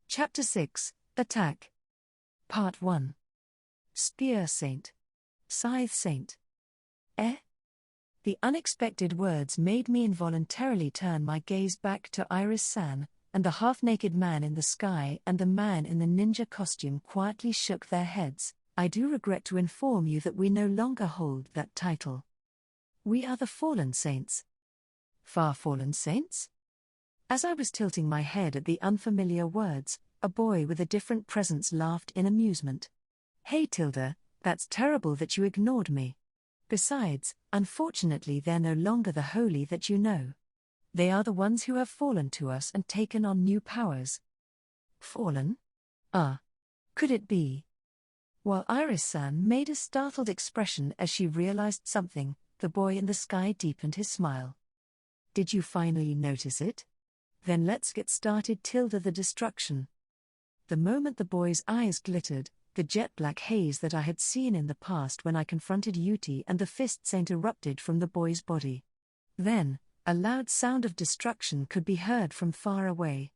Chapter 6, Attack. Part 1. Spear Saint. Scythe Saint. The unexpected words made me involuntarily turn my gaze back to Iris-san, and the half-naked man in the sky and the man in the ninja costume quietly shook their heads. I do regret to inform you that we no longer hold that title. We are the Fallen Saints. Far Fallen Saints? As I was tilting my head at the unfamiliar words, a boy with a different presence laughed in amusement. Hey Tilda, that's terrible that you ignored me. Besides, unfortunately they're no longer the holy that you know. They are the ones who have fallen to us and taken on new powers. Fallen? Could it be? While Iris-san made a startled expression as she realized something, the boy in the sky deepened his smile. Did you finally notice it? Then let's get started. Tilda the destruction. The moment the boy's eyes glittered, the jet-black haze that I had seen in the past when I confronted Yuti and the Fist Saint erupted from the boy's body. Then, a loud sound of destruction could be heard from far away.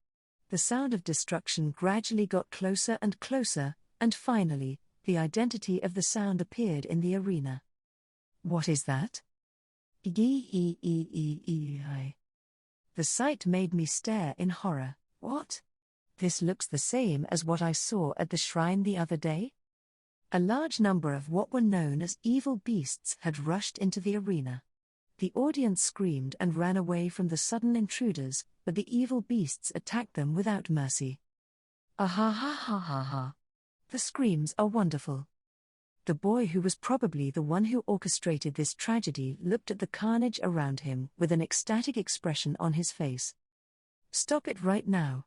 The sound of destruction gradually got closer and closer, and finally, the identity of the sound appeared in the arena. What is that? Eee. The sight made me stare in horror. What? This looks the same as what I saw at the shrine the other day? A large number of what were known as evil beasts had rushed into the arena. The audience screamed and ran away from the sudden intruders, but the evil beasts attacked them without mercy. Ah ha ha ha ha ha. The screams are wonderful. The boy who was probably the one who orchestrated this tragedy looked at the carnage around him with an ecstatic expression on his face. Stop it right now.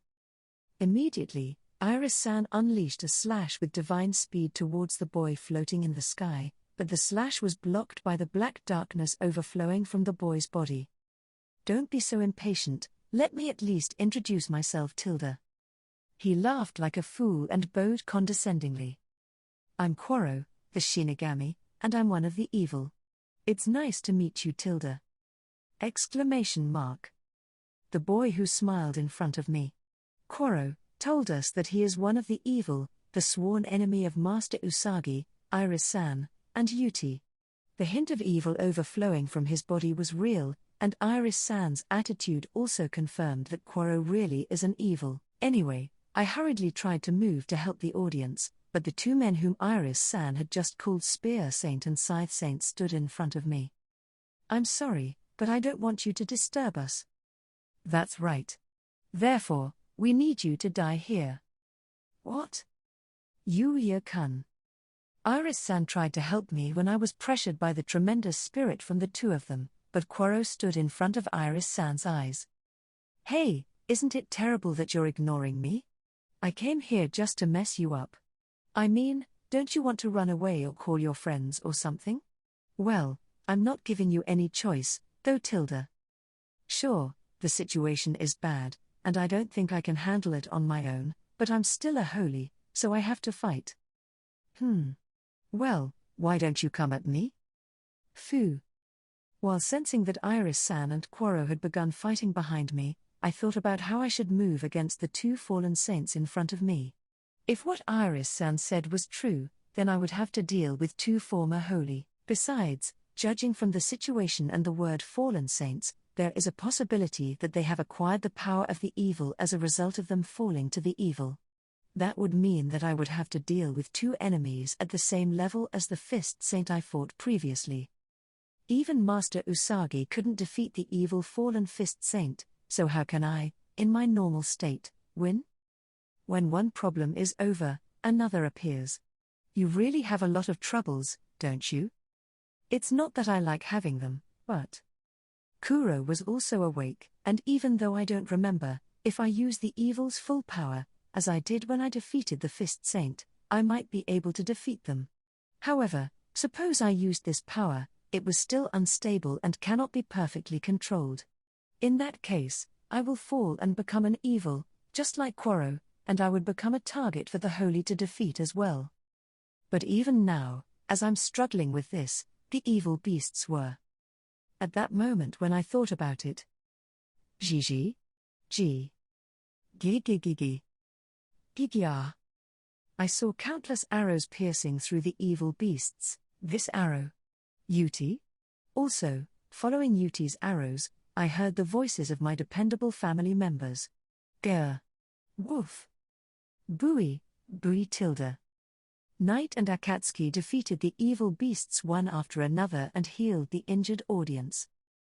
Immediately, Iris-san unleashed a slash with divine speed towards the boy floating in the sky, but the slash was blocked by the black darkness overflowing from the boy's body. Don't be so impatient, let me at least introduce myself, Tilda. He laughed like a fool and bowed condescendingly. I'm Quoro, the Shinigami, and I'm one of the evil. It's nice to meet you, Tilda. Exclamation mark. The boy who smiled in front of me, Quoro, told us that he is one of the evil, the sworn enemy of Master Usagi, Iris-san, and Yuti. The hint of evil overflowing from his body was real, and Iris-san's attitude also confirmed that Quoro really is an evil. Anyway, I hurriedly tried to move to help the audience, but the two men whom Iris-san had just called Spear Saint and Scythe Saint stood in front of me. I'm sorry, but I don't want you to disturb us. That's right. Therefore, we need you to die here. What? Yuya-kun. Iris-san tried to help me when I was pressured by the tremendous spirit from the two of them, but Quoro stood in front of Iris-san's eyes. Hey, isn't it terrible that you're ignoring me? I came here just to mess you up. I mean, don't you want to run away or call your friends or something? Well, I'm not giving you any choice, though, Tilda. Sure, the situation is bad, and I don't think I can handle it on my own, but I'm still a holy, so I have to fight. Well, why don't you come at me? Phew. While sensing that Iris-san and Quoro had begun fighting behind me, I thought about how I should move against the two fallen saints in front of me. If what Iris-san said was true, then I would have to deal with two former holy. Besides, judging from the situation and the word fallen saints, there is a possibility that they have acquired the power of the evil as a result of them falling to the evil. That would mean that I would have to deal with two enemies at the same level as the Fist Saint I fought previously. Even Master Usagi couldn't defeat the evil fallen Fist Saint, so how can I, in my normal state, win? When one problem is over, another appears. You really have a lot of troubles, don't you? It's not that I like having them, but... Kuro was also awake, and even though I don't remember, if I use the evil's full power, as I did when I defeated the Fist Saint, I might be able to defeat them. However, suppose I used this power, it was still unstable and cannot be perfectly controlled. In that case, I will fall and become an evil, just like Quoro, and I would become a target for the holy to defeat as well. But even now, as I'm struggling with this, the evil beasts were. At that moment when I thought about it. Gigi? G. Gigi. Gigia. I saw countless arrows piercing through the evil beasts. This arrow. Yuti? Also, following Yuti's arrows, I heard the voices of my dependable family members. Grr. Woof. Bui Tilda. Knight and Akatsuki defeated the evil beasts one after another and healed the injured audience.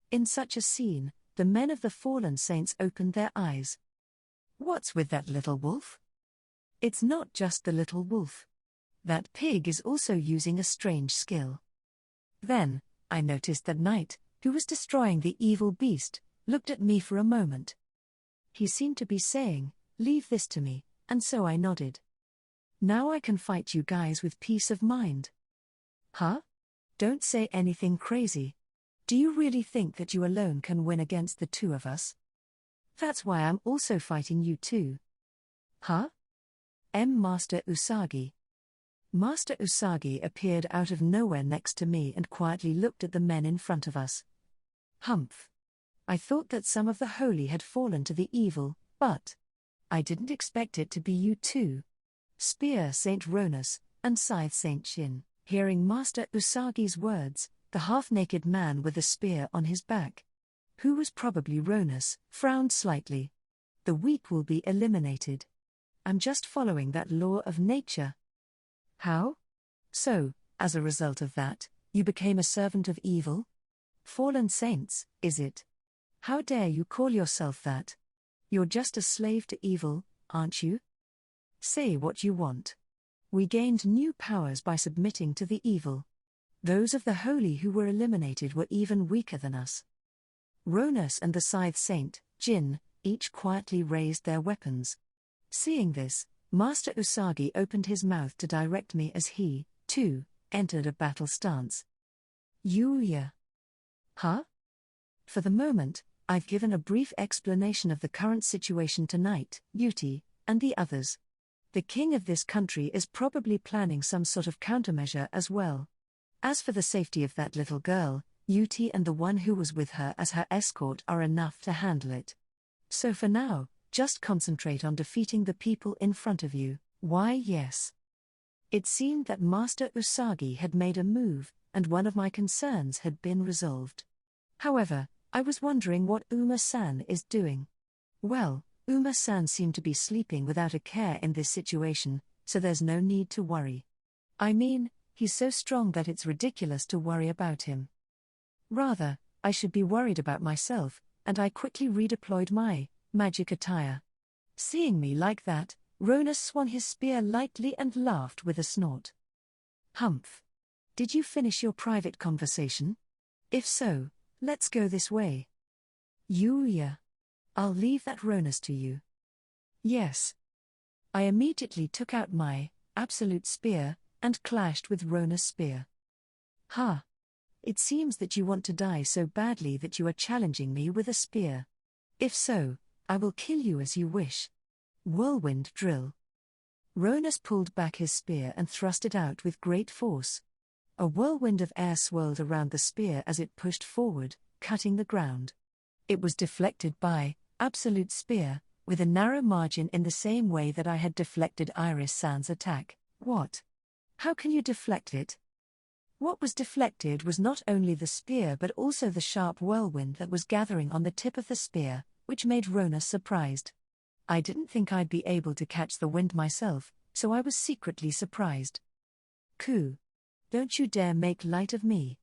In such a scene, the men of the fallen saints opened their eyes. What's with that little wolf? It's not just the little wolf. That pig is also using a strange skill. Then, I noticed that Knight, who was destroying the evil beast, looked at me for a moment. He seemed to be saying, "Leave this to me," and so I nodded. Now I can fight you guys with peace of mind. Huh? Don't say anything crazy. Do you really think that you alone can win against the two of us? That's why I'm also fighting you too. Huh? Master Usagi. Master Usagi appeared out of nowhere next to me and quietly looked at the men in front of us. Humph. I thought that some of the holy had fallen to the evil, but I didn't expect it to be you two. Spear Saint Ronus, and Scythe Saint Shin. Hearing Master Usagi's words, The half-naked man with a spear on his back, who was probably Ronus, frowned slightly. The weak will be eliminated. I'm just following that law of nature. How? So, as a result of that, you became a servant of evil? Fallen saints, is it? How dare you call yourself that? You're just a slave to evil, aren't you? Say what you want. We gained new powers by submitting to the evil. Those of the holy who were eliminated were even weaker than us. Ronus and the Scythe Saint, Jin, each quietly raised their weapons. Seeing this, Master Usagi opened his mouth to direct me as he, too, entered a battle stance. Yuya. Huh? For the moment, I've given a brief explanation of the current situation to Knight, Yuti, and the others. The king of this country is probably planning some sort of countermeasure as well. As for the safety of that little girl, Yuti and the one who was with her as her escort are enough to handle it. So for now, just concentrate on defeating the people in front of you. Why, yes. It seemed that Master Usagi had made a move, and one of my concerns had been resolved. However, I was wondering what Uma-san is doing. Well, Uma-san seemed to be sleeping without a care in this situation, so there's no need to worry. I mean, he's so strong that it's ridiculous to worry about him. Rather, I should be worried about myself, and I quickly redeployed my magic attire. Seeing me like that, Ronus swung his spear lightly and laughed with a snort. Humph. Did you finish your private conversation? If so, let's go this way. Yuya. I'll leave that Ronus to you. Yes. I immediately took out my absolute spear and clashed with Ronus' spear. Ha! It seems that you want to die so badly that you are challenging me with a spear. If so, I will kill you as you wish. Whirlwind drill. Ronus pulled back his spear and thrust it out with great force. A whirlwind of air swirled around the spear as it pushed forward, cutting the ground. It was deflected by absolute spear, with a narrow margin in the same way that I had deflected Iris-san's attack. What? How can you deflect it? What was deflected was not only the spear but also the sharp whirlwind that was gathering on the tip of the spear, which made Ronus surprised. I didn't think I'd be able to catch the wind myself, so I was secretly surprised. Ku. Don't you dare make light of me.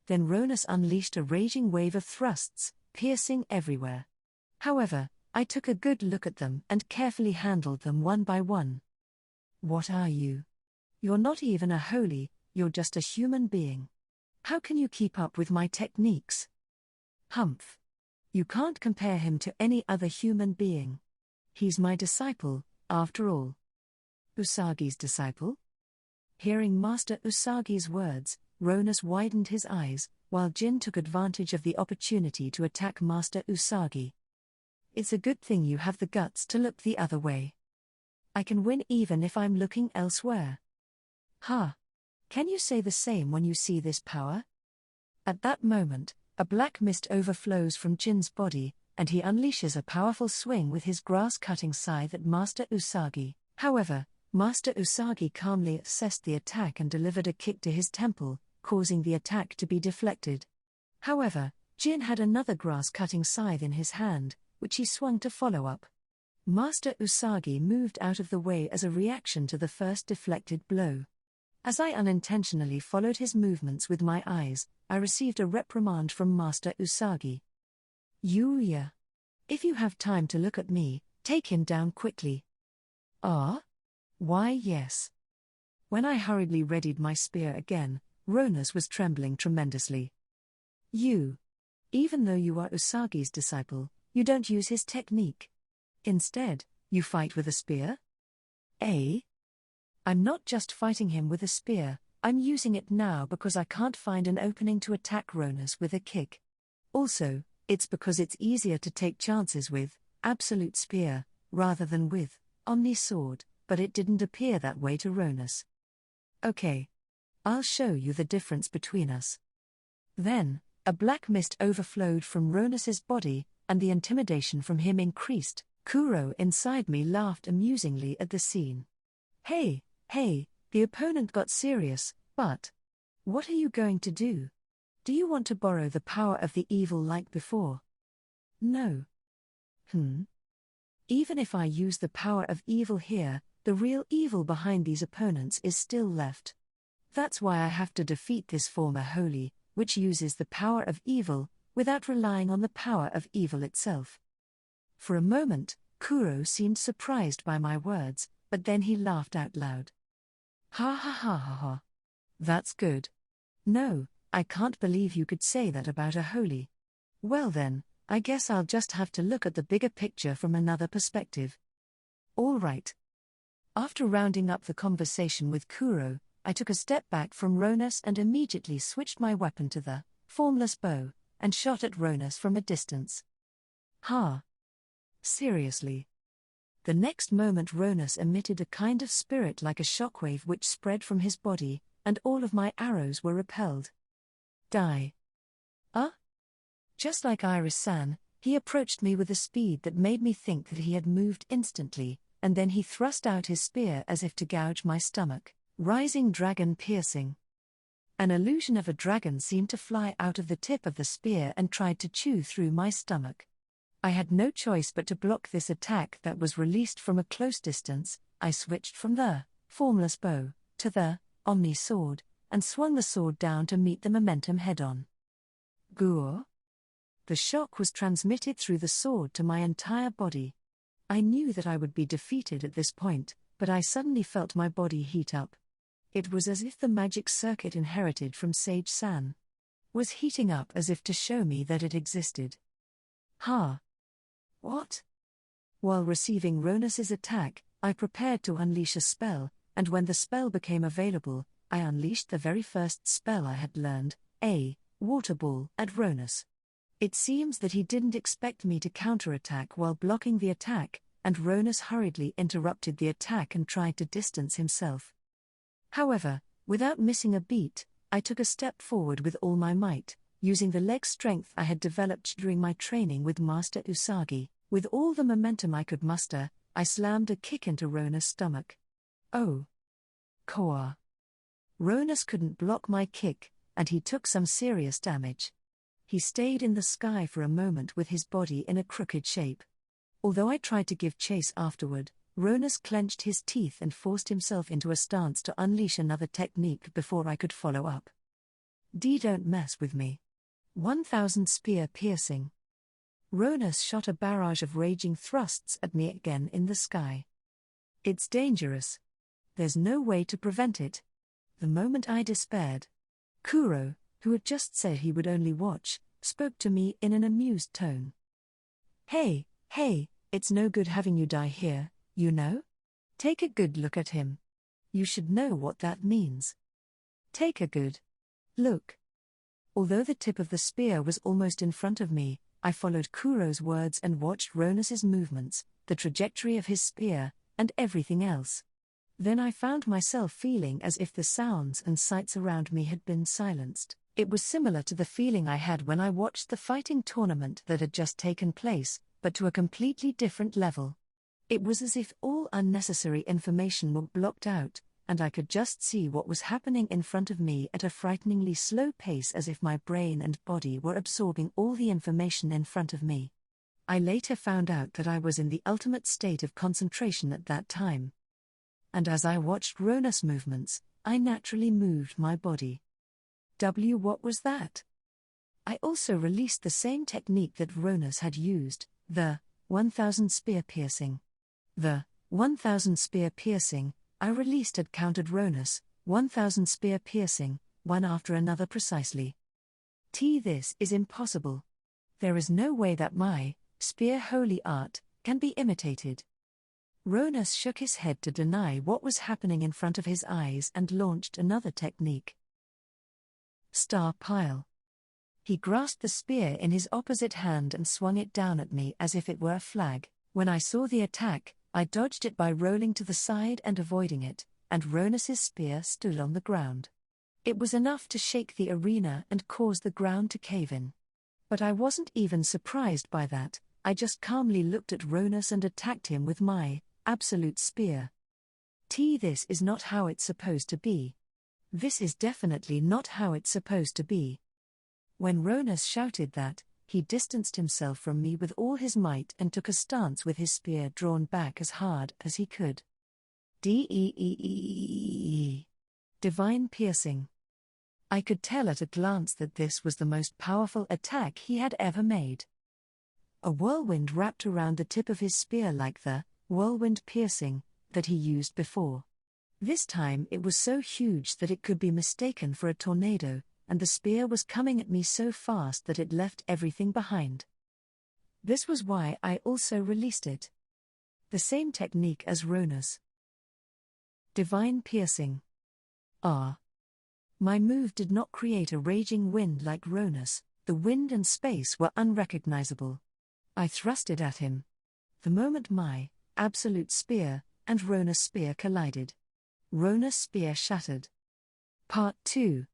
Then Ronus unleashed a raging wave of thrusts, piercing everywhere. However, I took a good look at them and carefully handled them one by one. What are you? You're not even a holy, you're just a human being. How can you keep up with my techniques? Humph. You can't compare him to any other human being. He's my disciple, after all. Usagi's disciple? Hearing Master Usagi's words, Ronus widened his eyes, while Jin took advantage of the opportunity to attack Master Usagi. It's a good thing you have the guts to look the other way. I can win even if I'm looking elsewhere. Ha! Can you say the same when you see this power? At that moment, a black mist overflows from Jin's body, and he unleashes a powerful swing with his grass-cutting scythe at Master Usagi. However, Master Usagi calmly assessed the attack and delivered a kick to his temple, causing the attack to be deflected. However, Jin had another grass-cutting scythe in his hand, which he swung to follow up. Master Usagi moved out of the way as a reaction to the first deflected blow. As I unintentionally followed his movements with my eyes, I received a reprimand from Master Usagi. Yuya. If you have time to look at me, take him down quickly. Ah? Why yes. When I hurriedly readied my spear again, Ronus was trembling tremendously. You. Even though you are Usagi's disciple, you don't use his technique. Instead, you fight with a spear? Eh? I'm not just fighting him with a spear, I'm using it now because I can't find an opening to attack Ronus with a kick. Also, it's because it's easier to take chances with absolute spear, rather than with Omni sword, but it didn't appear that way to Ronus. Okay. I'll show you the difference between us. Then, a black mist overflowed from Ronus's body, and the intimidation from him increased. Kuro inside me laughed amusingly at the scene. Hey, the opponent got serious, but what are you going to do? Do you want to borrow the power of the evil like before? No. Even if I use the power of evil here, the real evil behind these opponents is still left. That's why I have to defeat this former holy, which uses the power of evil, without relying on the power of evil itself. For a moment, Kuro seemed surprised by my words, but then he laughed out loud. Ha ha ha ha ha. That's good. No, I can't believe you could say that about a holy. Well then, I guess I'll just have to look at the bigger picture from another perspective. All right. After rounding up the conversation with Kuro, I took a step back from Ronus and immediately switched my weapon to the formless bow, and shot at Ronus from a distance. Ha! Seriously. The next moment Ronus emitted a kind of spirit like a shockwave which spread from his body, and all of my arrows were repelled. Die. Just like Iris-san, he approached me with a speed that made me think that he had moved instantly, and then he thrust out his spear as if to gouge my stomach. Rising dragon piercing. An illusion of a dragon seemed to fly out of the tip of the spear and tried to chew through my stomach. I had no choice but to block this attack that was released from a close distance. I switched from the formless bow to the Omni sword, and swung the sword down to meet the momentum head-on. Goor? The shock was transmitted through the sword to my entire body. I knew that I would be defeated at this point, but I suddenly felt my body heat up. It was as if the magic circuit inherited from Sage-san was heating up as if to show me that it existed. Ha! What? While receiving Ronus's attack, I prepared to unleash a spell, and when the spell became available, I unleashed the very first spell I had learned, a water ball, at Ronus. It seems that he didn't expect me to counterattack while blocking the attack, and Ronus hurriedly interrupted the attack and tried to distance himself. However, without missing a beat, I took a step forward with all my might, using the leg strength I had developed during my training with Master Usagi. With all the momentum I could muster, I slammed a kick into Ronus' stomach. Oh! Koa! Ronus couldn't block my kick, and he took some serious damage. He stayed in the sky for a moment with his body in a crooked shape. Although I tried to give chase afterward, Ronus clenched his teeth and forced himself into a stance to unleash another technique before I could follow up. Don't mess with me. 1000 spear piercing. Ronus shot a barrage of raging thrusts at me again in the sky. It's dangerous. There's no way to prevent it. The moment I despaired, Kuro, who had just said he would only watch, spoke to me in an amused tone. Hey, it's no good having you die here, you know? Take a good look at him. You should know what that means. Take a good look. Although the tip of the spear was almost in front of me, I followed Kuro's words and watched Ronus's movements, the trajectory of his spear, and everything else. Then I found myself feeling as if the sounds and sights around me had been silenced. It was similar to the feeling I had when I watched the fighting tournament that had just taken place, but to a completely different level. It was as if all unnecessary information were blocked out, and I could just see what was happening in front of me at a frighteningly slow pace, as if my brain and body were absorbing all the information in front of me. I later found out that I was in the ultimate state of concentration at that time. And as I watched Ronus' movements, I naturally moved my body. What was that? I also released the same technique that Ronus had used, the 1000 spear piercing. The 1000 spear piercing I released had countered Ronus, 1000 spear piercing, one after another precisely. This is impossible. There is no way that my spear holy art can be imitated. Ronus shook his head to deny what was happening in front of his eyes and launched another technique. Star pile. He grasped the spear in his opposite hand and swung it down at me as if it were a flag. When I saw the attack, I dodged it by rolling to the side and avoiding it, and Ronus's spear stood on the ground. It was enough to shake the arena and cause the ground to cave in. But I wasn't even surprised by that. I just calmly looked at Ronus and attacked him with my absolute spear. This is not how it's supposed to be. This is definitely not how it's supposed to be. When Ronus shouted that, he distanced himself from me with all his might and took a stance with his spear drawn back as hard as he could. Divine piercing. I could tell at a glance that this was the most powerful attack he had ever made. A whirlwind wrapped around the tip of his spear like the whirlwind piercing that he used before. This time it was so huge that it could be mistaken for a tornado, and the spear was coming at me so fast that it left everything behind. This was why I also released it. The same technique as Ronus. Divine piercing. My move did not create a raging wind like Ronus, the wind and space were unrecognizable. I thrusted at him. The moment my absolute spear and Ronus spear collided. Ronus spear shattered. Part 2.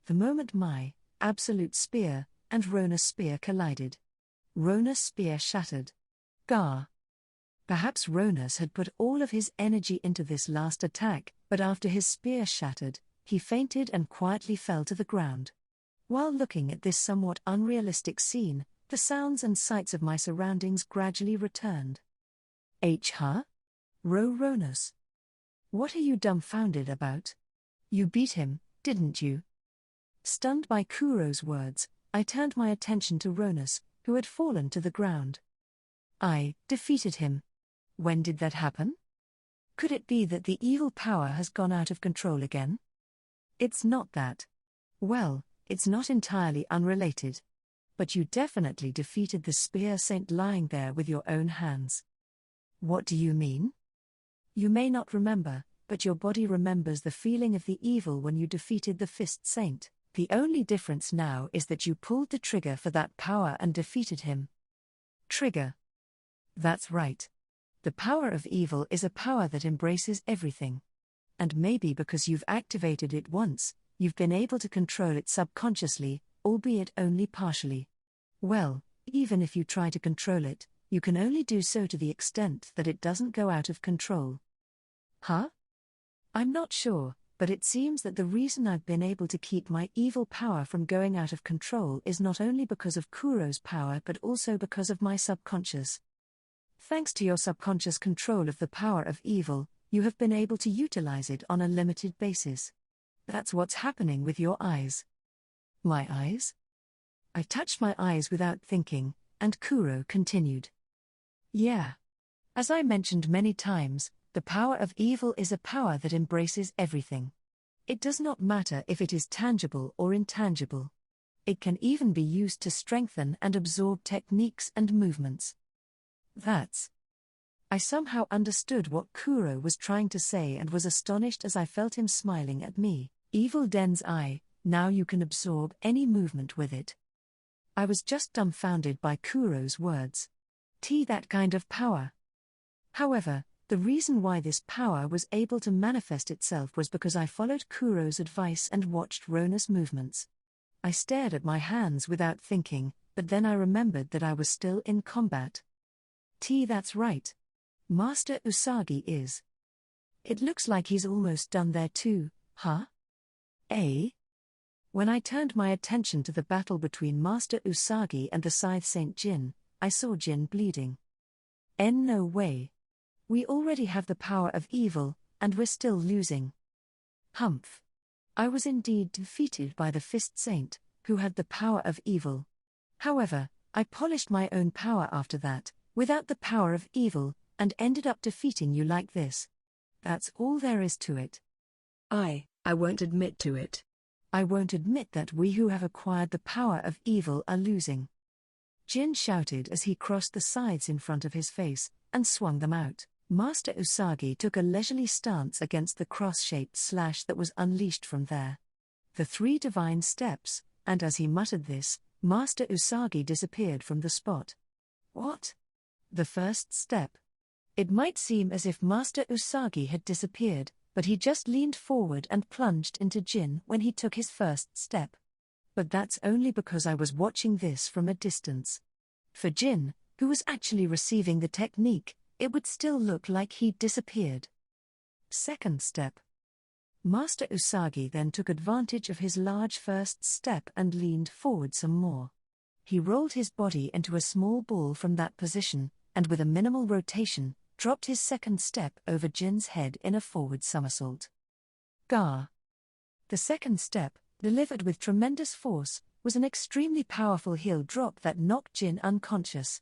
The moment my absolute spear and Ronus spear collided. Ronus spear shattered. Gar. Perhaps Ronus had put all of his energy into this last attack, but after his spear shattered, he fainted and quietly fell to the ground. While looking at this somewhat unrealistic scene, the sounds and sights of my surroundings gradually returned. Ronus. What are you dumbfounded about? You beat him, didn't you? Stunned by Kuro's words, I turned my attention to Ronus, who had fallen to the ground. I defeated him. When did that happen? Could it be that the evil power has gone out of control again? It's not that. Well, it's not entirely unrelated. But you definitely defeated the spear saint lying there with your own hands. What do you mean? You may not remember, but your body remembers the feeling of the evil when you defeated the fist saint. The only difference now is that you pulled the trigger for that power and defeated him. Trigger. That's right. The power of evil is a power that embraces everything. And maybe because you've activated it once, you've been able to control it subconsciously, albeit only partially. Well, even if you try to control it, you can only do so to the extent that it doesn't go out of control. I'm not sure, but it seems that the reason I've been able to keep my evil power from going out of control is not only because of Kuro's power but also because of my subconscious. Thanks to your subconscious control of the power of evil, you have been able to utilize it on a limited basis. That's what's happening with your eyes. My eyes? I touched my eyes without thinking, and Kuro continued. Yeah. As I mentioned many times, the power of evil is a power that embraces everything. It does not matter if it is tangible or intangible. It can even be used to strengthen and absorb techniques and movements. I somehow understood what Kuro was trying to say and was astonished as I felt him smiling at me. Evil Den's eye, now you can absorb any movement with it. I was just dumbfounded by Kuro's words. That kind of power. However, the reason why this power was able to manifest itself was because I followed Kuro's advice and watched Ronus' movements. I stared at my hands without thinking, but then I remembered that I was still in combat. That's right. Master Usagi is. It looks like he's almost done there too, huh? When I turned my attention to the battle between Master Usagi and the Scythe Saint Jin, I saw Jin bleeding. No way. We already have the power of evil, and we're still losing. Humph. I was indeed defeated by the Fist Saint, who had the power of evil. However, I polished my own power after that, without the power of evil, and ended up defeating you like this. That's all there is to it. I won't admit to it. I won't admit that we who have acquired the power of evil are losing. Jin shouted as he crossed the scythes in front of his face, and swung them out. Master Usagi took a leisurely stance against the cross-shaped slash that was unleashed from there. The 3 divine steps, and as he muttered this, Master Usagi disappeared from the spot. What? The first step. It might seem as if Master Usagi had disappeared, but he just leaned forward and plunged into Jin when he took his first step. But that's only because I was watching this from a distance. For Jin, who was actually receiving the technique, it would still look like he'd disappeared. Second step. Master Usagi then took advantage of his large first step and leaned forward some more. He rolled his body into a small ball from that position, and with a minimal rotation, dropped his second step over Jin's head in a forward somersault. Gah! The second step, delivered with tremendous force, was an extremely powerful heel drop that knocked Jin unconscious.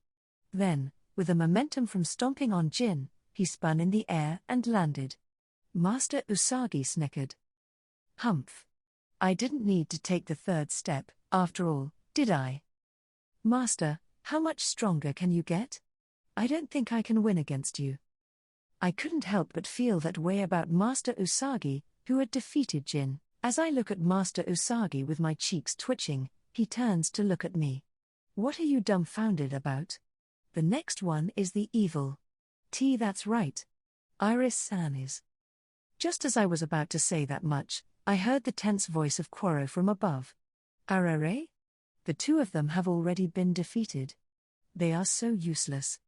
Then, with the momentum from stomping on Jin, he spun in the air and landed. Master Usagi snickered. Humph. I didn't need to take the third step, after all, did I? Master, how much stronger can you get? I don't think I can win against you. I couldn't help but feel that way about Master Usagi, who had defeated Jin. As I look at Master Usagi with my cheeks twitching, he turns to look at me. What are you dumbfounded about? The next one is the evil. That's right. Iris-san is. Just as I was about to say that much, I heard the tense voice of Quoro from above. Arare? The two of them have already been defeated. They are so useless.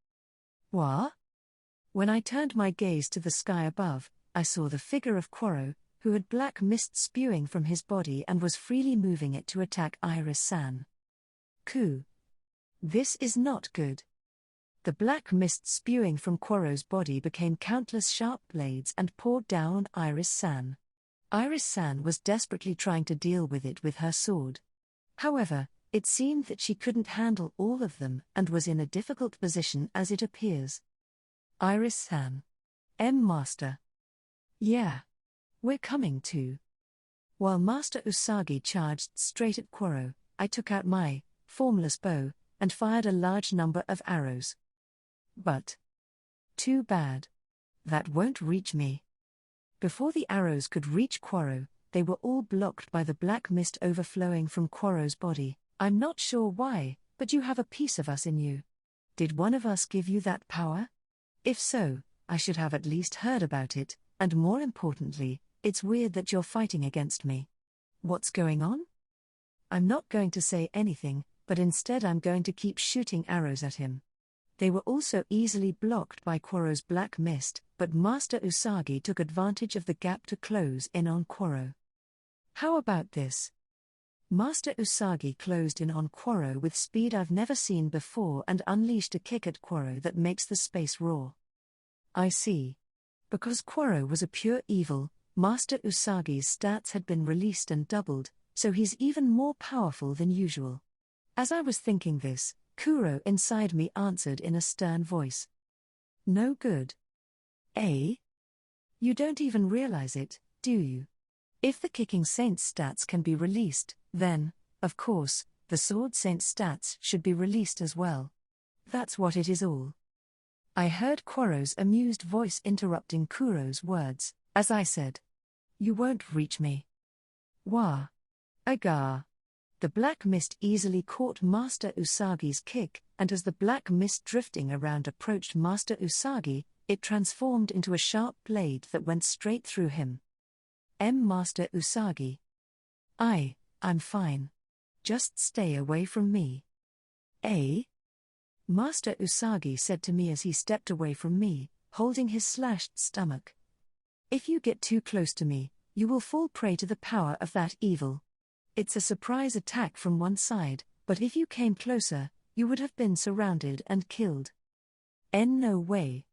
What? When I turned my gaze to the sky above, I saw the figure of Quoro, who had black mist spewing from his body and was freely moving it to attack Iris-san. This is not good. The black mist spewing from Quoro's body became countless sharp blades and poured down on Iris-san. Iris-san was desperately trying to deal with it with her sword. However, it seemed that she couldn't handle all of them and was in a difficult position as it appears. Iris-san. Master. Yeah. We're coming too. While Master Usagi charged straight at Quoro, I took out my formless bow and fired a large number of arrows. But too bad. That won't reach me. Before the arrows could reach Quoro, they were all blocked by the black mist overflowing from Quoro's body. I'm not sure why, but you have a piece of us in you. Did one of us give you that power? If so, I should have at least heard about it, and more importantly, it's weird that you're fighting against me. What's going on? I'm not going to say anything, but instead I'm going to keep shooting arrows at him. They were also easily blocked by Quoro's black mist, but Master Usagi took advantage of the gap to close in on Quoro. How about this? Master Usagi closed in on Quoro with speed I've never seen before and unleashed a kick at Quoro that makes the space roar. I see. Because Quoro was a pure evil, Master Usagi's stats had been released and doubled, so he's even more powerful than usual. As I was thinking this, Kuro inside me answered in a stern voice. No good. Eh? You don't even realize it, do you? If the Kicking Saint's stats can be released, then, of course, the Sword Saint's stats should be released as well. That's what it is all. I heard Quoro's amused voice interrupting Kuro's words, as I said. You won't reach me. Wah. Agar. The black mist easily caught Master Usagi's kick, and as the black mist drifting around approached Master Usagi, it transformed into a sharp blade that went straight through him. Master Usagi. I'm fine. Just stay away from me. Eh? Master Usagi said to me as he stepped away from me, holding his slashed stomach. If you get too close to me, you will fall prey to the power of that evil. It's a surprise attack from one side, but if you came closer, you would have been surrounded and killed. No way.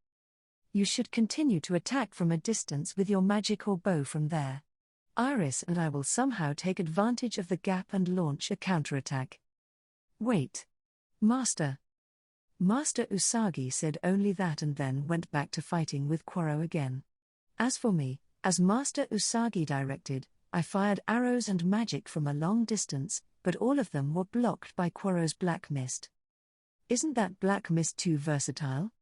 You should continue to attack from a distance with your magic or bow from there. Iris and I will somehow take advantage of the gap and launch a counterattack. Wait. Master. Master Usagi said only that and then went back to fighting with Quoro again. As for me, as Master Usagi directed, I fired arrows and magic from a long distance, but all of them were blocked by Quoro's black mist. Isn't that black mist too versatile?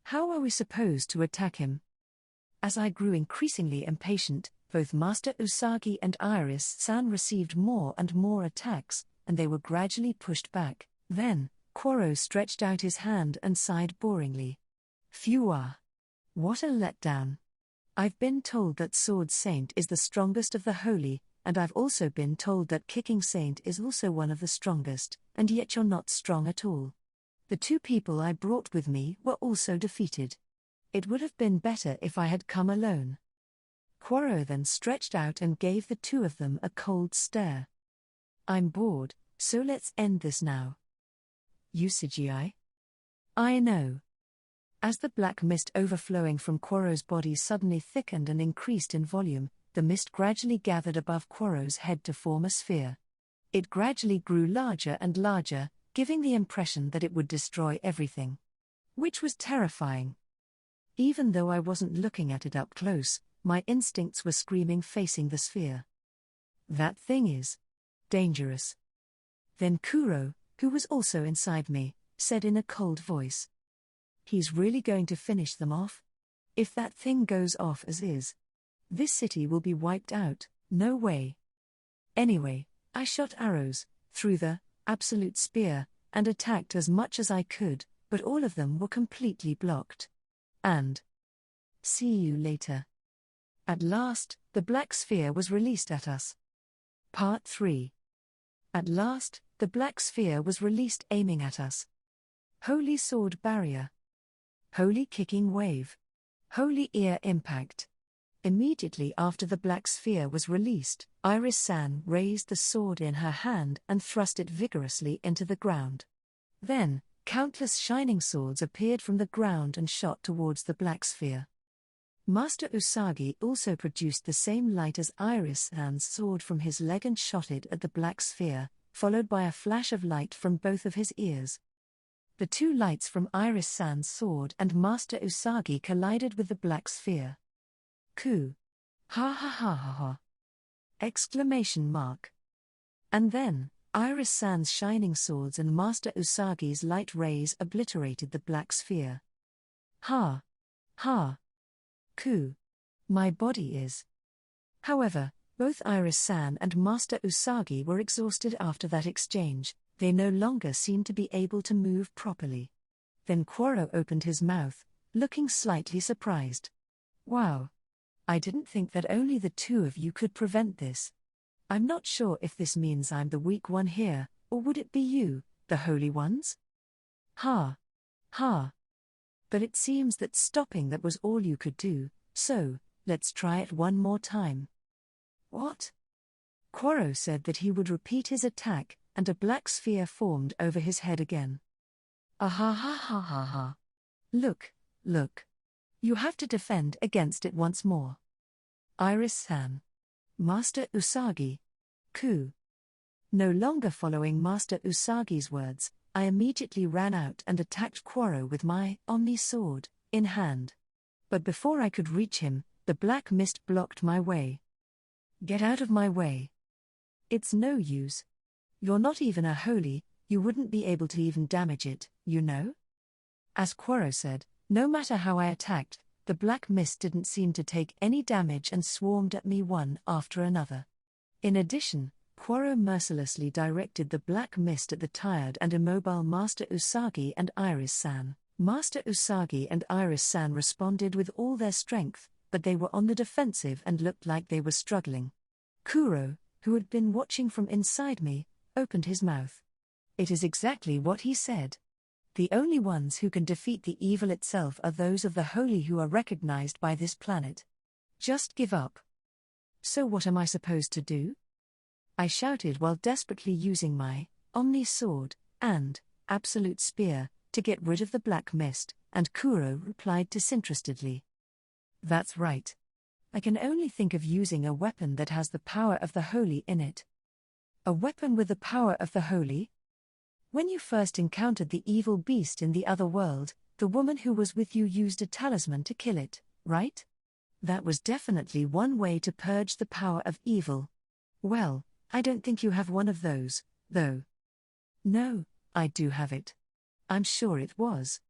How are we supposed to attack him? As I grew increasingly impatient, both Master Usagi and Iris-san received more and more attacks, and they were gradually pushed back. Then, Quoro stretched out his hand and sighed boringly. Phew! What a letdown. I've been told that Sword Saint is the strongest of the holy, and I've also been told that Kicking Saint is also one of the strongest, and yet you're not strong at all. The two people I brought with me were also defeated. It would have been better if I had come alone. Quoro then stretched out and gave the two of them a cold stare. I'm bored, so let's end this now. Usagi. I know. As the black mist overflowing from Quoro's body suddenly thickened and increased in volume, the mist gradually gathered above Quoro's head to form a sphere. It gradually grew larger and larger, giving the impression that it would destroy everything. Which was terrifying. Even though I wasn't looking at it up close, my instincts were screaming facing the sphere. That thing is dangerous. Then Kuro, who was also inside me, said in a cold voice. He's really going to finish them off? If that thing goes off as is, this city will be wiped out, no way. Anyway, I shot arrows through the absolute spear and attacked as much as I could, but all of them were completely blocked. And see you later. At last, the black sphere was released at us. Part 3. At last, the black sphere was released aiming at us. Holy sword barrier. Holy kicking wave. Holy ear impact. Immediately after the black sphere was released, Iris-san raised the sword in her hand and thrust it vigorously into the ground. Then, countless shining swords appeared from the ground and shot towards the black sphere. Master Usagi also produced the same light as Iris-san's sword from his leg and shot it at the black sphere, followed by a flash of light from both of his ears. The two lights from Iris-san's sword and Master Usagi collided with the black sphere. Ku. Ha ha ha ha ha. Exclamation mark. And then, Iris-san's shining swords and Master Usagi's light rays obliterated the black sphere. Ha. Ha. Ku. My body is. However, both Iris-san and Master Usagi were exhausted after that exchange. They no longer seemed to be able to move properly. Then Quoro opened his mouth, looking slightly surprised. Wow. I didn't think that only the two of you could prevent this. I'm not sure if this means I'm the weak one here, or would it be you, the holy ones? Ha. Ha. But it seems that stopping that was all you could do, so, let's try it one more time. What? Quoro said that he would repeat his attack, and a black sphere formed over his head again. Ah ha ha ha ha ha. Look, look. You have to defend against it once more. Iris-san. Master Usagi. Ku. No longer following Master Usagi's words, I immediately ran out and attacked Quoro with my Omni sword in hand. But before I could reach him, the black mist blocked my way. Get out of my way. It's no use. You're not even a holy, you wouldn't be able to even damage it, you know? As Quoro said, no matter how I attacked, the black mist didn't seem to take any damage and swarmed at me one after another. In addition, Quoro mercilessly directed the black mist at the tired and immobile Master Usagi and Iris-san. Master Usagi and Iris-san responded with all their strength, but they were on the defensive and looked like they were struggling. Kuro, who had been watching from inside me, opened his mouth. It is exactly what he said. The only ones who can defeat the evil itself are those of the holy who are recognized by this planet. Just give up. So what am I supposed to do? I shouted while desperately using my Omni sword and absolute spear to get rid of the black mist, and Kuro replied disinterestedly. That's right. I can only think of using a weapon that has the power of the holy in it. A weapon with the power of the holy? When you first encountered the evil beast in the other world, the woman who was with you used a talisman to kill it, right? That was definitely one way to purge the power of evil. Well, I don't think you have one of those, though. No, I do have it. I'm sure it was.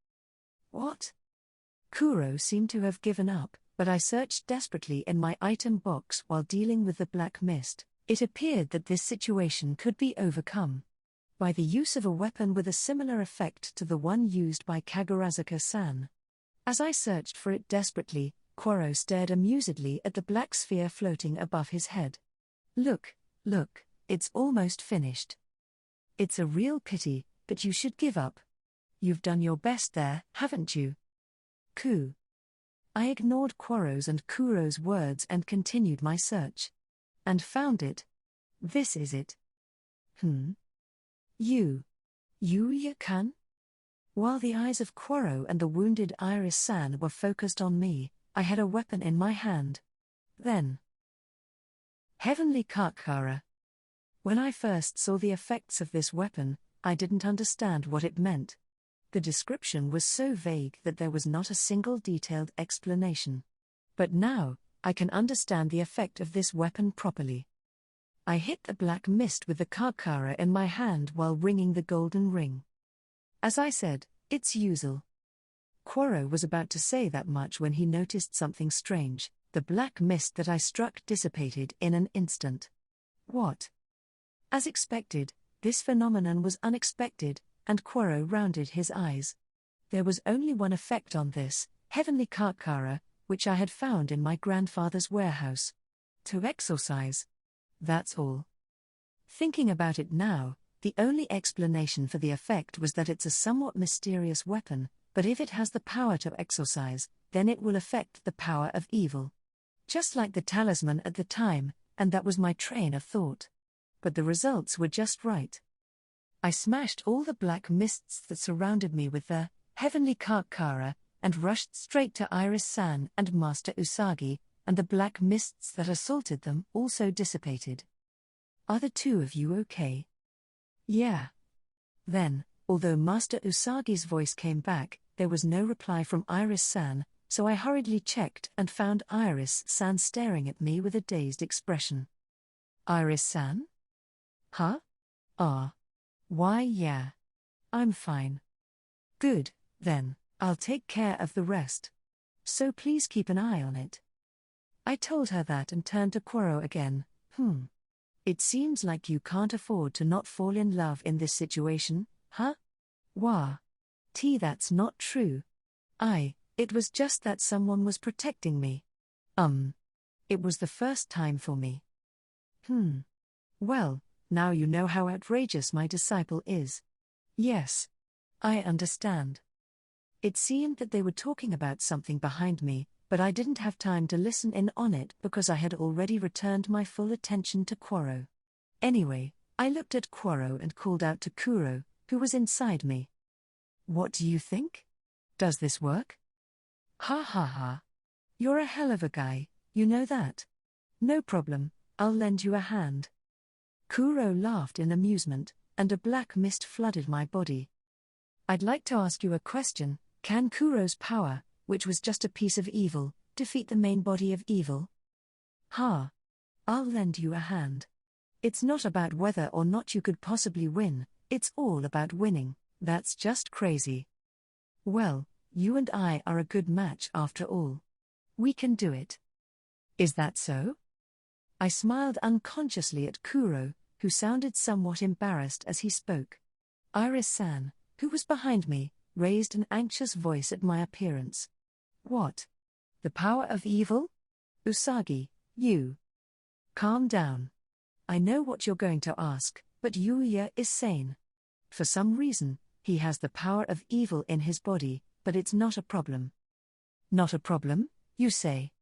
What? Kuro seemed to have given up, but I searched desperately in my item box while dealing with the black mist. It appeared that this situation could be overcome by the use of a weapon with a similar effect to the one used by Kagurazuka-san. As I searched for it desperately, Quoro stared amusedly at the black sphere floating above his head. Look, look, it's almost finished. It's a real pity, but you should give up. You've done your best there, haven't you? Ku. I ignored Quoro's and Kuro's words and continued my search. And found it. This is it. You-ya-kan? While the eyes of Quoro and the wounded Iris-san were focused on me, I had a weapon in my hand. Then. Heavenly Kakara. When I first saw the effects of this weapon, I didn't understand what it meant. The description was so vague that there was not a single detailed explanation. But now, I can understand the effect of this weapon properly. I hit the black mist with the Kakara in my hand while ringing the golden ring. As I said, it's usual. Quoro was about to say that much when he noticed something strange. The black mist that I struck dissipated in an instant. What? As expected, this phenomenon was unexpected, and Quoro rounded his eyes. There was only one effect on this, Heavenly Kakara, which I had found in my grandfather's warehouse. To exorcise. That's all. Thinking about it now, the only explanation for the effect was that it's a somewhat mysterious weapon, but if it has the power to exorcise, then it will affect the power of evil. Just like the talisman at the time, and that was my train of thought. But the results were just right. I smashed all the black mists that surrounded me with the Heavenly Kakara, and rushed straight to Iris-san and Master Usagi, and the black mists that assaulted them also dissipated. Are the two of you okay? Yeah. Then, although Master Usagi's voice came back, there was no reply from Iris-san, so I hurriedly checked and found Iris-san staring at me with a dazed expression. Iris-san? Huh? Why yeah. I'm fine. Good, then, I'll take care of the rest. So please keep an eye on it. I told her that and turned to Quoro again. It seems like you can't afford to not fall in love in this situation, huh? Wah. That's not true. It was just that someone was protecting me. It was the first time for me. Well, now you know how outrageous my disciple is. Yes. I understand. It seemed that they were talking about something behind me, but I didn't have time to listen in on it because I had already returned my full attention to Quoro. Anyway, I looked at Quoro and called out to Kuro, who was inside me. What do you think? Does this work? Ha ha ha. You're a hell of a guy, you know that. No problem, I'll lend you a hand. Kuro laughed in amusement, and a black mist flooded my body. I'd like to ask you a question. Can Kuro's power, which was just a piece of evil, defeat the main body of evil? I'll lend you a hand. It's not about whether or not you could possibly win, it's all about winning. That's just crazy. Well, you and I are a good match after all. We can do it. Is that so? I smiled unconsciously at Kuro, who sounded somewhat embarrassed as he spoke. Iris-san, who was behind me, raised an anxious voice at my appearance. What? The power of evil? Usagi, you. Calm down. I know what you're going to ask, but Yuya is sane. For some reason, he has the power of evil in his body, but it's not a problem. Not a problem, you say?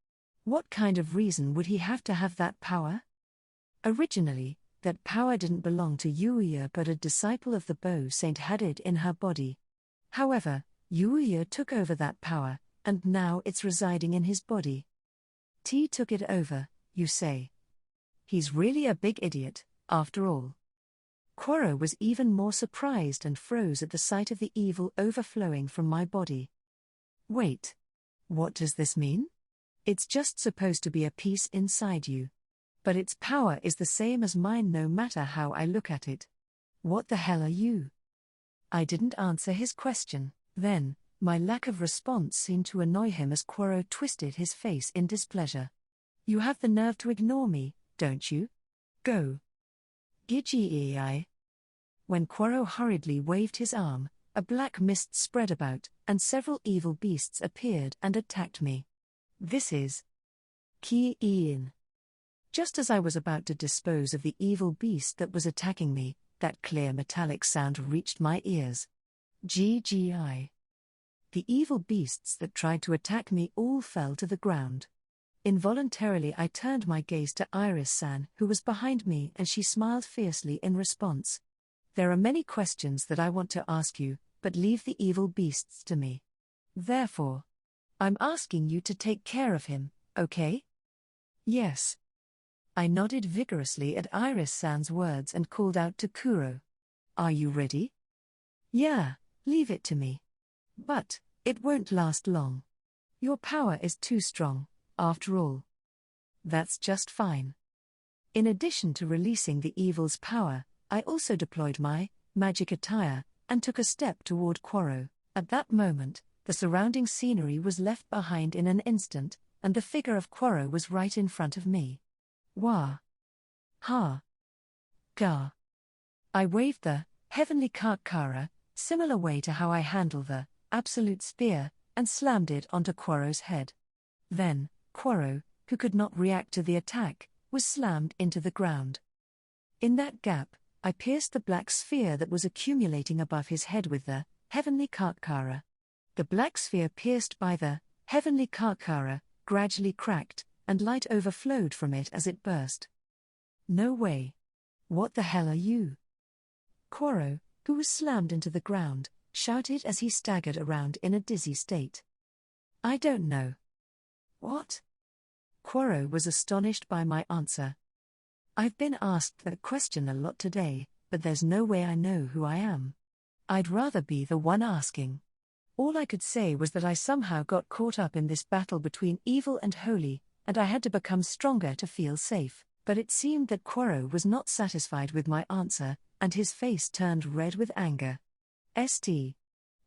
What kind of reason would he have to have that power? Originally, that power didn't belong to Yuya but a disciple of the Bow Saint had it in her body. However, Yuya took over that power, and now it's residing in his body. T took it over, you say? He's really a big idiot, after all. Quoro was even more surprised and froze at the sight of the evil overflowing from my body. Wait. What does this mean? It's just supposed to be a piece inside you. But its power is the same as mine no matter how I look at it. What the hell are you? I didn't answer his question. Then, my lack of response seemed to annoy him as Quoro twisted his face in displeasure. You have the nerve to ignore me, don't you? Go. Gigi. When Quoro hurriedly waved his arm, a black mist spread about, and several evil beasts appeared and attacked me. This is Ki-in. Just as I was about to dispose of the evil beast that was attacking me, that clear metallic sound reached my ears. GGI. The evil beasts that tried to attack me all fell to the ground. Involuntarily I turned my gaze to Iris-san, who was behind me, and she smiled fiercely in response. There are many questions that I want to ask you, but leave the evil beasts to me. Therefore, I'm asking you to take care of him, okay? Yes. I nodded vigorously at Iris-san's words and called out to Kuro. Are you ready? Yeah, leave it to me. But it won't last long. Your power is too strong, after all. That's just fine. In addition to releasing the evil's power, I also deployed my magic attire and took a step toward Quoro. At that moment, the surrounding scenery was left behind in an instant, and the figure of Quoro was right in front of me. Wah! Ha! Ga! I waved the heavenly Kartkara, similar way to how I handle the absolute spear, and slammed it onto Quoro's head. Then, Quoro, who could not react to the attack, was slammed into the ground. In that gap, I pierced the black sphere that was accumulating above his head with the heavenly Kartkara. The black sphere pierced by the heavenly Kartkara gradually cracked, and light overflowed from it as it burst. No way. What the hell are you? Quoro, who was slammed into the ground, shouted as he staggered around in a dizzy state. I don't know. What? Quoro was astonished by my answer. I've been asked that question a lot today, but there's no way I know who I am. I'd rather be the one asking. All I could say was that I somehow got caught up in this battle between evil and holy, and I had to become stronger to feel safe, but it seemed that Quoro was not satisfied with my answer, and his face turned red with anger. St.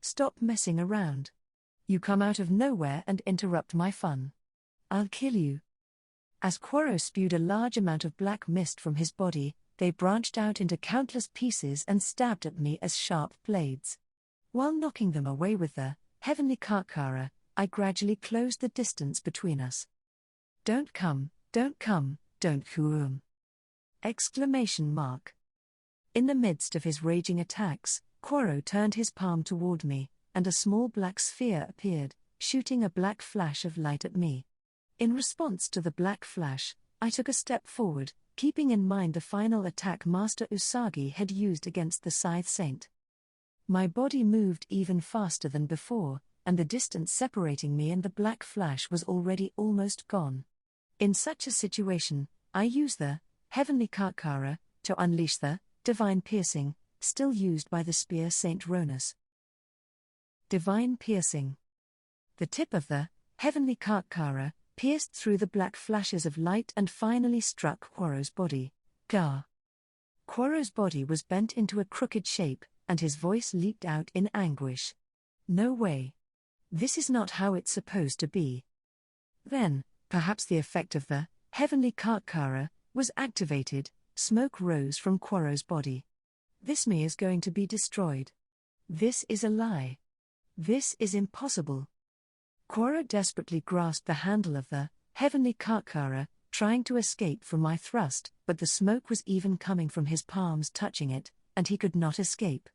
Stop messing around. You come out of nowhere and interrupt my fun. I'll kill you. As Quoro spewed a large amount of black mist from his body, they branched out into countless pieces and stabbed at me as sharp blades. While knocking them away with the heavenly Kartkara, I gradually closed the distance between us. Don't come, don't Kurum! Exclamation mark. In the midst of his raging attacks, Quoro turned his palm toward me, and a small black sphere appeared, shooting a black flash of light at me. In response to the black flash, I took a step forward, keeping in mind the final attack Master Usagi had used against the Scythe Saint. My body moved even faster than before, and the distance separating me and the black flash was already almost gone. In such a situation, I use the heavenly Kartkara to unleash the divine piercing, still used by the spear Saint Ronus. Divine piercing. The tip of the heavenly Kartkara pierced through the black flashes of light and finally struck Quoro's body. Gah! Quoro's body was bent into a crooked shape, and his voice leaped out in anguish. No way. This is not how it's supposed to be. Then, perhaps the effect of the heavenly Kartkara was activated. Smoke rose from Quoro's body. This me is going to be destroyed. This is a lie. This is impossible. Quoro desperately grasped the handle of the heavenly Kartkara, trying to escape from my thrust, but the smoke was even coming from his palms touching it, and he could not escape.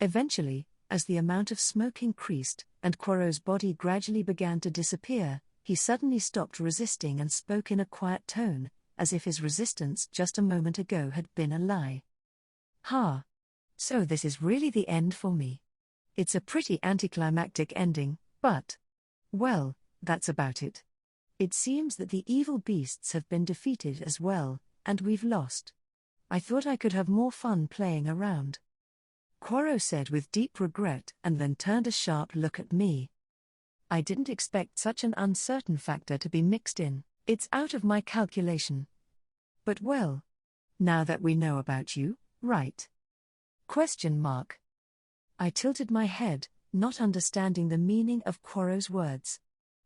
Eventually, as the amount of smoke increased, and Quoro's body gradually began to disappear, he suddenly stopped resisting and spoke in a quiet tone, as if his resistance just a moment ago had been a lie. Ha! So this is really the end for me. It's a pretty anticlimactic ending, but... well, that's about it. It seems that the evil beasts have been defeated as well, and we've lost. I thought I could have more fun playing around. Quoro said with deep regret and then turned a sharp look at me. I didn't expect such an uncertain factor to be mixed in. It's out of my calculation. But well, now that we know about you, right? Question mark. I tilted my head, not understanding the meaning of Quoro's words.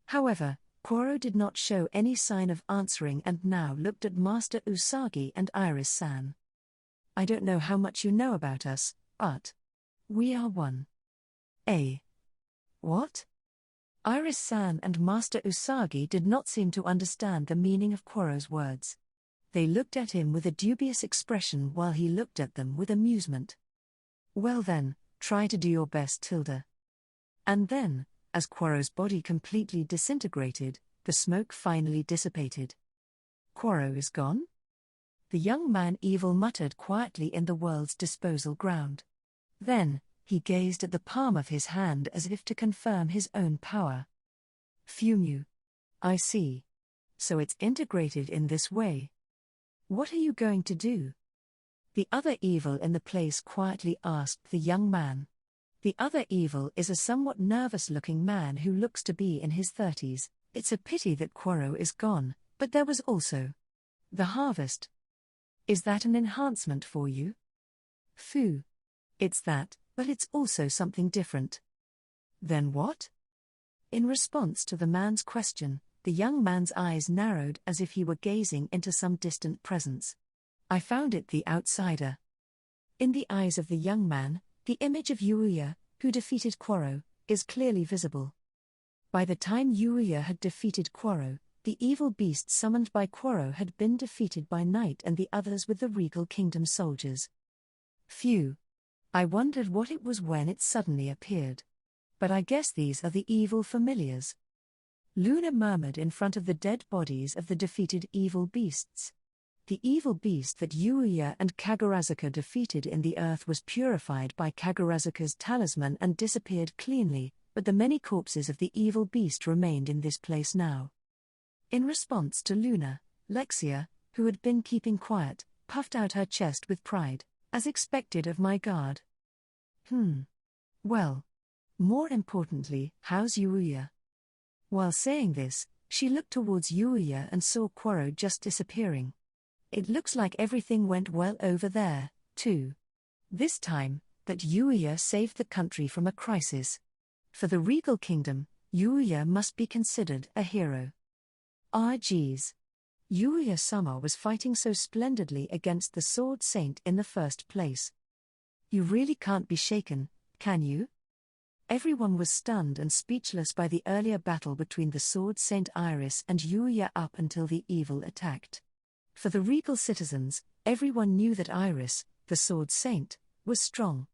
However, Quoro did not show any sign of answering and now looked at Master Usagi and Iris-san. I don't know how much you know about us, but we are one. What? Iris-san and Master Usagi did not seem to understand the meaning of Quoro's words. They looked at him with a dubious expression while he looked at them with amusement. Well then, try to do your best, Tilda. And then, As Quorro's body completely disintegrated, the smoke finally dissipated. Quorro is gone? The young man Evil muttered quietly in the world's disposal ground. Then, he gazed at the palm of his hand as if to confirm his own power. Phew. I see. So it's integrated in this way. What are you going to do? The other Evil in the place quietly asked the young man. The other Evil is a somewhat nervous-looking man who looks to be in his 30s. It's a pity that Quorro is gone, but there was also the harvest. Is that an enhancement for you? Phew. It's that, but it's also something different. Then what? In response to the man's question, the young man's eyes narrowed as if he were gazing into some distant presence. I found it the outsider. In the eyes of the young man, the image of Yuya, who defeated Quorro, is clearly visible. By the time Yuya had defeated Quorro, the evil beast summoned by Quorro had been defeated by Night and the others with the Regal Kingdom soldiers. Phew. I wondered what it was when it suddenly appeared. But I guess these are the evil familiars. Luna murmured in front of the dead bodies of the defeated evil beasts. The evil beast that Yuya and Kagurazuka defeated in the earth was purified by Kagurazuka's talisman and disappeared cleanly, but the many corpses of the evil beast remained in this place now. In response to Luna, Lexia, who had been keeping quiet, puffed out her chest with pride, as expected of my guard. Well. More importantly, how's Yuya? While saying this, she looked towards Yuya and saw Quorro just disappearing. It looks like everything went well over there, too. This time, that Yuya saved the country from a crisis. For the Regal Kingdom, Yuya must be considered a hero. Ah geez. Yuya-sama was fighting so splendidly against the Sword Saint in the first place. You really can't be shaken, can you? Everyone was stunned and speechless by the earlier battle between the Sword Saint Iris and Yuya up until the evil attacked. For the regal citizens, everyone knew that Iris, the Sword Saint, was strong.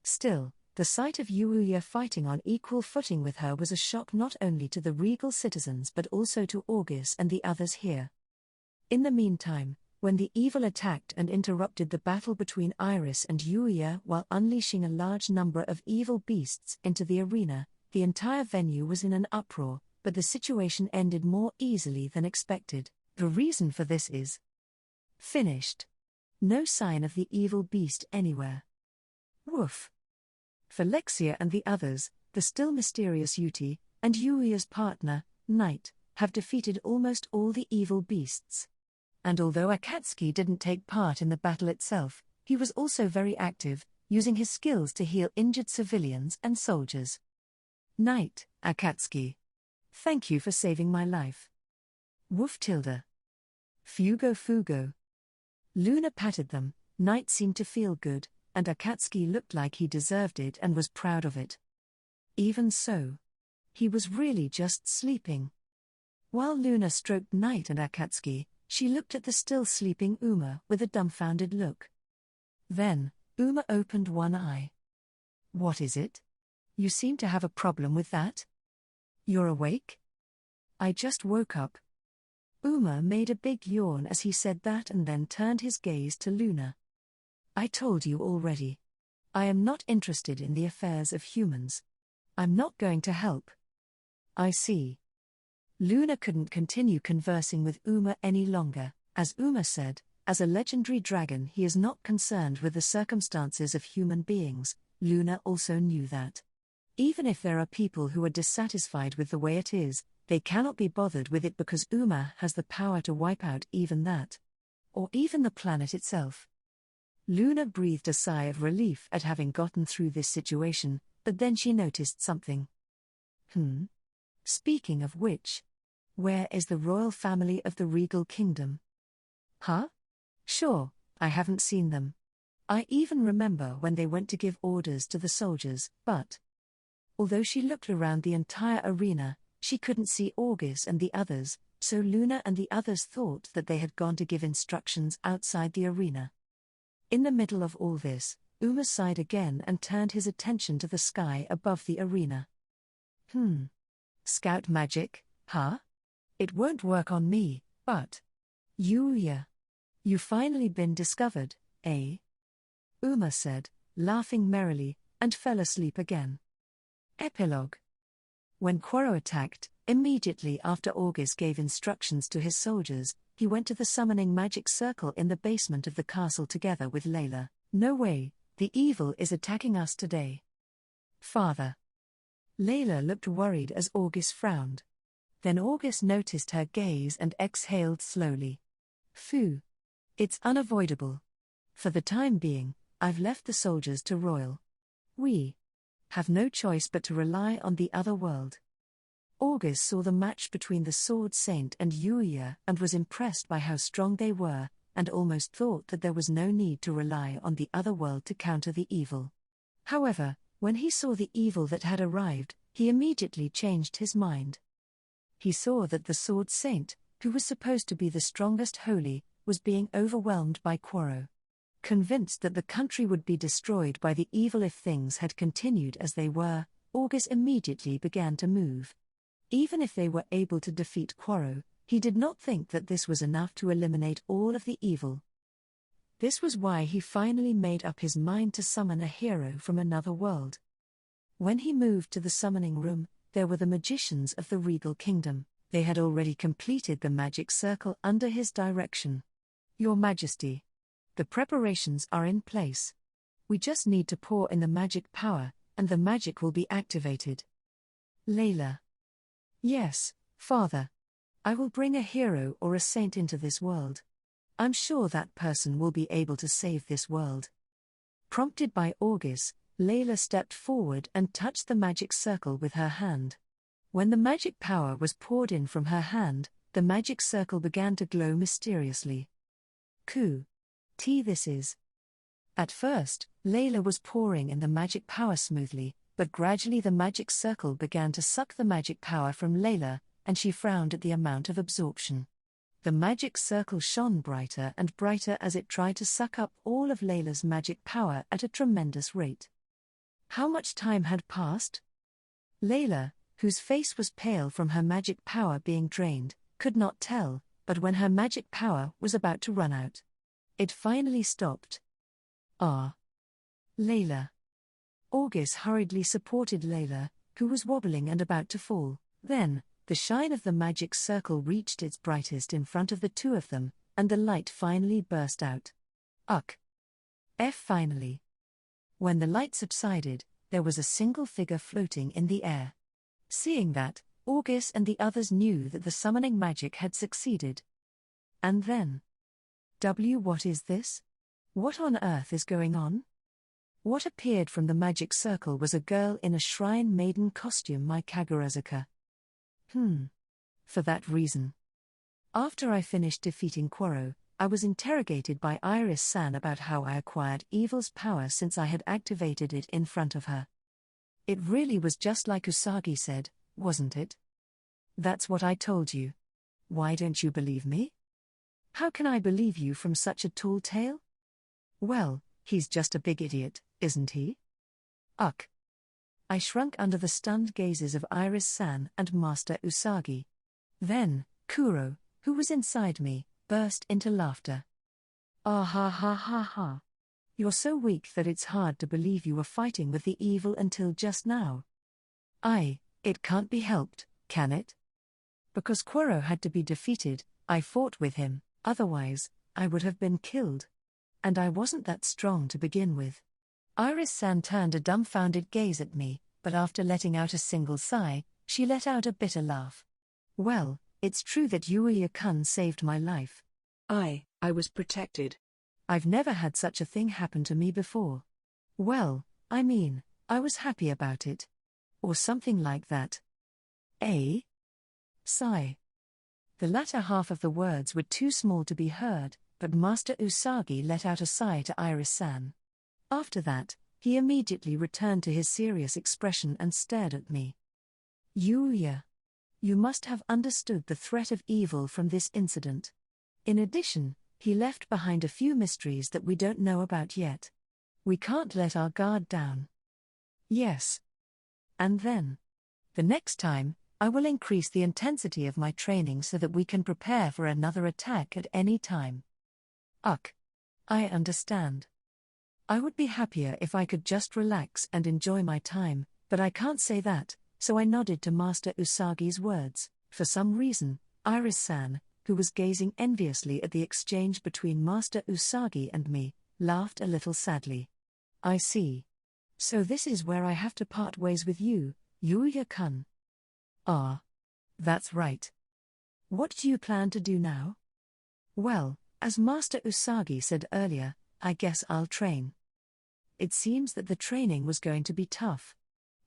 Still, the sight of Yuya fighting on equal footing with her was a shock not only to the regal citizens but also to August and the others here. In the meantime, when the evil attacked and interrupted the battle between Iris and Yuya while unleashing a large number of evil beasts into the arena, the entire venue was in an uproar, but the situation ended more easily than expected. The reason for this is finished. No sign of the evil beast anywhere. Woof. For Lexia and the others, the still mysterious Yuti, and Yuya's partner, Night, have defeated almost all the evil beasts. And although Akatsuki didn't take part in the battle itself, he was also very active, using his skills to heal injured civilians and soldiers. Night, Akatsuki. Thank you for saving my life. Woof tilde. Fugo. Luna patted them. Night seemed to feel good, and Akatsuki looked like he deserved it and was proud of it. Even so, he was really just sleeping. While Luna stroked Night and Akatsuki, she looked at the still sleeping Uma with a dumbfounded look. Then, Uma opened one eye. What is it? You seem to have a problem with that? You're awake? I just woke up. Uma made a big yawn as he said that and then turned his gaze to Luna. I told you already. I am not interested in the affairs of humans. I'm not going to help. I see. Luna couldn't continue conversing with Uma any longer. As Uma said, as a legendary dragon he is not concerned with the circumstances of human beings. Luna also knew that. Even if there are people who are dissatisfied with the way it is, they cannot be bothered with it because Uma has the power to wipe out even that. Or even the planet itself. Luna breathed a sigh of relief at having gotten through this situation, but then she noticed something. Speaking of which, where is the royal family of the Regal Kingdom? Huh? Sure, I haven't seen them. I even remember when they went to give orders to the soldiers, but although she looked around the entire arena, she couldn't see August and the others, so Luna and the others thought that they had gone to give instructions outside the arena. In the middle of all this, Uma sighed again and turned his attention to the sky above the arena. Scout magic, huh? It won't work on me, but. Yuya. You finally been discovered, eh? Uma said, laughing merrily, and fell asleep again. Epilogue. When Quoro attacked, immediately after August gave instructions to his soldiers, he went to the summoning magic circle in the basement of the castle together with Layla. No way, the evil is attacking us today. Father. Layla looked worried as August frowned. Then August noticed her gaze and exhaled slowly. Phew. It's unavoidable. For the time being, I've left the soldiers to Royal. We have no choice but to rely on the other world. August saw the match between the Sword Saint and Yuya and was impressed by how strong they were, and almost thought that there was no need to rely on the other world to counter the evil. However, when he saw the evil that had arrived, he immediately changed his mind. He saw that the Sword Saint, who was supposed to be the strongest holy, was being overwhelmed by Quoro. Convinced that the country would be destroyed by the evil if things had continued as they were, August immediately began to move. Even if they were able to defeat Quoro, he did not think that this was enough to eliminate all of the evil. This was why he finally made up his mind to summon a hero from another world. When he moved to the summoning room, there were the magicians of the Regal Kingdom. They had already completed the magic circle under his direction. Your Majesty, the preparations are in place. We just need to pour in the magic power, and the magic will be activated. Layla. Yes, Father. I will bring a hero or a saint into this world. I'm sure that person will be able to save this world. Prompted by August, Layla stepped forward and touched the magic circle with her hand. When the magic power was poured in from her hand, the magic circle began to glow mysteriously. This is. At first, Layla was pouring in the magic power smoothly, but gradually the magic circle began to suck the magic power from Layla, and she frowned at the amount of absorption. The magic circle shone brighter and brighter as it tried to suck up all of Layla's magic power at a tremendous rate. How much time had passed? Layla, whose face was pale from her magic power being drained, could not tell, but when her magic power was about to run out, it finally stopped. Layla. August hurriedly supported Layla, who was wobbling and about to fall. Then, the shine of the magic circle reached its brightest in front of the two of them, and the light finally burst out. Finally. When the light subsided, there was a single figure floating in the air. Seeing that, August and the others knew that the summoning magic had succeeded. And then. What is this? What on earth is going on? What appeared from the magic circle was a girl in a shrine maiden costume like Kagurazuka. For that reason. After I finished defeating Quoro, I was interrogated by Iris-san about how I acquired evil's power since I had activated it in front of her. It really was just like Usagi said, wasn't it? That's what I told you. Why don't you believe me? How can I believe you from such a tall tale? Well, he's just a big idiot, isn't he? I shrunk under the stunned gazes of Iris-san and Master Usagi. Then, Kuro, who was inside me, burst into laughter. Ah ha ha ha ha. You're so weak that it's hard to believe you were fighting with the evil until just now. It can't be helped, can it? Because Quoro had to be defeated, I fought with him, otherwise, I would have been killed. And I wasn't that strong to begin with. Iris-san turned a dumbfounded gaze at me, but after letting out a single sigh, she let out a bitter laugh. Well, it's true that Yuya-kun saved my life. I was protected. I've never had such a thing happen to me before. Well, I mean, I was happy about it. Or something like that. Sigh. The latter half of the words were too small to be heard, but Master Usagi let out a sigh to Iris-san. After that, he immediately returned to his serious expression and stared at me. Yuya. You must have understood the threat of evil from this incident. In addition, he left behind a few mysteries that we don't know about yet. We can't let our guard down. Yes. And then. The next time, I will increase the intensity of my training so that we can prepare for another attack at any time. Ugh. I understand. I would be happier if I could just relax and enjoy my time, but I can't say that, so I nodded to Master Usagi's words. For some reason, Iris-san, who was gazing enviously at the exchange between Master Usagi and me, laughed a little sadly. I see. So this is where I have to part ways with you, Yuya-kun. Ah. That's right. What do you plan to do now? Well, as Master Usagi said earlier, I guess I'll train. It seems that the training was going to be tough.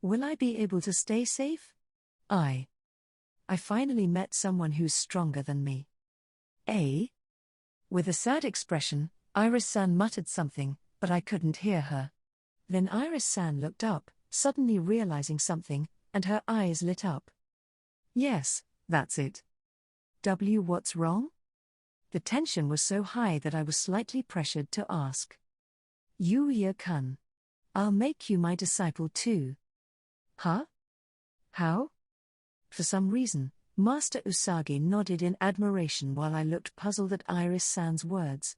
Will I be able to stay safe? I finally met someone who's stronger than me. Eh? With a sad expression, Iris-san muttered something, but I couldn't hear her. Then Iris-san looked up, suddenly realizing something, and her eyes lit up. Yes, that's it. What's wrong? The tension was so high that I was slightly pressured to ask. Yuya-kun. I'll make you my disciple too. Huh? How? For some reason, Master Usagi nodded in admiration while I looked puzzled at Iris-san's words.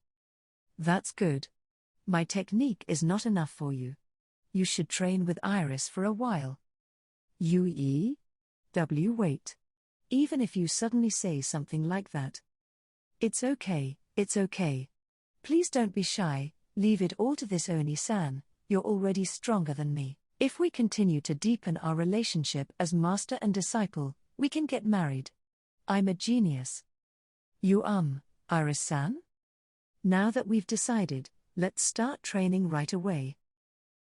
That's good. My technique is not enough for you. You should train with Iris for a while. Wait. Even if you suddenly say something like that. It's okay. Please don't be shy, leave it all to this Oni-san, you're already stronger than me. If we continue to deepen our relationship as master and disciple, we can get married. I'm a genius. You Iris-san? Now that we've decided, let's start training right away.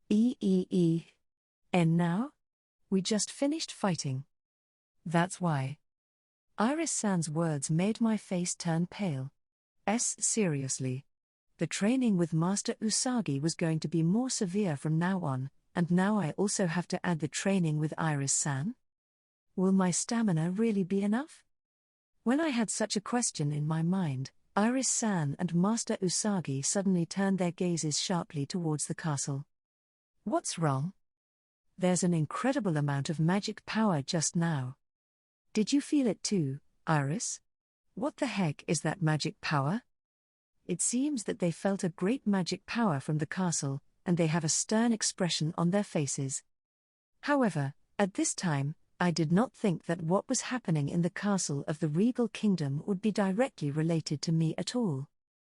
And now? We just finished fighting. That's why. Iris-san's words made my face turn pale. Seriously. The training with Master Usagi was going to be more severe from now on, and now I also have to add the training with Iris-san? Will my stamina really be enough? When I had such a question in my mind, Iris-san and Master Usagi suddenly turned their gazes sharply towards the castle. What's wrong? There's an incredible amount of magic power just now. Did you feel it too, Iris? What the heck is that magic power? It seems that they felt a great magic power from the castle, and they have a stern expression on their faces. However, at this time, I did not think that what was happening in the castle of the Regal Kingdom would be directly related to me at all.